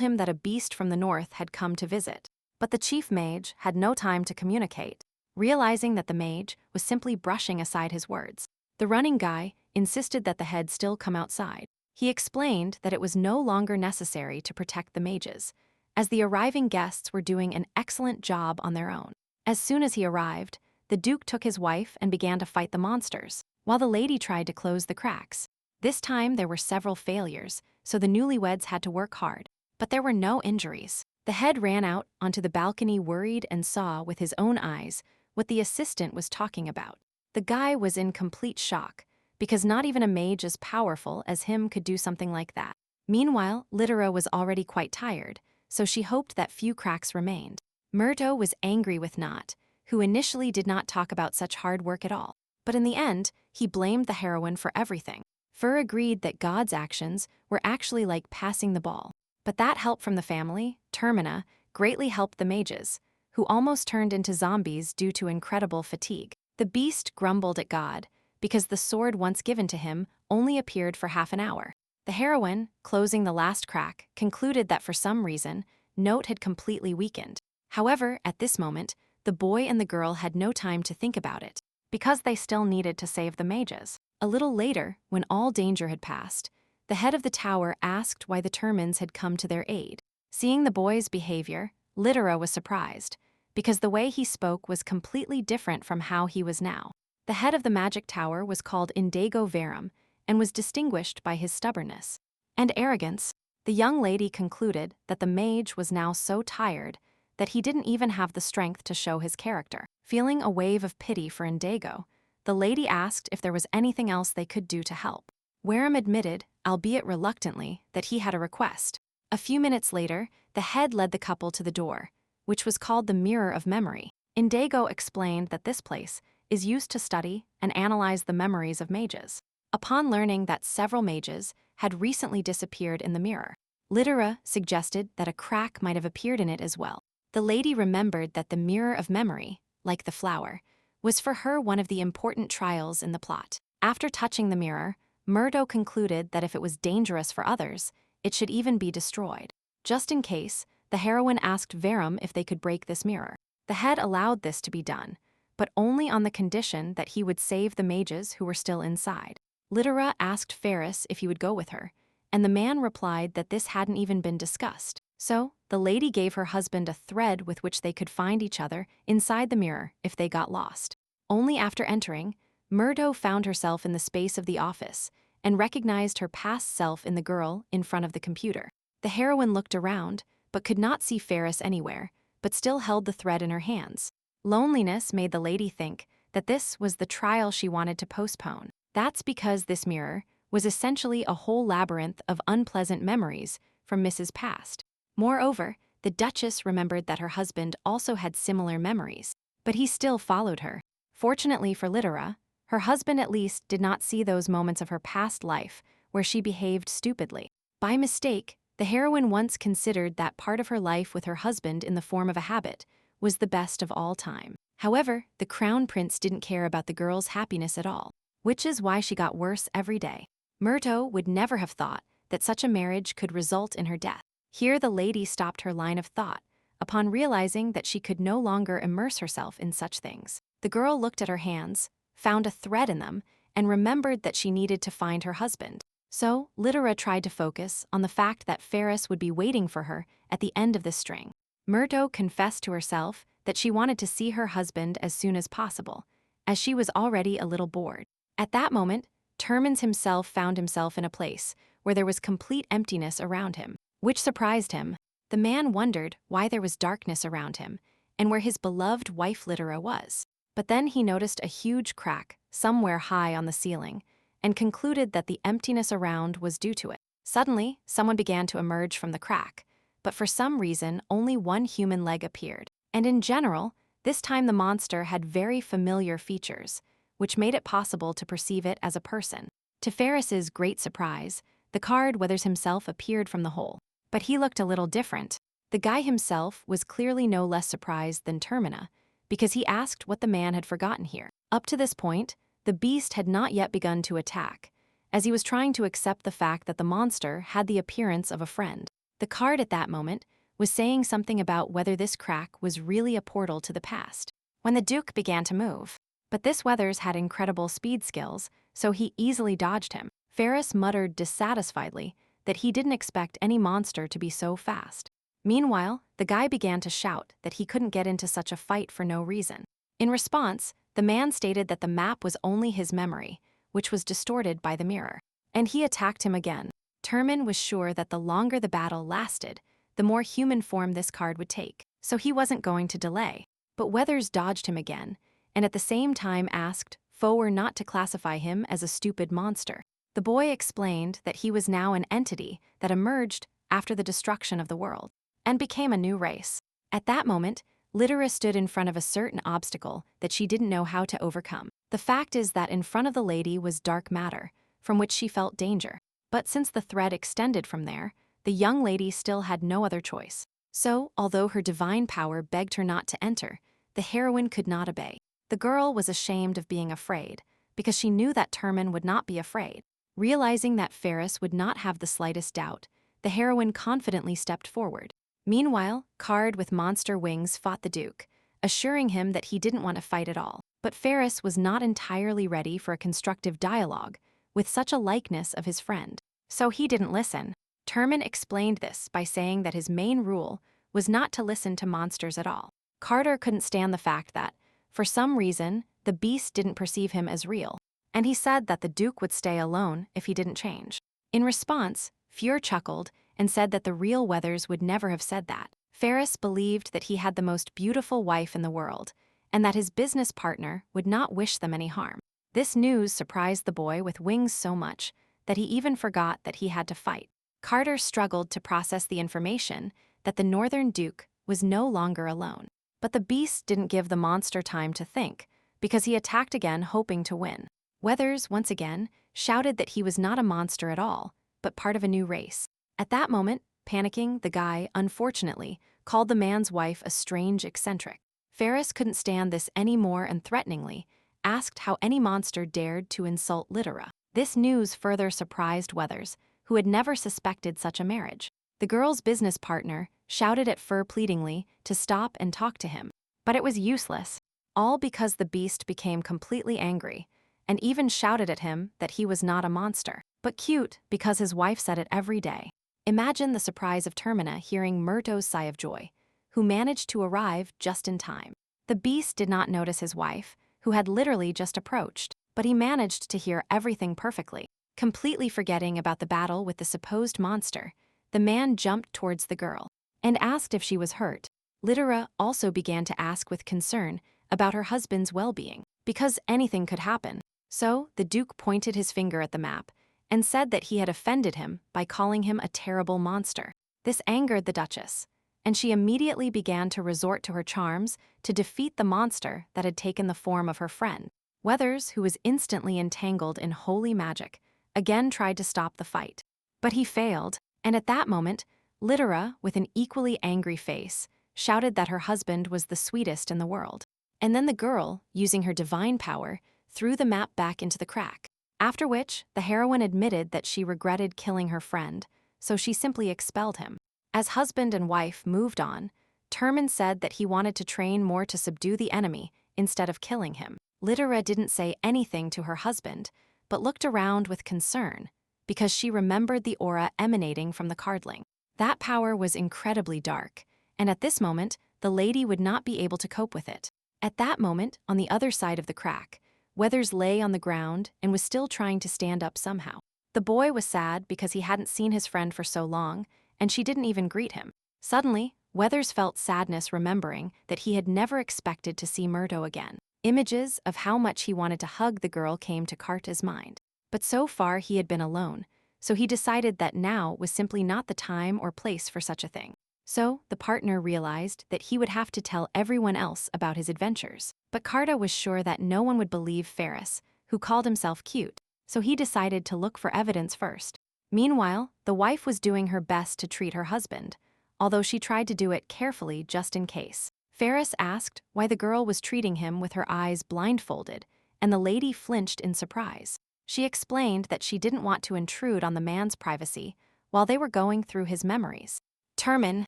him that a beast from the north had come to visit. But the chief mage had no time to communicate, realizing that the mage was simply brushing aside his words. The running guy insisted that the head still come outside. He explained that it was no longer necessary to protect the mages, as the arriving guests were doing an excellent job on their own. As soon as he arrived, the Duke took his wife and began to fight the monsters, while the lady tried to close the cracks. This time there were several failures, so the newlyweds had to work hard. But there were no injuries. The head ran out onto the balcony worried and saw with his own eyes what the assistant was talking about. The guy was in complete shock, because not even a mage as powerful as him could do something like that. Meanwhile, Littera was already quite tired, so she hoped that few cracks remained. Myrto was angry with Not, who initially did not talk about such hard work at all. But in the end, he blamed the heroine for everything. Fur agreed that God's actions were actually like passing the ball. But that help from the family, Termina, greatly helped the mages, who almost turned into zombies due to incredible fatigue. The beast grumbled at God, because the sword once given to him only appeared for half an hour. The heroine, closing the last crack, concluded that for some reason, Note had completely weakened. However, at this moment, the boy and the girl had no time to think about it, because they still needed to save the mages. A little later, when all danger had passed, the head of the tower asked why the Termans had come to their aid. Seeing the boy's behavior, Littera was surprised, because the way he spoke was completely different from how he was now. The head of the magic tower was called Indigo Verum and was distinguished by his stubbornness and arrogance. The young lady concluded that the mage was now so tired that he didn't even have the strength to show his character. Feeling a wave of pity for Indigo, the lady asked if there was anything else they could do to help. Verum admitted, albeit reluctantly, that he had a request. A few minutes later, the head led the couple to the door, which was called the Mirror of Memory. Indigo explained that this place is used to study and analyze the memories of mages. Upon learning that several mages had recently disappeared in the mirror, Littera suggested that a crack might have appeared in it as well. The lady remembered that the Mirror of Memory, like the flower, was for her one of the important trials in the plot. After touching the mirror, Murdo concluded that if it was dangerous for others, it should even be destroyed. Just in case, the heroine asked Verum if they could break this mirror. The head allowed this to be done, but only on the condition that he would save the mages who were still inside. Lyra asked Ferris if he would go with her, and the man replied that this hadn't even been discussed. So, the lady gave her husband a thread with which they could find each other inside the mirror if they got lost. Only after entering, Murdo found herself in the space of the office and recognized her past self in the girl in front of the computer. The heroine looked around, but could not see Ferris anywhere, but still held the thread in her hands. Loneliness made the lady think that this was the trial she wanted to postpone. That's because this mirror was essentially a whole labyrinth of unpleasant memories from Mrs. Past. Moreover, the Duchess remembered that her husband also had similar memories, but he still followed her. Fortunately for Lyra, her husband at least did not see those moments of her past life where she behaved stupidly. By mistake, the heroine once considered that part of her life with her husband in the form of a habit was the best of all time. However, the crown prince didn't care about the girl's happiness at all, which is why she got worse every day. Murdo would never have thought that such a marriage could result in her death. Here the lady stopped her line of thought, upon realizing that she could no longer immerse herself in such things. The girl looked at her hands, found a thread in them, and remembered that she needed to find her husband. So, Lyra tried to focus on the fact that Ferris would be waiting for her at the end of the string. Murdo confessed to herself that she wanted to see her husband as soon as possible, as she was already a little bored. At that moment, Termins himself found himself in a place where there was complete emptiness around him, which surprised him. The man wondered why there was darkness around him and where his beloved wife Lyra was. But then he noticed a huge crack somewhere high on the ceiling and concluded that the emptiness around was due to it. Suddenly, someone began to emerge from the crack, but for some reason only one human leg appeared. And in general, this time the monster had very familiar features, which made it possible to perceive it as a person. To Ferris's great surprise, the card Weathers himself appeared from the hole. But he looked a little different. The guy himself was clearly no less surprised than Termina, because he asked what the man had forgotten here. Up to this point, the beast had not yet begun to attack, as he was trying to accept the fact that the monster had the appearance of a friend. The card at that moment was saying something about whether this crack was really a portal to the past. When the Duke began to move, but this Weathers had incredible speed skills, so he easily dodged him. Ferris muttered dissatisfiedly that he didn't expect any monster to be so fast. Meanwhile, the guy began to shout that he couldn't get into such a fight for no reason. In response, the man stated that the map was only his memory, which was distorted by the mirror. And he attacked him again. Termin was sure that the longer the battle lasted, the more human form this card would take, so he wasn't going to delay. But Weathers dodged him again, and at the same time asked Foer not to classify him as a stupid monster. The boy explained that he was now an entity that emerged after the destruction of the world, and became a new race. At that moment, Lyra stood in front of a certain obstacle that she didn't know how to overcome. The fact is that in front of the lady was dark matter, from which she felt danger. But since the thread extended from there, the young lady still had no other choice. So, although her divine power begged her not to enter, the heroine could not obey. The girl was ashamed of being afraid, because she knew that Termin would not be afraid. Realizing that Ferris would not have the slightest doubt, the heroine confidently stepped forward. Meanwhile, Card with monster wings fought the Duke, assuring him that he didn't want to fight at all. But Ferris was not entirely ready for a constructive dialogue with such a likeness of his friend. So he didn't listen. Termin explained this by saying that his main rule was not to listen to monsters at all. Carter couldn't stand the fact that, for some reason, the beast didn't perceive him as real, and he said that the Duke would stay alone if he didn't change. In response, Fuhr chuckled and said that the real Weathers would never have said that. Ferris believed that he had the most beautiful wife in the world, and that his business partner would not wish them any harm. This news surprised the boy with wings so much that he even forgot that he had to fight. Carter struggled to process the information that the Northern Duke was no longer alone. But the beast didn't give the monster time to think, because he attacked again hoping to win. Weathers, once again, shouted that he was not a monster at all, but part of a new race. At that moment, panicking, the guy, unfortunately, called the man's wife a strange eccentric. Ferris couldn't stand this any more and threateningly asked how any monster dared to insult Lyra. This news further surprised Weathers, who had never suspected such a marriage. The girl's business partner shouted at Fur pleadingly to stop and talk to him. But it was useless. all because the beast became completely angry and even shouted at him that he was not a monster, but cute because his wife said it every day. Imagine the surprise of Termina hearing Murto's sigh of joy, who managed to arrive just in time. The beast did not notice his wife, who had literally just approached, but he managed to hear everything perfectly. Completely forgetting about the battle with the supposed monster, the man jumped towards the girl and asked if she was hurt. Littera also began to ask with concern about her husband's well-being, because anything could happen. So, the Duke pointed his finger at the map and said that he had offended him by calling him a terrible monster. This angered the Duchess, and she immediately began to resort to her charms to defeat the monster that had taken the form of her friend. Weathers, who was instantly entangled in holy magic, again tried to stop the fight. But he failed, and at that moment, Littera, with an equally angry face, shouted that her husband was the sweetest in the world. And then the girl, using her divine power, threw the map back into the crack. After which, the heroine admitted that she regretted killing her friend, so she simply expelled him. As husband and wife moved on, Termin said that he wanted to train more to subdue the enemy instead of killing him. Littera didn't say anything to her husband, but looked around with concern, because she remembered the aura emanating from the cardling. That power was incredibly dark, and at this moment, the lady would not be able to cope with it. At that moment, on the other side of the crack, Weathers lay on the ground and was still trying to stand up somehow. The boy was sad because he hadn't seen his friend for so long, and she didn't even greet him. Suddenly, Weathers felt sadness remembering that he had never expected to see Murdo again. Images of how much he wanted to hug the girl came to Carta's mind. But so far he had been alone, so he decided that now was simply not the time or place for such a thing. So, the partner realized that he would have to tell everyone else about his adventures. But Carta was sure that no one would believe Ferris, who called himself cute, so he decided to look for evidence first. Meanwhile, the wife was doing her best to treat her husband, although she tried to do it carefully just in case. Ferris asked why the girl was treating him with her eyes blindfolded, and the lady flinched in surprise. She explained that she didn't want to intrude on the man's privacy while they were going through his memories. Termin,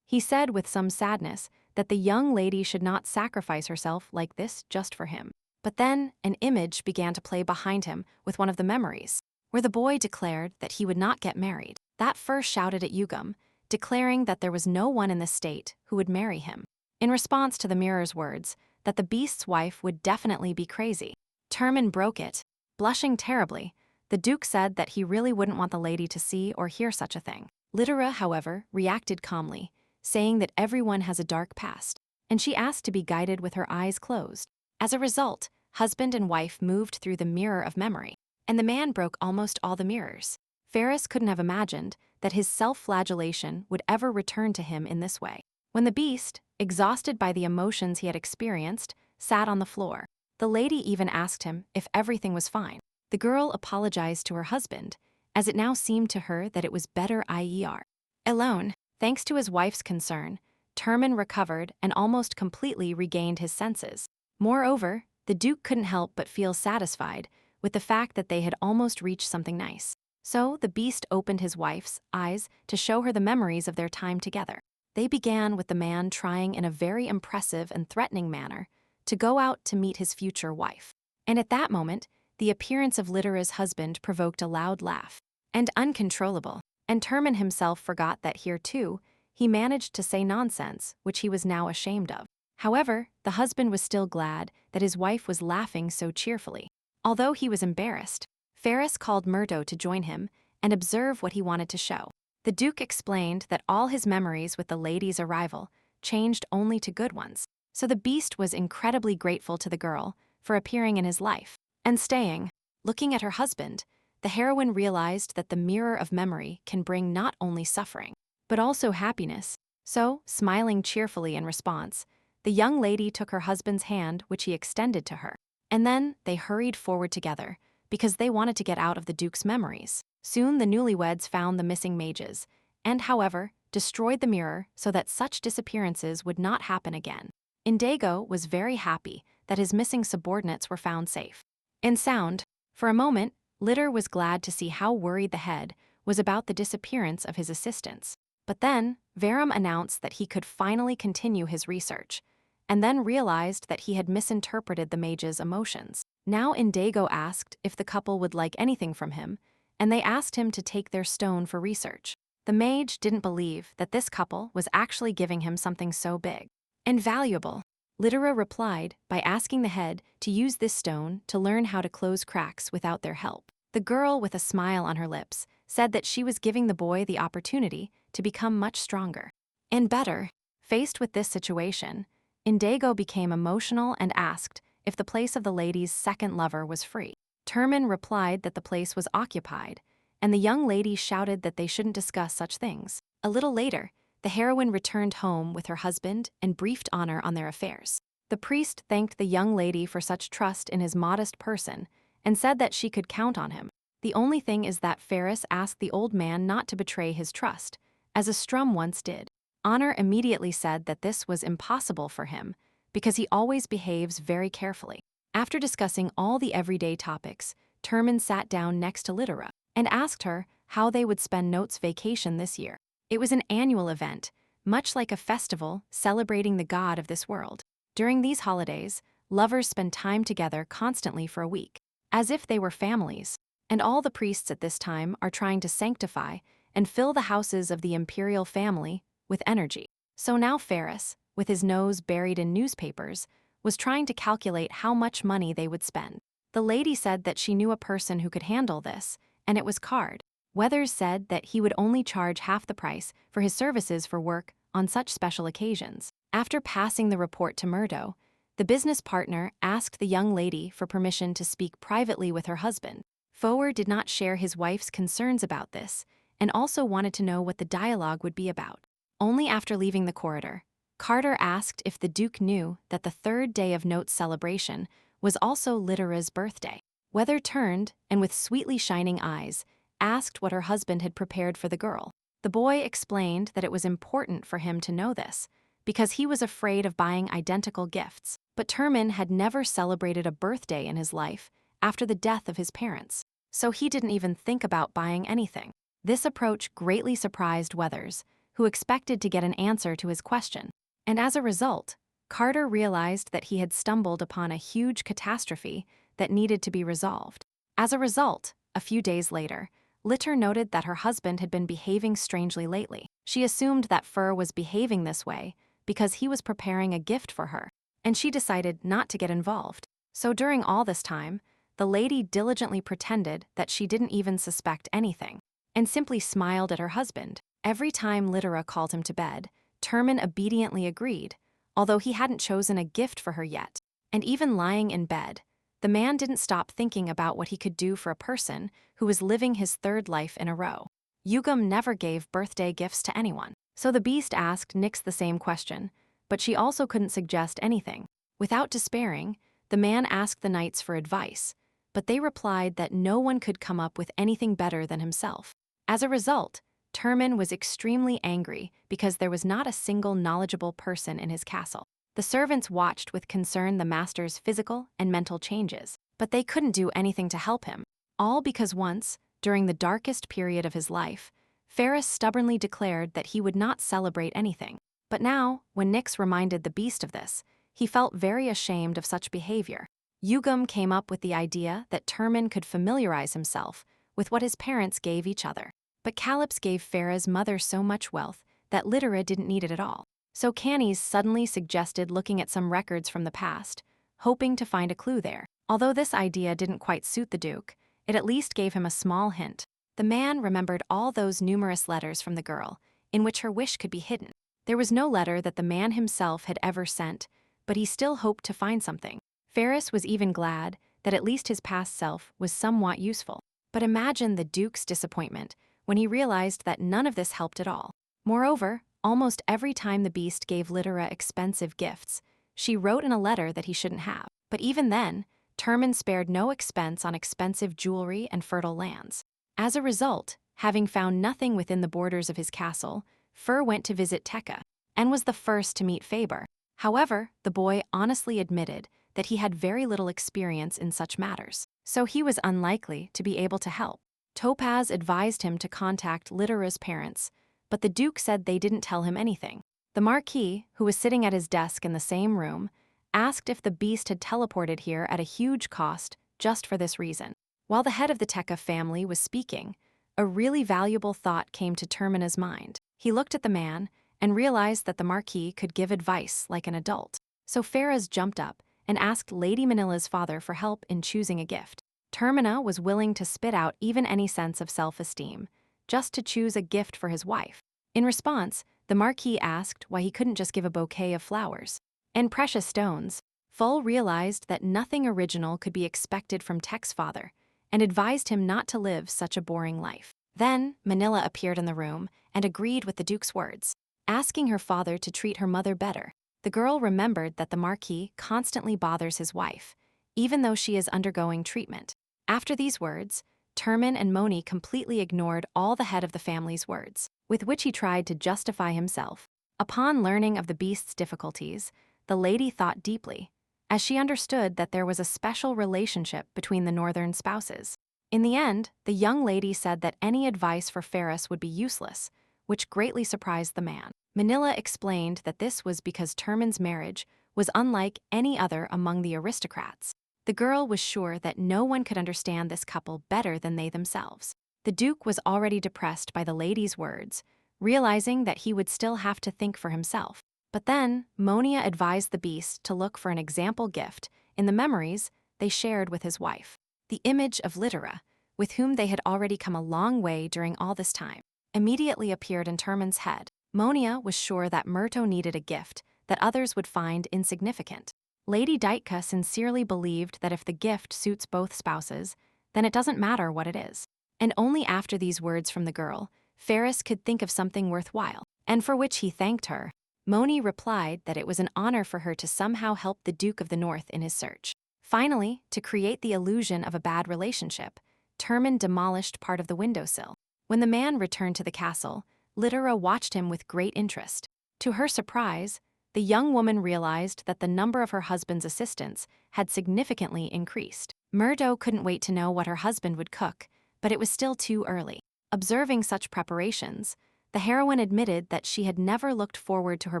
he said with some sadness that the young lady should not sacrifice herself like this just for him. But then, an image began to play behind him with one of the memories, where the boy declared that he would not get married. That first shouted at Yugam, declaring that there was no one in the state who would marry him. In response to the mirror's words, that the beast's wife would definitely be crazy. Termin broke it. Blushing terribly, the Duke said that he really wouldn't want the lady to see or hear such a thing. Littera, however, reacted calmly, saying that everyone has a dark past, and she asked to be guided with her eyes closed. As a result, husband and wife moved through the mirror of memory, and the man broke almost all the mirrors. Ferris couldn't have imagined that his self-flagellation would ever return to him in this way. When the beast, exhausted by the emotions he had experienced, sat on the floor, the lady even asked him if everything was fine. The girl apologized to her husband, as it now seemed to her that it was better IER. Alone, thanks to his wife's concern, Termin recovered and almost completely regained his senses. Moreover, the Duke couldn't help but feel satisfied with the fact that they had almost reached something nice. So the beast opened his wife's eyes to show her the memories of their time together. They began with the man trying in a very impressive and threatening manner to go out to meet his future wife. And at that moment, the appearance of Littera's husband provoked a loud laugh, and uncontrollable, and Termin himself forgot that here too, he managed to say nonsense, which he was now ashamed of. However, the husband was still glad that his wife was laughing so cheerfully. Although he was embarrassed, Ferris called Murdo to join him and observe what he wanted to show. The Duke explained that all his memories with the lady's arrival changed only to good ones, so the beast was incredibly grateful to the girl for appearing in his life and staying. Looking at her husband, the heroine realized that the mirror of memory can bring not only suffering, but also happiness. So, smiling cheerfully in response, the young lady took her husband's hand, which he extended to her. And then they hurried forward together, because they wanted to get out of the Duke's memories. Soon the newlyweds found the missing mages, and however, destroyed the mirror so that such disappearances would not happen again. Indigo was very happy that his missing subordinates were found safe. In sound, for a moment, Litter was glad to see how worried the head was about the disappearance of his assistants. But then, Verum announced that he could finally continue his research, and then realized that he had misinterpreted the mage's emotions. Now Indigo asked if the couple would like anything from him, and they asked him to take their stone for research. The mage didn't believe that this couple was actually giving him something so big and valuable. Littera replied by asking the head to use this stone to learn how to close cracks without their help. The girl, with a smile on her lips, said that she was giving the boy the opportunity to become much stronger and better. Faced with this situation, Indigo became emotional and asked if the place of the lady's second lover was free. Termin replied that the place was occupied, and the young lady shouted that they shouldn't discuss such things. A little later, the heroine returned home with her husband and briefed Honor on their affairs. The priest thanked the young lady for such trust in his modest person and said that she could count on him. The only thing is that Ferris asked the old man not to betray his trust, as a strum once did. Honor immediately said that this was impossible for him because he always behaves very carefully. After discussing all the everyday topics, Termin sat down next to Littera and asked her how they would spend Note's vacation this year. It was an annual event, much like a festival celebrating the god of this world. During these holidays, lovers spend time together constantly for a week, as if they were families, and all the priests at this time are trying to sanctify and fill the houses of the imperial family with energy. So now Ferris, with his nose buried in newspapers, was trying to calculate how much money they would spend. The lady said that she knew a person who could handle this, and it was Card. Weathers said that he would only charge half the price for his services for work on such special occasions. After passing the report to Murdo, the business partner asked the young lady for permission to speak privately with her husband. Foer did not share his wife's concerns about this, and also wanted to know what the dialogue would be about. Only after leaving the corridor, Carter asked if the Duke knew that the third day of Note's celebration was also Littera's birthday. Weather turned, and with sweetly shining eyes, asked what her husband had prepared for the girl. The boy explained that it was important for him to know this, because he was afraid of buying identical gifts. But Termin had never celebrated a birthday in his life after the death of his parents, so he didn't even think about buying anything. This approach greatly surprised Weathers, who expected to get an answer to his question. And as a result, Carter realized that he had stumbled upon a huge catastrophe that needed to be resolved. As a result, a few days later, Litter noted that her husband had been behaving strangely lately. She assumed that Fur was behaving this way because he was preparing a gift for her, and she decided not to get involved. So during all this time, the lady diligently pretended that she didn't even suspect anything, and simply smiled at her husband. Every time Littera called him to bed, Termin obediently agreed, although he hadn't chosen a gift for her yet. And even lying in bed, the man didn't stop thinking about what he could do for a person who was living his third life in a row. Yugam never gave birthday gifts to anyone, so the beast asked Nyx the same question, but she also couldn't suggest anything. Without despairing, the man asked the knights for advice, but they replied that no one could come up with anything better than himself. As a result, Termin was extremely angry because there was not a single knowledgeable person in his castle. The servants watched with concern the master's physical and mental changes, but they couldn't do anything to help him. All because once, during the darkest period of his life, Ferris stubbornly declared that he would not celebrate anything. But now, when Nyx reminded the beast of this, he felt very ashamed of such behavior. Yugam came up with the idea that Termin could familiarize himself with what his parents gave each other. But Calypso gave Farah's mother so much wealth that Littera didn't need it at all. So Canis suddenly suggested looking at some records from the past, hoping to find a clue there. Although this idea didn't quite suit the Duke, it at least gave him a small hint. The man remembered all those numerous letters from the girl, in which her wish could be hidden. There was no letter that the man himself had ever sent, but he still hoped to find something. Ferris was even glad that at least his past self was somewhat useful. But imagine the Duke's disappointment when he realized that none of this helped at all. Moreover, almost every time the beast gave Littera expensive gifts, she wrote in a letter that he shouldn't have. But even then, Termin spared no expense on expensive jewelry and fertile lands. As a result, having found nothing within the borders of his castle, Fur went to visit Tekka, and was the first to meet Faber. However, the boy honestly admitted that he had very little experience in such matters, so he was unlikely to be able to help. Topaz advised him to contact Littera's parents, but the Duke said they didn't tell him anything. The Marquis, who was sitting at his desk in the same room, asked if the beast had teleported here at a huge cost just for this reason. While the head of the Tekka family was speaking, a really valuable thought came to Termina's mind. He looked at the man and realized that the Marquis could give advice like an adult. So Ferris jumped up and asked Lady Manila's father for help in choosing a gift. Termina was willing to spit out even any sense of self-esteem, just to choose a gift for his wife. In response, the Marquis asked why he couldn't just give a bouquet of flowers and precious stones. Full realized that nothing original could be expected from Tech's father and advised him not to live such a boring life. Then, Manila appeared in the room and agreed with the Duke's words, asking her father to treat her mother better. The girl remembered that the Marquis constantly bothers his wife, even though she is undergoing treatment. After these words, Termin and Moni completely ignored all the head of the family's words, with which he tried to justify himself. Upon learning of the beast's difficulties, the lady thought deeply, as she understood that there was a special relationship between the northern spouses. In the end, the young lady said that any advice for Ferris would be useless, which greatly surprised the man. Manila explained that this was because Termin's marriage was unlike any other among the aristocrats. The girl was sure that no one could understand this couple better than they themselves. The Duke was already depressed by the lady's words, realizing that he would still have to think for himself. But then, Monia advised the beast to look for an example gift in the memories they shared with his wife. The image of Litera, with whom they had already come a long way during all this time, immediately appeared in Termin's head. Monia was sure that Myrto needed a gift that others would find insignificant. Lady Daitka sincerely believed that if the gift suits both spouses, then it doesn't matter what it is. And only after these words from the girl, Ferris could think of something worthwhile, and for which he thanked her. Moni replied that it was an honor for her to somehow help the Duke of the North in his search. Finally, to create the illusion of a bad relationship, Termin demolished part of the windowsill. When the man returned to the castle, Litera watched him with great interest. To her surprise, the young woman realized that the number of her husband's assistants had significantly increased. Murdo couldn't wait to know what her husband would cook, but it was still too early. Observing such preparations, the heroine admitted that she had never looked forward to her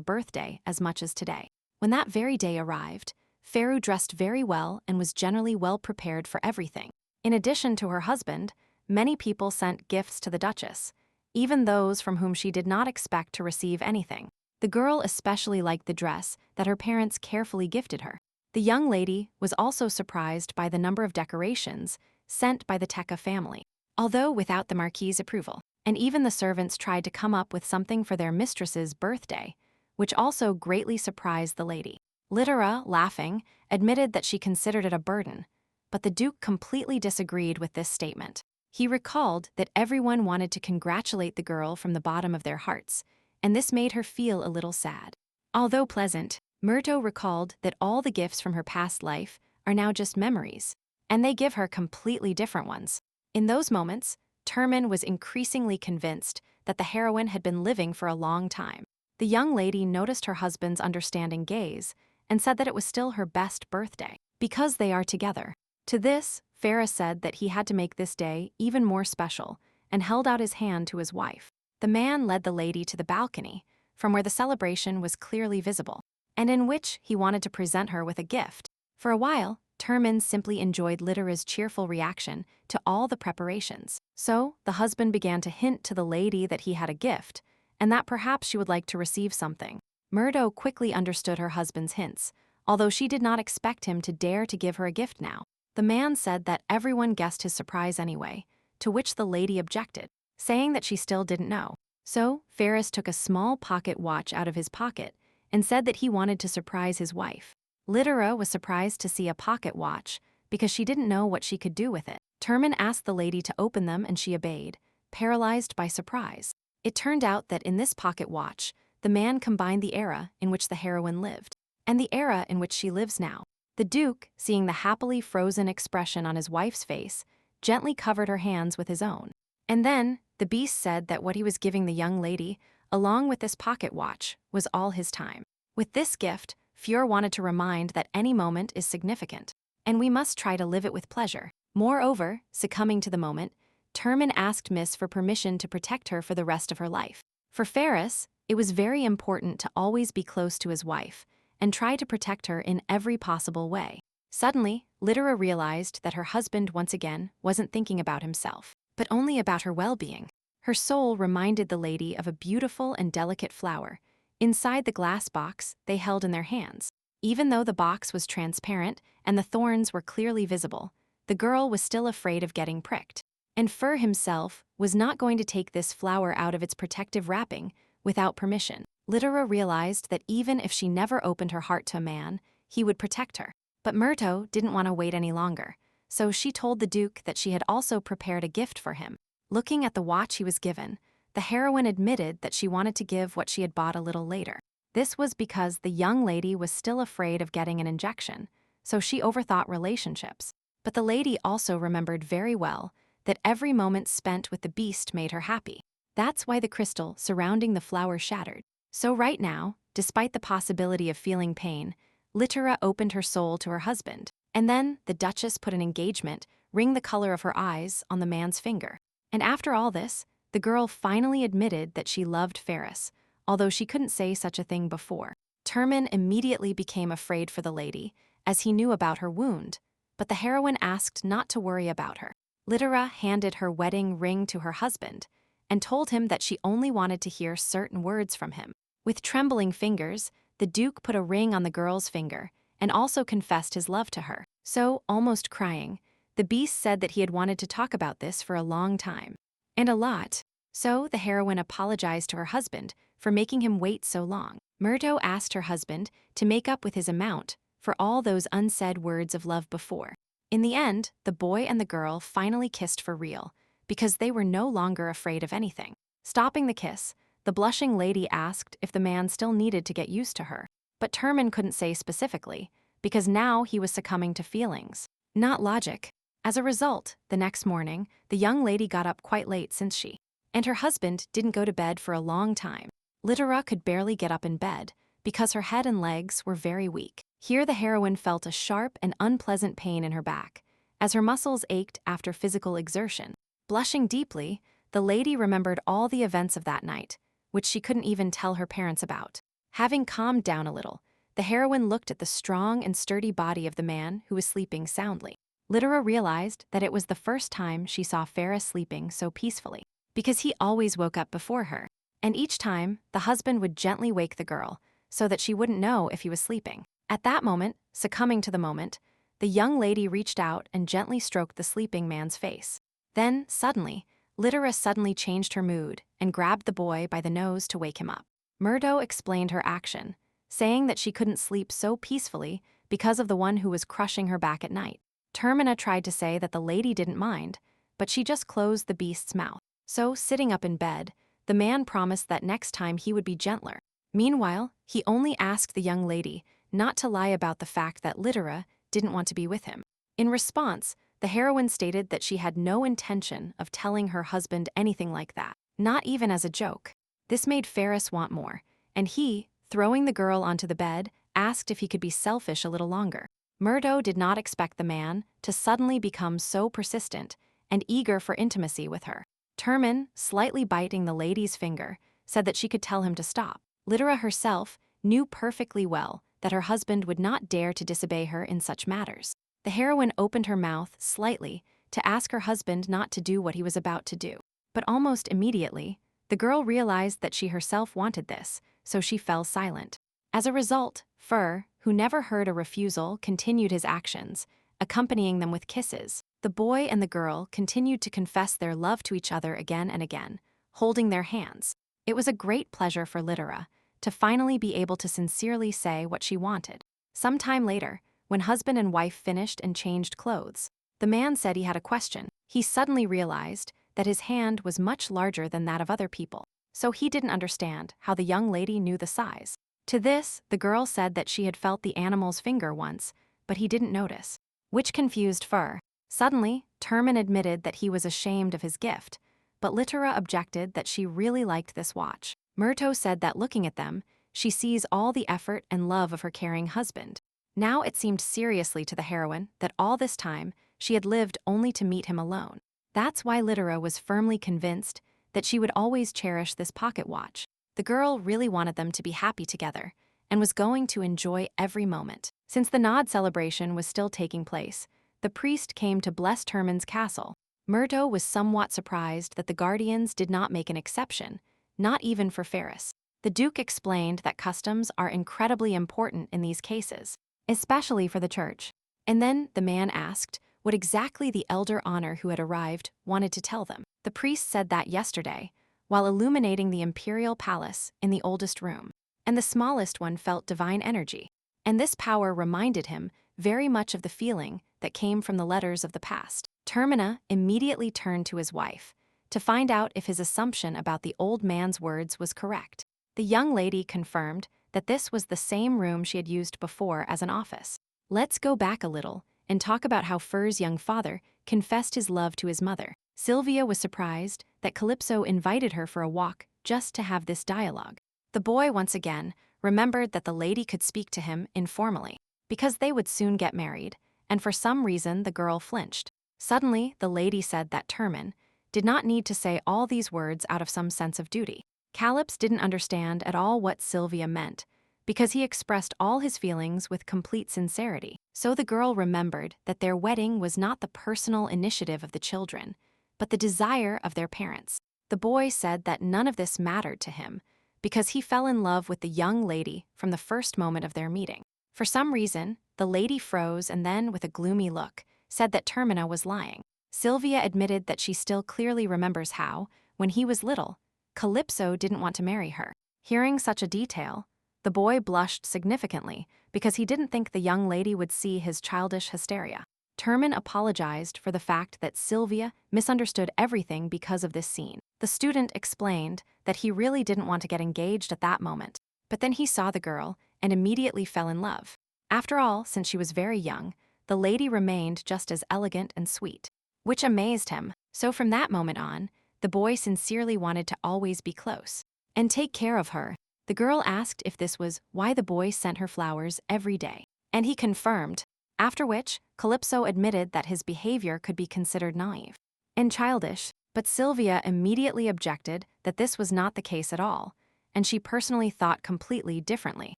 birthday as much as today. When that very day arrived, Feru dressed very well and was generally well prepared for everything. In addition to her husband, many people sent gifts to the Duchess, even those from whom she did not expect to receive anything. The girl especially liked the dress that her parents carefully gifted her. The young lady was also surprised by the number of decorations sent by the Tekka family, although without the Marquis's approval, and even the servants tried to come up with something for their mistress's birthday, which also greatly surprised the lady. Litera, laughing, admitted that she considered it a burden, but the Duke completely disagreed with this statement. He recalled that everyone wanted to congratulate the girl from the bottom of their hearts, and this made her feel a little sad. Although pleasant, Myrto recalled that all the gifts from her past life are now just memories, and they give her completely different ones. In those moments, Termin was increasingly convinced that the heroine had been living for a long time. The young lady noticed her husband's understanding gaze and said that it was still her best birthday, because they are together. To this, Farah said that he had to make this day even more special and held out his hand to his wife. The man led the lady to the balcony, from where the celebration was clearly visible, and in which he wanted to present her with a gift. For a while, Termin simply enjoyed Litera's cheerful reaction to all the preparations. So, the husband began to hint to the lady that he had a gift, and that perhaps she would like to receive something. Murdo quickly understood her husband's hints, although she did not expect him to dare to give her a gift now. The man said that everyone guessed his surprise anyway, to which the lady objected, saying that she still didn't know. So, Ferris took a small pocket watch out of his pocket and said that he wanted to surprise his wife. Litera was surprised to see a pocket watch because she didn't know what she could do with it. Termin asked the lady to open them and she obeyed, paralyzed by surprise. It turned out that in this pocket watch, the man combined the era in which the heroine lived and the era in which she lives now. The Duke, seeing the happily frozen expression on his wife's face, gently covered her hands with his own. And then, the beast said that what he was giving the young lady, along with this pocket watch, was all his time. With this gift, Fjord wanted to remind that any moment is significant, and we must try to live it with pleasure. Moreover, succumbing to the moment, Termin asked Miss for permission to protect her for the rest of her life. For Ferris, It was very important to always be close to his wife and try to protect her in every possible way. Suddenly, Litera realized that her husband once again wasn't thinking about himself, but only about her well-being. Her soul reminded the lady of a beautiful and delicate flower inside the glass box they held in their hands. Even though the box was transparent and the thorns were clearly visible, the girl was still afraid of getting pricked. And Fur himself was not going to take this flower out of its protective wrapping without permission. Litera realized that even if she never opened her heart to a man, he would protect her. But Myrto didn't want to wait any longer, so she told the Duke that she had also prepared a gift for him. Looking at the watch he was given, the heroine admitted that she wanted to give what she had bought a little later. This was because the young lady was still afraid of getting an injection, so she overthought relationships. But the lady also remembered very well that every moment spent with the beast made her happy. That's why the crystal surrounding the flower shattered. So right now, despite the possibility of feeling pain, Litera opened her soul to her husband. And then the Duchess put an engagement ring the color of her eyes on the man's finger. And after all this, the girl finally admitted that she loved Ferris, although she couldn't say such a thing before. Termin immediately became afraid for the lady, as he knew about her wound, but the heroine asked not to worry about her. Litera handed her wedding ring to her husband and told him that she only wanted to hear certain words from him. With trembling fingers, the Duke put a ring on the girl's finger and also confessed his love to her. So, almost crying, the beast said that he had wanted to talk about this for a long time. And a lot. So, the heroine apologized to her husband for making him wait so long. Myrto asked her husband to make up with his amount for all those unsaid words of love before. In the end, the boy and the girl finally kissed for real, because they were no longer afraid of anything. Stopping the kiss, the blushing lady asked if the man still needed to get used to her. But Termin couldn't say specifically, because now he was succumbing to feelings, not logic. As a result, the next morning, the young lady got up quite late since she and her husband didn't go to bed for a long time. Litera could barely get up in bed because her head and legs were very weak. Here the heroine felt a sharp and unpleasant pain in her back, as her muscles ached after physical exertion. Blushing deeply, the lady remembered all the events of that night, which she couldn't even tell her parents about. Having calmed down a little, the heroine looked at the strong and sturdy body of the man who was sleeping soundly. Litera realized that it was the first time she saw Ferris sleeping so peacefully, because he always woke up before her, and each time, the husband would gently wake the girl so that she wouldn't know if he was sleeping. At that moment, succumbing to the moment, the young lady reached out and gently stroked the sleeping man's face. Then, suddenly, Litera suddenly changed her mood and grabbed the boy by the nose to wake him up. Myrto explained her action, saying that she couldn't sleep so peacefully because of the one who was crushing her back at night. Termina tried to say that the lady didn't mind, but she just closed the beast's mouth. So, sitting up in bed, the man promised that next time he would be gentler. Meanwhile, he only asked the young lady not to lie about the fact that Litera didn't want to be with him. In response, the heroine stated that she had no intention of telling her husband anything like that, not even as a joke. This made Ferris want more, and he, throwing the girl onto the bed, asked if he could be selfish a little longer. Myrto did not expect the man to suddenly become so persistent and eager for intimacy with her. Termin, slightly biting the lady's finger, said that she could tell him to stop. Litera herself knew perfectly well that her husband would not dare to disobey her in such matters. The heroine opened her mouth slightly to ask her husband not to do what he was about to do. But almost immediately, the girl realized that she herself wanted this, so she fell silent. As a result, Fur, who never heard a refusal, continued his actions, accompanying them with kisses. The boy and the girl continued to confess their love to each other again and again, holding their hands. It was a great pleasure for Litera to finally be able to sincerely say what she wanted. Some time later, when husband and wife finished and changed clothes, the man said he had a question. He suddenly realized that his hand was much larger than that of other people, so he didn't understand how the young lady knew the size. To this, the girl said that she had felt the animal's finger once, but he didn't notice, which confused Fur. Suddenly, Termin admitted that he was ashamed of his gift, but Litera objected that she really liked this watch. Myrto said that looking at them, she sees all the effort and love of her caring husband. Now it seemed seriously to the heroine that all this time she had lived only to meet him alone. That's why Litera was firmly convinced that she would always cherish this pocket watch. The girl really wanted them to be happy together and was going to enjoy every moment. Since the nod celebration was still taking place, the priest came to bless Termin's castle. Myrto was somewhat surprised that the guardians did not make an exception, not even for Ferris. The Duke explained that customs are incredibly important in these cases, especially for the church. And then the man asked what exactly the elder honor who had arrived wanted to tell them. The priest said that yesterday, while illuminating the imperial palace in the oldest room, and the smallest one felt divine energy. And this power reminded him very much of the feeling that came from the letters of the past. Termina immediately turned to his wife to find out if his assumption about the old man's words was correct. The young lady confirmed that this was the same room she had used before as an office. Let's go back a little and talk about how Fur's young father confessed his love to his mother. Sylvia was surprised that Calypso invited her for a walk just to have this dialogue. The boy once again remembered that the lady could speak to him informally, because they would soon get married, and for some reason the girl flinched. Suddenly, the lady said that Termin did not need to say all these words out of some sense of duty. Calypso didn't understand at all what Sylvia meant, because he expressed all his feelings with complete sincerity. So the girl remembered that their wedding was not the personal initiative of the children, but the desire of their parents. The boy said that none of this mattered to him, because he fell in love with the young lady from the first moment of their meeting. For some reason, the lady froze and then, with a gloomy look, said that Termina was lying. Sylvia admitted that she still clearly remembers how, when he was little, Calypso didn't want to marry her. Hearing such a detail, the boy blushed significantly because he didn't think the young lady would see his childish hysteria. Termin apologized for the fact that Sylvia misunderstood everything because of this scene. The student explained that he really didn't want to get engaged at that moment, but then he saw the girl and immediately fell in love. After all, since she was very young, the lady remained just as elegant and sweet, which amazed him. So from that moment on, the boy sincerely wanted to always be close and take care of her. The girl asked if this was why the boy sent her flowers every day, and he confirmed, after which Calypso admitted that his behavior could be considered naive and childish, but Sylvia immediately objected that this was not the case at all, and she personally thought completely differently.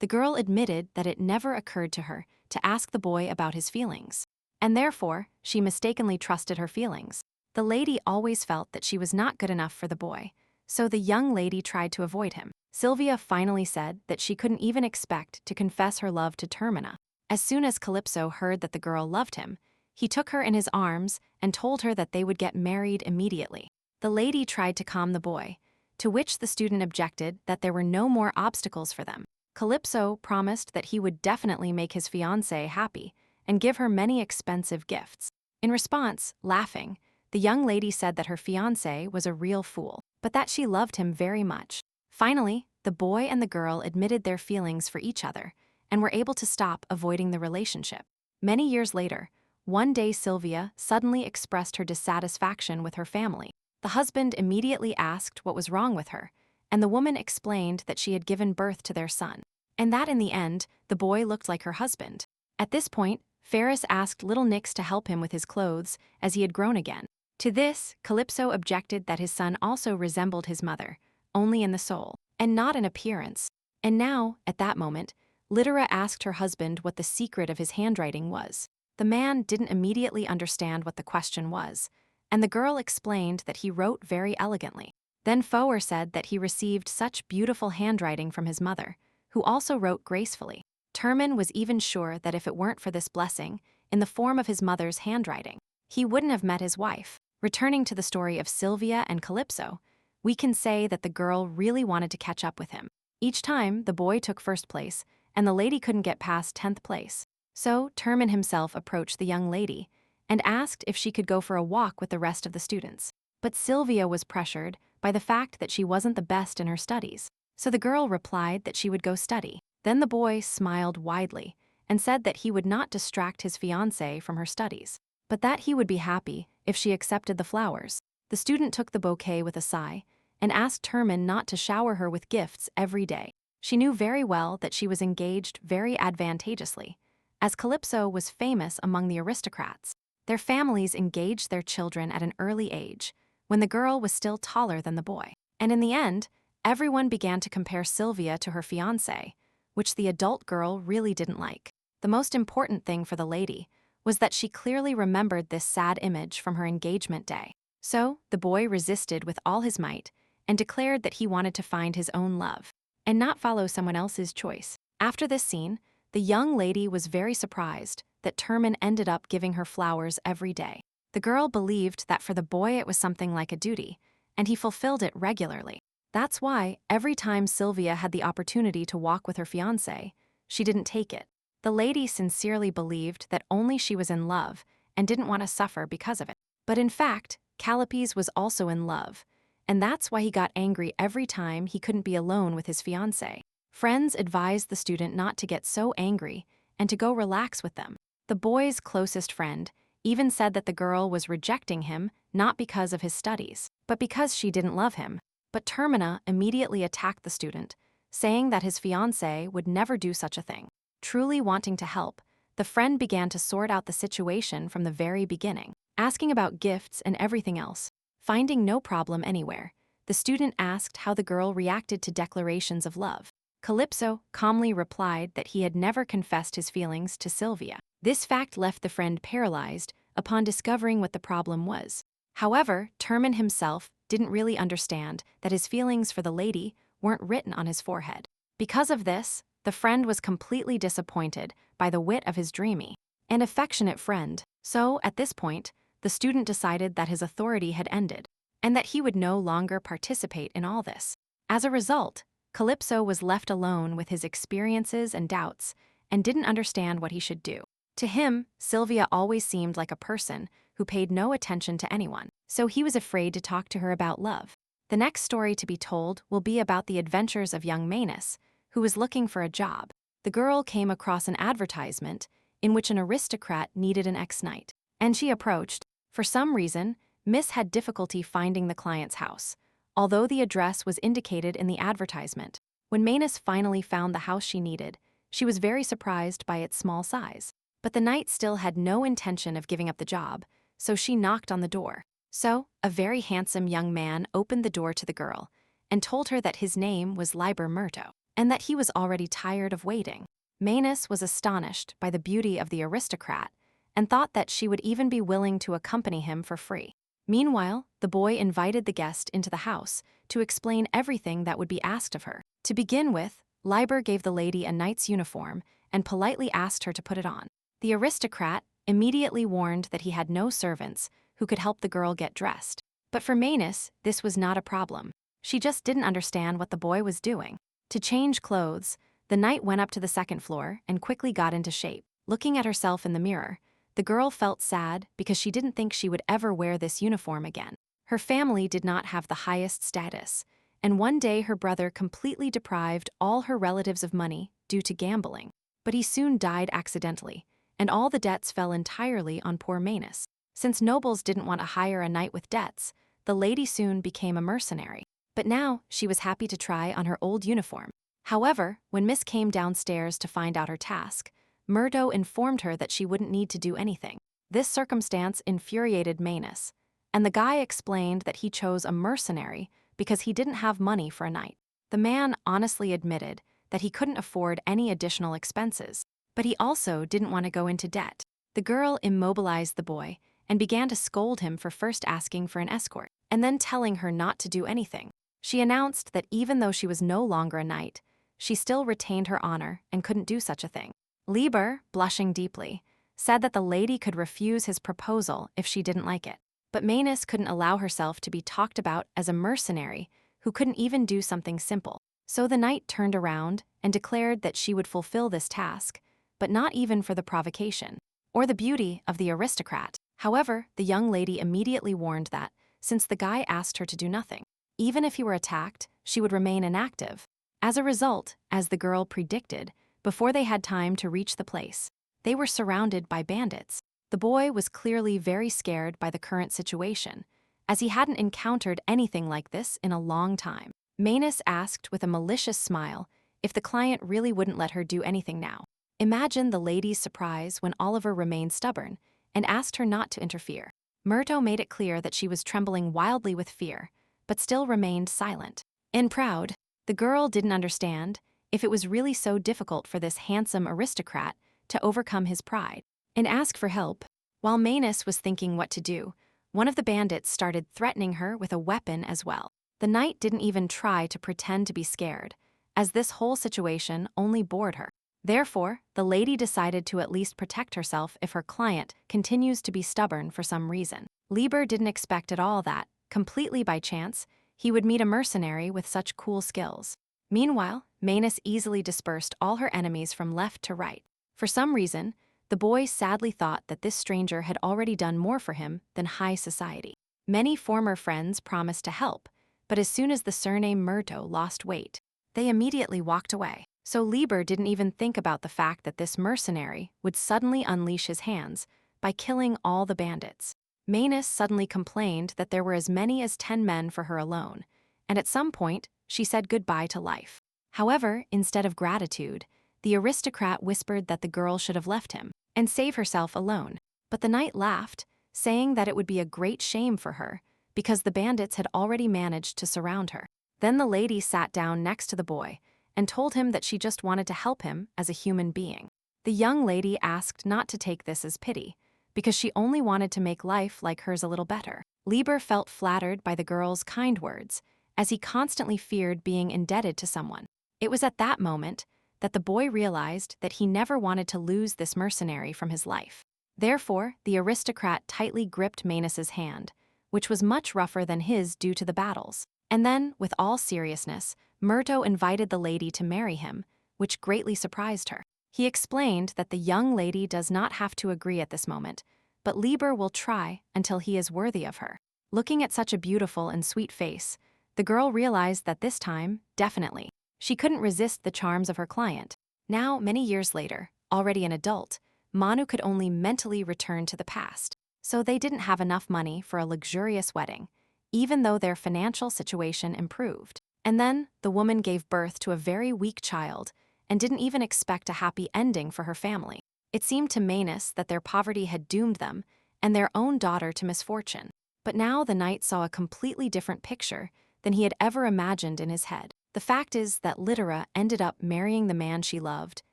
The girl admitted that it never occurred to her to ask the boy about his feelings, and therefore she mistakenly trusted her feelings. The lady always felt that she was not good enough for the boy, so the young lady tried to avoid him. Sylvia finally said that she couldn't even expect to confess her love to Termina. As soon as Calypso heard that the girl loved him, he took her in his arms and told her that they would get married immediately. The lady tried to calm the boy, to which the student objected that there were no more obstacles for them. Calypso promised that he would definitely make his fiancée happy and give her many expensive gifts. In response, laughing, the young lady said that her fiancé was a real fool, but that she loved him very much. Finally, the boy and the girl admitted their feelings for each other and were able to stop avoiding the relationship. Many years later, one day Sylvia suddenly expressed her dissatisfaction with her family. The husband immediately asked what was wrong with her, and the woman explained that she had given birth to their son, and that in the end, the boy looked like her husband. At this point, Ferris asked little Nix to help him with his clothes as he had grown again. To this, Calypso objected that his son also resembled his mother, only in the soul, and not in appearance. And now, at that moment, Lytera asked her husband what the secret of his handwriting was. The man didn't immediately understand what the question was, and the girl explained that he wrote very elegantly. Then Foer said that he received such beautiful handwriting from his mother, who also wrote gracefully. Termin was even sure that if it weren't for this blessing, in the form of his mother's handwriting, he wouldn't have met his wife. Returning to the story of Sylvia and Calypso, we can say that the girl really wanted to catch up with him. Each time, the boy took first place, and the lady couldn't get past 10th place. So, Termin himself approached the young lady and asked if she could go for a walk with the rest of the students. But Sylvia was pressured by the fact that she wasn't the best in her studies, so the girl replied that she would go study. Then the boy smiled widely and said that he would not distract his fiancée from her studies, but that he would be happy if she accepted the flowers. The student took the bouquet with a sigh and asked Termin not to shower her with gifts every day. She knew very well that she was engaged very advantageously, as Calypso was famous among the aristocrats. Their families engaged their children at an early age, when the girl was still taller than the boy. And in the end, Everyone began to compare Sylvia to her fiancé, which the adult girl really didn't like. The most important thing for the lady was that she clearly remembered this sad image from her engagement day. So, the boy resisted with all his might and declared that he wanted to find his own love and not follow someone else's choice. After this scene, the young lady was very surprised that Terman ended up giving her flowers every day. The girl believed that for the boy it was something like a duty, and he fulfilled it regularly. That's why, every time Sylvia had the opportunity to walk with her fiancé, she didn't take it. The lady sincerely believed that only she was in love and didn't want to suffer because of it. But in fact, Calipes was also in love, and that's why he got angry every time he couldn't be alone with his fiancée. Friends advised the student not to get so angry and to go relax with them. The boy's closest friend even said that the girl was rejecting him not because of his studies, but because she didn't love him. But Termina immediately attacked the student, saying that his fiancé would never do such a thing. Truly wanting to help, the friend began to sort out the situation from the very beginning, asking about gifts and everything else. Finding no problem anywhere, the student asked how the girl reacted to declarations of love. Calypso calmly replied that he had never confessed his feelings to Sylvia. This fact left the friend paralyzed upon discovering what the problem was. However, Terman himself didn't really understand that his feelings for the lady weren't written on his forehead. Because of this, the friend was completely disappointed by the wit of his dreamy and affectionate friend. So, at this point, the student decided that his authority had ended, and that he would no longer participate in all this. As a result, Calypso was left alone with his experiences and doubts, and didn't understand what he should do. To him, Sylvia always seemed like a person who paid no attention to anyone, so he was afraid to talk to her about love. The next story to be told will be about the adventures of young Manus, who was looking for a job. The girl came across an advertisement in which an aristocrat needed an ex-knight, and she approached. For some reason, Miss had difficulty finding the client's house, although the address was indicated in the advertisement. When Manus finally found the house she needed, she was very surprised by its small size. But the knight still had no intention of giving up the job, so she knocked on the door. So, a very handsome young man opened the door to the girl and told her that his name was Liber Murto, and that he was already tired of waiting. Manus was astonished by the beauty of the aristocrat and thought that she would even be willing to accompany him for free. Meanwhile, the boy invited the guest into the house to explain everything that would be asked of her. To begin with, Liber gave the lady a knight's uniform and politely asked her to put it on. The aristocrat immediately warned that he had no servants who could help the girl get dressed. But for Manus, this was not a problem. She just didn't understand what the boy was doing. To change clothes, the knight went up to the second floor and quickly got into shape. Looking at herself in the mirror, the girl felt sad because she didn't think she would ever wear this uniform again. Her family did not have the highest status, and one day her brother completely deprived all her relatives of money due to gambling. But he soon died accidentally, and all the debts fell entirely on poor Manus. Since nobles didn't want to hire a knight with debts, the lady soon became a mercenary. But now she was happy to try on her old uniform. However, when Miss came downstairs to find out her task, Murdo informed her that she wouldn't need to do anything. This circumstance infuriated Manus, and the guy explained that he chose a mercenary because he didn't have money for a knight. The man honestly admitted that he couldn't afford any additional expenses, but he also didn't want to go into debt. The girl immobilized the boy and began to scold him for first asking for an escort, and then telling her not to do anything. She announced that even though she was no longer a knight, she still retained her honor and couldn't do such a thing. Liber, blushing deeply, said that the lady could refuse his proposal if she didn't like it. But Manus couldn't allow herself to be talked about as a mercenary who couldn't even do something simple. So the knight turned around and declared that she would fulfill this task, but not even for the provocation or the beauty of the aristocrat. However, the young lady immediately warned that, since the guy asked her to do nothing, even if he were attacked, she would remain inactive. As a result, as the girl predicted, before they had time to reach the place, they were surrounded by bandits. The boy was clearly very scared by the current situation, as he hadn't encountered anything like this in a long time. Manus asked with a malicious smile if the client really wouldn't let her do anything now. Imagine the lady's surprise when Oliver remained stubborn and asked her not to interfere. Murto made it clear that she was trembling wildly with fear, but still remained silent. And proud, the girl didn't understand if it was really so difficult for this handsome aristocrat to overcome his pride and ask for help. While Manus was thinking what to do, one of the bandits started threatening her with a weapon as well. The knight didn't even try to pretend to be scared, as this whole situation only bored her. Therefore, the lady decided to at least protect herself if her client continues to be stubborn for some reason. Lieber didn't expect at all that, completely by chance, he would meet a mercenary with such cool skills. Meanwhile, Manus easily dispersed all her enemies from left to right. For some reason, the boy sadly thought that this stranger had already done more for him than high society. Many former friends promised to help, but as soon as the surname Murto lost weight, they immediately walked away. So Lieber didn't even think about the fact that this mercenary would suddenly unleash his hands by killing all the bandits. Manus suddenly complained that there were as many as 10 men for her alone, and at some point, she said goodbye to life. However, instead of gratitude, the aristocrat whispered that the girl should have left him and save herself alone. But the knight laughed, saying that it would be a great shame for her because the bandits had already managed to surround her. Then the lady sat down next to the boy and told him that she just wanted to help him as a human being. The young lady asked not to take this as pity, because she only wanted to make life like hers a little better. Lieber felt flattered by the girl's kind words, as he constantly feared being indebted to someone. It was at that moment that the boy realized that he never wanted to lose this mercenary from his life. Therefore, the aristocrat tightly gripped Manus's hand, which was much rougher than his due to the battles. And then, with all seriousness, Murto invited the lady to marry him, which greatly surprised her. He explained that the young lady does not have to agree at this moment, but Lieber will try until he is worthy of her. Looking at such a beautiful and sweet face, the girl realized that this time, definitely, she couldn't resist the charms of her client. Now, many years later, already an adult, Manu could only mentally return to the past. So they didn't have enough money for a luxurious wedding, even though their financial situation improved. And then, the woman gave birth to a very weak child and didn't even expect a happy ending for her family. It seemed to Manus that their poverty had doomed them and their own daughter to misfortune. But now the knight saw a completely different picture than he had ever imagined in his head. The fact is that Littera ended up marrying the man she loved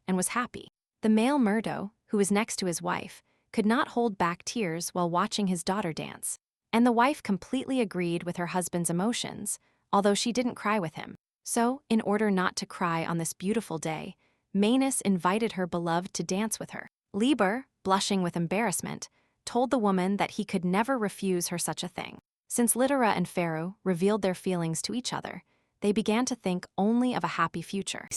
and was happy. The male Murdo, who was next to his wife, could not hold back tears while watching his daughter dance. And the wife completely agreed with her husband's emotions, although she didn't cry with him. So, in order not to cry on this beautiful day, Manus invited her beloved to dance with her. Lieber, blushing with embarrassment, told the woman that he could never refuse her such a thing. Since Littera and Pharaoh revealed their feelings to each other, they began to think only of a happy future.